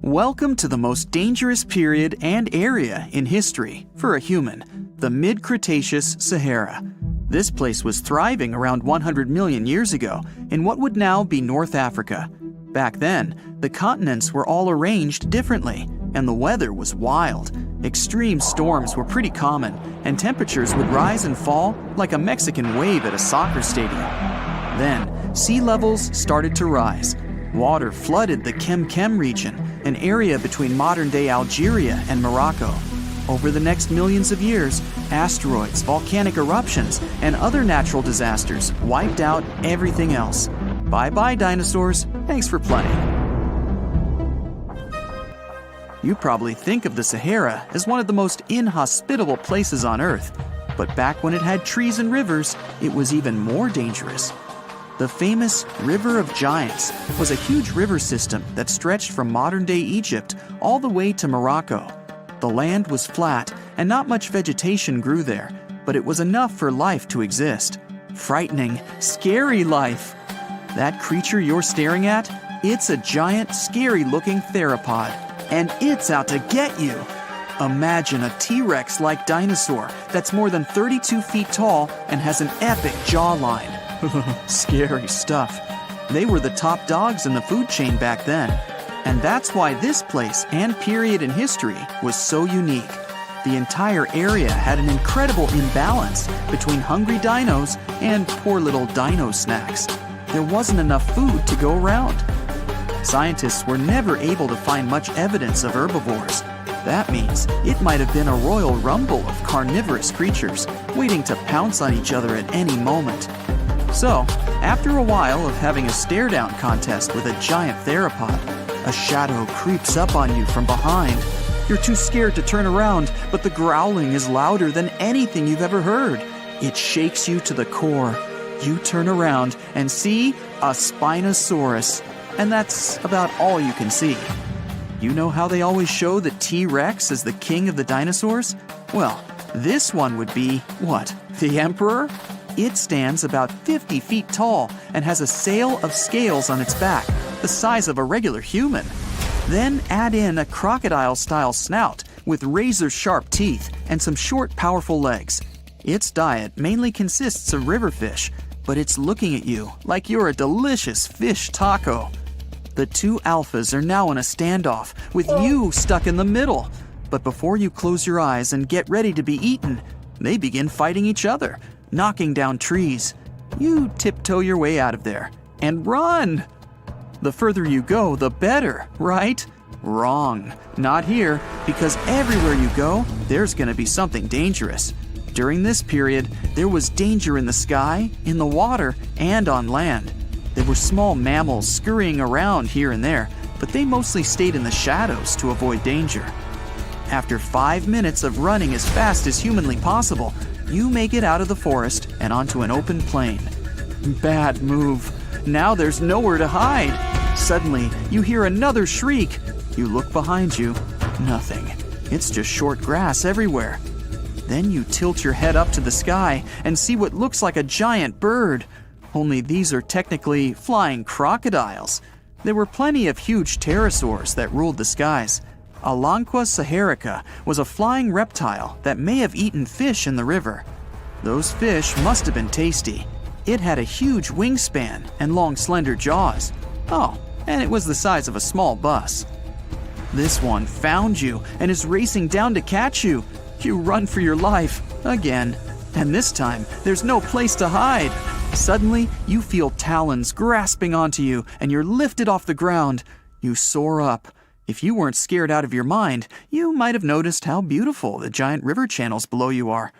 Welcome to the most dangerous period and area in history for a human, the mid-Cretaceous Sahara. This place was thriving around 100 million years ago in what would now be North Africa. Back then, the continents were all arranged differently, and the weather was wild. Extreme storms were pretty common, and temperatures would rise and fall like a Mexican wave at a soccer stadium. Then, sea levels started to rise. Water flooded the Kem region, an area between modern-day Algeria and Morocco. Over the next millions of years, asteroids, volcanic eruptions, and other natural disasters wiped out everything else. Bye-bye, dinosaurs. Thanks for playing. You probably think of the Sahara as one of the most inhospitable places on Earth, but back when it had trees and rivers, it was even more dangerous. The famous River of Giants was a huge river system that stretched from modern-day Egypt all the way to Morocco. The land was flat and not much vegetation grew there, but it was enough for life to exist. Frightening, scary life. That creature you're staring at, it's a giant, scary-looking theropod, and it's out to get you. Imagine a T-Rex-like dinosaur that's more than 32 feet tall and has an epic jawline. Scary stuff. They were the top dogs in the food chain back then. And that's why this place and period in history was so unique. The entire area had an incredible imbalance between hungry dinos and poor little dino snacks. There wasn't enough food to go around. Scientists were never able to find much evidence of herbivores. That means it might have been a royal rumble of carnivorous creatures waiting to pounce on each other at any moment. So, after a while of having a stare-down contest with a giant theropod, a shadow creeps up on you from behind. You're too scared to turn around, but the growling is louder than anything you've ever heard. It shakes you to the core. You turn around and see a Spinosaurus, and that's about all you can see. You know how they always show the T-Rex as the king of the dinosaurs? Well, this one would be, what, the emperor? It stands about 50 feet tall and has a sail of scales on its back, the size of a regular human. Then add in a crocodile-style snout with razor-sharp teeth and some short, powerful legs. Its diet mainly consists of river fish, but it's looking at you like you're a delicious fish taco. The two alphas are now in a standoff, with you stuck in the middle. But before you close your eyes and get ready to be eaten, they begin fighting each other, knocking down trees. You tiptoe your way out of there and run. The further you go, the better, right? Wrong. Not here, because everywhere you go, there's going to be something dangerous. During this period, there was danger in the sky, in the water, and on land. There were small mammals scurrying around here and there, but they mostly stayed in the shadows to avoid danger. After 5 minutes of running as fast as humanly possible, you make it out of the forest and onto an open plain. Bad move. Now there's nowhere to hide. Suddenly, you hear another shriek. You look behind you. Nothing. It's just short grass everywhere. Then you tilt your head up to the sky and see what looks like a giant bird. Only these are technically flying crocodiles. There were plenty of huge pterosaurs that ruled the skies. Alanqua saharica was a flying reptile that may have eaten fish in the river. Those fish must have been tasty. It had a huge wingspan and long slender jaws. Oh, and it was the size of a small bus. This one found you and is racing down to catch you. You run for your life, again. And this time, there's no place to hide. Suddenly, you feel talons grasping onto you and you're lifted off the ground. You soar up. If you weren't scared out of your mind, you might have noticed how beautiful the giant river channels below you are.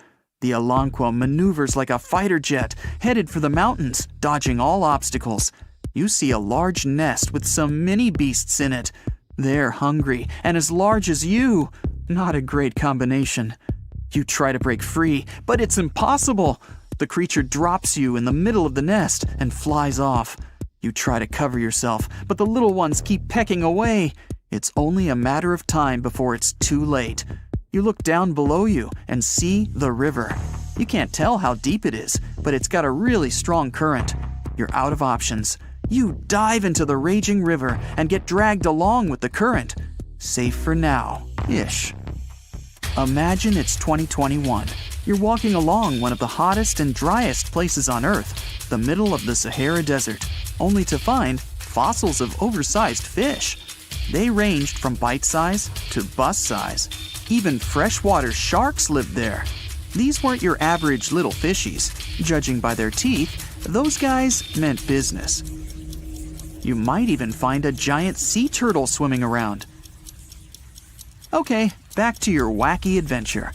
The Alanqua maneuvers like a fighter jet, headed for the mountains, dodging all obstacles. You see a large nest with some mini beasts in it. They're hungry and as large as you. Not a great combination. You try to break free, but it's impossible. The creature drops you in the middle of the nest and flies off. You try to cover yourself, but the little ones keep pecking away. It's only a matter of time before it's too late. You look down below you and see the river. You can't tell how deep it is, but it's got a really strong current. You're out of options. You dive into the raging river and get dragged along with the current. Safe for now-ish. Imagine it's 2021. You're walking along one of the hottest and driest places on Earth, the middle of the Sahara Desert, only to find fossils of oversized fish. They ranged from bite size to bus size. Even freshwater sharks lived there. These weren't your average little fishies. Judging by their teeth, those guys meant business. You might even find a giant sea turtle swimming around. Okay, back to your wacky adventure.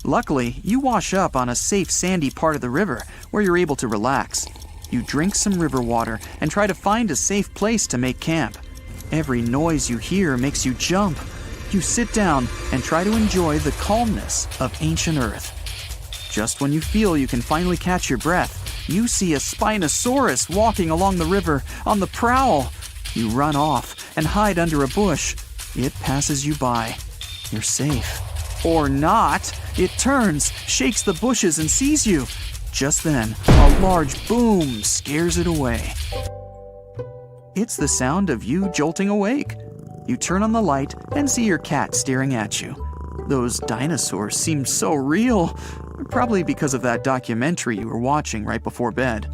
Luckily, you wash up on a safe sandy part of the river where you're able to relax. You drink some river water and try to find a safe place to make camp. Every noise you hear makes you jump. You sit down and try to enjoy the calmness of ancient Earth. Just when you feel you can finally catch your breath, you see a Spinosaurus walking along the river on the prowl. You run off and hide under a bush. It passes you by. You're safe. Or not. It turns, shakes the bushes, and sees you. Just then, a large boom scares it away. It's the sound of you jolting awake. You turn on the light and see your cat staring at you. Those dinosaurs seem so real, probably because of that documentary you were watching right before bed.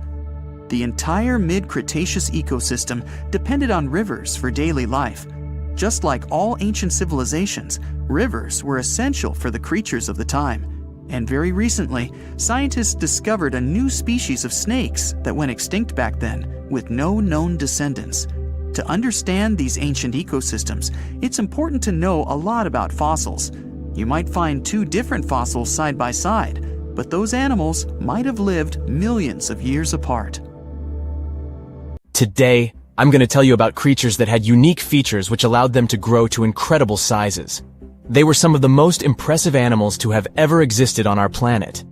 The entire mid-Cretaceous ecosystem depended on rivers for daily life. Just like all ancient civilizations, rivers were essential for the creatures of the time. And very recently, scientists discovered a new species of snakes that went extinct back then, with no known descendants. To understand these ancient ecosystems, it's important to know a lot about fossils. You might find two different fossils side by side, but those animals might have lived millions of years apart.
Today, I'm going to tell you about creatures that had unique features which allowed them to grow to incredible sizes. They were some of the most impressive animals to have ever existed on our planet.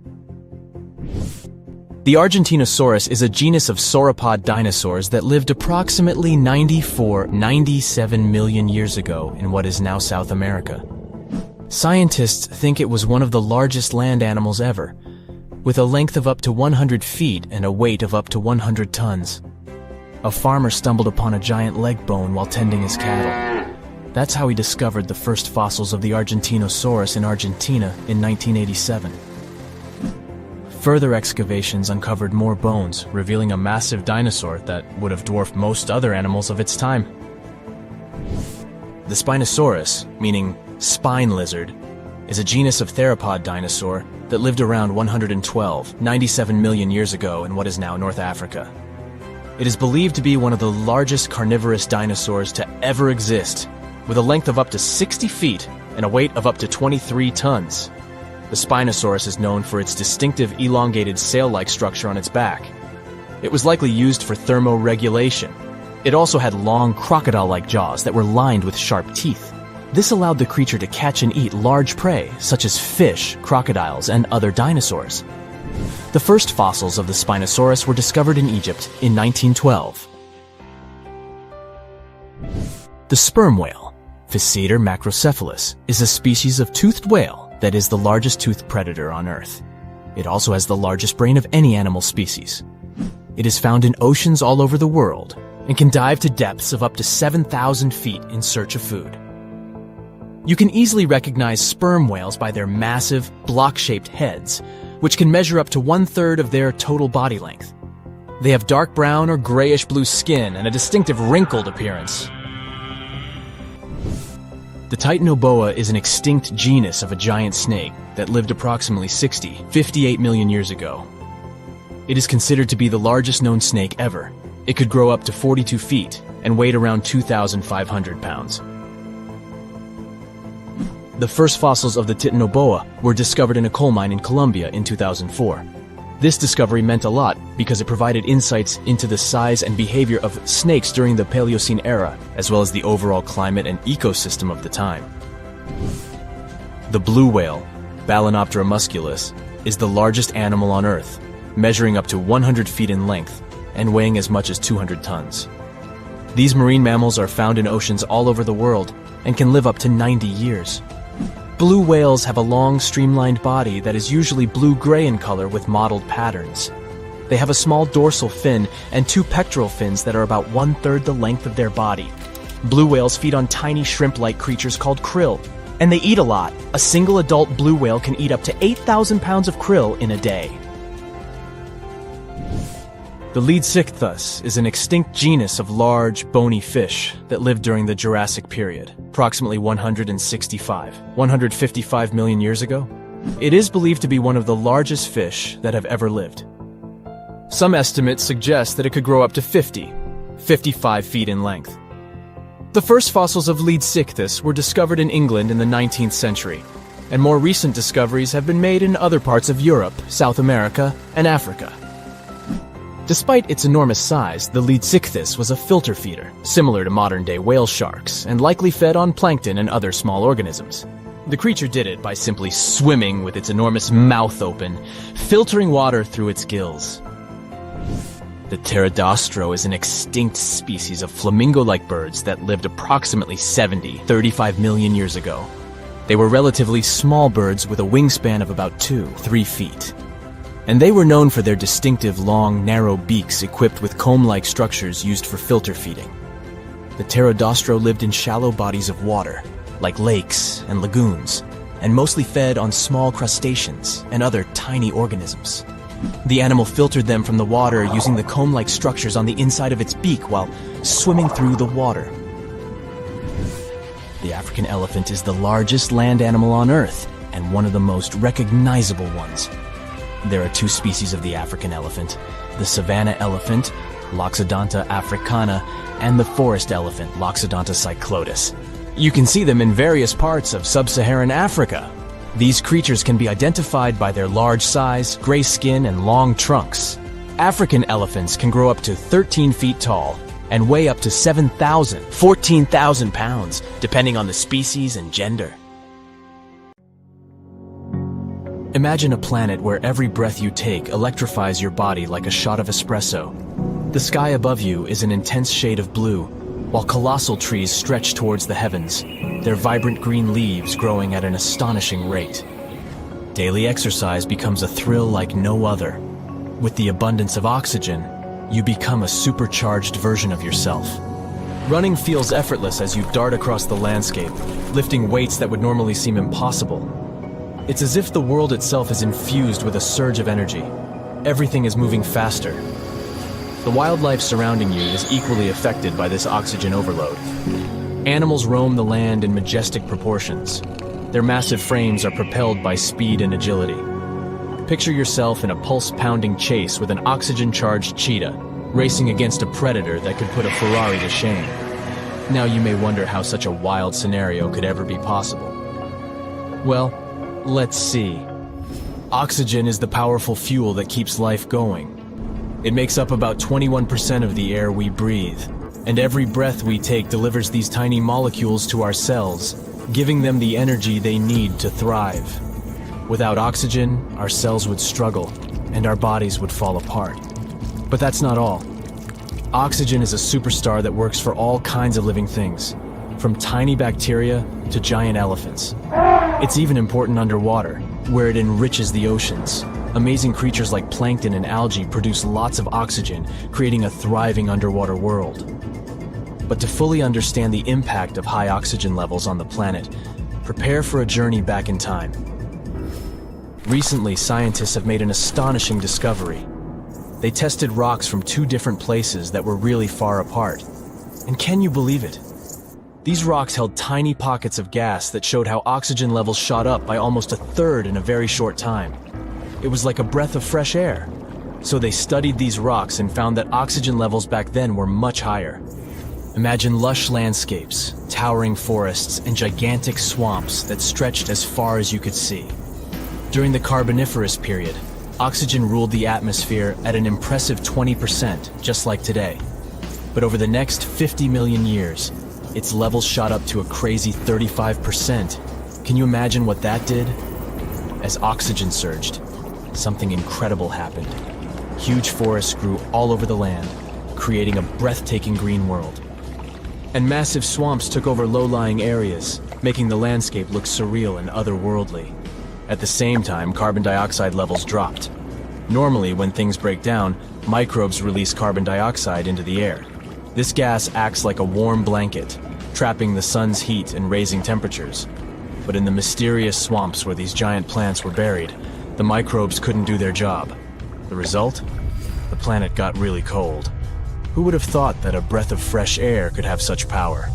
The Argentinosaurus is a genus of sauropod dinosaurs that lived approximately 97 million years ago in what is now South America. Scientists think it was one of the largest land animals ever, with a length of up to 100 feet and a weight of up to 100 tons. A farmer stumbled upon a giant leg bone while tending his cattle. That's how he discovered the first fossils of the Argentinosaurus in Argentina in 1987. Further excavations uncovered more bones, revealing a massive dinosaur that would have dwarfed most other animals of its time. The Spinosaurus, meaning spine lizard, is a genus of theropod dinosaur that lived around 97 million years ago in what is now North Africa. It is believed to be one of the largest carnivorous dinosaurs to ever exist, with a length of up to 60 feet and a weight of up to 23 tons. The Spinosaurus is known for its distinctive elongated sail-like structure on its back. It was likely used for thermoregulation. It also had long crocodile-like jaws that were lined with sharp teeth. This allowed the creature to catch and eat large prey, such as fish, crocodiles, and other dinosaurs. The first fossils of the Spinosaurus were discovered in Egypt in 1912. The sperm whale, Physeter macrocephalus, is a species of toothed whale that is the largest toothed predator on Earth. It also has the largest brain of any animal species. It is found in oceans all over the world and can dive to depths of up to 7,000 feet in search of food. You can easily recognize sperm whales by their massive, block-shaped heads, which can measure up to 1/3 of their total body length. They have dark brown or grayish-blue skin and a distinctive wrinkled appearance. The Titanoboa is an extinct genus of a giant snake that lived approximately 58 million years ago. It is considered to be the largest known snake ever. It could grow up to 42 feet and weighed around 2,500 pounds. The first fossils of the Titanoboa were discovered in a coal mine in Colombia in 2004. This discovery meant a lot because it provided insights into the size and behavior of snakes during the Paleocene era, as well as the overall climate and ecosystem of the time. The blue whale, Balænoptera musculus, is the largest animal on Earth, measuring up to 100 feet in length and weighing as much as 200 tons. These marine mammals are found in oceans all over the world and can live up to 90 years. Blue whales have a long, streamlined body that is usually blue-gray in color with mottled patterns. They have a small dorsal fin and 2 pectoral fins that are about 1/3 the length of their body. Blue whales feed on tiny shrimp-like creatures called krill, and they eat a lot. A single adult blue whale can eat up to 8,000 pounds of krill in a day. The Leedsichthus is an extinct genus of large, bony fish that lived during the Jurassic period, approximately 155 million years ago. It is believed to be one of the largest fish that have ever lived. Some estimates suggest that it could grow up to 55 feet in length. The first fossils of Leedsichthus were discovered in England in the 19th century, and more recent discoveries have been made in other parts of Europe, South America, and Africa. Despite its enormous size, the Leedsichthus was a filter feeder, similar to modern-day whale sharks, and likely fed on plankton and other small organisms. The creature did it by simply swimming with its enormous mouth open, filtering water through its gills. The pterodostro is an extinct species of flamingo-like birds that lived approximately 35 million years ago. They were relatively small birds with a wingspan of about 2-3 feet. And they were known for their distinctive long, narrow beaks equipped with comb-like structures used for filter feeding. The pterodostro lived in shallow bodies of water, like lakes and lagoons, and mostly fed on small crustaceans and other tiny organisms. The animal filtered them from the water using the comb-like structures on the inside of its beak while swimming through the water. The African elephant is the largest land animal on Earth and one of the most recognizable ones. There are 2 species of the African elephant, the savanna elephant, Loxodonta africana, and the forest elephant, Loxodonta cyclotis. You can see them in various parts of sub-Saharan Africa. These creatures can be identified by their large size, gray skin, and long trunks. African elephants can grow up to 13 feet tall and weigh up to 14,000 pounds, depending on the species and gender. Imagine a planet where every breath you take electrifies your body like a shot of espresso. The sky above you is an intense shade of blue, while colossal trees stretch towards the heavens, their vibrant green leaves growing at an astonishing rate. Daily exercise becomes a thrill like no other. With the abundance of oxygen, you become a supercharged version of yourself. Running feels effortless as you dart across the landscape, lifting weights that would normally seem impossible. It's as if the world itself is infused with a surge of energy. Everything is moving faster. The wildlife surrounding you is equally affected by this oxygen overload. Animals roam the land in majestic proportions. Their massive frames are propelled by speed and agility. Picture yourself in a pulse-pounding chase with an oxygen-charged cheetah, racing against a predator that could put a Ferrari to shame. Now you may wonder how such a wild scenario could ever be possible. Well, let's see. Oxygen is the powerful fuel that keeps life going. It makes up about 21% of the air we breathe, and every breath we take delivers these tiny molecules to our cells, giving them the energy they need to thrive. Without oxygen, our cells would struggle, and our bodies would fall apart. But that's not all. Oxygen is a superstar that works for all kinds of living things, from tiny bacteria to giant elephants. It's even important underwater, where it enriches the oceans. Amazing creatures like plankton and algae produce lots of oxygen, creating a thriving underwater world. But to fully understand the impact of high oxygen levels on the planet, prepare for a journey back in time. Recently, scientists have made an astonishing discovery. They tested rocks from two different places that were really far apart. And can you believe it? These rocks held tiny pockets of gas that showed how oxygen levels shot up by almost a third in a very short time. It was like a breath of fresh air. So they studied these rocks and found that oxygen levels back then were much higher. Imagine lush landscapes, towering forests, and gigantic swamps that stretched as far as you could see. During the Carboniferous period, oxygen ruled the atmosphere at an impressive 20%, just like today. But over the next 50 million years, its levels shot up to a crazy 35%. Can you imagine what that did? As oxygen surged, something incredible happened. Huge forests grew all over the land, creating a breathtaking green world. And massive swamps took over low-lying areas, making the landscape look surreal and otherworldly. At the same time, carbon dioxide levels dropped. Normally, when things break down, microbes release carbon dioxide into the air. This gas acts like a warm blanket, trapping the sun's heat and raising temperatures. But in the mysterious swamps where these giant plants were buried, the microbes couldn't do their job. The result? The planet got really cold. Who would have thought that a breath of fresh air could have such power?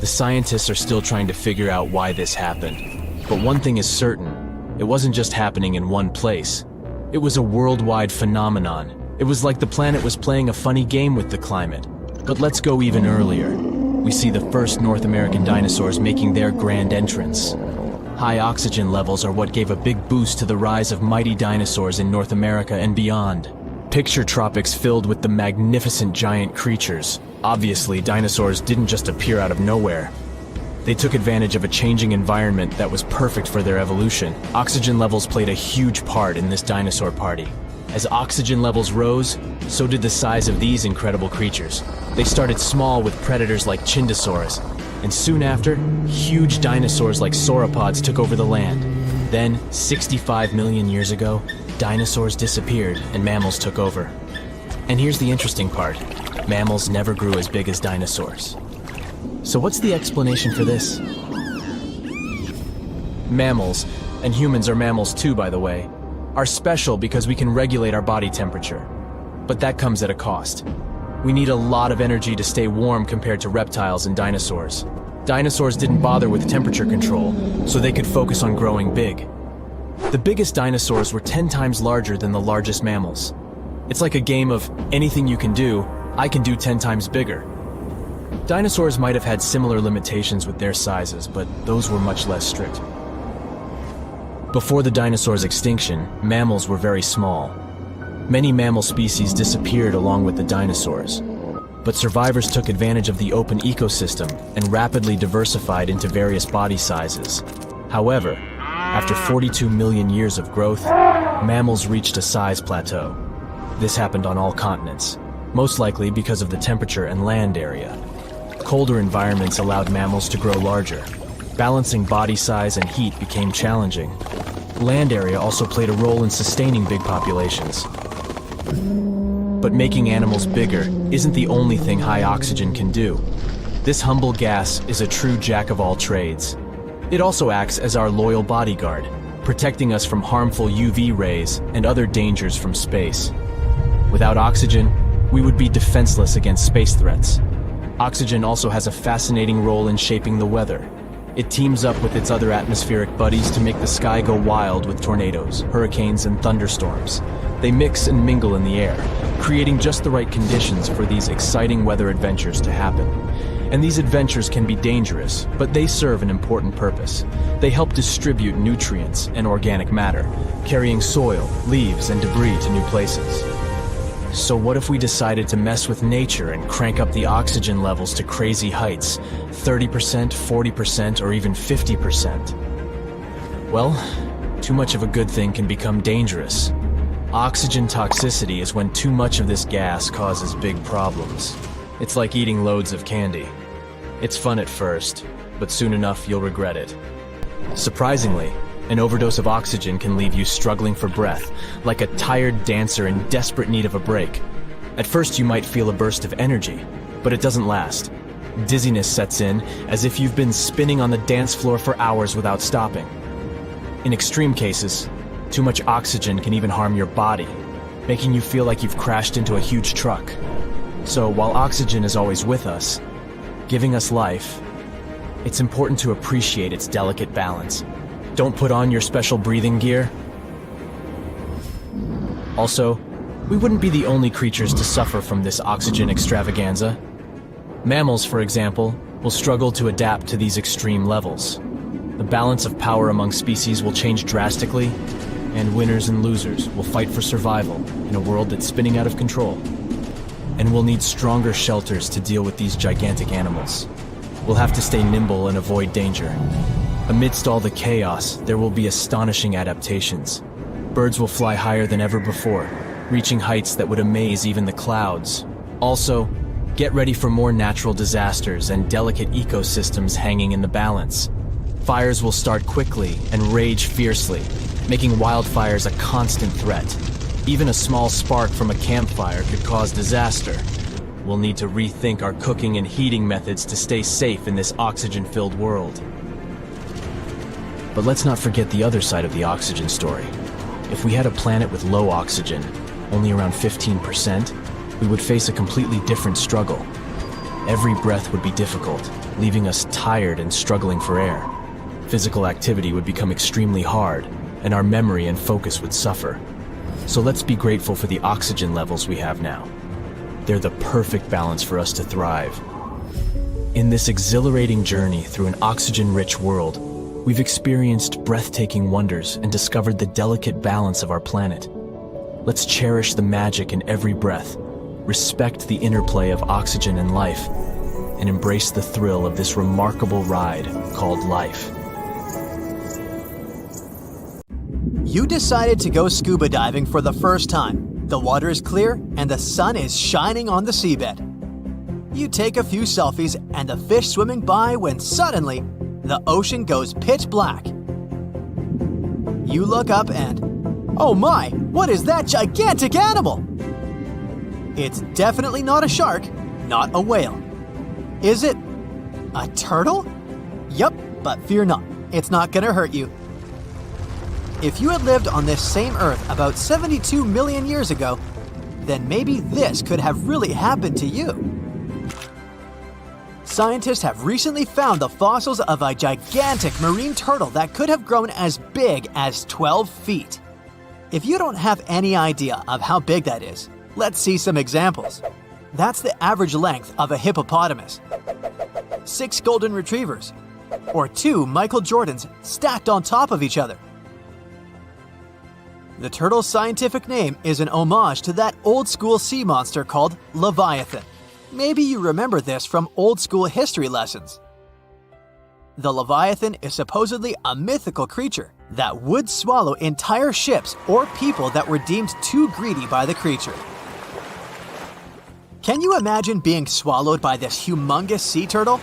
The scientists are still trying to figure out why this happened. But one thing is certain, it wasn't just happening in one place. It was a worldwide phenomenon. It was like the planet was playing a funny game with the climate. But let's go even earlier. We see the first North American dinosaurs making their grand entrance. High oxygen levels are what gave a big boost to the rise of mighty dinosaurs in North America and beyond. Picture tropics filled with the magnificent giant creatures. Obviously, dinosaurs didn't just appear out of nowhere. They took advantage of a changing environment that was perfect for their evolution. Oxygen levels played a huge part in this dinosaur party. As oxygen levels rose, so did the size of these incredible creatures. They started small with predators like Chindosaurus, and soon after, huge dinosaurs like sauropods took over the land. Then, 65 million years ago, dinosaurs disappeared and mammals took over. And here's the interesting part. Mammals never grew as big as dinosaurs. So what's the explanation for this? Mammals, and humans are mammals too, by the way, are special because we can regulate our body temperature. But that comes at a cost. We need a lot of energy to stay warm compared to reptiles and dinosaurs. Dinosaurs didn't bother with temperature control, so they could focus on growing big. The biggest dinosaurs were 10 times larger than the largest mammals. It's like a game of anything you can do, I can do 10 times bigger. Dinosaurs might have had similar limitations with their sizes, but those were much less strict. Before the dinosaurs' extinction, mammals were very small. Many mammal species disappeared along with the dinosaurs. But survivors took advantage of the open ecosystem and rapidly diversified into various body sizes. However, after 42 million years of growth, mammals reached a size plateau. This happened on all continents, most likely because of the temperature and land area. Colder environments allowed mammals to grow larger. Balancing body size and heat became challenging. Land area also played a role in sustaining big populations. But making animals bigger isn't the only thing high oxygen can do. This humble gas is a true jack of all trades. It also acts as our loyal bodyguard, protecting us from harmful UV rays and other dangers from space. Without oxygen, we would be defenseless against space threats. Oxygen also has a fascinating role in shaping the weather. It teams up with its other atmospheric buddies to make the sky go wild with tornadoes, hurricanes, and thunderstorms. They mix and mingle in the air, creating just the right conditions for these exciting weather adventures to happen. And these adventures can be dangerous, but they serve an important purpose. They help distribute nutrients and organic matter, carrying soil, leaves, and debris to new places. So what if we decided to mess with nature and crank up the oxygen levels to crazy heights, 30%, 40%, or even 50%? Well, too much of a good thing can become dangerous. Oxygen toxicity is when too much of this gas causes big problems. It's like eating loads of candy. It's fun at first, but soon enough you'll regret it. Surprisingly, an overdose of oxygen can leave you struggling for breath, like a tired dancer in desperate need of a break. At first you might feel a burst of energy, but it doesn't last. Dizziness sets in, as if you've been spinning on the dance floor for hours without stopping. In extreme cases, too much oxygen can even harm your body, making you feel like you've crashed into a huge truck. So while oxygen is always with us, giving us life, it's important to appreciate its delicate balance. Don't put on your special breathing gear. Also, we wouldn't be the only creatures to suffer from this oxygen extravaganza. Mammals, for example, will struggle to adapt to these extreme levels. The balance of power among species will change drastically, and winners and losers will fight for survival in a world that's spinning out of control. And we'll need stronger shelters to deal with these gigantic animals. We'll have to stay nimble and avoid danger. Amidst all the chaos, there will be astonishing adaptations. Birds will fly higher than ever before, reaching heights that would amaze even the clouds. Also, get ready for more natural disasters and delicate ecosystems hanging in the balance. Fires will start quickly and rage fiercely, making wildfires a constant threat. Even a small spark from a campfire could cause disaster. We'll need to rethink our cooking and heating methods to stay safe in this oxygen-filled world. But let's not forget the other side of the oxygen story. If we had a planet with low oxygen, only around 15%, we would face a completely different struggle. Every breath would be difficult, leaving us tired and struggling for air. Physical activity would become extremely hard, and our memory and focus would suffer. So let's be grateful for the oxygen levels we have now. They're the perfect balance for us to thrive. In this exhilarating journey through an oxygen-rich world, we've experienced breathtaking wonders and discovered the delicate balance of our planet. Let's cherish the magic in every breath, respect the interplay of oxygen and life, and embrace the thrill of this remarkable ride called life.
You decided to go scuba diving for the first time. The water is clear and the sun is shining on the seabed. You take a few selfies and the fish swimming by when suddenly, the ocean goes pitch black. You look up and, oh my, what is that gigantic animal? It's definitely not a shark, not a whale. Is it a turtle? Yup, but fear not, it's not gonna hurt you. If you had lived on this same Earth about 72 million years ago, then maybe this could have really happened to you. Scientists have recently found the fossils of a gigantic marine turtle that could have grown as big as 12 feet. If you don't have any idea of how big that is, let's see some examples. That's the average length of a hippopotamus, 6 golden retrievers, or 2 Michael Jordans stacked on top of each other. The turtle's scientific name is an homage to that old-school sea monster called Leviathan. Maybe you remember this from old-school history lessons. The Leviathan is supposedly a mythical creature that would swallow entire ships or people that were deemed too greedy by the creature. Can you imagine being swallowed by this humongous sea turtle?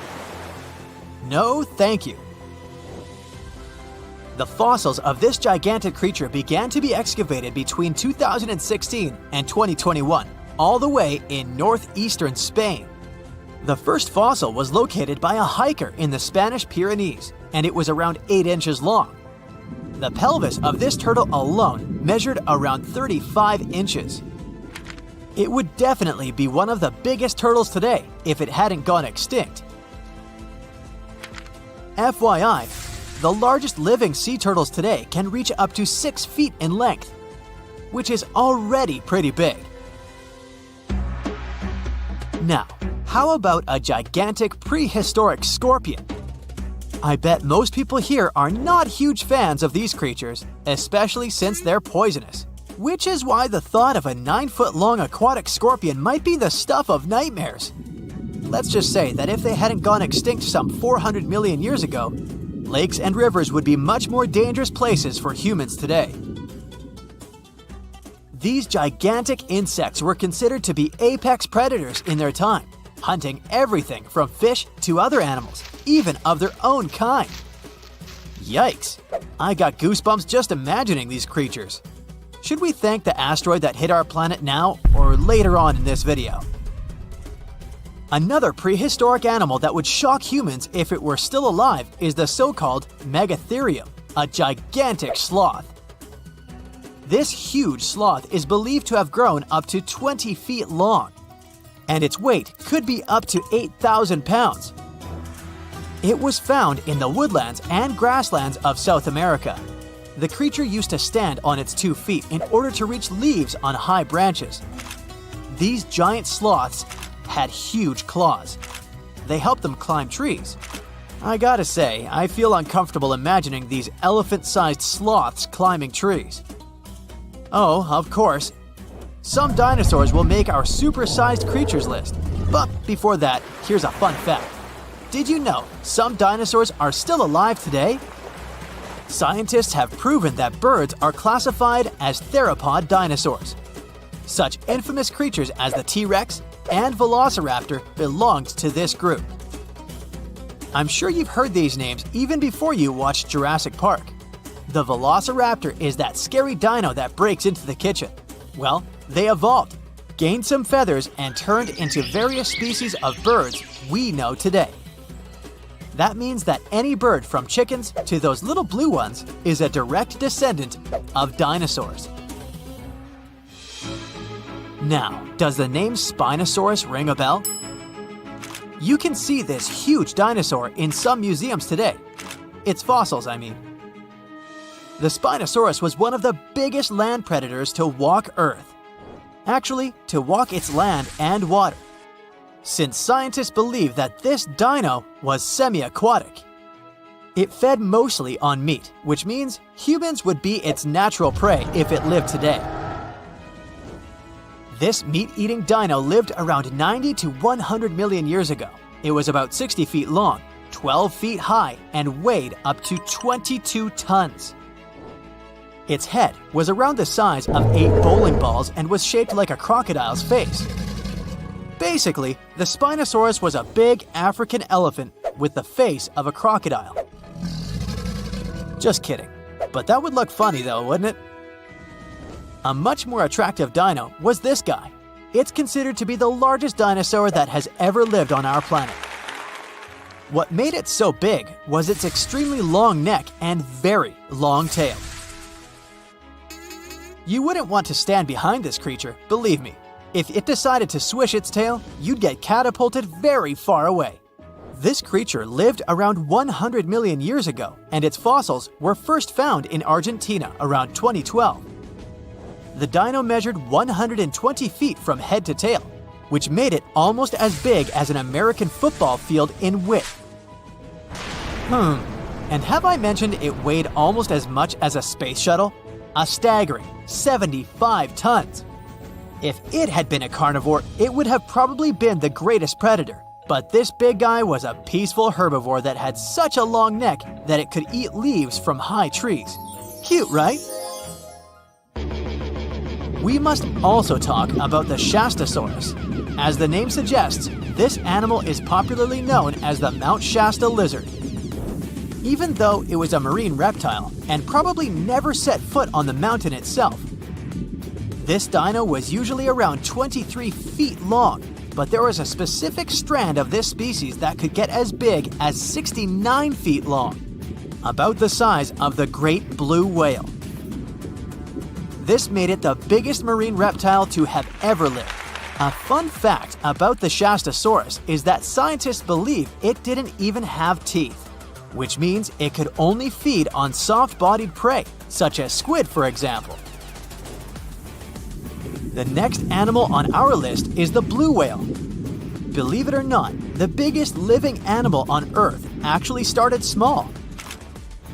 No, thank you. The fossils of this gigantic creature began to be excavated between 2016 and 2021, all the way in northeastern Spain. The first fossil was located by a hiker in the Spanish Pyrenees, and it was around 8 inches long. The pelvis of this turtle alone measured around 35 inches. It would definitely be one of the biggest turtles today if it hadn't gone extinct. FYI, the largest living sea turtles today can reach up to 6 feet in length, which is already pretty big. Now, How about a gigantic prehistoric scorpion? I bet most people here are not huge fans of these creatures, especially since they're poisonous, which is why the thought of a 9-foot-long aquatic scorpion might be the stuff of nightmares. Let's just say that if they hadn't gone extinct some 400 million years ago, lakes and rivers would be much more dangerous places for humans today. These gigantic insects were considered to be apex predators in their time, hunting everything from fish to other animals, even of their own kind. Yikes! I got goosebumps just imagining these creatures. Should we thank the asteroid that hit our planet now or later on in this video? Another prehistoric animal that would shock humans if it were still alive is the so-called Megatherium, a gigantic sloth. This huge sloth is believed to have grown up to 20 feet long, and its weight could be up to 8,000 pounds. It was found in the woodlands and grasslands of South America. The creature used to stand on its 2 feet in order to reach leaves on high branches. These giant sloths had huge claws. They helped them climb trees. I gotta say, I feel uncomfortable imagining these elephant-sized sloths climbing trees. Oh, of course, some dinosaurs will make our super-sized creatures list. But before that, here's a fun fact. Did you know some dinosaurs are still alive today? Scientists have proven that birds are classified as theropod dinosaurs. Such infamous creatures as the T-Rex and Velociraptor belonged to this group. I'm sure you've heard these names even before you watched Jurassic Park. The Velociraptor is that scary dino that breaks into the kitchen. Well, they evolved, gained some feathers, and turned into various species of birds we know today. That means that any bird from chickens to those little blue ones is a direct descendant of dinosaurs. Now, does the name Spinosaurus ring a bell? You can see this huge dinosaur in some museums today. Its fossils, I mean. The Spinosaurus was one of the biggest land predators to walk Earth. Actually, to walk its land and water, since scientists believe that this dino was semi-aquatic. It fed mostly on meat, which means humans would be its natural prey if it lived today. This meat-eating dino lived around 90 to 100 million years ago. It was about 60 feet long, 12 feet high, and weighed up to 22 tons. Its head was around the size of 8 bowling balls and was shaped like a crocodile's face. Basically, the Spinosaurus was a big African elephant with the face of a crocodile. Just kidding. But that would look funny though, wouldn't it? A much more attractive dino was this guy. It's considered to be the largest dinosaur that has ever lived on our planet. What made it so big was its extremely long neck and very long tail. You wouldn't want to stand behind this creature, believe me. If it decided to swish its tail, you'd get catapulted very far away. This creature lived around 100 million years ago, and its fossils were first found in Argentina around 2012. The dino measured 120 feet from head to tail, which made it almost as big as an American football field in width. And have I mentioned it weighed almost as much as a space shuttle? A staggering 75 tons. If it had been a carnivore, it would have probably been the greatest predator. But this big guy was a peaceful herbivore that had such a long neck that it could eat leaves from high trees. Cute, right? We must also talk about the Shastasaurus. As the name suggests, this animal is popularly known as the Mount Shasta lizard. Even though it was a marine reptile and probably never set foot on the mountain itself, this dino was usually around 23 feet long, but there was a specific strand of this species that could get as big as 69 feet long, about the size of the great blue whale. This made it the biggest marine reptile to have ever lived. A fun fact about the Shastasaurus is that scientists believe it didn't even have teeth, which means it could only feed on soft-bodied prey, such as squid, for example. The next animal on our list is the blue whale. Believe it or not, the biggest living animal on Earth actually started small.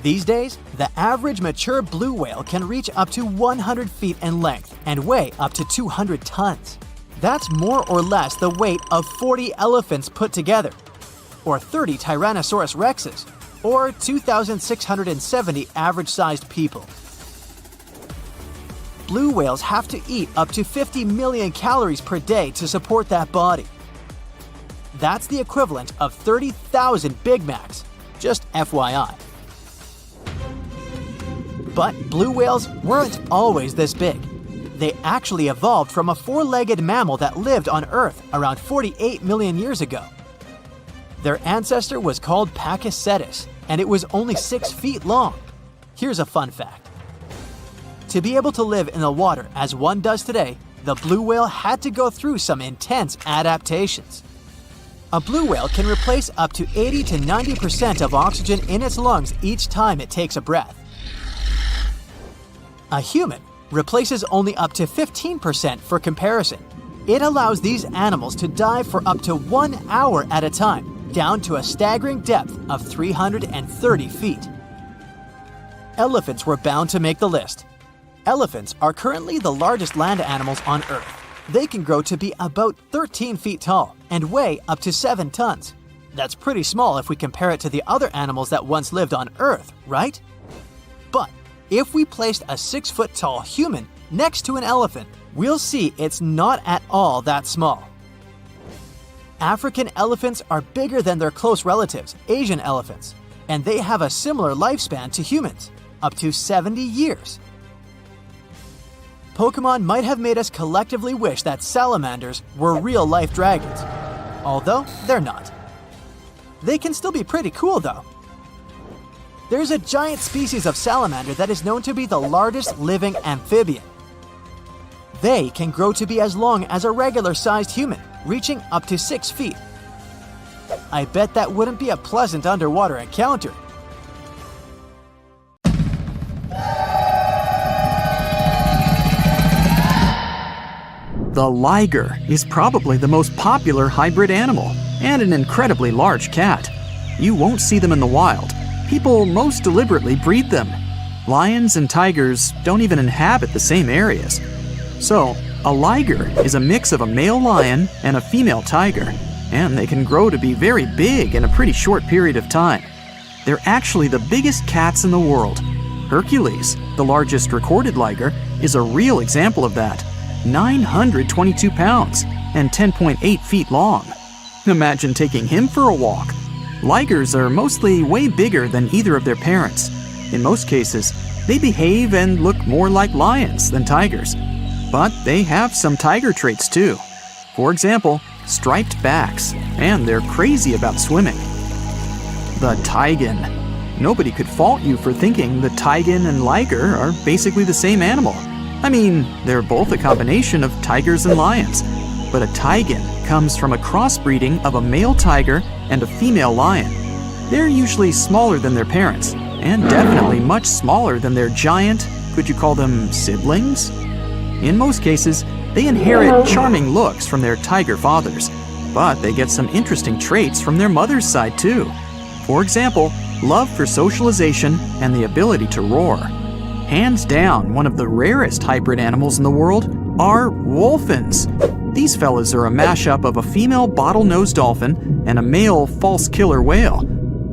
These days, the average mature blue whale can reach up to 100 feet in length and weigh up to 200 tons. That's more or less the weight of 40 elephants put together, or 30 Tyrannosaurus rexes, or 2,670 average-sized people. Blue whales have to eat up to 50 million calories per day to support that body. That's the equivalent of 30,000 Big Macs, just FYI. But blue whales weren't always this big. They actually evolved from a four-legged mammal that lived on Earth around 48 million years ago. Their ancestor was called Pakicetus, and it was only 6 feet long. Here's a fun fact. To be able to live in the water as one does today, the blue whale had to go through some intense adaptations. A blue whale can replace up to 80 to 90% of oxygen in its lungs each time it takes a breath. A human replaces only up to 15% for comparison. It allows these animals to dive for up to 1 hour at a time, down to a staggering depth of 330 feet. Elephants were bound to make the list. Elephants are currently the largest land animals on Earth. They can grow to be about 13 feet tall and weigh up to 7 tons. That's pretty small if we compare it to the other animals that once lived on Earth, right? But if we placed a 6-foot-tall human next to an elephant, we'll see it's not at all that small. African elephants are bigger than their close relatives, Asian elephants, and they have a similar lifespan to humans, up to 70 years. Pokemon might have made us collectively wish that salamanders were real-life dragons, although they're not. They can still be pretty cool though. There's a giant species of salamander that is known to be the largest living amphibian. They can grow to be as long as a regular-sized human, reaching up to 6 feet. I bet that wouldn't be a pleasant underwater encounter.
The liger is probably the most popular hybrid animal and an incredibly large cat. You won't see them in the wild. People most deliberately breed them. Lions and tigers don't even inhabit the same areas. So, a liger is a mix of a male lion and a female tiger, and they can grow to be very big in a pretty short period of time. They're actually the biggest cats in the world. Hercules, the largest recorded liger, is a real example of that. 922 pounds and 10.8 feet long. Imagine taking him for a walk. Ligers are mostly way bigger than either of their parents. In most cases, they behave and look more like lions than tigers. But they have some tiger traits too. For example, striped backs, and they're crazy about swimming. The taigen. Nobody could fault you for thinking the taigen and liger are basically the same animal. I mean, they're both a combination of tigers and lions, but a taigen comes from a crossbreeding of a male tiger and a female lion. They're usually smaller than their parents, and definitely much smaller than their giant, could you call them siblings? In most cases, they inherit charming looks from their tiger fathers, but they get some interesting traits from their mother's side too. For example, love for socialization and the ability to roar. Hands down, one of the rarest hybrid animals in the world are wolfins. These fellas are a mashup of a female bottlenose dolphin and a male false killer whale.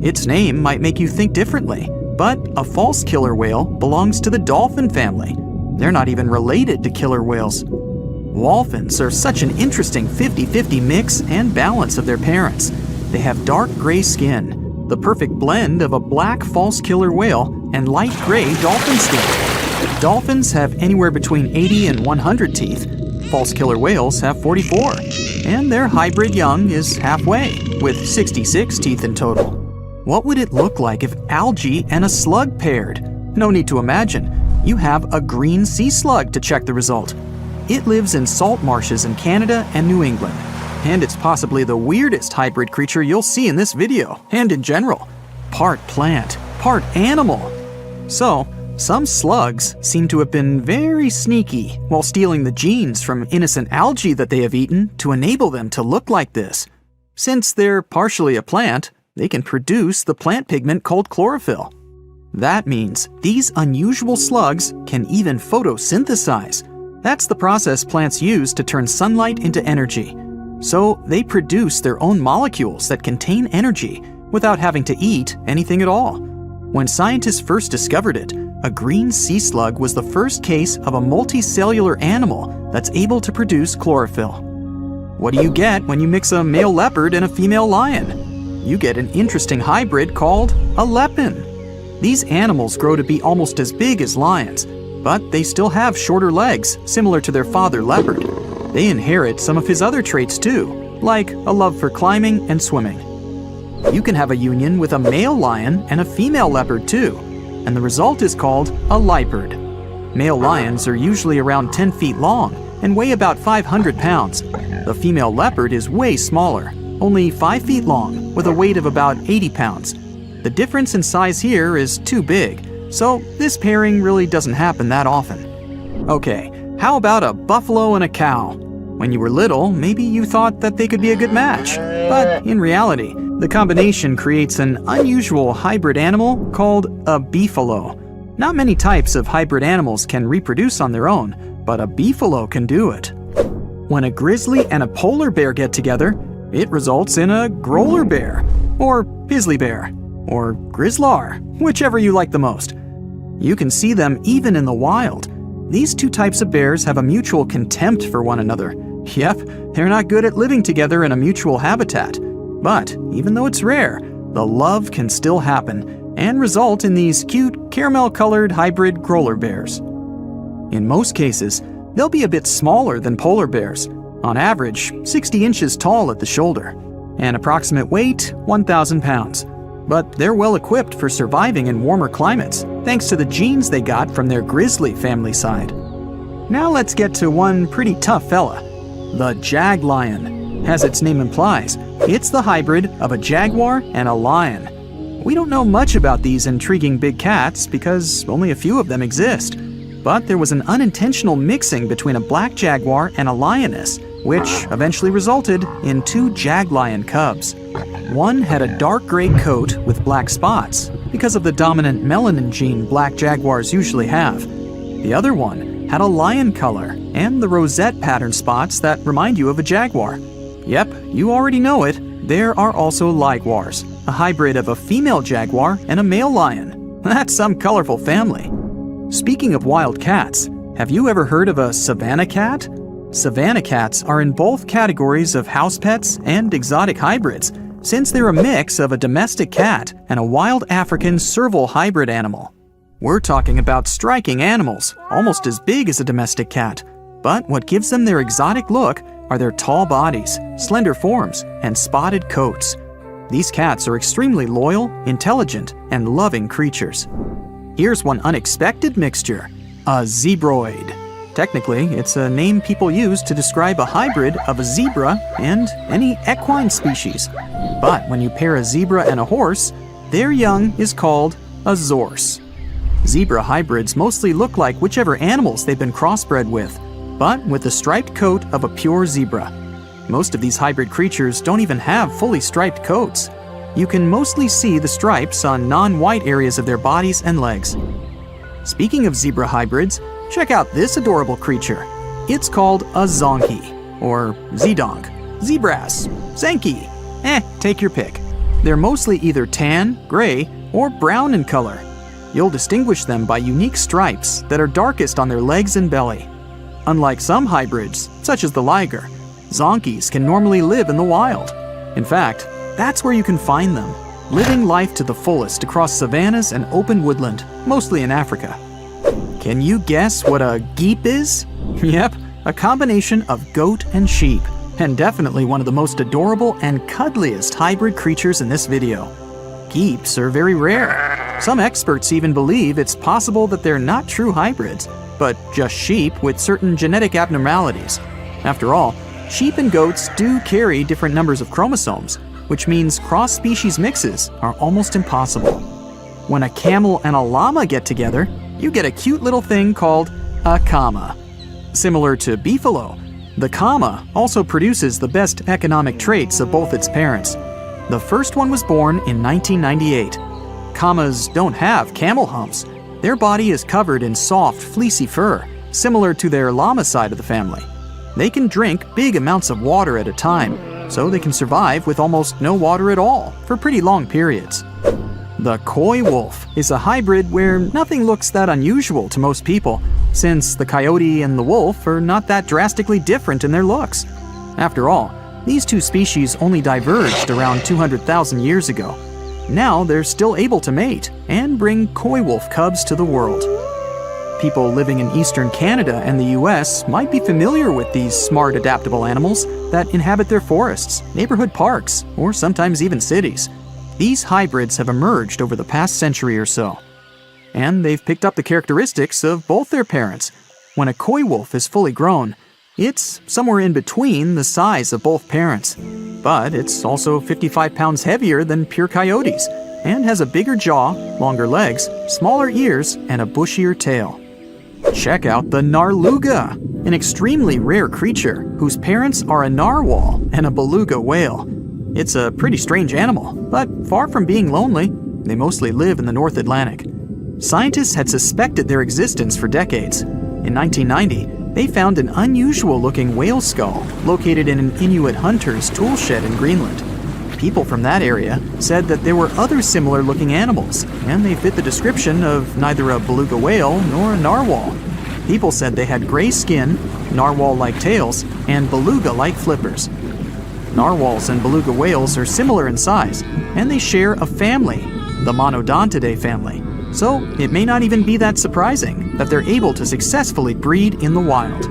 Its name might make you think differently, but a false killer whale belongs to the dolphin family. They're not even related to killer whales. Wolfins are such an interesting 50-50 mix and balance of their parents. They have dark gray skin, the perfect blend of a black false killer whale and light gray dolphin skin. Dolphins have anywhere between 80 and 100 teeth. False killer whales have 44. And their hybrid young is halfway, with 66 teeth in total. What would it look like if algae and a slug paired? No need to imagine. You have a green sea slug to check the result. It lives in salt marshes in Canada and New England. And it's possibly the weirdest hybrid creature you'll see in this video, and in general. Part plant, part animal. So, some slugs seem to have been very sneaky while stealing the genes from innocent algae that they have eaten to enable them to look like this. Since they're partially a plant, they can produce the plant pigment called chlorophyll. That means these unusual slugs can even photosynthesize. That's the process plants use to turn sunlight into energy. So they produce their own molecules that contain energy without having to eat anything at all. When scientists first discovered it, a green sea slug was the first case of a multicellular animal that's able to produce chlorophyll. What do you get when you mix a male leopard and a female lion? You get an interesting hybrid called a lepin. These animals grow to be almost as big as lions, but they still have shorter legs, similar to their father leopard. They inherit some of his other traits too, like a love for climbing and swimming. You can have a union with a male lion and a female leopard too, and the result is called a leopard. Male lions are usually around 10 feet long and weigh about 500 pounds. The female leopard is way smaller, only 5 feet long, with a weight of about 80 pounds. The difference in size here is too big, so this pairing really doesn't happen that often. Okay, how about a buffalo and a cow? When you were little, maybe you thought that they could be a good match, but in reality, the combination creates an unusual hybrid animal called a beefalo. Not many types of hybrid animals can reproduce on their own, but a beefalo can do it. When a grizzly and a polar bear get together, it results in a growler bear, or grizzly bear, or grizzlar, whichever you like the most. You can see them even in the wild. These two types of bears have a mutual contempt for one another. Yep, they're not good at living together in a mutual habitat. But even though it's rare, the love can still happen and result in these cute caramel-colored hybrid growler bears. In most cases, they'll be a bit smaller than polar bears, on average 60 inches tall at the shoulder, and approximate weight 1,000 pounds. But they're well equipped for surviving in warmer climates, thanks to the genes they got from their grizzly family side. Now let's get to one pretty tough fella, the jag lion. As its name implies, it's the hybrid of a jaguar and a lion. We don't know much about these intriguing big cats because only a few of them exist. But there was an unintentional mixing between a black jaguar and a lioness, which eventually resulted in 2 jag lion cubs. One had a dark gray coat with black spots because of the dominant melanin gene black jaguars usually have. The other one had a lion color and the rosette pattern spots that remind you of a jaguar. Yep, you already know it, there are also liguars, a hybrid of a female jaguar and a male lion. That's some colorful family. Speaking of wild cats, have you ever heard of a savanna cat? Savanna cats are in both categories of house pets and exotic hybrids, since they're a mix of a domestic cat and a wild African serval hybrid animal. We're talking about striking animals, almost as big as a domestic cat. But what gives them their exotic look are their tall bodies, slender forms, and spotted coats. These cats are extremely loyal, intelligent, and loving creatures. Here's one unexpected mixture, a zebroid. Technically, it's a name people use to describe a hybrid of a zebra and any equine species. But when you pair a zebra and a horse, their young is called a zorse. Zebra hybrids mostly look like whichever animals they've been crossbred with, but with the striped coat of a pure zebra. Most of these hybrid creatures don't even have fully striped coats. You can mostly see the stripes on non-white areas of their bodies and legs. Speaking of zebra hybrids, check out this adorable creature. It's called a zonkey, or zedonk, zebras, zenki. Take your pick. They're mostly either tan, gray, or brown in color. You'll distinguish them by unique stripes that are darkest on their legs and belly. Unlike some hybrids, such as the liger, zonkies can normally live in the wild. In fact, that's where you can find them, living life to the fullest across savannas and open woodland, mostly in Africa. Can you guess what a geep is? Yep, a combination of goat and sheep, and definitely one of the most adorable and cuddliest hybrid creatures in this video. Geeps are very rare. Some experts even believe it's possible that they're not true hybrids, but just sheep with certain genetic abnormalities. After all, sheep and goats do carry different numbers of chromosomes, which means cross-species mixes are almost impossible. When a camel and a llama get together, you get a cute little thing called a kama. Similar to beefalo, The kama also produces the best economic traits of both its parents. The first one was born in 1998. Kamas don't have camel humps. Their body is covered in soft, fleecy fur, similar to their llama side of the family. They can drink big amounts of water at a time, so they can survive with almost no water at all for pretty long periods. The coy wolf is a hybrid where nothing looks that unusual to most people, since the coyote and the wolf are not that drastically different in their looks. After all, these two species only diverged around 200,000 years ago. Now they're still able to mate and bring coy wolf cubs to the world. People living in eastern Canada and the US might be familiar with these smart, adaptable animals that inhabit their forests, neighborhood parks, or sometimes even cities. These hybrids have emerged over the past century or so, and they've picked up the characteristics of both their parents. When a coy wolf is fully grown, it's somewhere in between the size of both parents, but it's also 55 pounds heavier than pure coyotes and has a bigger jaw, longer legs, smaller ears, and a bushier tail. Check out the narluga, an extremely rare creature whose parents are a narwhal and a beluga whale. It's a pretty strange animal, but far from being lonely, they mostly live in the North Atlantic. Scientists had suspected their existence for decades. In 1990, they found an unusual-looking whale skull located in an Inuit hunter's tool shed in Greenland. People from that area said that there were other similar-looking animals, and they fit the description of neither a beluga whale nor a narwhal. People said they had gray skin, narwhal-like tails, and beluga-like flippers. Narwhals and beluga whales are similar in size, and they share a family, the Monodontidae family. So it may not even be that surprising that they're able to successfully breed in the wild.